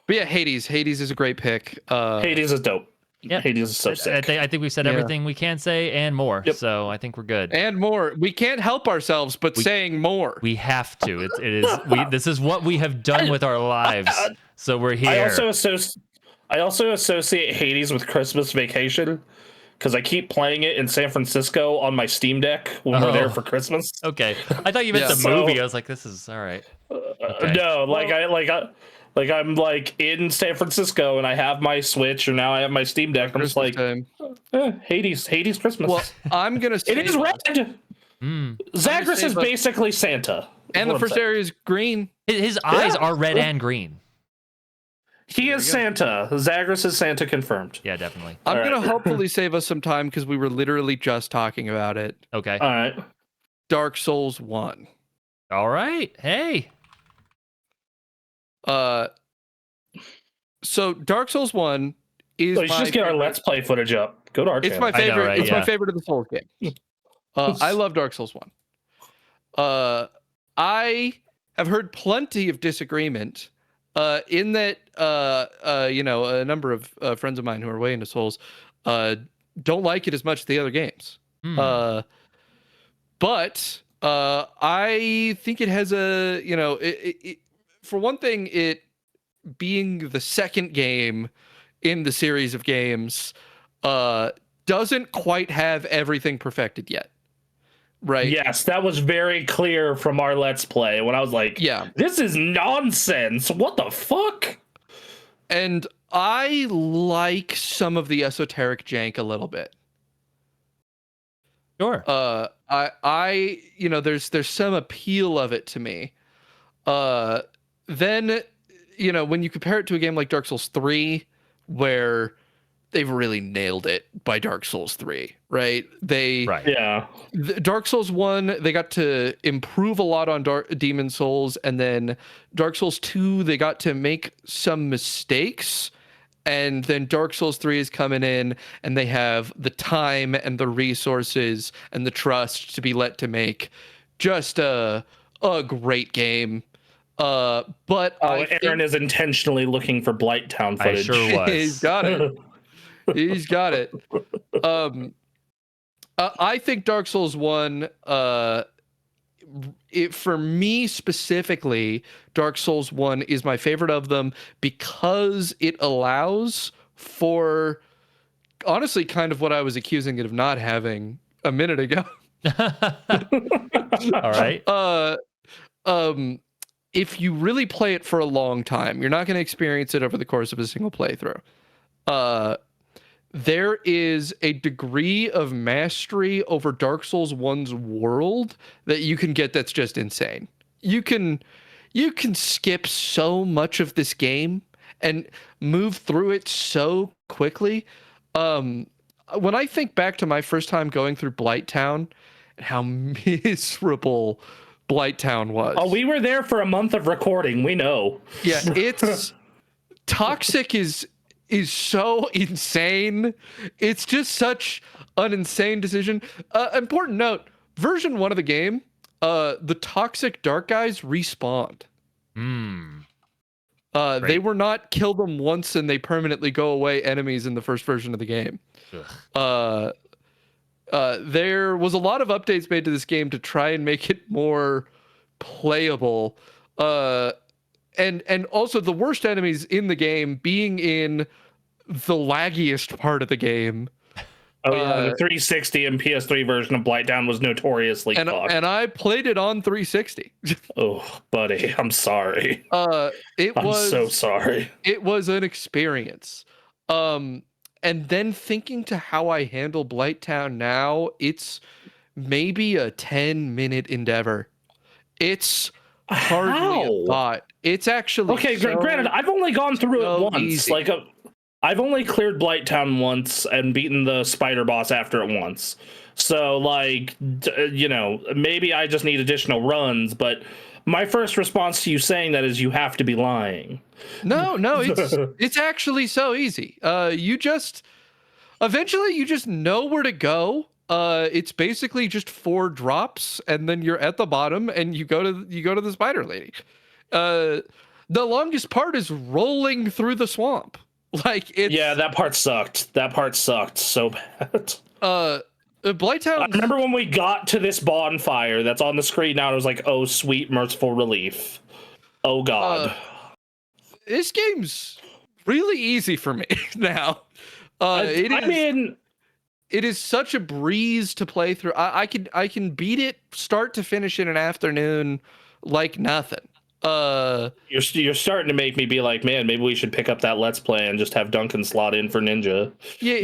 yeah, Hades is a great pick. Hades is dope. Yeah, Hades is so sick. I think we've said everything we can say and more. Yep. So I think we're good. And more. We can't help ourselves but saying more. We have to. This is what we have done with our lives. So we're here. I also associate Hades with Christmas Vacation, because I keep playing it in San Francisco on my Steam Deck when we're there for Christmas. Okay, I thought you meant the movie. I was like, this is all right. Okay. No, I'm like in San Francisco and I have my Switch, and now I have my Steam Deck. I'm just like, Hades Christmas. Well, I'm gonna say it is red. Zagreus is basically Santa. And the first area is green. His eyes are red and green. He is Santa. Zagreus is Santa confirmed. Yeah, definitely. I'm going to hopefully save us some time because we were literally just talking about it. Okay. All right. Dark Souls 1. All right. Hey. So Dark Souls 1 is you should just get our Let's Play footage up. Go to our channel. My favorite. It's my favorite of the Souls games. I love Dark Souls 1. I have heard plenty of disagreement in that a number of friends of mine who are way into Souls don't like it as much as the other games. But I think it has for one thing, it being the second game in the series of games doesn't quite have everything perfected yet. Right. Yes, that was very clear from our Let's Play when I was like, this is nonsense. What the fuck? And I like some of the esoteric jank a little bit. Sure. There's some appeal of it to me. Then, when you compare it to a game like Dark Souls 3, where they've really nailed it by Dark Souls 3, right? Dark Souls 1, they got to improve a lot on Demon Souls, and then Dark Souls 2, they got to make some mistakes and then Dark Souls 3 is coming in, and they have the time and the resources and the trust to be let to make just a great game. But Aaron is intentionally looking for Blighttown footage. I sure was. He's got it. He's got it. I think Dark Souls 1, for me specifically, Dark Souls 1 is my favorite of them because it allows for, honestly, kind of what I was accusing it of not having a minute ago. All right. If you really play it for a long time, you're not going to experience it over the course of a single playthrough. There is a degree of mastery over Dark Souls 1's world that you can get that's just insane. You can skip so much of this game and move through it so quickly. When I think back to my first time going through Blighttown and how miserable Blighttown was. Oh, we were there for a month of recording. We know. Yeah, it's toxic is so insane. It's just such an insane decision. Important note, version 1 of the game, the toxic dark guys respawned. They were not kill them once and they permanently go away enemies in the first version of the game. There was a lot of updates made to this game to try and make it more playable. And also the worst enemies in the game being in the laggiest part of the game. Oh yeah, the 360 and PS3 version of Blighttown was notoriously fucked. And I played it on 360. Oh, buddy, I'm sorry. I'm so sorry. It was an experience. And then thinking to how I handle Blighttown now, it's maybe a 10-minute endeavor. It's hardly a thought. It's actually granted, I've only gone through it once. Easy. I've only cleared Blighttown once and beaten the spider boss after it once. So, maybe I just need additional runs, but my first response to you saying that is you have to be lying. No, it's actually so easy. Eventually you just know where to go. It's basically just 4 drops, and then you're at the bottom, and you go to the spider lady. The longest part is rolling through the swamp. That part sucked. That part sucked so bad. Blighttown. I remember when we got to this bonfire that's on the screen now. It was like, oh, sweet merciful relief. Oh God. This game's really easy for me now. It is such a breeze to play through. I can beat it start to finish in an afternoon like nothing. You're starting to make me be like, man, maybe we should pick up that Let's Play and just have Duncan slot in for Ninja. Yeah,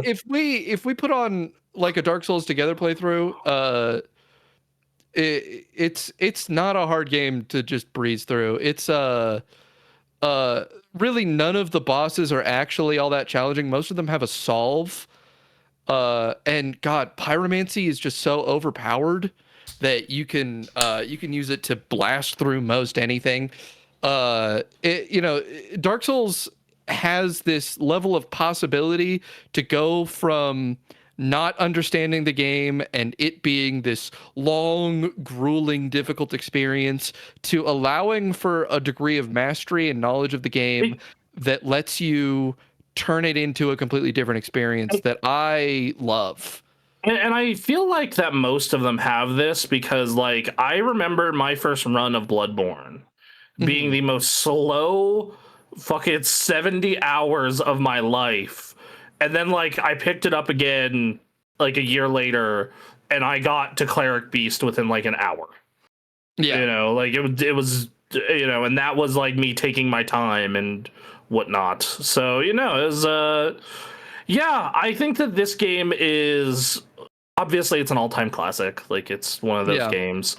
if we put on like a Dark Souls Together playthrough, it's not a hard game to just breeze through. It's really none of the bosses are actually all that challenging. Most of them have a solve. And God, pyromancy is just so overpowered that you can use it to blast through most anything. Dark Souls has this level of possibility to go from not understanding the game and it being this long, grueling, difficult experience to allowing for a degree of mastery and knowledge of the game that lets you turn it into a completely different experience that I love. And I feel like that most of them have this because, I remember my first run of Bloodborne being the most slow fucking 70 hours of my life. And then, I picked it up again, a year later, and I got to Cleric Beast within, an hour. Yeah. It was, and that was, me taking my time and whatnot. So, it was, I think that this game is... Obviously, it's an all-time classic. It's one of those games.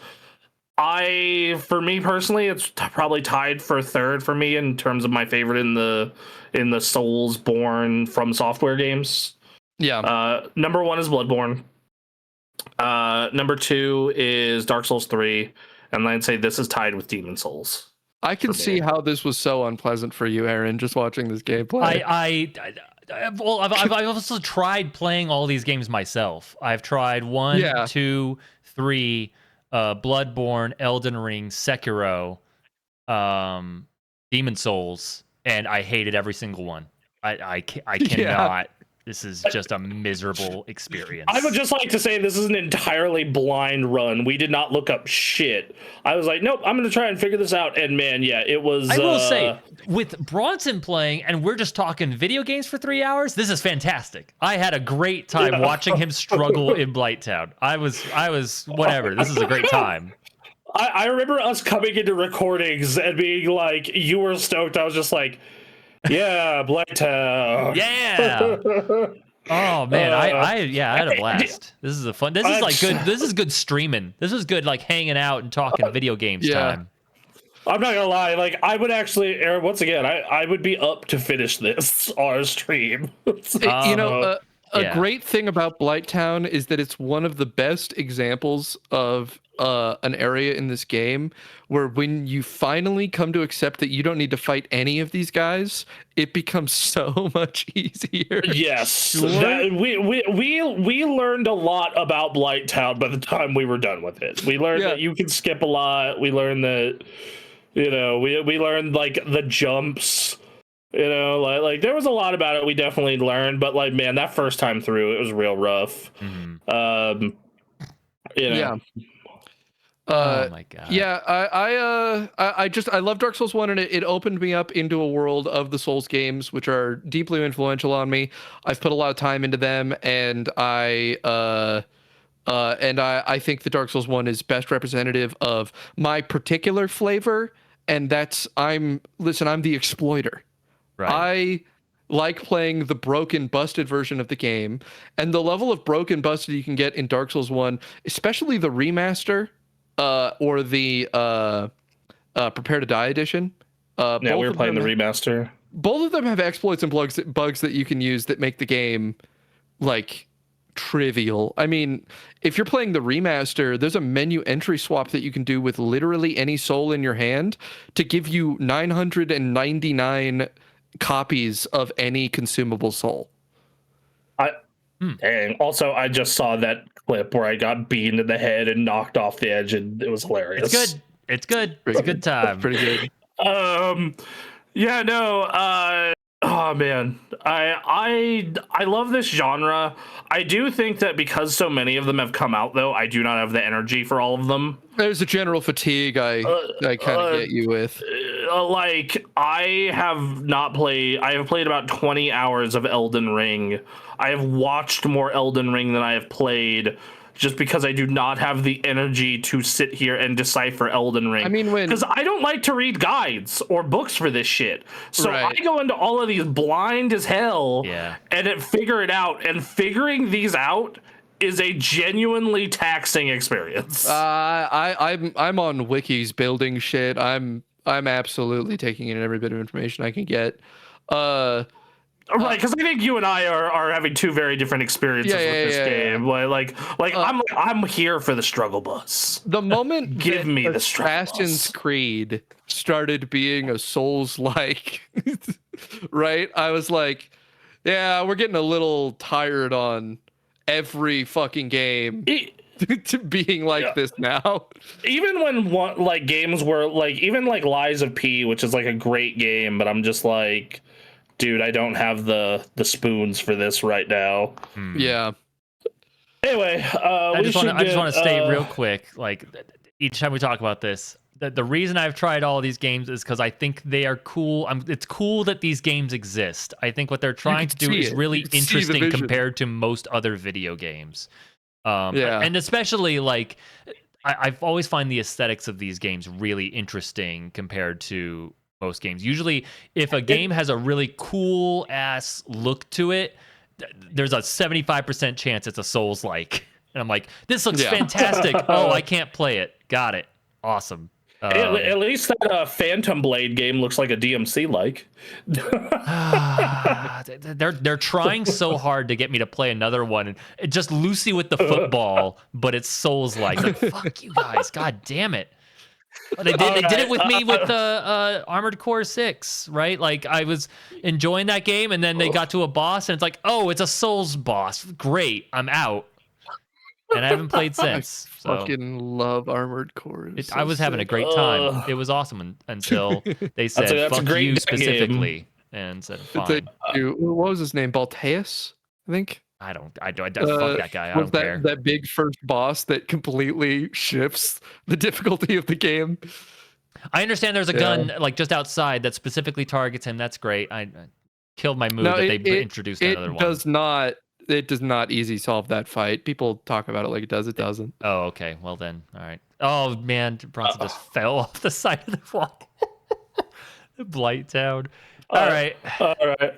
For me personally, it's probably tied for third for me in terms of my favorite in the Soulsborne From Software games. Yeah. Number 1 is Bloodborne. Number 2 is Dark Souls 3, and I'd say this is tied with Demon Souls. I can see how this was so unpleasant for you, Aaron, just watching this gameplay. Well, I've also tried playing all these games myself. I've tried 1, 2, 3, Bloodborne, Elden Ring, Sekiro, Demon Souls, and I hated every single one. I cannot. This is just a miserable experience. I would just like to say this is an entirely blind run. We did not look up shit. I was like, nope, I'm going to try and figure this out. And man, yeah, it was... I will say, with Bronson playing, and we're just talking video games for 3 hours, this is fantastic. I had a great time watching him struggle in Blighttown. I was whatever. This is a great time. I remember us coming into recordings and being like, you were stoked. I was just like... Yeah, Blighttown. Yeah. Oh man, I had a blast. This is a fun. This is like good. This is good streaming. This is good like hanging out and talking video games time. I'm not gonna lie. Like I would actually, Aaron. Once again, I would be up to finish this on stream. A great thing about Blighttown is that it's one of the best examples of an area in this game where when you finally come to accept that you don't need to fight any of these guys, it becomes so much easier. Yes, we learned a lot about Blighttown by the time we were done with it. We learned that you can skip a lot. We learned that, we learned like the jumps. Like there was a lot about it we definitely learned, but like man, that first time through it was real rough. Mm-hmm. Oh my god. Yeah, I love Dark Souls 1, and it opened me up into a world of the Souls games, which are deeply influential on me. I've put a lot of time into them, and I think the Dark Souls 1 is best representative of my particular flavor, and that's I'm the exploiter. Right. I like playing the broken, busted version of the game, and the level of broken, busted you can get in Dark Souls 1, especially the remaster, or the Prepare to Die edition. We were playing the remaster. Both of them have exploits and bugs that you can use that make the game like trivial. I mean, if you're playing the remaster, there's a menu entry swap that you can do with literally any soul in your hand to give you 999 copies of any consumable soul. And also, I just saw that clip where I got beaten in the head and knocked off the edge, and it was hilarious. It's good. It's a good time. Pretty good. Yeah, no. Oh man, I love this genre. I do think that because so many of them have come out, though, I do not have the energy for all of them. There's a general fatigue I kind of get you with. Like I have played about 20 hours of Elden Ring. I have watched more Elden Ring than I have played, just because I do not have the energy to sit here and decipher Elden Ring. I mean, because I don't like to read guides or books for this shit. So I go into all of these blind as hell and figure it out. And figuring these out is a genuinely taxing experience. I'm on wikis building shit. I'm absolutely taking in every bit of information I can get. Right, because I think you and I are having two very different experiences with this game. Like I'm here for the struggle bus. The moment give me the struggle Assassin's bus. Creed started being a Souls-like, right? I was like, yeah, we're getting a little tired on every fucking game to being like this now. Even when games were even Lies of P, which is like a great game, but I'm just like, dude, I don't have the spoons for this right now. Yeah. Anyway, I just want to state real quick, like each time we talk about this, that the reason I've tried all of these games is because I think they are cool. It's cool that these games exist. I think what they're trying to do is really interesting compared to most other video games. And especially like I've always find the aesthetics of these games really interesting compared to most games. Usually, if a game has a really cool ass look to it, there's a 75% chance it's a Souls-like. And I'm like, this looks fantastic. Oh, I can't play it. Got it. Awesome. At least that Phantom Blade game looks like a DMC-like. They're trying so hard to get me to play another one. Just Lucy with the football, but it's Souls-like. Like, fuck you guys. God damn it. They did it with me with Armored Core 6, right? Like I was enjoying that game, and then they got to a boss, and it's like, oh, it's a Souls boss. Great, I'm out. And I haven't played since. I fucking love Armored Core. I was having a great time. It was awesome until they said that's a fuck great you game. specifically and said fine. What was his name? Balteus, I think. I don't fuck that guy. I don't care. That big first boss that completely shifts the difficulty of the game. I understand there's a gun like just outside that specifically targets him. That's great. I killed my mood that they introduced another one. It does not easy solve that fight. People talk about it like it does. It doesn't. Oh, okay. Well then, all right. Oh man, Bronson just fell off the side of the wall. Blight Town. All right.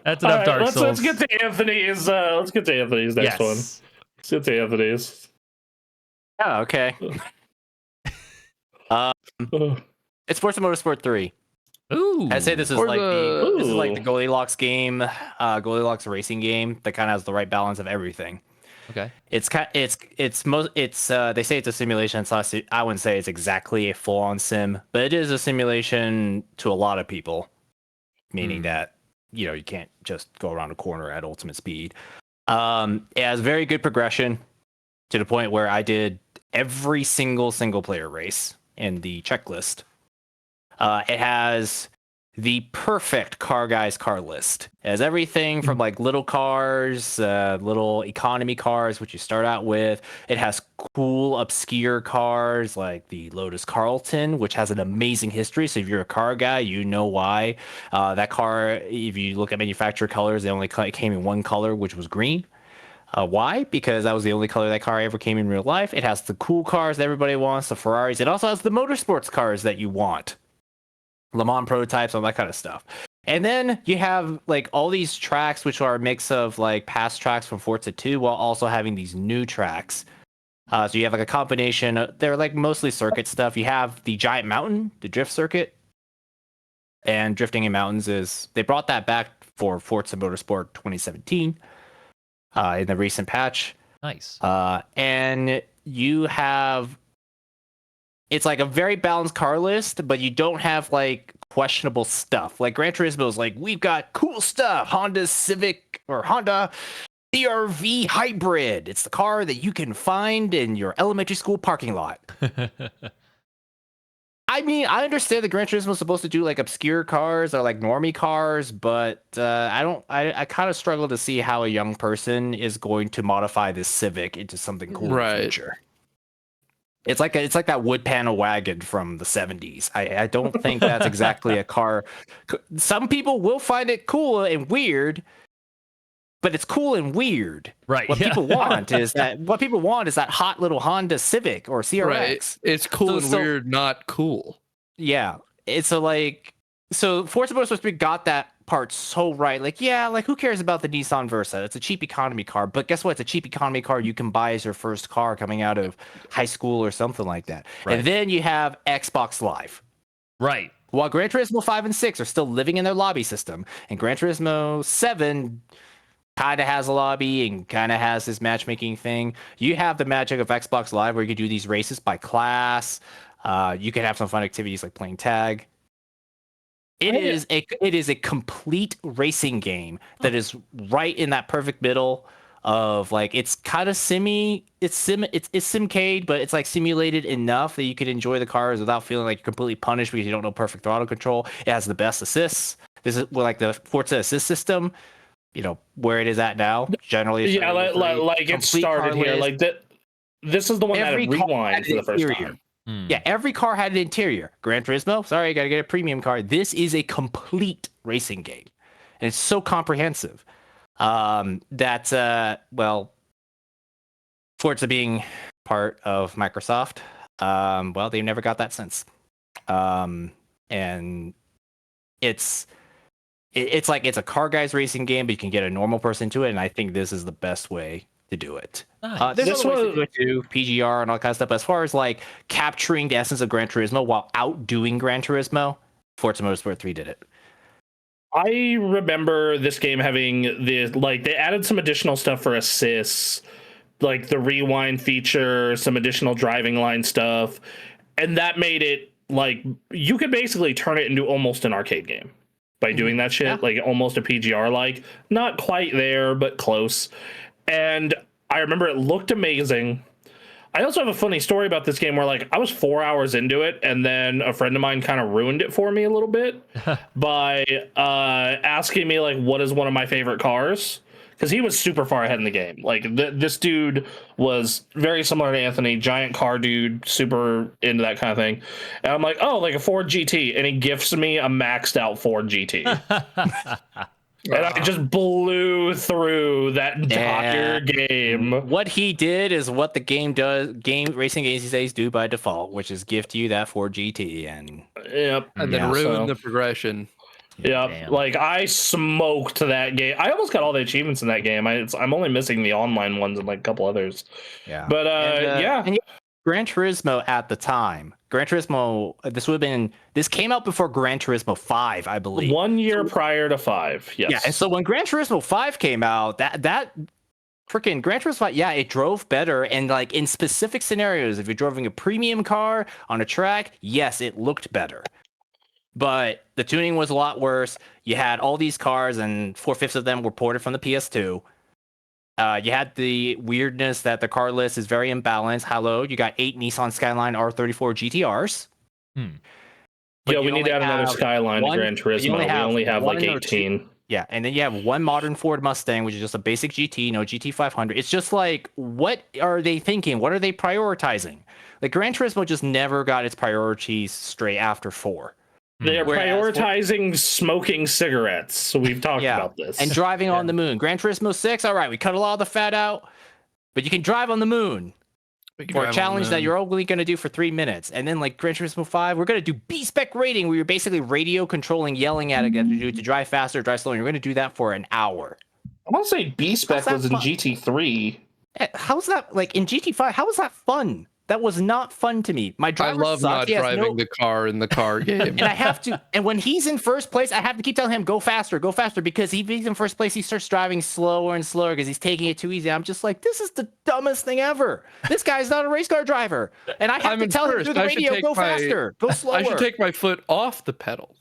That's enough Dark Souls. Let's get to Anthony's. Let's get to Anthony's next one. Let's get to Anthony's. Oh, okay. It's Forza Motorsport 3. Ooh. I'd say this is like the Goldilocks game, Goldilocks racing game that kind of has the right balance of everything. Okay. They say it's a simulation. I wouldn't say it's exactly a full-on sim, but it is a simulation to a lot of people, meaning that you can't just go around a corner at ultimate speed. It has very good progression to the point where I did every single player race in the checklist. It has the perfect car list. It has everything from like little cars, little economy cars, which you start out with. It has cool, obscure cars like the Lotus Carlton, which has an amazing history. So if you're a car guy, you know why. That car, if you look at manufacturer colors, they only came in one color, which was green. Why? Because that was the only color that car ever came in real life. It has the cool cars that everybody wants, the Ferraris. It also has the motorsports cars that you want. Le Mans prototypes, all that kind of stuff. And then you have like all these tracks, which are a mix of like past tracks from Forza 2 while also having these new tracks. So you have like a combination. They're like mostly circuit stuff. You have the Giant Mountain, the drift circuit. And drifting in mountains they brought that back for Forza Motorsport 2017 in the recent patch. Nice. And you have... It's like a very balanced car list, but you don't have like questionable stuff. Like Gran Turismo is like, we've got cool stuff. Honda Civic or Honda CR-V Hybrid. It's the car that you can find in your elementary school parking lot. I mean, I understand that Gran Turismo is supposed to do like obscure cars or like normie cars, but I kind of struggle to see how a young person is going to modify this Civic into something cool in the future. It's like that wood panel wagon from the 70s. I don't think that's exactly a car. Some people will find it cool and weird, but it's cool and weird. Right. What people want is that hot little Honda Civic or CRX. Right. It's cool and weird, not cool. Yeah. It's so Forza Motorsport 3 got that part so right. Like, yeah, like who cares about the Nissan Versa? It's a cheap economy car, but guess what? It's a cheap economy car you can buy as your first car coming out of high school or something like that. Right. And then you have Xbox Live. Right. While Gran Turismo 5 and 6 are still living in their lobby system, and Gran Turismo 7 kind of has a lobby and kind of has this matchmaking thing, you have the magic of Xbox Live where you can do these races by class. You can have some fun activities like playing tag. It is a complete racing game that is right in that perfect middle of like, it's kind of simcade, but it's like simulated enough that you can enjoy the cars without feeling like you're completely punished because you don't know perfect throttle control. It has the best assists. This is like the Forza assist system, where it is at now. Generally, like it started here. Like that. This is the one that rewinds for the first time. Yeah, every car had an interior. Gran Turismo, sorry, I gotta get a premium car. This is a complete racing game. And it's so comprehensive. Forza being part of Microsoft, they've never got that since. And it's like it's a car guys racing game, but you can get a normal person to it, and I think this is the best way to do it. Nice. There's other ways to do PGR and all kind of stuff, but as far as like capturing the essence of Gran Turismo while outdoing Gran Turismo, Forza Motorsport 3 did it. I remember this game having they added some additional stuff for assists, like the rewind feature, some additional driving line stuff, and that made it like you could basically turn it into almost an arcade game by doing that shit, like almost a PGR, like not quite there, but close. And I remember it looked amazing. I also have a funny story about this game where like I was 4 hours into it and then a friend of mine kind of ruined it for me a little bit by asking me like, what is one of my favorite cars? Because he was super far ahead in the game. Like this dude was very similar to Anthony, giant car dude, super into that kind of thing. And I'm like, oh, like a Ford GT. And he gifts me a maxed out Ford GT. And I just blew through that entire game. What he did is what the game does. Racing games these days do by default, which is gift you that Ford GT and then ruin the progression. Yeah, like I smoked that game. I almost got all the achievements in that game. I'm only missing the online ones and like a couple others. Yeah, but and Gran Turismo at the time. Gran Turismo. This came out before Gran Turismo 5, I believe. 1 year prior to 5. Yes. Yeah, and so when Gran Turismo 5 came out, that freaking Gran Turismo 5, yeah, it drove better. And like in specific scenarios, if you're driving a premium car on a track, yes, it looked better. But the tuning was a lot worse. You had all these cars, and 4/5 of them were ported from the PS2. You had the weirdness that the car list is very imbalanced. Hello, you got 8 Nissan Skyline R34 GTRs. Yeah, we need to add another Skyline to Gran Turismo. We only have like 18. Yeah, and then you have one modern Ford Mustang, which is just a basic GT, no GT500. It's just like, what are they thinking? What are they prioritizing? Like, Gran Turismo just never got its priorities straight after 4. They're prioritizing smoking cigarettes. So we've talked about this. And driving on the moon. Gran Turismo 6, all right, we cut a lot of the fat out, but you can drive on the moon for a challenge that you're only going to do for 3 minutes. And then like Gran Turismo 5, we're going to do B-spec rating where you're basically radio controlling, yelling at it to drive faster, drive slower. You're going to do that for an hour. I want to say B-spec was in GT3. How's that, like in GT5, how was that fun? That was not fun to me. My driver I love sucked. not driving the car in the car game. And I have to, and when he's in first place, I have to keep telling him, go faster, because if he's in first place, he starts driving slower and slower because he's taking it too easy. I'm just like, this is the dumbest thing ever. This guy's not a race car driver. And I have to tell him through the radio, go faster, go slower. I should take my foot off the pedal.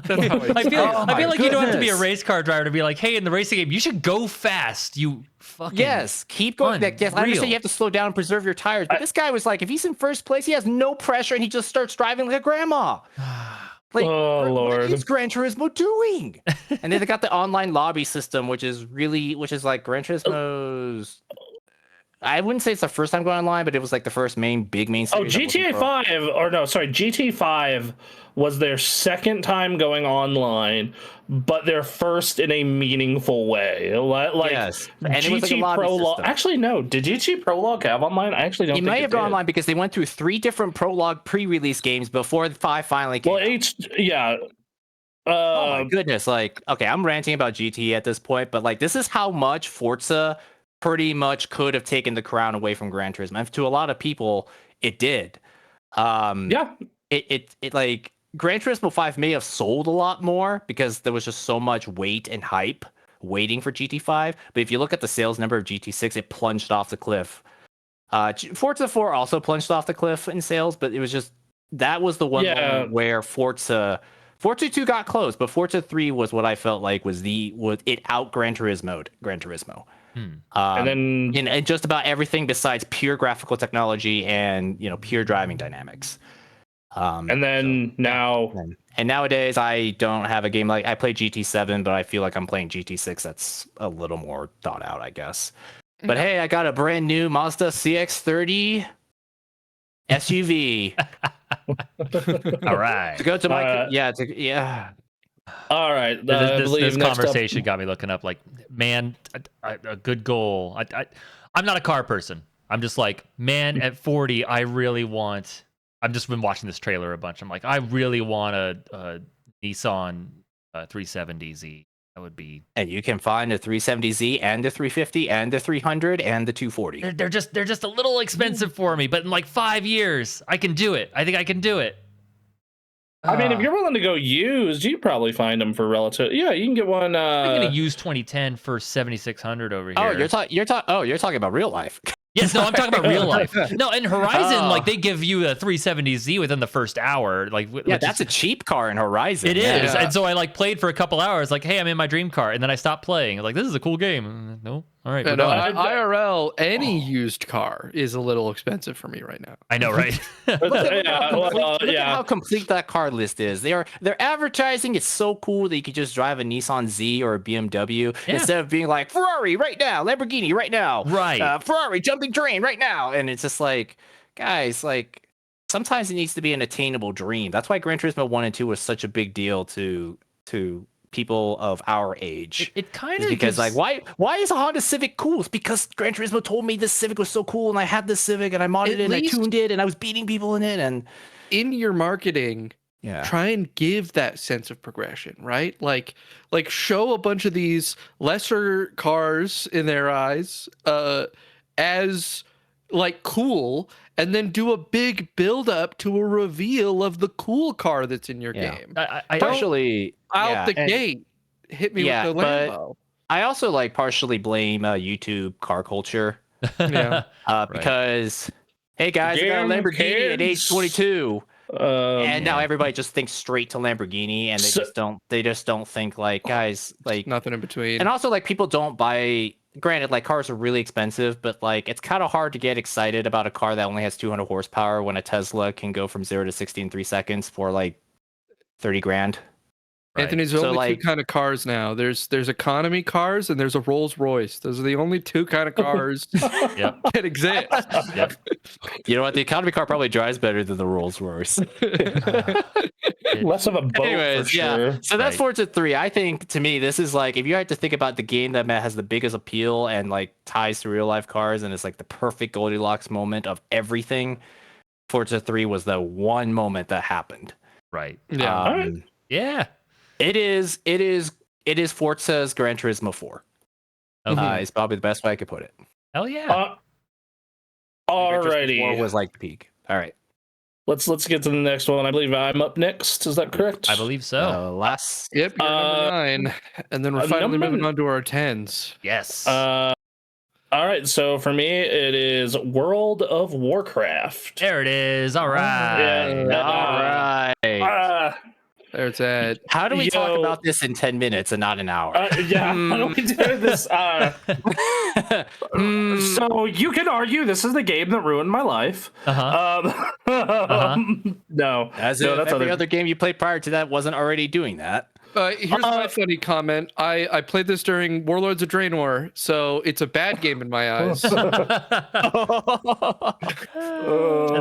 That's how I feel like you don't have to be a race car driver to be like, hey, in the racing game, you should go fast. You fucking keep going. Yes, I understand you have to slow down and preserve your tires, but this guy was like, if he's in first place, he has no pressure and he just starts driving like a grandma. Like, Lord, what is Gran Turismo doing? And then they got the online lobby system, which is like Gran Turismo's. I wouldn't say it's the first time going online, but it was like the first main series. GT 5 was their second time going online, but their first in a meaningful way. Like, yes, and GT it was like a lobby Prologue. system. Actually, no. Did GT Prologue have online? I actually don't think it may have gone did. online because they went through 3 different Prologue pre-release games before the 5 finally came out. Oh my goodness! Like, okay, I'm ranting about GT at this point, but like, this is how much Forza pretty much could have taken the crown away from Gran Turismo. And to a lot of people, it did. It like Gran Turismo 5 may have sold a lot more because there was just so much wait and hype waiting for GT5. But if you look at the sales number of GT6, it plunged off the cliff. Forza 4 also plunged off the cliff in sales, but it was just that was the one moment where Forza 2 got close, but Forza 3 was what I felt like was it out Gran Turismo. And then in just about everything besides pure graphical technology and pure driving dynamics. And then nowadays I don't have a game like I play GT7, but I feel like I'm playing GT6 that's a little more thought out, I guess. But hey, I got a brand new Mazda CX-30 SUV. All right. To go to my All right. This conversation got me looking up. Like, man, a good goal. I'm not a car person. I'm just like, man, at 40, I really want. I've just been watching this trailer a bunch. I'm like, I really want a Nissan 370Z. That would be. And you can find a 370Z and a 350 and a 300 and the 240. They're just a little expensive for me, but in like 5 years, I can do it. I think I can do it. I mean, if you're willing to go used, you probably find them for relative. Yeah, you can get one. I'm gonna use 2010 for 7,600 over here. Oh, you're talking about real life. Yes, no, I'm talking about real life. No, in Horizon, Oh. like they give you a 370Z within the first hour. Like, Yeah, that's a cheap car in Horizon. It is, Yeah. and so I like played for a couple hours. Like, hey, I'm in my dream car, and then I stopped playing. Like, this is a cool game. No, all right, we're And done. IRL, any used car is a little expensive for me right now. I know, right? Look at Yeah. how complete that car list is. They're advertising it's so cool that you could just drive a Nissan Z or a BMW instead of being like Ferrari right now, Lamborghini right now, Right. Ferrari jumping terrain right now, and it's just like, guys, like sometimes it needs to be an attainable dream. That's why Gran Turismo 1 and 2 was such a big deal to people of our age. It kind It's of because like why is a Honda Civic cool? It's because Gran Turismo told me this Civic was so cool, and I had this Civic, and I modded At it, and I least- tuned it, and I was beating people in it, and In your marketing, yeah. try and give that sense of progression, right? Like show a bunch of these lesser cars in their eyes as like cool, and then do a big build up to a reveal of the cool car that's in your game. I partially Out the gate, hit me with the but Lambo. I also like partially blame YouTube car culture Yeah. because hey guys, I got a Damn Lamborghini at age kids. 22, and now yeah. everybody just thinks straight to Lamborghini, and they just don't think like guys like Nothing in between. and also like people don't buy. Granted, like cars are really expensive, but like it's kind of hard to get excited about a car that only has 200 horsepower when a Tesla can go from 0 to 60 in 3 seconds for like 30 grand. Anthony's So, only like- two kind of cars now. There's economy cars and there's a Rolls Royce. Those are the only two kind of cars Yep. that exist. Yep. You know what? The economy car probably drives better than the Rolls Royce. Less of a boat Anyways, for yeah. sure. So that's Right. Forza 3. I think to me, this is like if you had to think about the game that has the biggest appeal and like ties to real life cars, and it's like the perfect Goldilocks moment of everything. Forza 3 was the one moment that happened. Right. Yeah. Alright. Yeah. It is Forza's Gran Turismo 4. Okay. It's probably the best way I could put it. Hell yeah. Gran Turismo 4 Alrighty. was like the peak. All right. Let's get to the next one. I believe I'm up next. Is that correct? I believe so. Last. Yep, you're number 9. And then we're finally moving on to our 10s. Yes. All right. So for me, it is World of Warcraft. There it is. All right. Yeah. All right. There it's at. How do we talk Yo. about this in 10 minutes and not an hour? Yeah. How do we do this? So you can argue this is the game that ruined my life. No, As no, if that's every other game you played prior to that wasn't already doing that. Here's my funny comment. I played this during Warlords of Draenor, so it's a bad game in my eyes. That's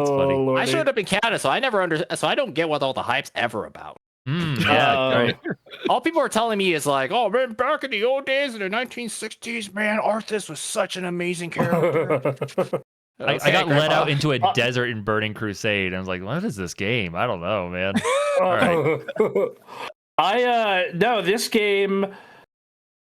funny. I showed up in Canada, so I don't get what all the hype's ever about. Yeah. Right. All people are telling me is like, oh man, back in the old days in the 1960s, man, Arthas was such an amazing character. I got led out into a desert in Burning Crusade. I was like, what is this game? I don't know, man. All right. No, this game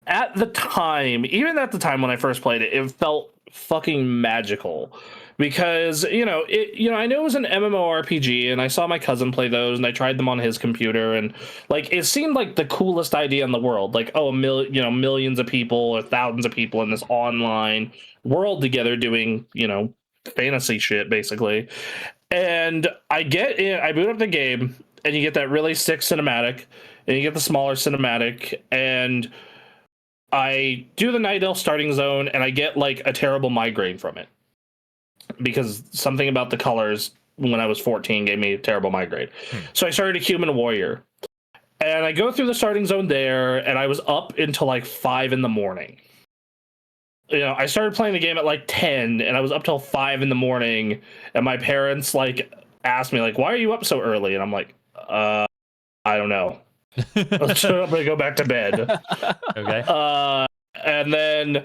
at the time, even at the time when I first played it, it felt fucking magical. Because I know it was an MMORPG, and I saw my cousin play those, and I tried them on his computer, and like it seemed like the coolest idea in the world. Like, oh, millions of people or thousands of people in this online world together doing fantasy shit basically. And I get in, I boot up the game, and you get that really sick cinematic, and you get the smaller cinematic, and I do the Night Elf starting zone, and I get like a terrible migraine from it. Because something about the colors when I was 14 gave me a terrible migraine. So I started a Human Warrior. And I go through the starting zone there, and I was up until like 5 in the morning. I started playing the game at like 10, and I was up till 5 in the morning, and my parents like asked me like, why are you up so early? And I'm like, I don't know. I'm gonna go back to bed. Okay. And then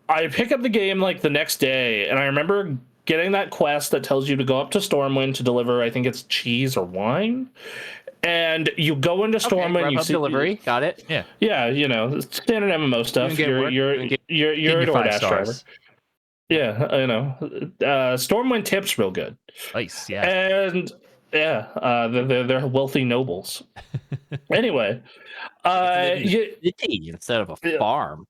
I pick up the game like the next day, and I remember getting that quest that tells you to go up to Stormwind to deliver, I think it's cheese or wine. And you go into Stormwind, you see delivery. Got it. Yeah. Yeah, standard MMO stuff. You're a DoorDash driver. Yeah, Stormwind tips real good. Nice. Yeah. And yeah, they're wealthy nobles. Anyway, City instead of a farm.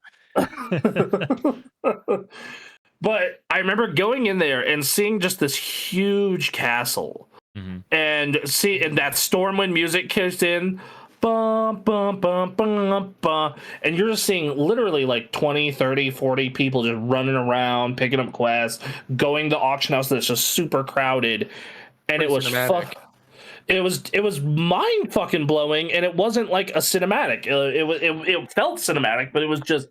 But I remember going in there and seeing just this huge castle, and that Stormwind music kicks in, bum, bum, bum, bum, bum, and you're just seeing literally like 20, 30, 40 people just running around, picking up quests, going to auction house that's just super crowded, and it was it was mind fucking blowing, and it wasn't like a cinematic. It felt cinematic, but it was just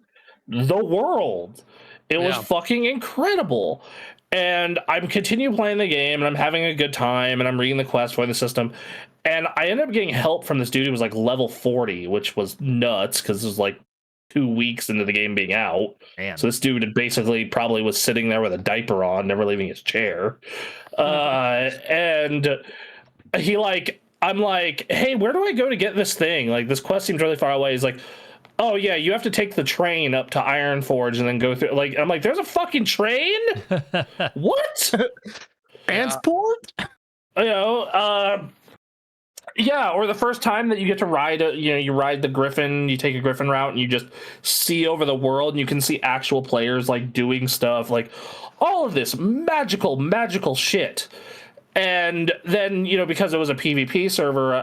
the world. It was fucking incredible. And I'm continuing playing the game, and I'm having a good time, and I'm reading the quest for the system. And I ended up getting help from this dude who was like level 40, which was nuts because it was like 2 weeks into the game being out. Man. So this dude basically probably was sitting there with a diaper on, never leaving his chair. And I'm like, hey, where do I go to get this thing? Like, this quest seems really far away. He's like, oh yeah, you have to take the train up to Ironforge and then go through. Like, I'm like, there's a fucking train? What? Transport? Yeah, or the first time that you get to ride, you ride the Griffin, you take a Griffin route, and you just see over the world, and you can see actual players like doing stuff, like all of this magical shit. And then, because it was a PvP server,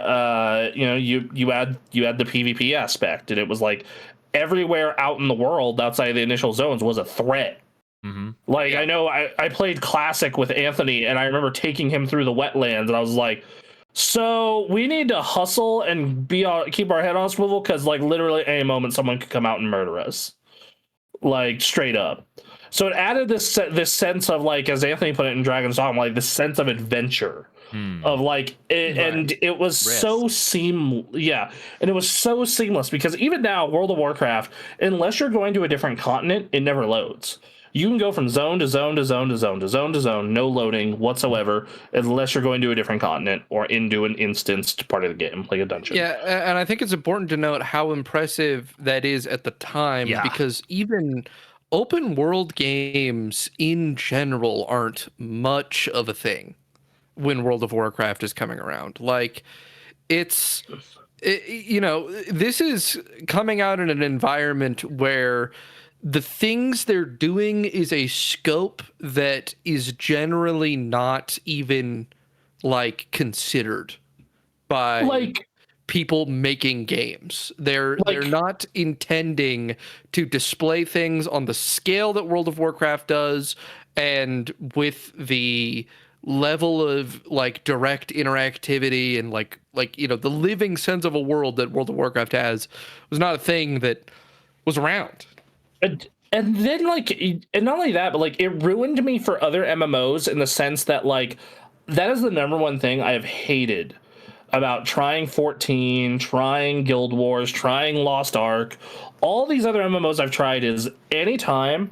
you had the PvP aspect, and it was like everywhere out in the world outside of the initial zones was a threat. Like, I know I played Classic with Anthony, and I remember taking him through the wetlands, and I was like, so we need to hustle and keep our head on a swivel, because like literally any moment someone could come out and murder us, like straight up. So it added this sense of, like, as Anthony put it in Dragon's Dogma, like this sense of adventure, of like, and it was so seamless. Yeah, and it was so seamless, because even now, World of Warcraft, unless you're going to a different continent, it never loads. You can go from zone to zone to zone to zone to zone to zone, no loading whatsoever, unless you're going to a different continent or into an instanced part of the game, like a dungeon. Yeah, and I think it's important to note how impressive that is at the time, because even open world games in general aren't much of a thing when World of Warcraft is coming around. Like, this is coming out in an environment where the things they're doing is a scope that is generally not even like considered by people making games. They're not intending to display things on the scale that World of Warcraft does, and with the level of like direct interactivity and like the living sense of a world that World of Warcraft has was not a thing that was around. And then, and not only that, but like, it ruined me for other MMOs in the sense that, like, that is the number one thing I have hated about trying 14, trying Guild Wars, trying Lost Ark, all these other MMOs I've tried, is anytime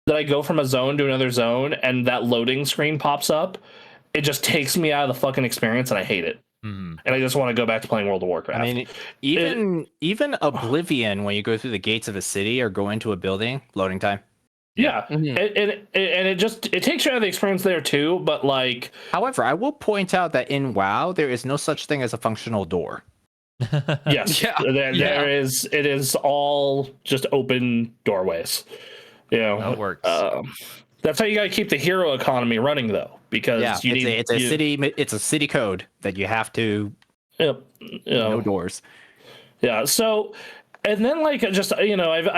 that I go from a zone to another zone and that loading screen pops up, it just takes me out of the fucking experience, and I hate it. And I just want to go back to playing World of Warcraft. I mean, even Oblivion, when you go through the gates of a city or go into a building, loading time. Yeah, and it takes you out of the experience there too. But like, however, I will point out that in WoW there is no such thing as a functional door. Yes, there is. It is all just open doorways. That works. That's how you got to keep the hero economy running, though, because it's a city code that you have to. No doors. Yeah. So, and then I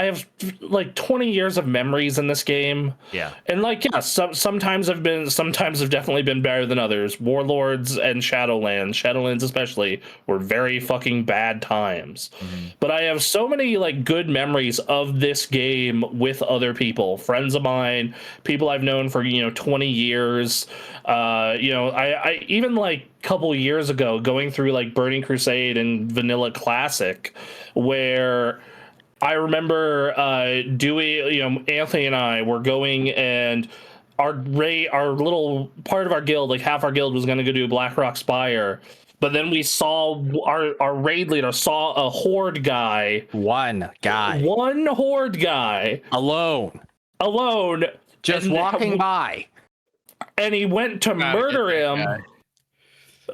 have like 20 years of memories in this game. Yeah. And sometimes have definitely been better than others. Warlords and Shadowlands especially, were very fucking bad times. But I have so many like good memories of this game with other people, friends of mine, people I've known for 20 years. I even like couple years ago going through like Burning Crusade and Vanilla Classic, where I remember Anthony and I were going, and our little part of our guild, like half our guild, was going to go do Blackrock Spire, but then we saw our raid leader saw a horde guy, one horde guy alone just walking by, and he went to murder him.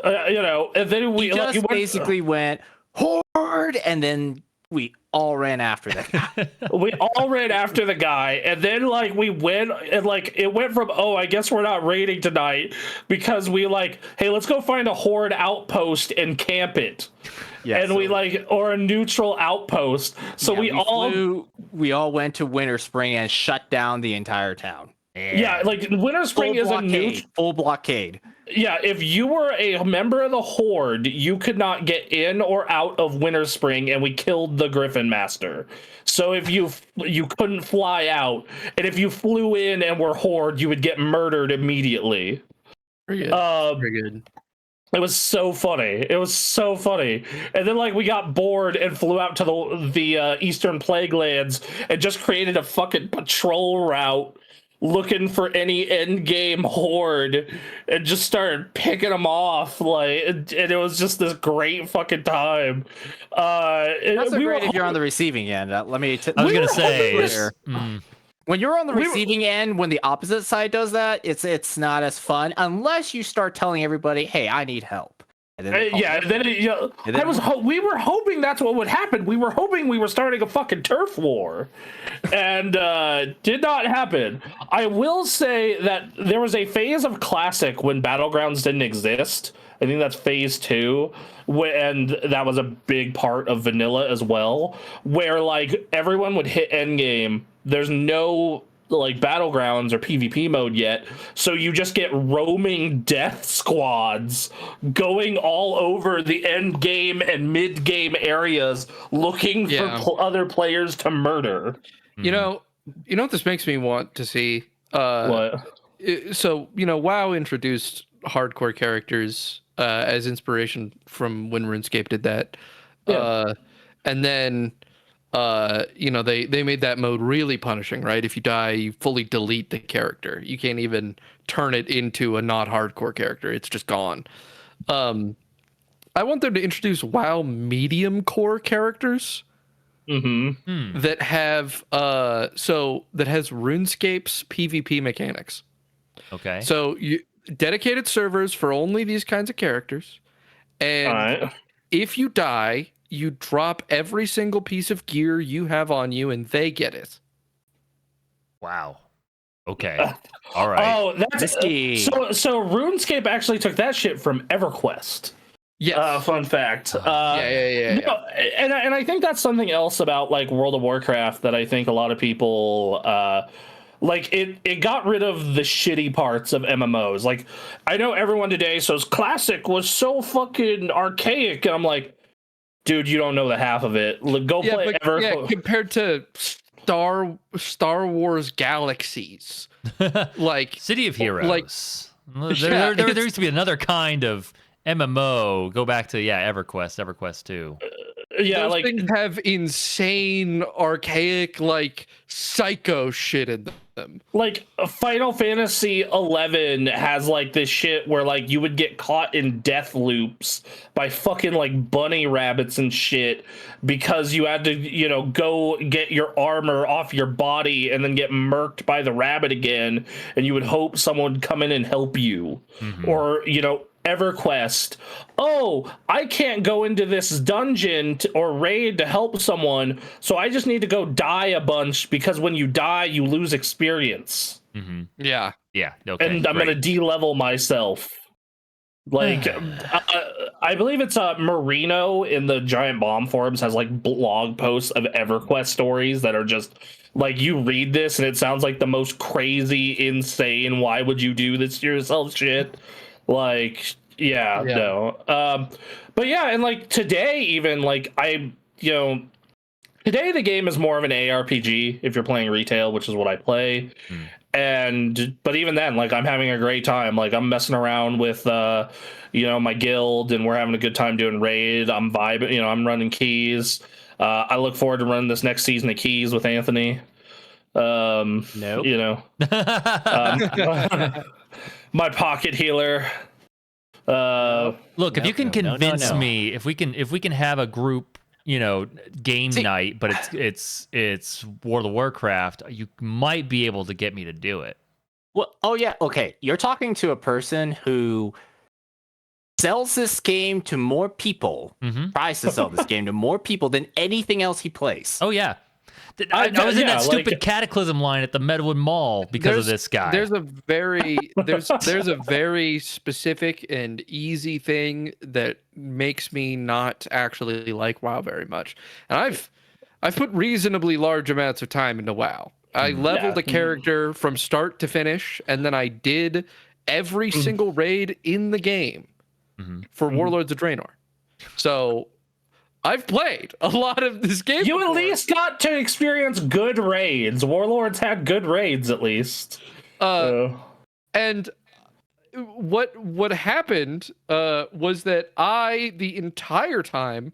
And then he basically went horde, and then we all ran after that guy. We all ran after the guy, and then like we went, and like it went from, oh, I guess we're not raiding tonight, because we like, hey, let's go find a horde outpost and camp it. Yeah, and so, we like, or a neutral outpost. So yeah, we all went to Winter Spring and shut down the entire town. Yeah, like Winter Spring is a full blockade. Yeah, if you were a member of the Horde, you could not get in or out of Winter Spring, and we killed the Griffin Master. So if you couldn't fly out, and if you flew in and were Horde, you would get murdered immediately. Very good. Very good. It was so funny. It was so funny. And then like we got bored and flew out to the Eastern Plague Lands and just created a fucking patrol route looking for any end game horde and just started picking them off, like, and it was just this great fucking time. That's great if you're on the receiving end. I was gonna say when you're on the receiving end, when the opposite side does that, it's not as fun unless you start telling everybody, "Hey, I need help." We were hoping that's what would happen. We were hoping we were starting a fucking turf war, and did not happen. I will say that there was a phase of Classic when Battlegrounds didn't exist. I think that's phase 2, and that was a big part of vanilla as well, where like everyone would hit endgame. There's no like Battlegrounds or PvP mode yet, so you just get roaming death squads going all over the end game and mid game areas looking for other players to murder. You know what this makes me want to see? What? So WoW introduced hardcore characters as inspiration from when RuneScape did that, and then they made that mode really punishing, right? If you die, you fully delete the character. You can't even turn it into a not hardcore character. It's just gone. I want them to introduce WoW medium core characters that have that has RuneScape's PvP mechanics. Okay. So you dedicated servers for only these kinds of characters, and if you die, you drop every single piece of gear you have on you, and they get it. Wow. Okay. All right. Oh, that's so RuneScape actually took that shit from EverQuest. Yes. Fun fact. Yeah. No, and I think that's something else about like World of Warcraft that I think a lot of people like it got rid of the shitty parts of MMOs. Like I know everyone today says Classic was so fucking archaic, and I'm like, dude, you don't know the half of it. Go play compared to Star Wars Galaxies, like City of Heroes. There used to be another kind of MMO. Go back to EverQuest 2. Those things have insane, archaic, like psycho shit in them. Like Final Fantasy 11 has like this shit where like you would get caught in death loops by fucking like bunny rabbits and shit because you had to go get your armor off your body and then get murked by the rabbit again, and you would hope someone would come in and help you. Or EverQuest, oh, I can't go into this dungeon or raid to help someone, so I just need to go die a bunch, because when you die, you lose experience. Yeah. Okay. And I'm gonna de-level myself. Like, I believe it's Marino in the Giant Bomb forums has like blog posts of EverQuest stories that are just like, you read this and it sounds like the most crazy, insane, why would you do this to yourself shit. Like, no. But yeah, and like today, even like today the game is more of an ARPG if you're playing retail, which is what I play. But even then, like, I'm having a great time. Like, I'm messing around with my guild, and we're having a good time doing raid. I'm vibing, I'm running keys. I look forward to running this next season of keys with Anthony. Nope. My pocket healer. Look, if you can convince me, if we can have a group, game night, but it's World of Warcraft, you might be able to get me to do it. Well, oh yeah, okay. You're talking to a person who sells this game to more people, tries to sell this game to more people than anything else he plays. Oh yeah. I was in that stupid Cataclysm line at the Medwood Mall because of this guy. There's a very specific and easy thing that makes me not actually like WoW very much. And I've put reasonably large amounts of time into WoW. I leveled a character from start to finish, and then I did every single raid in the game for Warlords of Draenor. So I've played a lot of this game. You at least got to experience good raids. Warlords had good raids, at least. And what happened was that I, the entire time,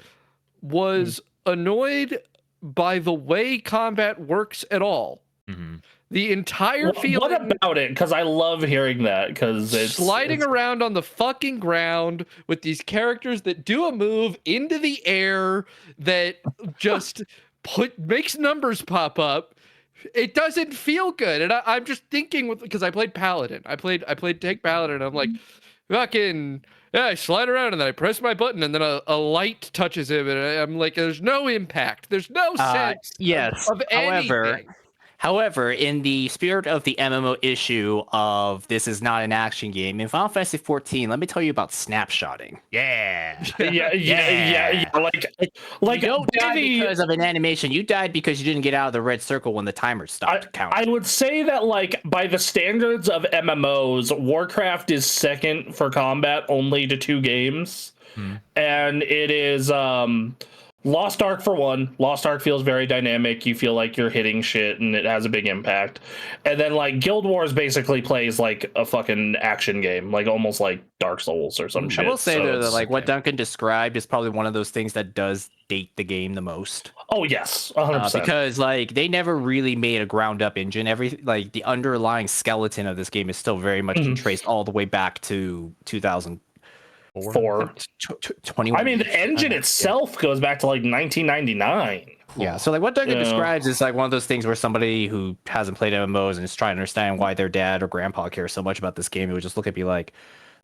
was annoyed by the way combat works at all. The entire feeling. What about it? Because I love hearing that. Because it's sliding around on the fucking ground with these characters that do a move into the air that just makes numbers pop up. It doesn't feel good, and I'm just thinking because I played Paladin. I played Tank Paladin. And I'm like, fucking. Yeah, I slide around and then I press my button and then a light touches him and I'm like, there's no impact. There's no sense of anything. However, in the spirit of the MMO issue of this is not an action game, in Final Fantasy 14, let me tell you about snapshotting. Yeah. Like you don't die because of an animation. You died because you didn't get out of the red circle when the timer stopped counting. I would say that, like, by the standards of MMOs, Warcraft is second for combat only to 2 games. And it is Lost Ark for one. Lost Ark feels very dynamic. You feel like you're hitting shit and it has a big impact. And then like Guild Wars basically plays like a fucking action game, like almost like Dark Souls or some shit. I will say that like what Duncan described is probably one of those things that does date the game the most. Oh yes, 100%. Because like they never really made a ground up engine. Like the underlying skeleton of this game is still very much traced all the way back to 2004. 21 I mean, the engine itself goes back to like 1999. Yeah, so like what Duncan describes is like one of those things where somebody who hasn't played MMOs and is trying to understand why their dad or grandpa cares so much about this game, it would just look at me like,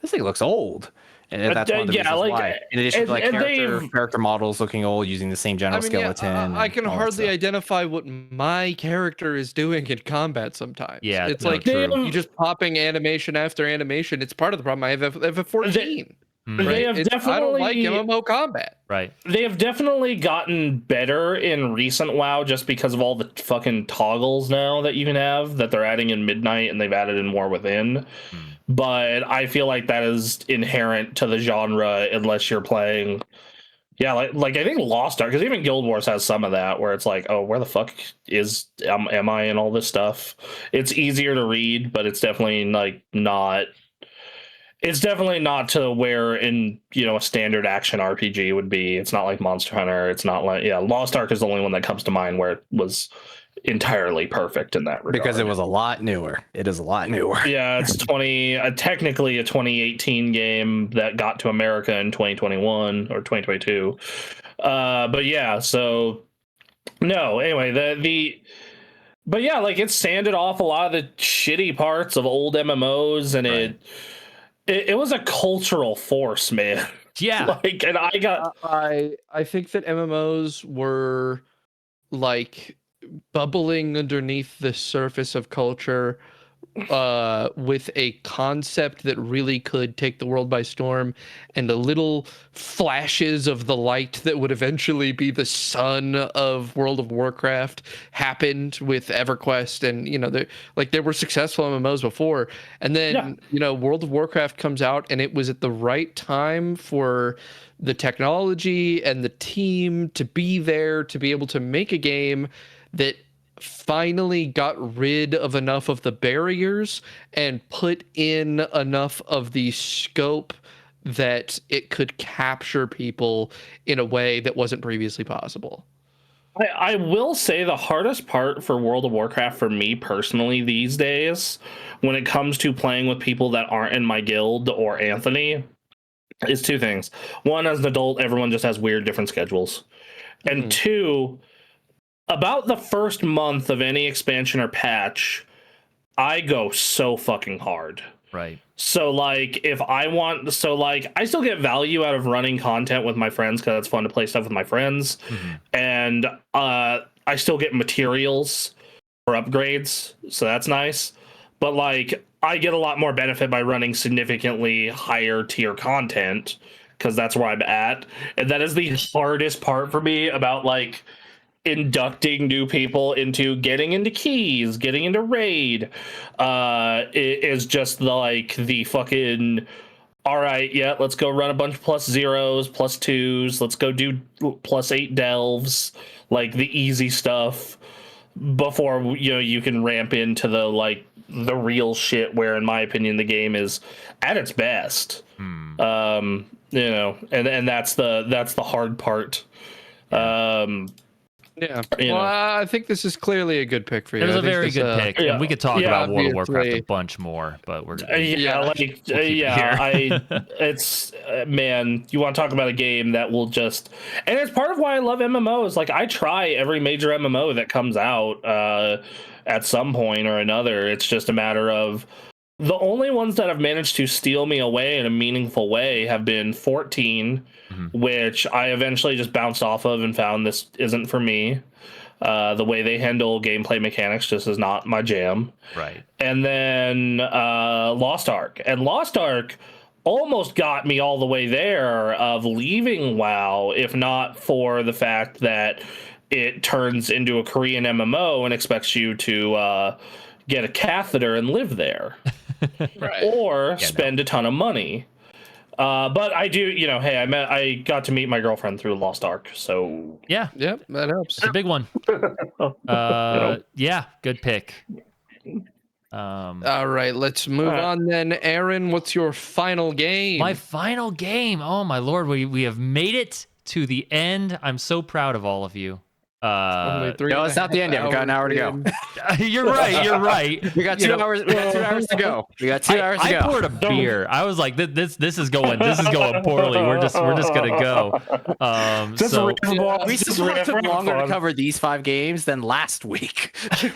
this thing looks old. And that's one of the reasons why. In addition to like character models looking old, using the same general skeleton. I can hardly identify what my character is doing in combat sometimes. Yeah, it's like you just popping animation after animation. It's part of the problem. I have a 14. They have definitely. I don't like MMO combat. Right. They have definitely gotten better in recent WoW just because of all the fucking toggles now that you can have that they're adding in Midnight and they've added in War Within. But I feel like that is inherent to the genre unless you're playing. Yeah, like I think Lost Ark, because even Guild Wars has some of that where it's like, oh, where the fuck am I in all this stuff? It's easier to read, but it's definitely like not. It's definitely not to where in a standard action RPG would be. It's not like Monster Hunter. It's not like Lost Ark is the only one that comes to mind where it was entirely perfect in that regard. Because it was a lot newer. It is a lot newer. Yeah, it's technically a 2018 game that got to America in 2021 or 2022. But yeah, so no. Anyway, but yeah, like it sanded off a lot of the shitty parts of old MMOs, and it was a cultural force, man. Yeah. And I think that MMOs were like bubbling underneath the surface of culture with a concept that really could take the world by storm, and the little flashes of the light that would eventually be the sun of World of Warcraft happened with EverQuest, and there were successful MMOs before, and then World of Warcraft comes out, and it was at the right time for the technology and the team to be there to be able to make a game that finally got rid of enough of the barriers and put in enough of the scope that it could capture people in a way that wasn't previously possible. I will say the hardest part for World of Warcraft for me personally these days, when it comes to playing with people that aren't in my guild or Anthony, is 2 things. One, as an adult, everyone just has weird different schedules. And 2, about the first month of any expansion or patch, I go so fucking hard. Right. So like if I want, so like I still get value out of running content with my friends because it's fun to play stuff with my friends, and I still get materials for upgrades, so that's nice. But like I get a lot more benefit by running significantly higher tier content because that's where I'm at, and that is the hardest part for me about like inducting new people into getting into keys, getting into raid. It is just the fucking all right, yeah, let's go run a bunch of +0s, +2s, let's go do +8 delves, like the easy stuff before you can ramp into the real shit where in my opinion the game is at its best. And that's the hard part. Yeah. Well, I think this is clearly a good pick for you. It was a very good pick, and we could talk about World of Warcraft a obviously. bunch more, but we're it's man, you want to talk about a game that will just, and it's part of why I love MMOs. Like I try every major MMO that comes out at some point or another. It's just a matter of the only ones that have managed to steal me away in a meaningful way have been 14, which I eventually just bounced off of and found this isn't for me. The way they handle gameplay mechanics just is not my jam. Right. And then Lost Ark. And Lost Ark almost got me all the way there of leaving WoW, if not for the fact that it turns into a Korean MMO and expects you to get a catheter and live there. Right. Or spend a ton of money. But I do, hey, I got to meet my girlfriend through Lost Ark, so Yep, that helps. it's a big one. Yeah, good pick. All right, let's move on then. Aaron, what's your final game? My final game. Oh my lord, we have made it to the end. I'm so proud of all of you. No, it's not the end yet. We got an hour to go. You're right. We got 2 hours. We got 2 hours to go. We got 2 hours to go. I poured a beer. I was like, this is going poorly. We're just gonna go. We still took longer to cover these 5 games than last week. we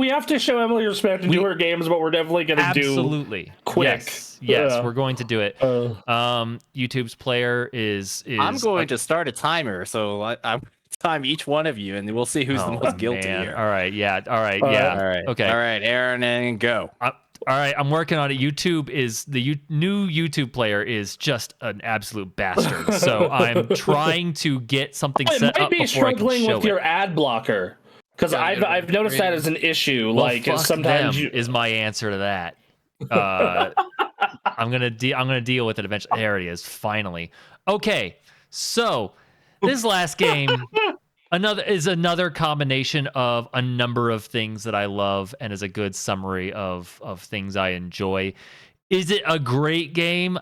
have to show Emily respect and do her games, but we're definitely gonna do quick. Yes, we're going to do it. YouTube's player is I'm going to start a timer, so I'm time each one of you, and we'll see who's the most guilty here. All right, All right. Okay. All right, Aaron, and go. All right, I'm working on it. YouTube is new YouTube player is just an absolute bastard. So I'm trying to get something set up before I can show it. Might be struggling with your ad blocker because I've noticed that as an issue. Well, like fuck sometimes them is my answer to that. I'm gonna deal with it eventually. There it is, finally. Okay, so this last game another combination of a number of things that I love and is a good summary of things I enjoy. Is it a great game?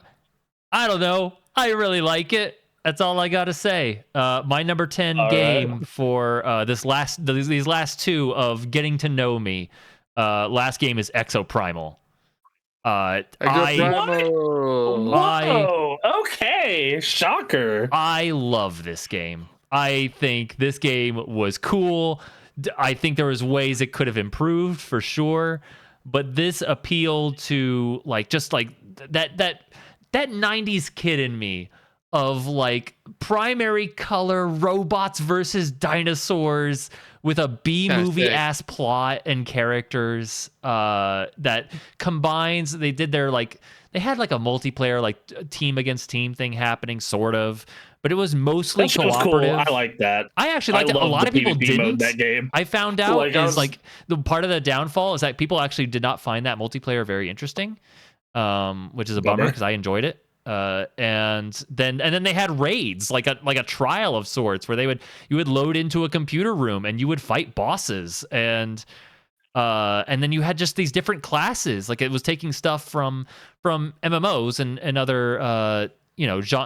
I don't know. I really like it. That's all I gotta say. My number 10 game for these last 2 of getting to know me. Last game is Exoprimal. Okay, shocker. I love this game. I think this game was cool. I think there was ways it could have improved for sure, but this appealed to that 90s kid in me of like primary color robots versus dinosaurs with a B-movie ass plot and characters that combines. They had like a multiplayer team against team thing happening, sort of, but it was mostly cooperative. Cool. I like that. I actually liked it. A lot of people didn't. That game. I found out the part of the downfall is that people actually did not find that multiplayer very interesting, which is a bummer because I enjoyed it. And then they had raids, like a trial of sorts, where you would load into a computer room and you would fight bosses, and then you had just these different classes. Like it was taking stuff from MMOs and other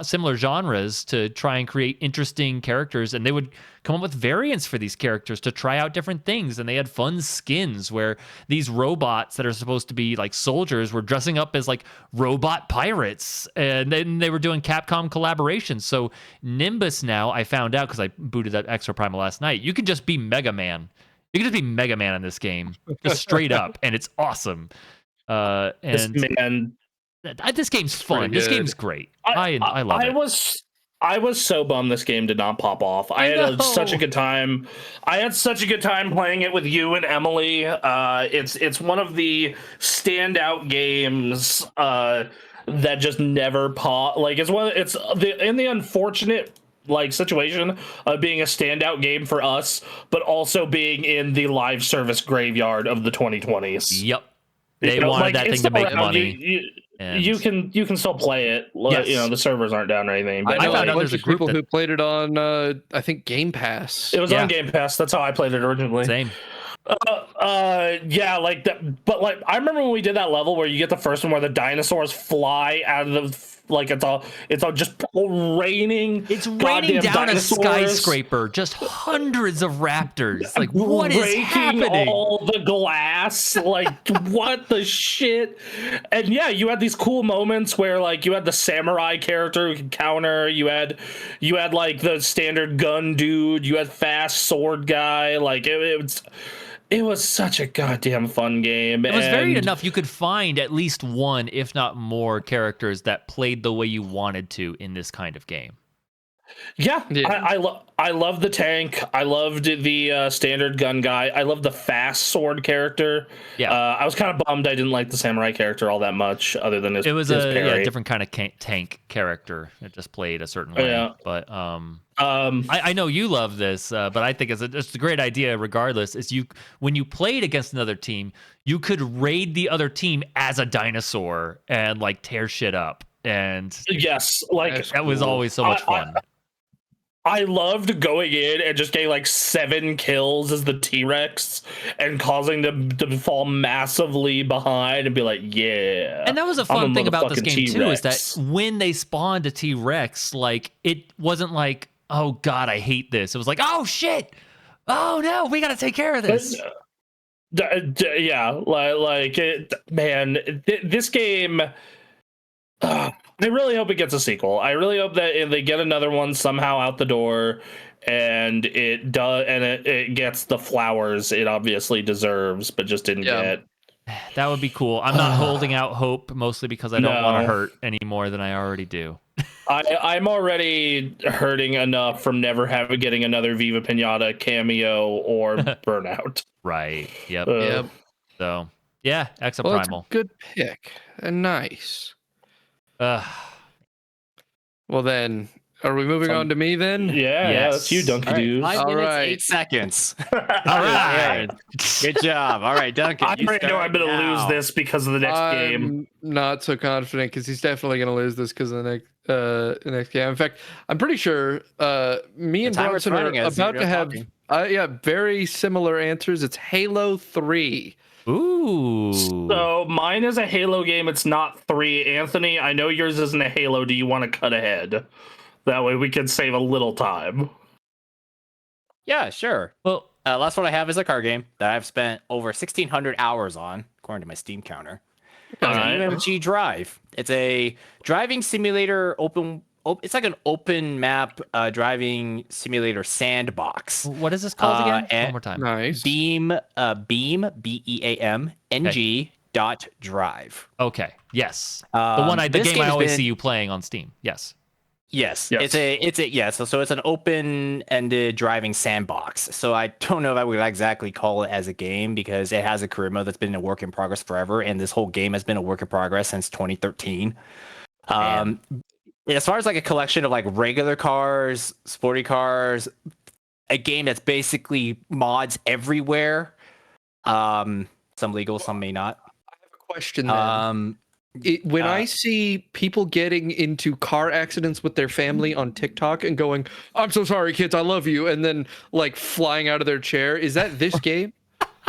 similar genres to try and create interesting characters, and they would come up with variants for these characters to try out different things. And they had fun skins where these robots that are supposed to be like soldiers were dressing up as like robot pirates, and then they were doing Capcom collaborations. So Nimbus now, I found out because I booted up Extra Primal last night, you can just be Mega Man You can just be Mega Man in this game, just straight up, and it's awesome. And this game's fun. This game's great. I love it. I was so bummed this game did not pop off. I had such a good time. I had such a good time playing it with you and Emily. It's one of the standout games that just never pop. Like in the unfortunate situation of being a standout game for us, but also being in the live service graveyard of the 2020s. Yep. They wanted that thing to make money. You can still play it. Yes. The servers aren't down or anything. But I found out there's a group who played it on, I think, Game Pass. It was on Game Pass. That's how I played it originally. Same. Yeah, like that. But I remember when we did that level where you get the first one where the dinosaurs fly out of the. It's all just raining. It's raining down dinosaurs. A skyscraper, just hundreds of raptors. Like, what is happening? All the glass, what the shit? And yeah, you had these cool moments where you had the samurai character who could counter. You had the standard gun dude. You had fast sword guy. It was such a goddamn fun game. It was varied enough. You could find at least one, if not more, characters that played the way you wanted to in this kind of game. Yeah. I love the tank. I loved the standard gun guy. I love the fast sword character. Yeah. I was kind of bummed I didn't like the samurai character all that much, other than his parry. Different kind of tank character. It just played a certain way. Yeah. But I know you love this, but I think it's a great idea. Regardless, when you played against another team, you could raid the other team as a dinosaur and tear shit up. And yes, that was always so much fun. I loved going in and just getting 7 kills as the T-Rex and causing them to fall massively behind and be like, yeah. And that was a fun thing about this game too, is that when they spawned a T-Rex, it wasn't oh god, I hate this. It was oh shit, oh no, we gotta take care of this. Yeah, this game. I really hope it gets a sequel. I really hope that they get another one somehow out the door, and it gets the flowers it obviously deserves, but just didn't get. That would be cool. I'm not holding out hope, mostly because I don't want to hurt any more than I already do. I'm already hurting enough from never getting another Viva Pinata cameo or Burnout. Right. Yep. Yep. So yeah, Exoprimal. Well, good pick. Nice. Well then, are we moving on to me then? Yeah, that's you, Dunky Dude. 5 minutes, 8 seconds. All right. Good job. All right, Duncan. I already know I'm going to lose this because of the next game. I'm not so confident because he's definitely going to lose this because of the next game. In fact, I'm pretty sure me and Bronson are about to have very similar answers. It's Halo 3. Ooh. So mine is a Halo game. It's not 3. Anthony, I know yours isn't a Halo. Do you want to cut ahead? That way we can save a little time. Yeah, sure. Well, last one I have is a car game that I've spent over 1,600 hours on, according to my Steam counter. UMG Drive. It's a driving simulator it's like an open map driving simulator sandbox. What is this called again? One more time. Nice. Beam, BEAM, NG .drive. Okay. Yes. The game I always see you playing on Steam. Yes. Yes. So it's an open-ended driving sandbox. So I don't know if I would exactly call it as a game because it has a career mode that's been a work in progress forever, and this whole game has been a work in progress since 2013. As far as a collection of regular cars, sporty cars, a game that's basically mods everywhere. Some legal, some may not. I have a question then. When I see people getting into car accidents with their family on TikTok and going, "I'm so sorry, kids, I love you," and then flying out of their chair, is that this game?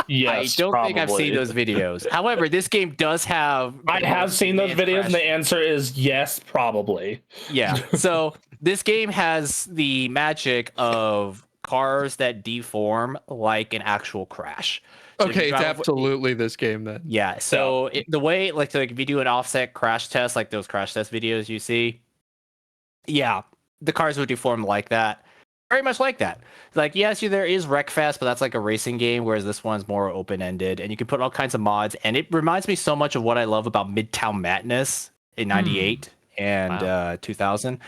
Yes, I don't think I've seen those videos. However, this game does have... I have seen those videos, and the answer is yes, probably. Yeah, so this game has the magic of cars that deform like an actual crash. So okay, it's absolutely this game then. Yeah, so the way, if you do an offset crash test, like those crash test videos you see, yeah, the cars would deform like that. very much like that. Like, yes, there is Wreckfest, but that's like a racing game, whereas this one's more open-ended, and you can put all kinds of mods. And it reminds me so much of what I love about Midtown Madness in '98 and 2000.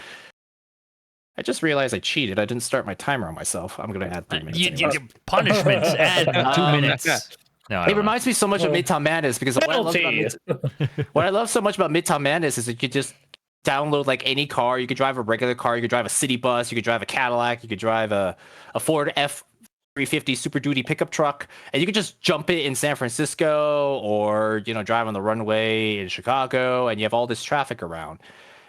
I just realized I cheated. I didn't start my timer on myself. I'm gonna add 3 minutes. Anyways. Punishments. Add 2 minutes. No, it reminds me so much of Midtown Madness because what I love so much about Midtown Madness is that you could just download like any car. You could drive a regular car. You could drive a city bus. You could drive a Cadillac. You could drive a Ford F-350 Super Duty pickup truck, and you could just jump it in San Francisco or drive on the runway in Chicago, and you have all this traffic around.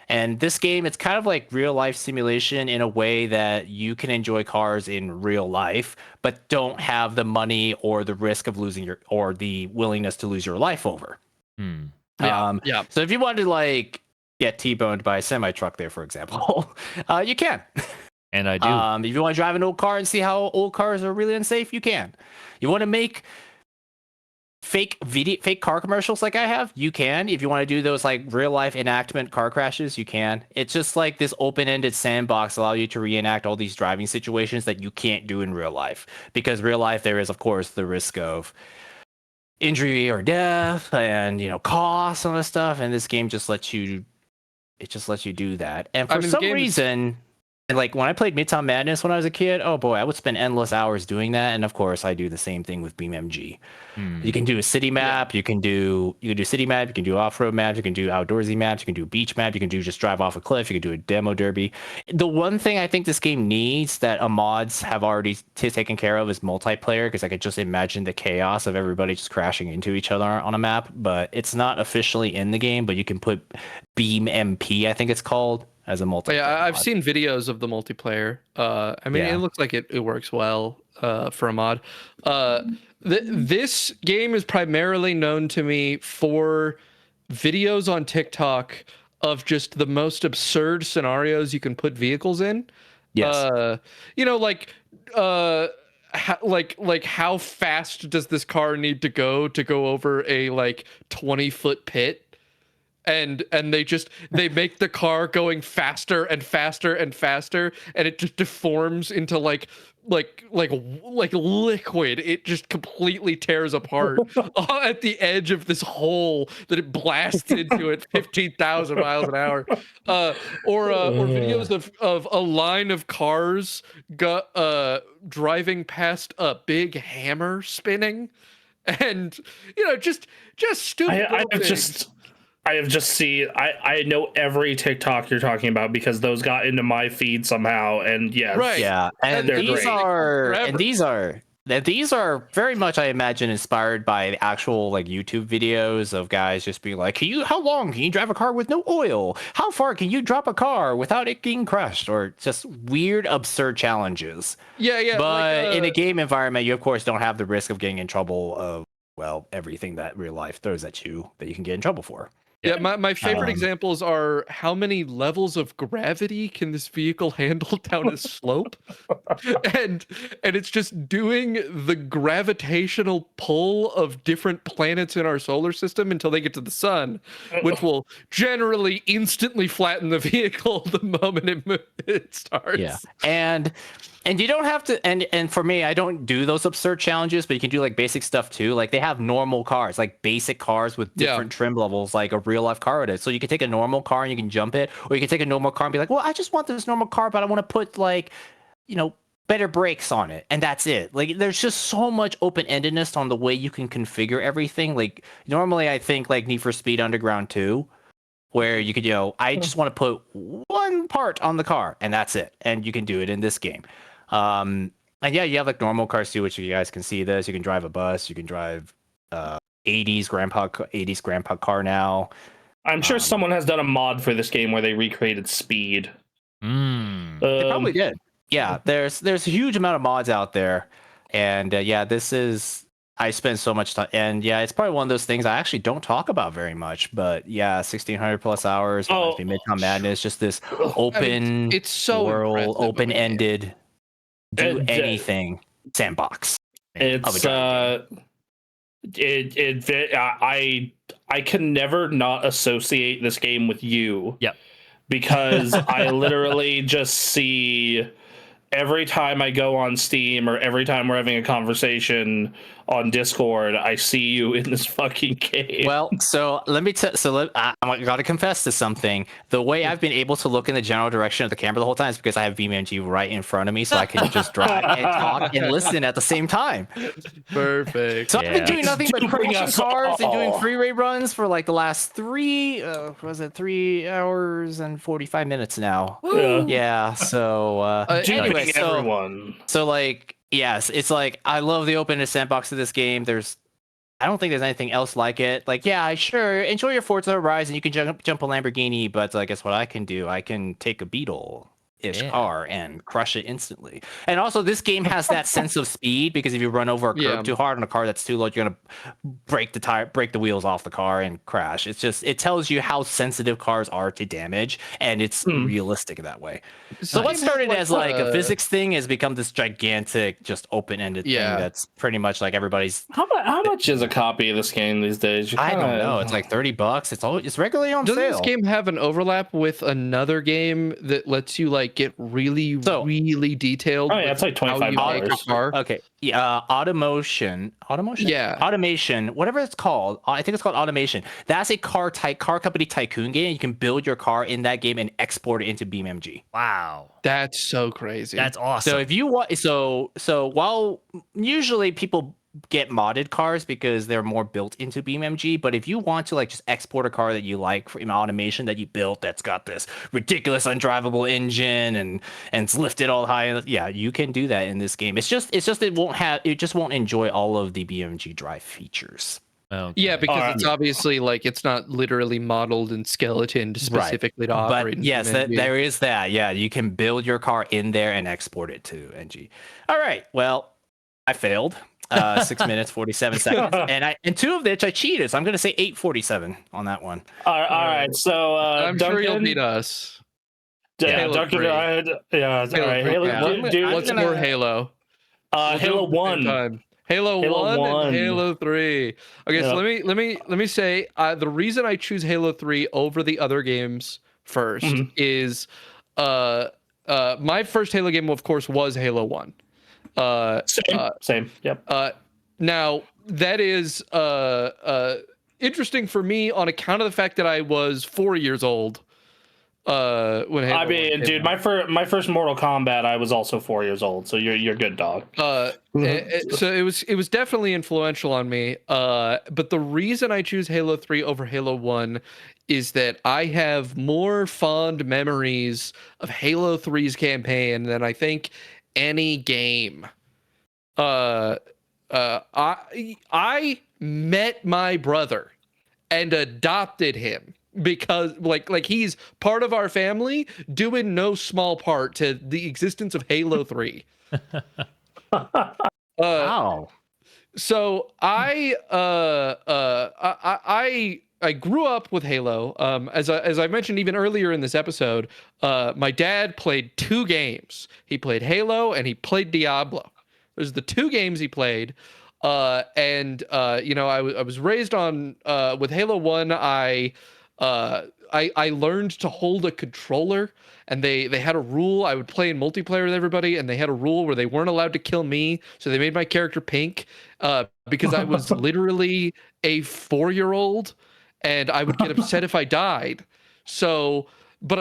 And this game, it's kind of like real life simulation in a way that you can enjoy cars in real life, but don't have the money or the risk of losing or the willingness to lose your life over. Yeah. So if you wanted to like get T-boned by a semi truck there, for example, you can. And I do. If you want to drive an old car and see how old cars are really unsafe, you can. You want to make fake car commercials like I have, you can. If you want to do those like real life enactment car crashes, you can. It's just like this open-ended sandbox allow you to reenact all these driving situations that you can't do in real life, because real life there is of course the risk of injury or death and costs and all this stuff, and this game just lets you do that. And for some reason, like when I played Midtown Madness when I was a kid, oh boy, I would spend endless hours doing that. And of course, I do the same thing with BeamMG. You can do a city map. You can do city map. You can do off-road maps. You can do outdoorsy maps. You can do beach map. You can do just drive off a cliff. You can do a demo derby. The one thing I think this game needs that mods have already taken care of is multiplayer, because I could just imagine the chaos of everybody just crashing into each other on a map. But it's not officially in the game. But you can put BeamMP, I think it's called, as a multiplayer. Yeah, I've seen videos of the multiplayer. It looks like it works well for a mod. This game is primarily known to me for videos on TikTok of just the most absurd scenarios you can put vehicles in. Yes. How fast does this car need to go over a 20-foot pit? And they make the car going faster and faster and faster, and it just deforms into like liquid. It just completely tears apart at the edge of this hole that it blasts into at 15,000 miles an hour. Or videos of a line of cars driving past a big hammer spinning, and just stupid. I know every TikTok you're talking about because those got into my feed somehow, and yes, right, yeah, and these are very much, I imagine, inspired by the actual YouTube videos of guys just being like, how long can you drive a car with no oil? How far can you drop a car without it getting crushed? Or just weird, absurd challenges. Yeah. But in a game environment, you of course don't have the risk of getting in trouble of everything that real life throws at you that you can get in trouble for. Yeah, my favorite examples are how many levels of gravity can this vehicle handle down a slope? and it's just doing the gravitational pull of different planets in our solar system until they get to the sun, which will generally instantly flatten the vehicle the moment it starts. Yeah. And you don't have to, and for me, I don't do those absurd challenges, but you can do basic stuff too. Like they have normal cars, like basic cars with different trim levels, like a real life car would. So you can take a normal car and you can jump it, or you can take a normal car and be like, well, I just want this normal car, but I want to put better brakes on it, and that's it. Like there's just so much open-endedness on the way you can configure everything. Like normally I think like Need for Speed Underground 2, where you could, I just want to put one part on the car and that's it. And you can do it in this game. And yeah, you have normal cars too, which you guys can see this. You can drive a bus, you can drive 80s grandpa car now. I'm sure someone has done a mod for this game where they recreated speed. They probably did. Yeah, there's a huge amount of mods out there. And I spend so much time, and it's probably one of those things I actually don't talk about very much, but 1,600 plus hours. Midtown Madness, just this open, it's so world, open-ended, anything sandbox. I can never not associate this game with you. Yep. Because I literally just see every time I go on Steam or every time we're having a conversation on Discord, I see you in this fucking game. Well, so let me tell. I got to confess to something. The way I've been able to look in the general direction of the camera the whole time is because I have BeamNG right in front of me, so I can just drive and talk and listen at the same time. Perfect. So I've been doing nothing but Duping crashing us cars and doing all. free raid runs for like the last 3 hours and 45 minutes now. Yeah. Yeah. So Duping anyway, everyone. so like yes, it's like I love the open sandbox of this game. I don't think there's anything else like it. Like, yeah, sure, enjoy your Forza Horizon. You can jump a Lamborghini, but I guess what I can do, I can take a Beetle-ish car and crush it instantly. And also, this game has that sense of speed because if you run over a curb too hard on a car that's too low, you're gonna break the wheels off the car and crash. It tells you how sensitive cars are to damage, and it's realistic that way. So what started as like a physics thing has become this gigantic, just open-ended thing that's pretty much like everybody's. How much is a copy of this game these days? I don't know. It's like $30. It's regularly on Doesn't sale. this game have an overlap with another game that lets you like get really detailed? Oh yeah, it's like $25. Okay, automation. Yeah, automation. Whatever it's called. I think it's called automation. That's a car company tycoon game. You can build your car in that game and export it into BeamNG. Wow, that's so crazy. That's awesome. So if you want, so while usually people get modded cars because they're more built into BeamNG, but if you want to like just export a car that you like from automation that you built that's got this ridiculous undrivable engine and it's lifted all high, yeah, you can do that in this game. It's just it just won't enjoy all of the BeamNG drive features. Okay. Yeah, because it's obviously like it's not literally modeled and skeletoned specifically to operate. But yes, there is that. Yeah, you can build your car in there and export it to NG. All right. Well, I failed. 6 minutes 47 seconds, and 2 of which I cheated. So I'm going to say 8:47 on that one. All right. So I'm Duncan, sure you'll beat us. Yeah, Duncan. All right. What's more Halo? Halo 1. Halo 1 and Halo 3. Okay, so let me say the reason I choose Halo 3 over the other games first is my first Halo game, of course, was Halo 1. Same. Yep. Now that is interesting for me on account of the fact that I was 4 years old. When Halo dude, my first Mortal Kombat, I was also 4 years old. So you're good, dog. So it was definitely influential on me. But the reason I choose Halo 3 over Halo 1 is that I have more fond memories of Halo 3's campaign than I think any game. I met my brother and adopted him because like he's part of our family, due in no small part to the existence of Halo 3. Wow. So I grew up with Halo. As I mentioned even earlier in this episode, my dad played 2 games. He played Halo and he played Diablo. Those are the 2 games he played. I was raised on with Halo 1. I learned to hold a controller, and they had a rule. I would play in multiplayer with everybody, and they had a rule where they weren't allowed to kill me. So they made my character pink because I was literally a 4-year-old. And I would get upset if I died. So, but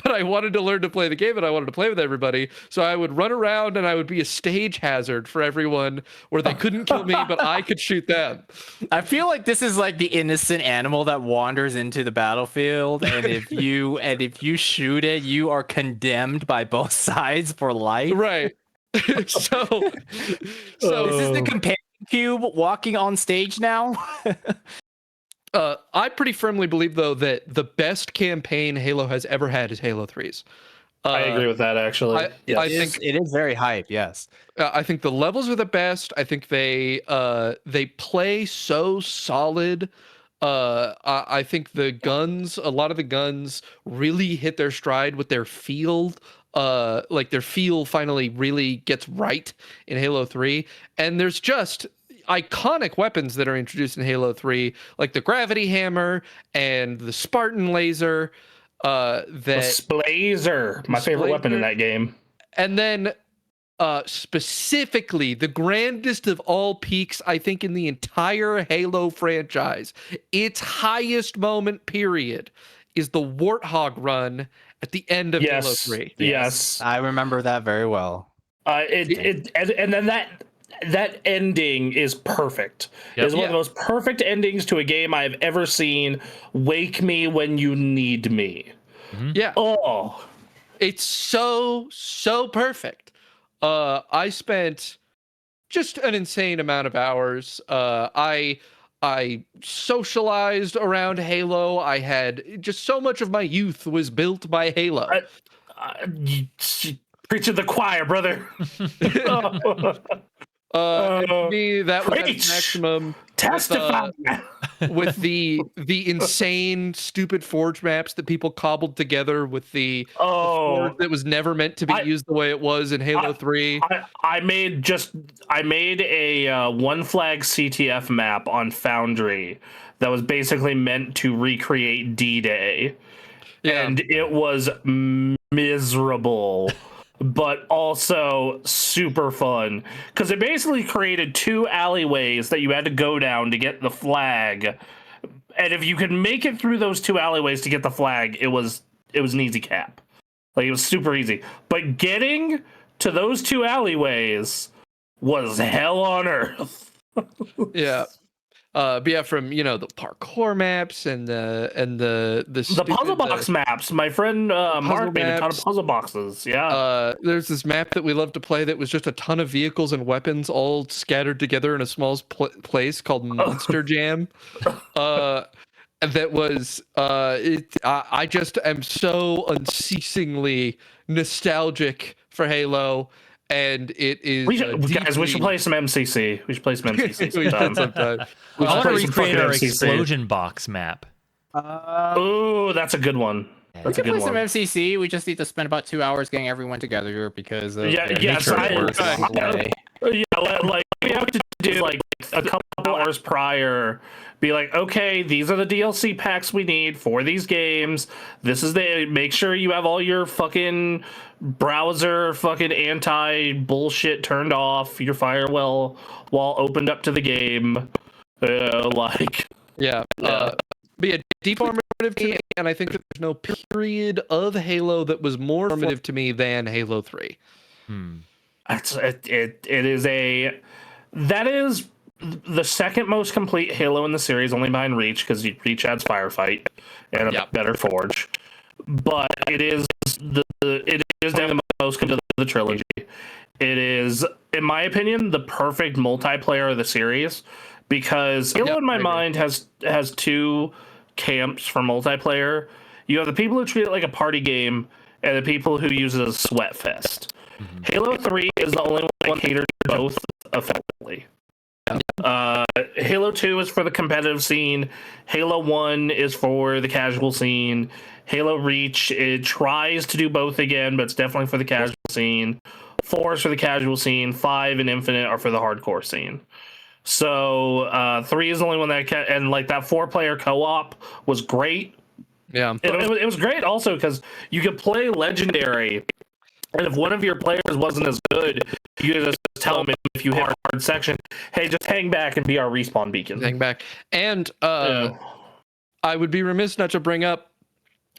I wanted to learn to play the game, and I wanted to play with everybody. So I would run around, and I would be a stage hazard for everyone, where they couldn't kill me, but I could shoot them. I feel like this is like the innocent animal that wanders into the battlefield, and if you shoot it, you are condemned by both sides for life. Right. So Is this the companion cube walking on stage now? I pretty firmly believe, though, that the best campaign Halo has ever had is Halo 3's. I agree with that, actually. I think it is very hype, yes. I think the levels are the best. I think they play so solid. I think a lot of the guns really hit their stride with their feel. Like their feel finally really gets right in Halo 3. And there's just iconic weapons that are introduced in Halo 3, like the gravity hammer and the Spartan laser. The Splazer, my favorite weapon in that game. And then specifically, the grandest of all peaks, I think, in the entire Halo franchise, its highest moment period is the Warthog run at the end of Halo 3. Yes. I remember that very well. And then that ending is perfect. Yep. It's one of the most perfect endings to a game I've ever seen. Wake me when you need me. Yeah. Oh, it's so perfect. I spent just an insane amount of hours. I socialized around Halo. I had just so much of my youth was built by Halo. Preach to the choir, brother. And me, that was at its maximum. Testify. With the insane, stupid Forge maps that people cobbled together with the Forge that was never meant to be used the way it was in Halo 3. I made a one flag CTF map on Foundry that was basically meant to recreate D-Day. Yeah. And it was miserable. But also super fun because it basically created 2 alleyways that you had to go down to get the flag, and if you could make it through those 2 alleyways to get the flag, it was an easy cap. Like, it was super easy. But getting to those 2 alleyways was hell on earth. Yeah. But yeah, from the parkour maps and the puzzle box maps. My friend Mark made a ton of puzzle boxes. Yeah. There's this map that we love to play that was just a ton of vehicles and weapons all scattered together in a small place called Monster Jam. That was I just am so unceasingly nostalgic for Halo. And it is. We should play some MCC. We should play some MCC sometime. I want to recreate our explosion box map. Oh, that's a good one. We can play some MCC. We just need to spend about 2 hours getting everyone together because of we have to do like a couple hours prior. Be like, okay, these are the DLC packs we need for these games. Make sure you have all your fucking browser fucking anti bullshit turned off, your firewall opened up to the game. But yeah, be a deep formative to me, and I think that there's no period of Halo that was more formative to me than Halo 3. That is the second most complete Halo in the series, only behind Reach, because Reach adds Firefight and a better Forge. But it is definitely the most complete of the trilogy. It is, in my opinion, the perfect multiplayer of the series, because Halo in my mind has 2 camps for multiplayer. You have the people who treat it like a party game, and the people who use it as a sweat fest. Halo 3 is the only one that caters to both effectively. Halo 2 is for the competitive scene. Halo 1 is for the casual scene. Halo Reach, it tries to do both again, but it's definitely for the casual scene. 4 is for the casual scene. 5 and Infinite are for the hardcore scene. So 3 is the only one that and like that 4-player co-op was great. Yeah, it was great also because you could play Legendary. And if one of your players wasn't as good, you could just tell them if you hit a hard section, hey, just hang back and be our respawn beacon. Hang back. And I would be remiss not to bring up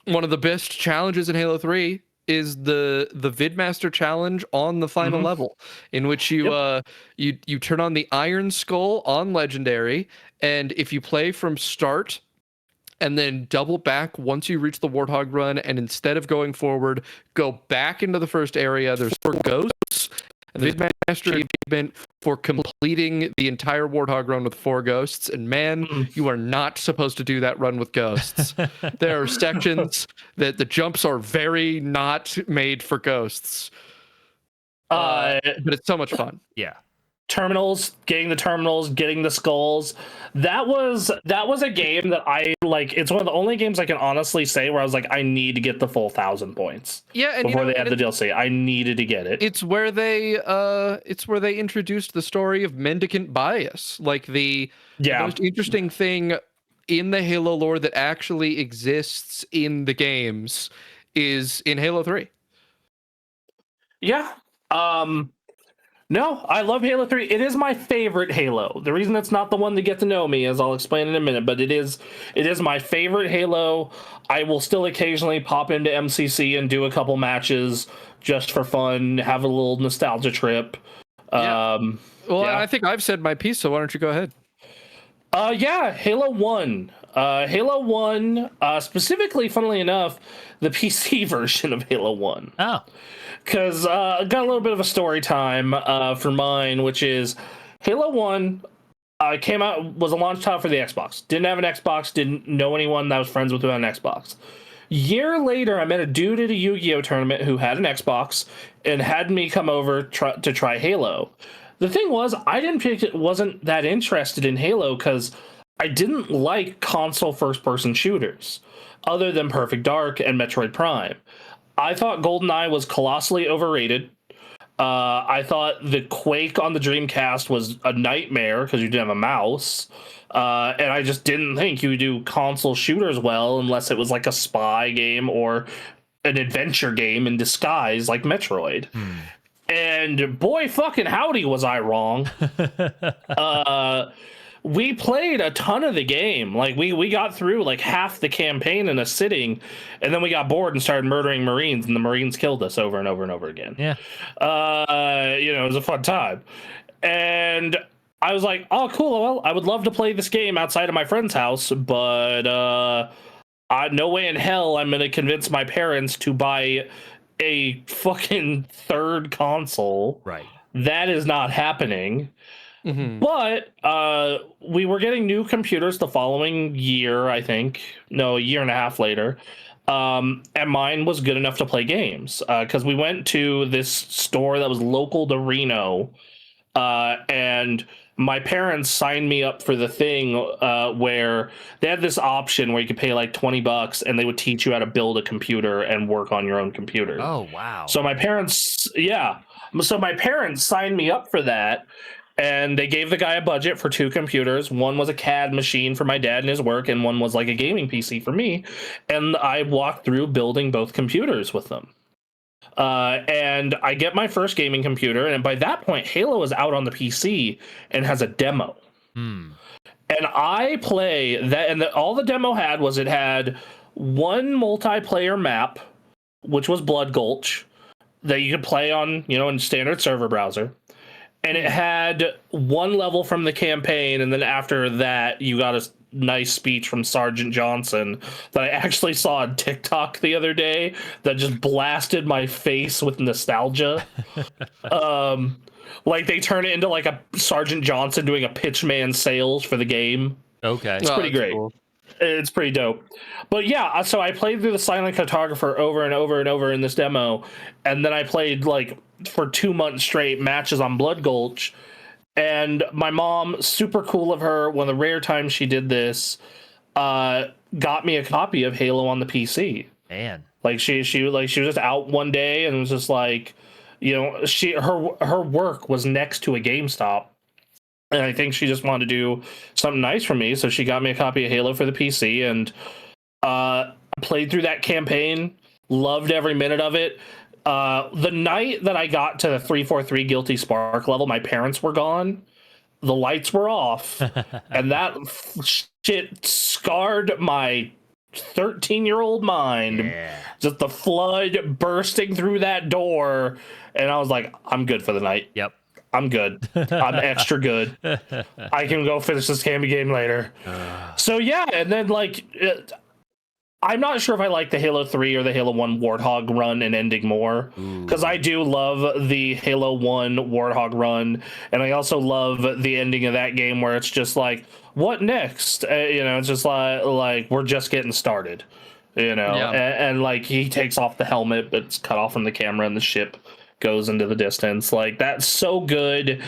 one of the best challenges in Halo 3 is the Vidmaster challenge on the final level, in which you you turn on the Iron Skull on Legendary, and if you play from start and then double back once you reach the Warthog run, and instead of going forward, go back into the first area. There's 4 ghosts. And the Vidmaster event for completing the entire Warthog run with 4 ghosts. And man, you are not supposed to do that run with ghosts. There are sections that the jumps are very not made for ghosts. But it's so much fun. Yeah. Terminals, getting the skulls. That was a game that I like. It's one of the only games I can honestly say where I was like, I need to get the full 1,000 points. Yeah, and before they add the DLC, I needed to get it. It's where they introduced the story of mendicant bias, like the most interesting thing in the Halo lore that actually exists in the games is in Halo 3. Yeah. No, I love Halo 3. It is my favorite Halo. The reason it's not the one to get to know me, as I'll explain in a minute, but it is my favorite Halo. I will still occasionally pop into MCC and do a couple matches just for fun, have a little nostalgia trip. Yeah. I think I've said my piece, so why don't you go ahead? Yeah, Halo 1. Halo 1, specifically, funnily enough, the PC version of Halo 1. Oh. Because I got a little bit of a story time for mine, which is Halo 1 came out, was a launch title for the Xbox. Didn't have an Xbox, didn't know anyone that I was friends with who had an Xbox. Year later, I met a dude at a Yu-Gi-Oh tournament who had an Xbox and had me come over to try Halo. The thing was, wasn't that interested in Halo because I didn't like console first-person shooters, other than Perfect Dark and Metroid Prime. I thought GoldenEye was colossally overrated. I thought the Quake on the Dreamcast was a nightmare because you didn't have a mouse. And I just didn't think you would do console shooters well unless it was like a spy game or an adventure game in disguise like Metroid. And boy fucking howdy was I wrong. We played a ton of the game. Like we got through like half the campaign in a sitting, and then we got bored and started murdering Marines, and the Marines killed us over and over and over again. Yeah. It was a fun time. And I was like, oh cool, well, I would love to play this game outside of my friend's house, but no way in hell I'm gonna convince my parents to buy a fucking third console. Right. That is not happening. Mm-hmm. But we were getting new computers the following year, I think. No, a year and a half later. And mine was good enough to play games. Because we went to this store that was local to Reno. And my parents signed me up for the thing where they had this option where you could pay like $20 and they would teach you how to build a computer and work on your own computer. Oh, wow. So my parents signed me up for that. And they gave the guy a budget for 2 computers. One was a CAD machine for my dad and his work, and one was like a gaming PC for me. And I walked through building both computers with them. And I get my first gaming computer, and by that point, Halo is out on the PC and has a demo. And I play that, and all the demo had was it had one multiplayer map, which was Blood Gulch, that you could play on, in standard server browser. And it had one level from the campaign, and then after that, you got a nice speech from Sergeant Johnson that I actually saw on TikTok the other day that just blasted my face with nostalgia. Like they turn it into like a Sergeant Johnson doing a pitchman sales for the game. Okay. It's pretty great. Cool. It's pretty dope. But yeah, so I played through the Silent Cartographer over and over and over in this demo, and then I played like for 2 months straight matches on Blood Gulch. And my mom, super cool of her, one of the rare times she did this, got me a copy of Halo on the PC. Man, like she was just out one day and was just like, her work was next to a GameStop. And I think she just wanted to do something nice for me, so she got me a copy of Halo for the PC, and played through that campaign, loved every minute of it. The night that I got to the 343 Guilty Spark level, my parents were gone, the lights were off, and that shit scarred my 13-year-old mind. Yeah. Just the flood bursting through that door, and I was like, I'm good for the night. Yep. I'm good. I'm extra good. I can go finish this game later. So yeah, and then like, I'm not sure if I like the Halo 3 or the Halo 1 Warthog run and ending more, because I do love the Halo 1 Warthog run, and I also love the ending of that game where it's just like, what next? It's just like we're just getting started, yeah. and like he takes off the helmet, but it's cut off from the camera, and the ship goes into the distance. Like, that's so good.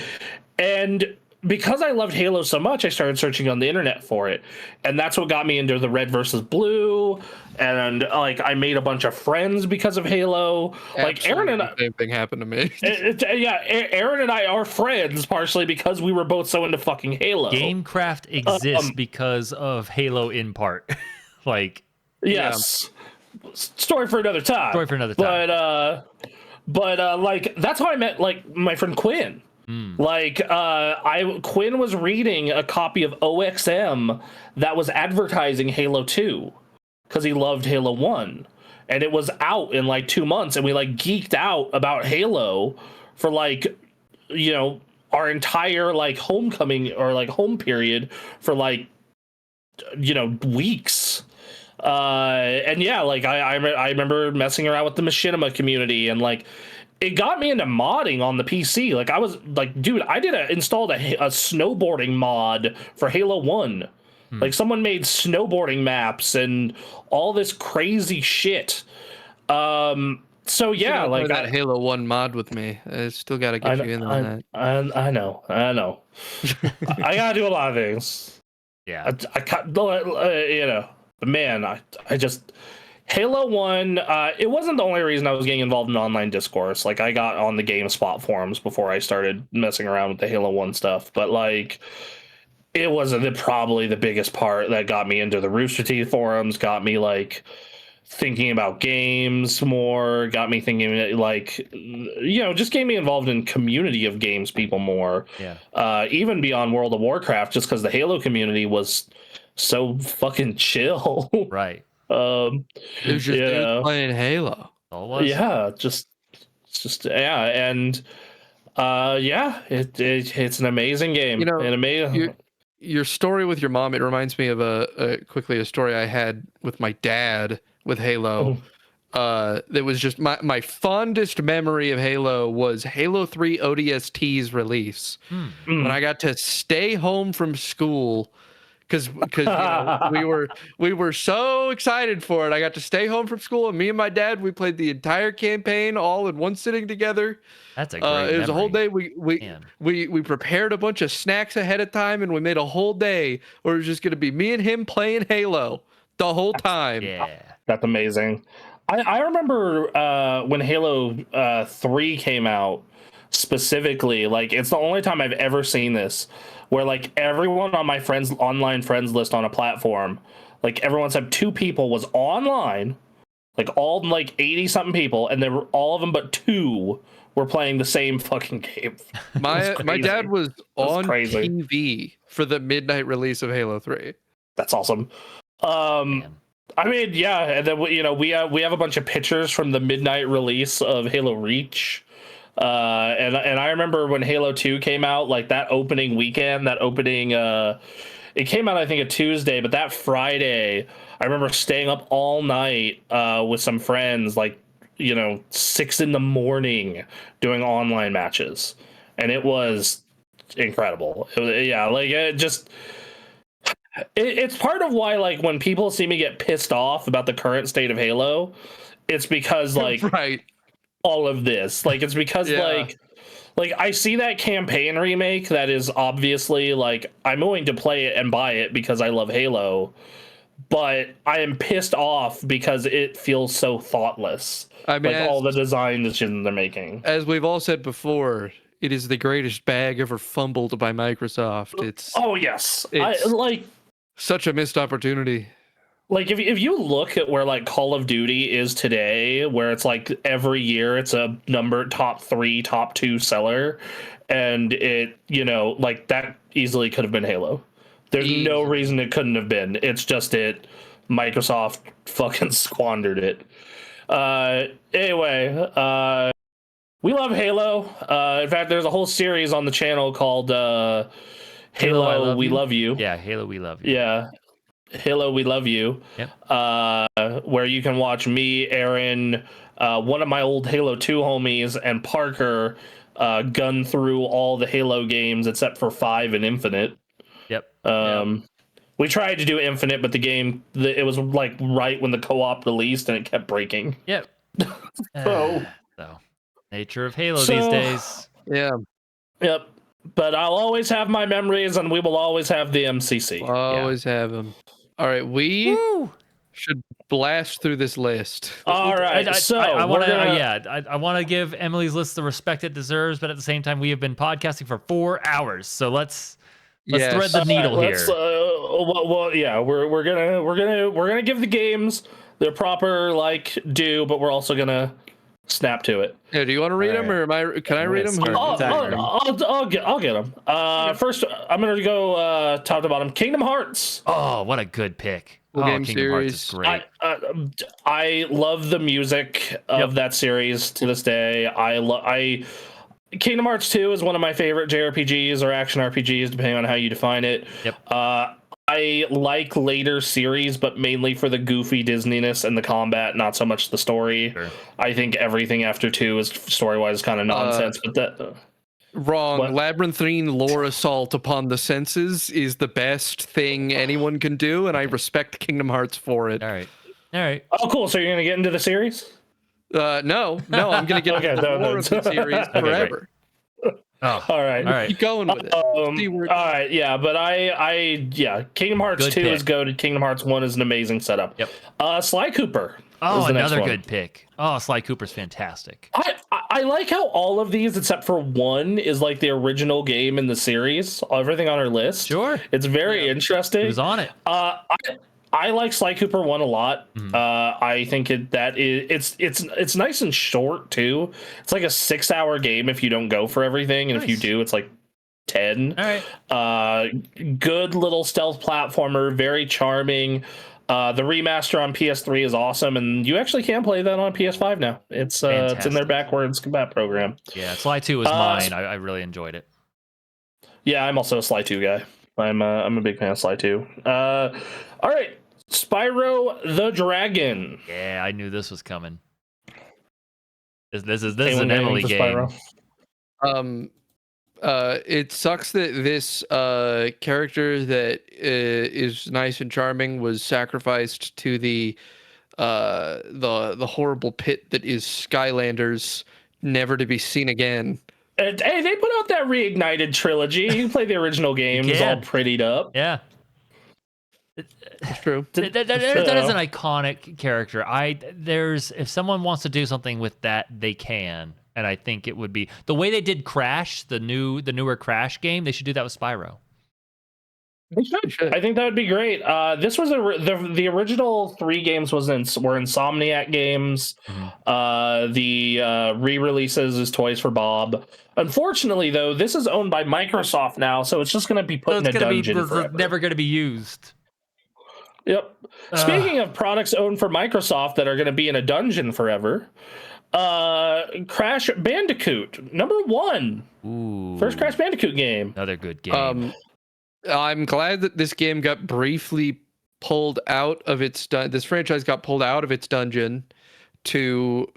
And because I loved Halo so much, I started searching on the internet for it, and that's what got me into the Red versus Blue. And like, I made a bunch of friends because of Halo. Absolutely. Like Aaron and I, same thing happened to me. Yeah, Aaron and I are friends partially because we were both so into fucking Halo. Gamecraft exists because of Halo in part. Like, yes, yeah. Story for another time. But But like that's how I met like my friend Quinn. Like Quinn was reading a copy of OXM that was advertising Halo 2 because he loved Halo 1. And it was out in like 2 months, and we like geeked out about Halo for like, you know, our entire like homecoming or like home period for like, you know, weeks. And yeah, like I remember messing around with the machinima community, and like it got me into modding on the PC. Like I was like, dude, installed a snowboarding mod for Halo 1. Like someone made snowboarding maps and all this crazy shit. So yeah, like that Halo 1 mod with me. I still got to get you in on that. I know. I gotta do a lot of things. Yeah, I cut, you know, but man, I just Halo 1. It wasn't the only reason I was getting involved in online discourse. Like I got on the GameSpot forums before I started messing around with the Halo 1 stuff. But like, it wasn't probably the biggest part that got me into the Rooster Teeth forums. Got me like thinking about games more, got me thinking like, you know, just getting me involved in community of games people more. Yeah. Even beyond World of Warcraft, just because the Halo community was so fucking chill. Right. It was just dudes playing Halo. All it was. Yeah, just yeah, and yeah, it's an amazing game. You know, an amazing. Your story with your mom, it reminds me of a story I had with my dad with Halo. That was just my fondest memory of Halo was Halo 3 ODST's release. When I got to stay home from school because you know, we were so excited for it. I got to stay home from school, and me and my dad, we played the entire campaign all in one sitting together. That's a great it was a whole day. Man. We prepared a bunch of snacks ahead of time, and we made a whole day where it was just going to be me and him playing Halo the whole time. Yeah, That's amazing. I remember when Halo 3 came out specifically. Like it's the only time I've ever seen this, where like everyone on my online friends list on a platform, like everyone except 2 people was online, like all like 80 something people, and they were all of them but 2 were playing the same fucking game. My dad was on crazy. TV for the midnight release of Halo 3. That's awesome. Man. I mean, yeah, and then you know we have a bunch of pictures from the midnight release of Halo Reach. And I remember when Halo 2 came out, like that opening weekend, it came out I think a Tuesday, but that Friday, I remember staying up all night with some friends, like, you know, 6 a.m. doing online matches, and it was incredible. It's part of why, like, when people see me get pissed off about the current state of Halo, it's because like right. all of this, like, it's because like I see that campaign remake that is obviously like I'm willing to play it and buy it because I love Halo, but I am pissed off because it feels so thoughtless. I mean, like all the design decisions they're making. As we've all said before, it is the greatest bag ever fumbled by Microsoft. It's such a missed opportunity. Like if you look at where like Call of Duty is today, where it's like every year it's a top 3, top 2 seller, and it, you know, like that easily could have been Halo. There's no reason it couldn't have been. It's just Microsoft fucking squandered it. Anyway, we love Halo. In fact, there's a whole series on the channel called Halo We Love You. Yeah, Halo We Love You. Yeah. Halo We Love You. Yep. Where you can watch me, Aaron, one of my old Halo 2 homies, and Parker gun through all the Halo games except for 5 and Infinite. Yep. We tried to do Infinite, but it was like right when the co-op released and it kept breaking. Yep. So nature of Halo these days. Yeah. Yep. But I'll always have my memories, and we will always have the MCC. Always have them. All right, we should blast through this list. All right, I want to give Emily's list the respect it deserves, but at the same time, we have been podcasting for 4 hours, so let's thread the needle here. We're gonna give the games their proper like due, but we're also gonna snap to it. Yeah, do you want to read them, or can I read them? I'll get them. First, I'm gonna go top to bottom. Kingdom Hearts. Oh, what a good pick. Game Kingdom Hearts is series. great. I love the music of that series to this day. Kingdom Hearts 2 is one of my favorite JRPGs or action RPGs, depending on how you define it. Yep. I like later series, but mainly for the goofy Disneyness and the combat, not so much the story. Sure. I think everything after 2 is story-wise kind of nonsense. But that Wrong. What? Labyrinthine lore assault upon the senses is the best thing anyone can do, and I respect Kingdom Hearts for it. All right. Oh, cool. So you're gonna get into the series? No, I'm gonna get into the lore of the series forever. Oh, All right. Keep going with it. All right, yeah, but Kingdom Hearts Good 2 pick. is goated. Kingdom Hearts 1 is an amazing setup. Yep. Sly Cooper. Oh, is the next another one. good pick. Oh, Sly Cooper's fantastic. I like how all of these, except for one, is like the original game in the series. Everything on our list. Sure. It's very interesting. He was on it. I like Sly Cooper 1 a lot. Mhm. I think it's nice and short too. It's like a 6-hour game if you don't go for everything, and if you Nice. do, it's like 10. All right. Good little stealth platformer, very charming. The remaster on PS3 is awesome, and you actually can play that on PS5 now. It's in their Fantastic. backwards combat program. Yeah, Sly 2 was mine. I really enjoyed it. Yeah, I'm also a Sly 2 guy. I'm a big fan of Sly 2. All right, Spyro the Dragon. Yeah, I knew this was coming. This is Anyone an got Emily anything game. for Spyro? It sucks that this character that is nice and charming was sacrificed to the horrible pit that is Skylanders, never to be seen again. Hey, they put out that Reignited trilogy. You can play the original games Yeah. all prettied up. Yeah. It's true. That is an iconic character. If someone wants to do something with that, they can. And I think it would be the way they did Crash, the newer Crash game. They should do that with Spyro. They should. I think that would be great. This was the original 3 games were Insomniac games. Mhm. The re-releases is Toys for Bob. Unfortunately, though, this is owned by Microsoft now, so it's just going to be put in a dungeon forever. Never going to be used. Yep. Speaking of products owned for Microsoft that are going to be in a dungeon forever, Crash Bandicoot #1. Ooh. First Crash Bandicoot game. Another good game. I'm glad that this game got briefly pulled out of its this franchise got pulled out of its dungeon to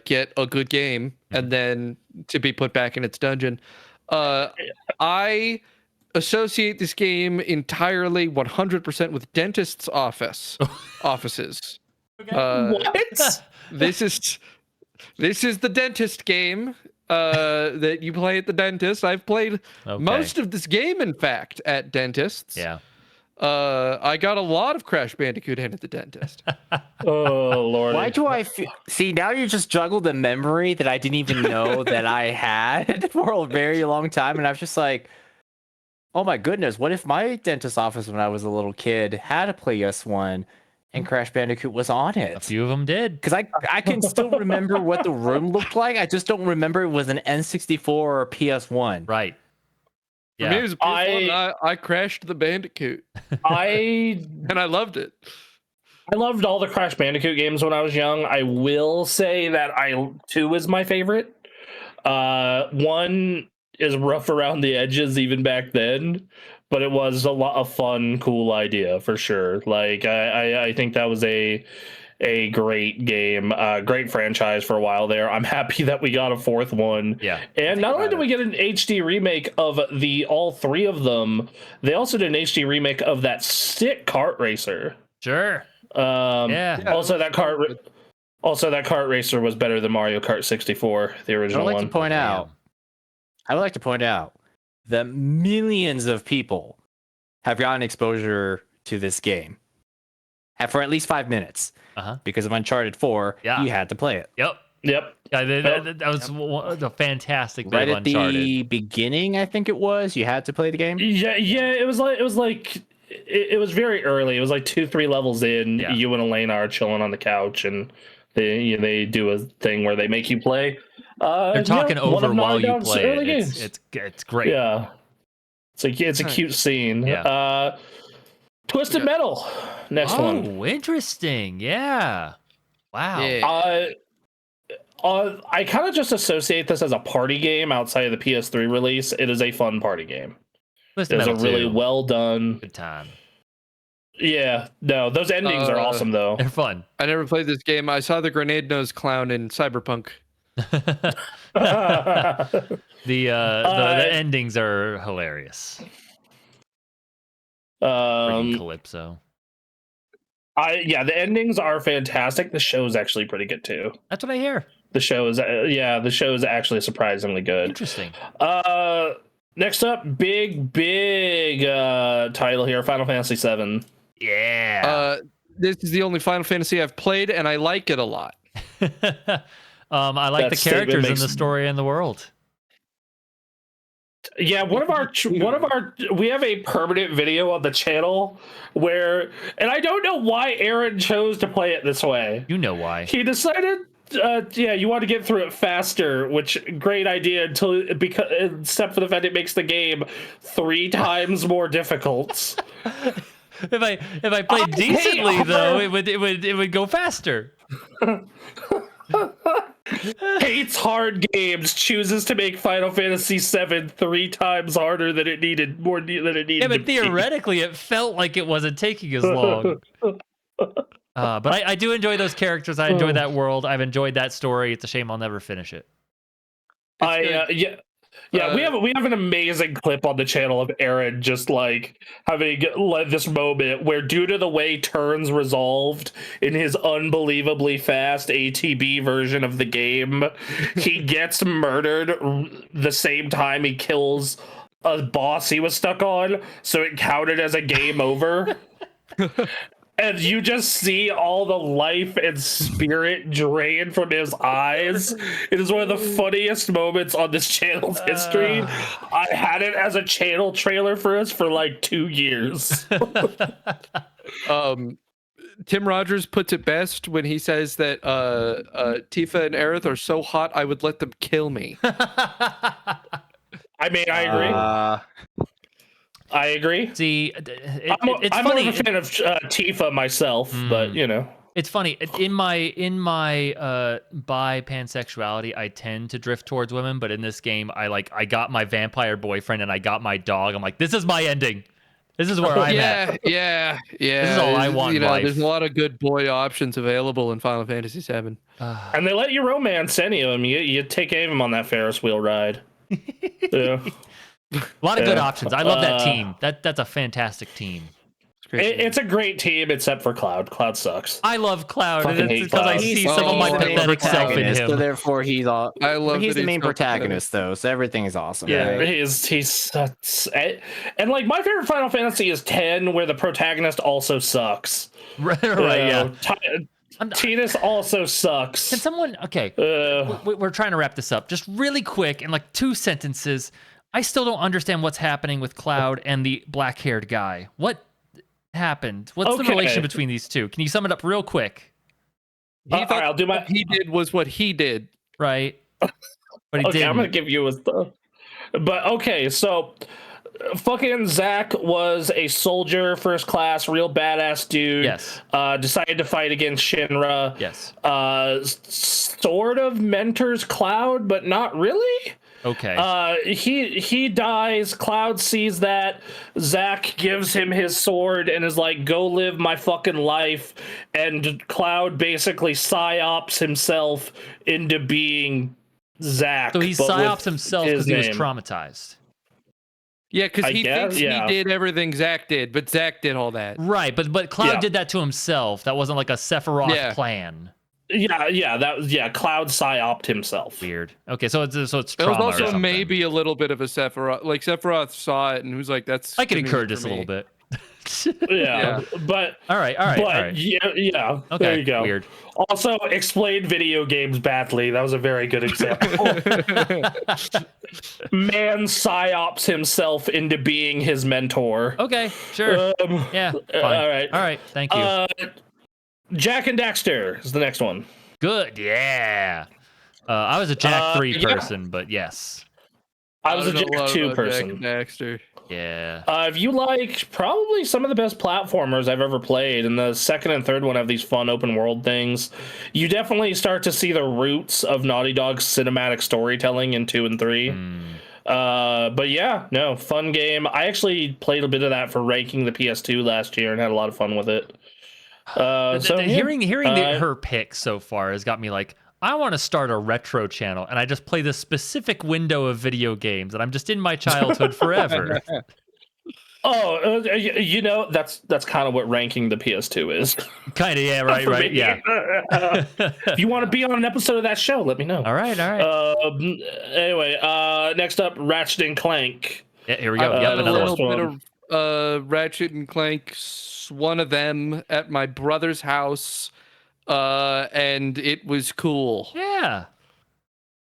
get a good game and then to be put back in its dungeon. I associate this game entirely 100% with dentists' offices. What? This is the dentist game that you play at the dentist. I've played most of this game, in fact, at dentists. Yeah. I got a lot of Crash Bandicoot in at the dentist. Oh, Lord. Why do I feel... See, now you just juggled a memory that I didn't even know that I had for a very long time. And I was just like, oh my goodness, what if my dentist office when I was a little kid had a PS1 and Crash Bandicoot was on it? A few of them did. Because I can still remember what the room looked like. I just don't remember it was an N64 or PS1. Right. For me, it was a PS1. I crashed the Bandicoot. And I loved it. I loved all the Crash Bandicoot games when I was young. I will say that 2 is my favorite. 1 is rough around the edges even back then, but it was a lot of fun, cool idea for sure. Like I think that was a great game, great franchise for a while there. I'm happy that we got a 4th one. Yeah. And not only did we get an HD remake of all 3 of them, they also did an HD remake of that sick kart racer. Sure. Yeah. Also, that kart racer was better than Mario Kart 64, the original one. I would like to point out that millions of people have gotten exposure to this game for at least 5 minutes. Because of Uncharted 4, you had to play it. Yep. Yeah, that was a fantastic bit right of at Uncharted. the beginning, I think it was. You had to play the game. Yeah. It was very early. It was like 2-3 levels in. Yeah. You and Elena are chilling on the couch, and They do a thing where they make you play. They're talking over while you play early it. games. It's great. Yeah, it's a cute scene. Yeah. Twisted Metal, next one. Oh, interesting. Yeah. Wow. Yeah. I kind of just associate this as a party game outside of the PS3 release. It is a fun party game. Twisted It's a Metal really 2. well done. Good time. Yeah, no, those endings are awesome though. They're fun. I never played this game. I saw the grenade nose clown in Cyberpunk. The endings are hilarious. Freaking Calypso. The endings are fantastic. The show is actually pretty good too. That's what I hear. The show is actually surprisingly good. Interesting. Next up, big title here, Final Fantasy VII. Yeah. This is the only Final Fantasy I've played, and I like it a lot. I like the characters in the story and the world. Yeah, we have a permanent video on the channel where, and I don't know why Aaron chose to play it this way. You know why. He decided, you want to get through it faster, which great idea except for the fact it makes the game 3 times more difficult. If I played decently though, it would go faster. Hates hard games, chooses to make Final Fantasy VII 3 times harder than it needed, more than it needed. Yeah, but theoretically, it felt like it wasn't taking as long. But I do enjoy those characters. I enjoy that world. I've enjoyed that story. It's a shame I'll never finish it. We have an amazing clip on the channel of Aaron just like having this moment where, due to the way turns resolved in his unbelievably fast ATB version of the game, he gets murdered the same time he kills a boss he was stuck on, so it counted as a game over. And you just see all the life and spirit drain from his eyes. It is one of the funniest moments on this channel's history. I had it as a channel trailer for us for like 2 years. Tim Rogers puts it best when he says that Tifa and Aerith are so hot I would let them kill me. I mean, I agree. I agree. See, it's I'm funny. more of a fan of Tifa myself, but you know, it's funny. In my bi pansexuality, I tend to drift towards women, but in this game, I got my vampire boyfriend and I got my dog. I'm like, this is my ending. This is where I'm at. Yeah. This is all I want in life. There's a lot of good boy options available in Final Fantasy VII. And they let you romance any of them. You take any of them on that Ferris wheel ride. Yeah. A lot of good options. I love that team. That's a fantastic team. It's a great team, except for Cloud. Cloud sucks. I love Cloud. It's because I see He's some of my the main pathetic self in protagonist, him. So therefore, he's the main so protagonist, though. So everything is awesome. Yeah, right? he's and like my favorite Final Fantasy is 10, where the protagonist also sucks. Right. Yeah. Tidus also sucks. Can someone? Okay. We're trying to wrap this up. Just really quick in like 2 sentences. I still don't understand what's happening with Cloud and the black-haired guy. What happened? What's the relation between these two? Can you sum it up real quick? I'll do my. What he did was what he did. Right. But he didn't. I'm gonna give you a. But okay, so fucking Zack was a soldier, first class, real badass dude. Yes. Decided to fight against Shinra. Yes. Sort of mentors Cloud, but not really. Okay. He dies. Cloud sees that. Zack gives him his sword and is like, "Go live my fucking life." And Cloud basically psyops himself into being Zack. So he psyops himself because he was traumatized. Yeah, because he thinks he did everything Zack did, but Zack did all that. Right, but Cloud did that to himself. That wasn't like a Sephiroth plan. Cloud psyoped himself. Weird. Okay, so it's It trauma. was also maybe a little bit of a Sephiroth. Like Sephiroth saw it and was like, "That's." I can encourage this a little bit. But all right. Yeah. Okay, there you go. Weird. Also, explain video games badly. That was a very good example. Man psyops himself into being his mentor. Okay, sure. Fine. All right. Thank you. Jak and Daxter is the next one. Good, yeah. I was a Jack 3 yeah. person, but yes. I was a don't know Jack lot 2 about Jack person. and Daxter. Yeah. If you like probably some of the best platformers I've ever played, and the second and third one have these fun open world things, you definitely start to see the roots of Naughty Dog's cinematic storytelling in 2 and 3. But yeah, no, fun game. I actually played a bit of that for ranking the PS2 last year and had a lot of fun with it. Hearing her pick so far has got me like, I want to start a retro channel, and I just play this specific window of video games, and I'm just in my childhood forever. You know, that's kind of what ranking the PS2 is. Kind of, yeah, right, yeah. If you want to be on an episode of that show, let me know. All right. Anyway, next up, Ratchet and Clank. Yeah, here we go. I Yep, played a another little one. bit of Ratchet and Clank, one of them at my brother's house, and it was cool. Yeah.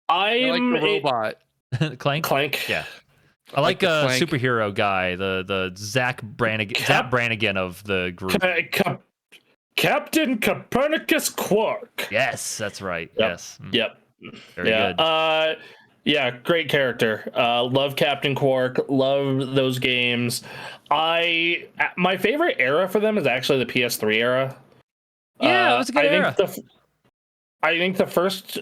I like the robot. Clank? Yeah. I like a superhero guy, the Zach Brannigan of the group. Captain Copernicus Quark. Yes, that's right. Yep. Yes. Yep. Very good. Yeah, great character. Love Captain Quark. Love those games. My favorite era for them is actually the PS3 era. Yeah, it was a good era. I think the first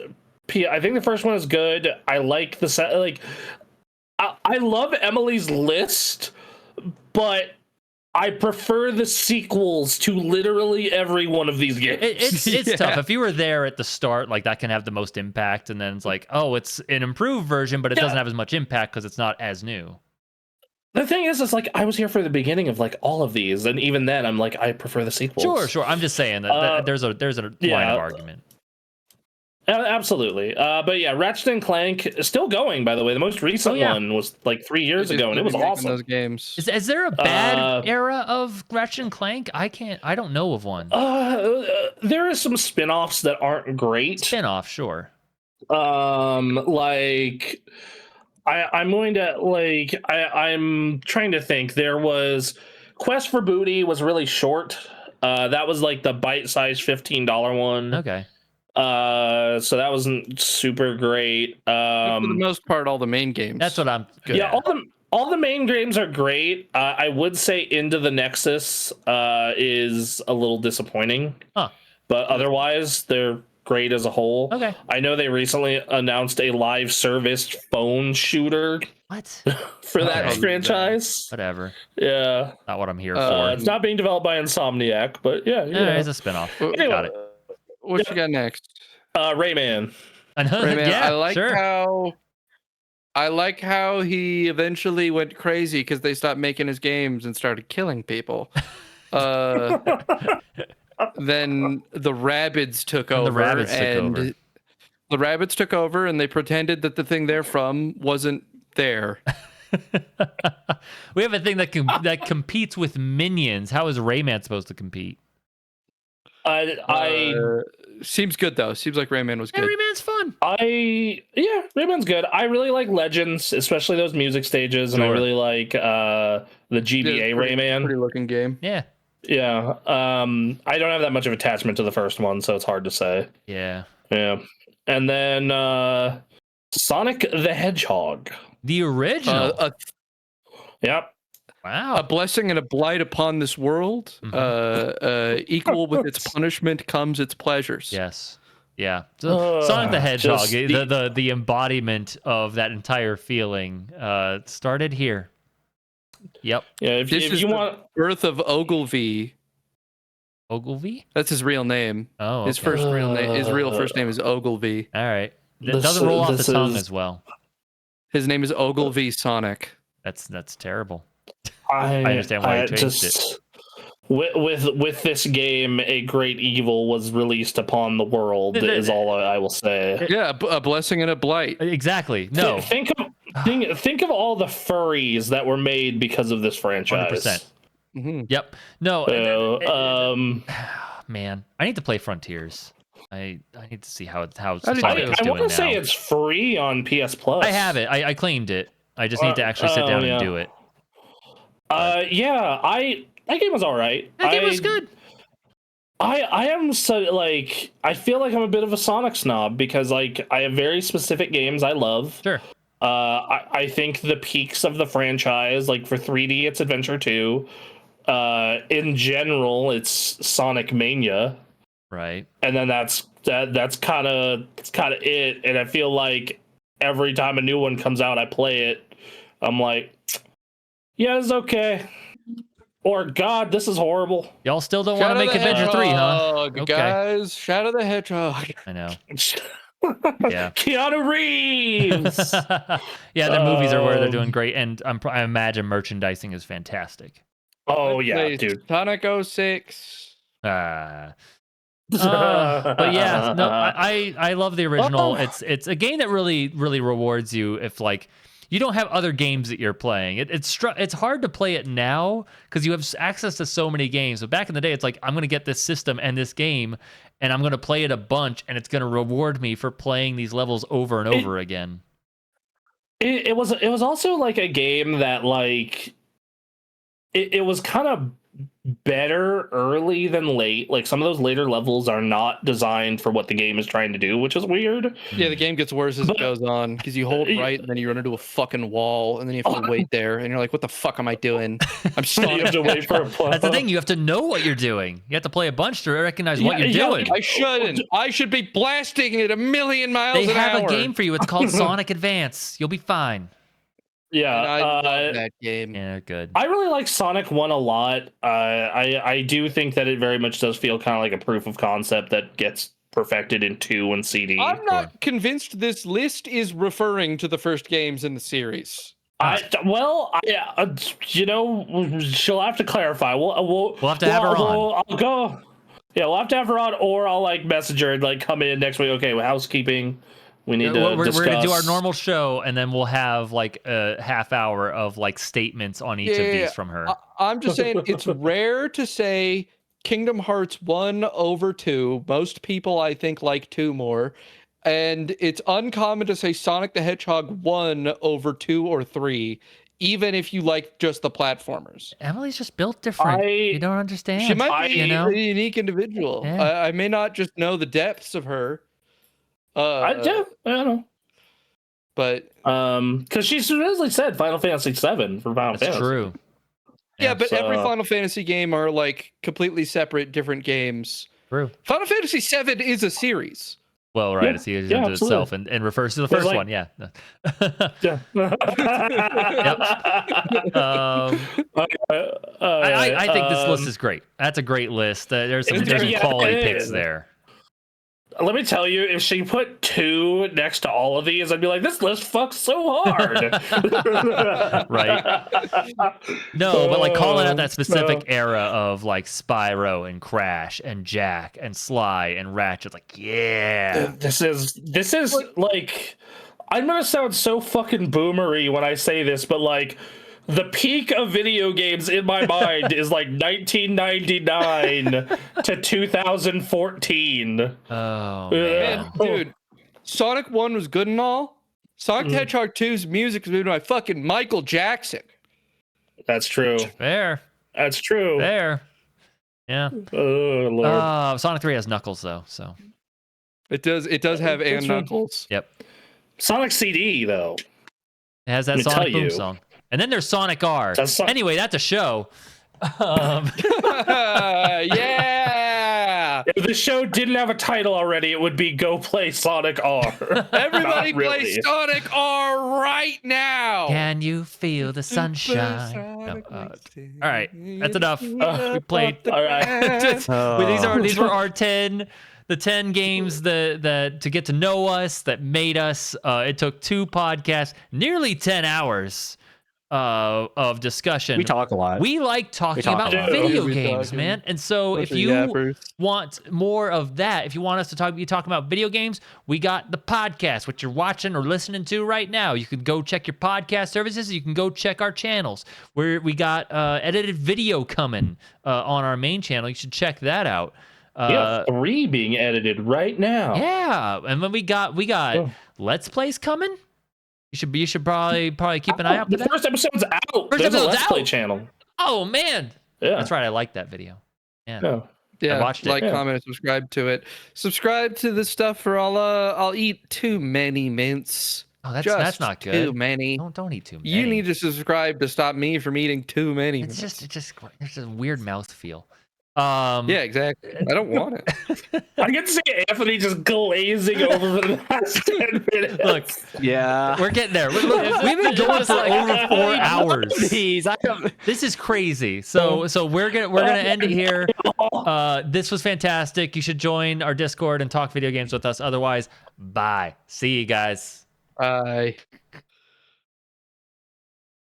one is good. I like the set. Like, I love Emily's List, but I prefer the sequels to literally every one of these games. It's tough. If you were there at the start, like that can have the most impact, and then it's like, oh, it's an improved version, but it doesn't have as much impact because it's not as new. The thing is, it's like I was here for the beginning of like all of these, and even then, I'm like, I prefer the sequels. Sure. I'm just saying that there's a line of argument. Absolutely. But yeah, Ratchet and Clank is still going, by the way. The most recent one was like 3 years ago, and it was awesome. Those games. Is there a bad era of Ratchet and Clank? I don't know of one. There are some spin-offs that aren't great. Spin-off, sure. Like I'm going to like I'm trying to think. There was Quest for Booty was really short. That was like the bite-sized $15 one. Okay. So that wasn't super great. For the most part, all the main games. That's what I'm good yeah, at. all the main games are great. I would say Into the Nexus is a little disappointing. Huh. But otherwise, they're great as a whole. Okay. I know they recently announced a live service phone shooter. What? For that franchise. Whatever. Yeah. Not what I'm here for. It's not being developed by Insomniac, but yeah. It's a spinoff. Anyway, Got it. What you got next? Rayman. Rayman. Yeah, I like how he eventually went crazy because they stopped making his games and started killing people. Then the Rabbids took over. The Rabbids took over, and they pretended that the thing they're from wasn't there. We have a thing that competes with Minions. How is Rayman supposed to compete? Seems good though. Seems like Rayman was good. Rayman's fun. Rayman's good. I really like Legends, especially those music stages, and I really like the GBA Rayman. Pretty looking game. Yeah. Yeah. I don't have that much of attachment to the first one, so it's hard to say. Yeah. Yeah. And then Sonic the Hedgehog. The original. Yep. Wow. A blessing and a blight upon this world. Equal with its punishment comes its pleasures. Yes. Yeah. So, Sonic the Hedgehog, the embodiment of that entire feeling, started here. Yep. Yeah. If you want birth of Ogilvy. Ogilvy? That's his real name. Oh. Okay. His real first name is Ogilvy. All right. It doesn't roll off the tongue as well. His name is Ogilvy Sonic. That's terrible. I understand why you changed it. With this game, a great evil was released upon the world. Is all I will say. Yeah, a blessing and a blight. Exactly. No. Think of all the furries that were made because of this franchise. 100%. Mm-hmm. Yep. No. Man, I need to play Frontiers. I need to see how Sonic is doing now. I want to say it's free on PS Plus. I have it. I claimed it. I just need to actually sit down and do it. That game was all right. That game was good. I am so like I feel like I'm a bit of a Sonic snob because like I have very specific games I love. Sure. I think the peaks of the franchise, like for 3D, it's Adventure 2. In general, it's Sonic Mania. Right. And then that's kind of it. And I feel like every time a new one comes out, I play it. I'm like, yeah, it's okay. Or God, this is horrible. Y'all still don't want to make Adventure 3, huh? Okay. Guys, Shadow the Hedgehog. I know. Yeah. Keanu Reeves. Yeah, their movies are where they're doing great, and I imagine merchandising is fantastic. Oh yeah, dude. Sonic 06. But yeah, no, I love the original. It's a game that really rewards you if like you don't have other games that you're playing. It's hard to play it now because you have access to so many games. But back in the day, it's like I'm gonna get this system and this game, and I'm gonna play it a bunch, and it's gonna reward me for playing these levels over and over again. It was also like a game that like it was kind of better early than late. Like some of those later levels are not designed for what the game is trying to do, which is weird. Yeah, the game gets worse as it goes on because you hold right and then you run into a fucking wall and then you have to wait there and you're like, what the fuck am I doing? I'm stuck. You have to wait for a play. That's the thing. You have to know what you're doing. You have to play a bunch to recognize what you're doing. I shouldn't. I should be blasting it a million miles an hour. They have a game for you. It's called Sonic Advance. You'll be fine. Yeah, and I love that game. Yeah, good. I really like Sonic 1 a lot. I do think that it very much does feel kind of like a proof of concept that gets perfected in 2 and CD. I'm not convinced this list is referring to the first games in the series. You know, she'll have to clarify. We'll have to have her on. I'll go. Yeah, we'll have to have her on, or I'll like message her and like come in next week. Okay, well, housekeeping. We need to discuss. We're gonna do our normal show, and then we'll have like a half hour of like statements on each of these from her. I'm just saying it's rare to say Kingdom Hearts 1 over 2. Most people, I think, like 2 more. And it's uncommon to say Sonic the Hedgehog 1 over 2 or 3, even if you like just the platformers. Emily's just built different. You don't understand. She might be a unique individual. Yeah. I may not just know the depths of her. I don't know. But because she's originally said Final Fantasy VII for Final Fantasy. That's true. Yeah, but every Final Fantasy game are like completely separate, different games. True. Final Fantasy VII is a series. Well, right, it's used into itself and refers to the first one. Yeah. Yeah. I think this list is great. That's a great list. There's some quality picks there. Let me tell you, if she put 2 next to all of these, I'd be like, this list fucks so hard. Right. No, but like calling out that specific era of like Spyro and Crash and Jack and Sly and Ratchet, like, yeah. This is like, I'm gonna sound so fucking boomery when I say this, but like, the peak of video games in my mind is like 1999 to 2014. Oh, man. Dude, Sonic 1 was good and all. Sonic the Hedgehog 2's music was made by fucking Michael Jackson. That's true. Fair. That's true. Fair. Yeah. Oh, Lord. Sonic 3 has Knuckles, though, so. It does have and Knuckles. Yep. Sonic CD, though. It has that Sonic Boom song. And then there's Sonic R. Anyway, that's a show. Yeah. If the show didn't have a title already, it would be Go Play Sonic R. Everybody play Sonic R right now. Can you feel the sunshine? No, all right, that's enough. We played. All right. These were our 10. The 10 games that to get to know us, that made us. It took 2 podcasts, nearly 10 hours of discussion. We talk a lot. We like talking about video games, man. And so if you want more of that, if you want us to be talking about video games, we got the podcast, what you're watching or listening to right now. You can go check your podcast services. You can go check our channels where we got edited video coming on our main channel. You should check that out. Yeah, 3 being edited right now. Yeah, and then we got Let's Plays coming. You should probably keep an eye out for that. The first episode's out. There's a Let's Play channel. Oh man. Yeah. That's right. I like that video. Yeah. Yeah, watched it. like, comment, and subscribe to it. Subscribe to the stuff, or I'll eat too many mints. Oh, that's not good. Too many. Don't eat too many. You need to subscribe to stop me from eating too many. It's just a weird mouth feel. Yeah, exactly. I don't want it. I get to see Anthony just glazing over for the last 10 minutes. Look, Yeah. we're getting there. We've been going for over 4 hours. Please, This is crazy. So we're gonna end it here. This was fantastic. You should join our Discord and talk video games with us. Otherwise, bye. See you guys. Bye.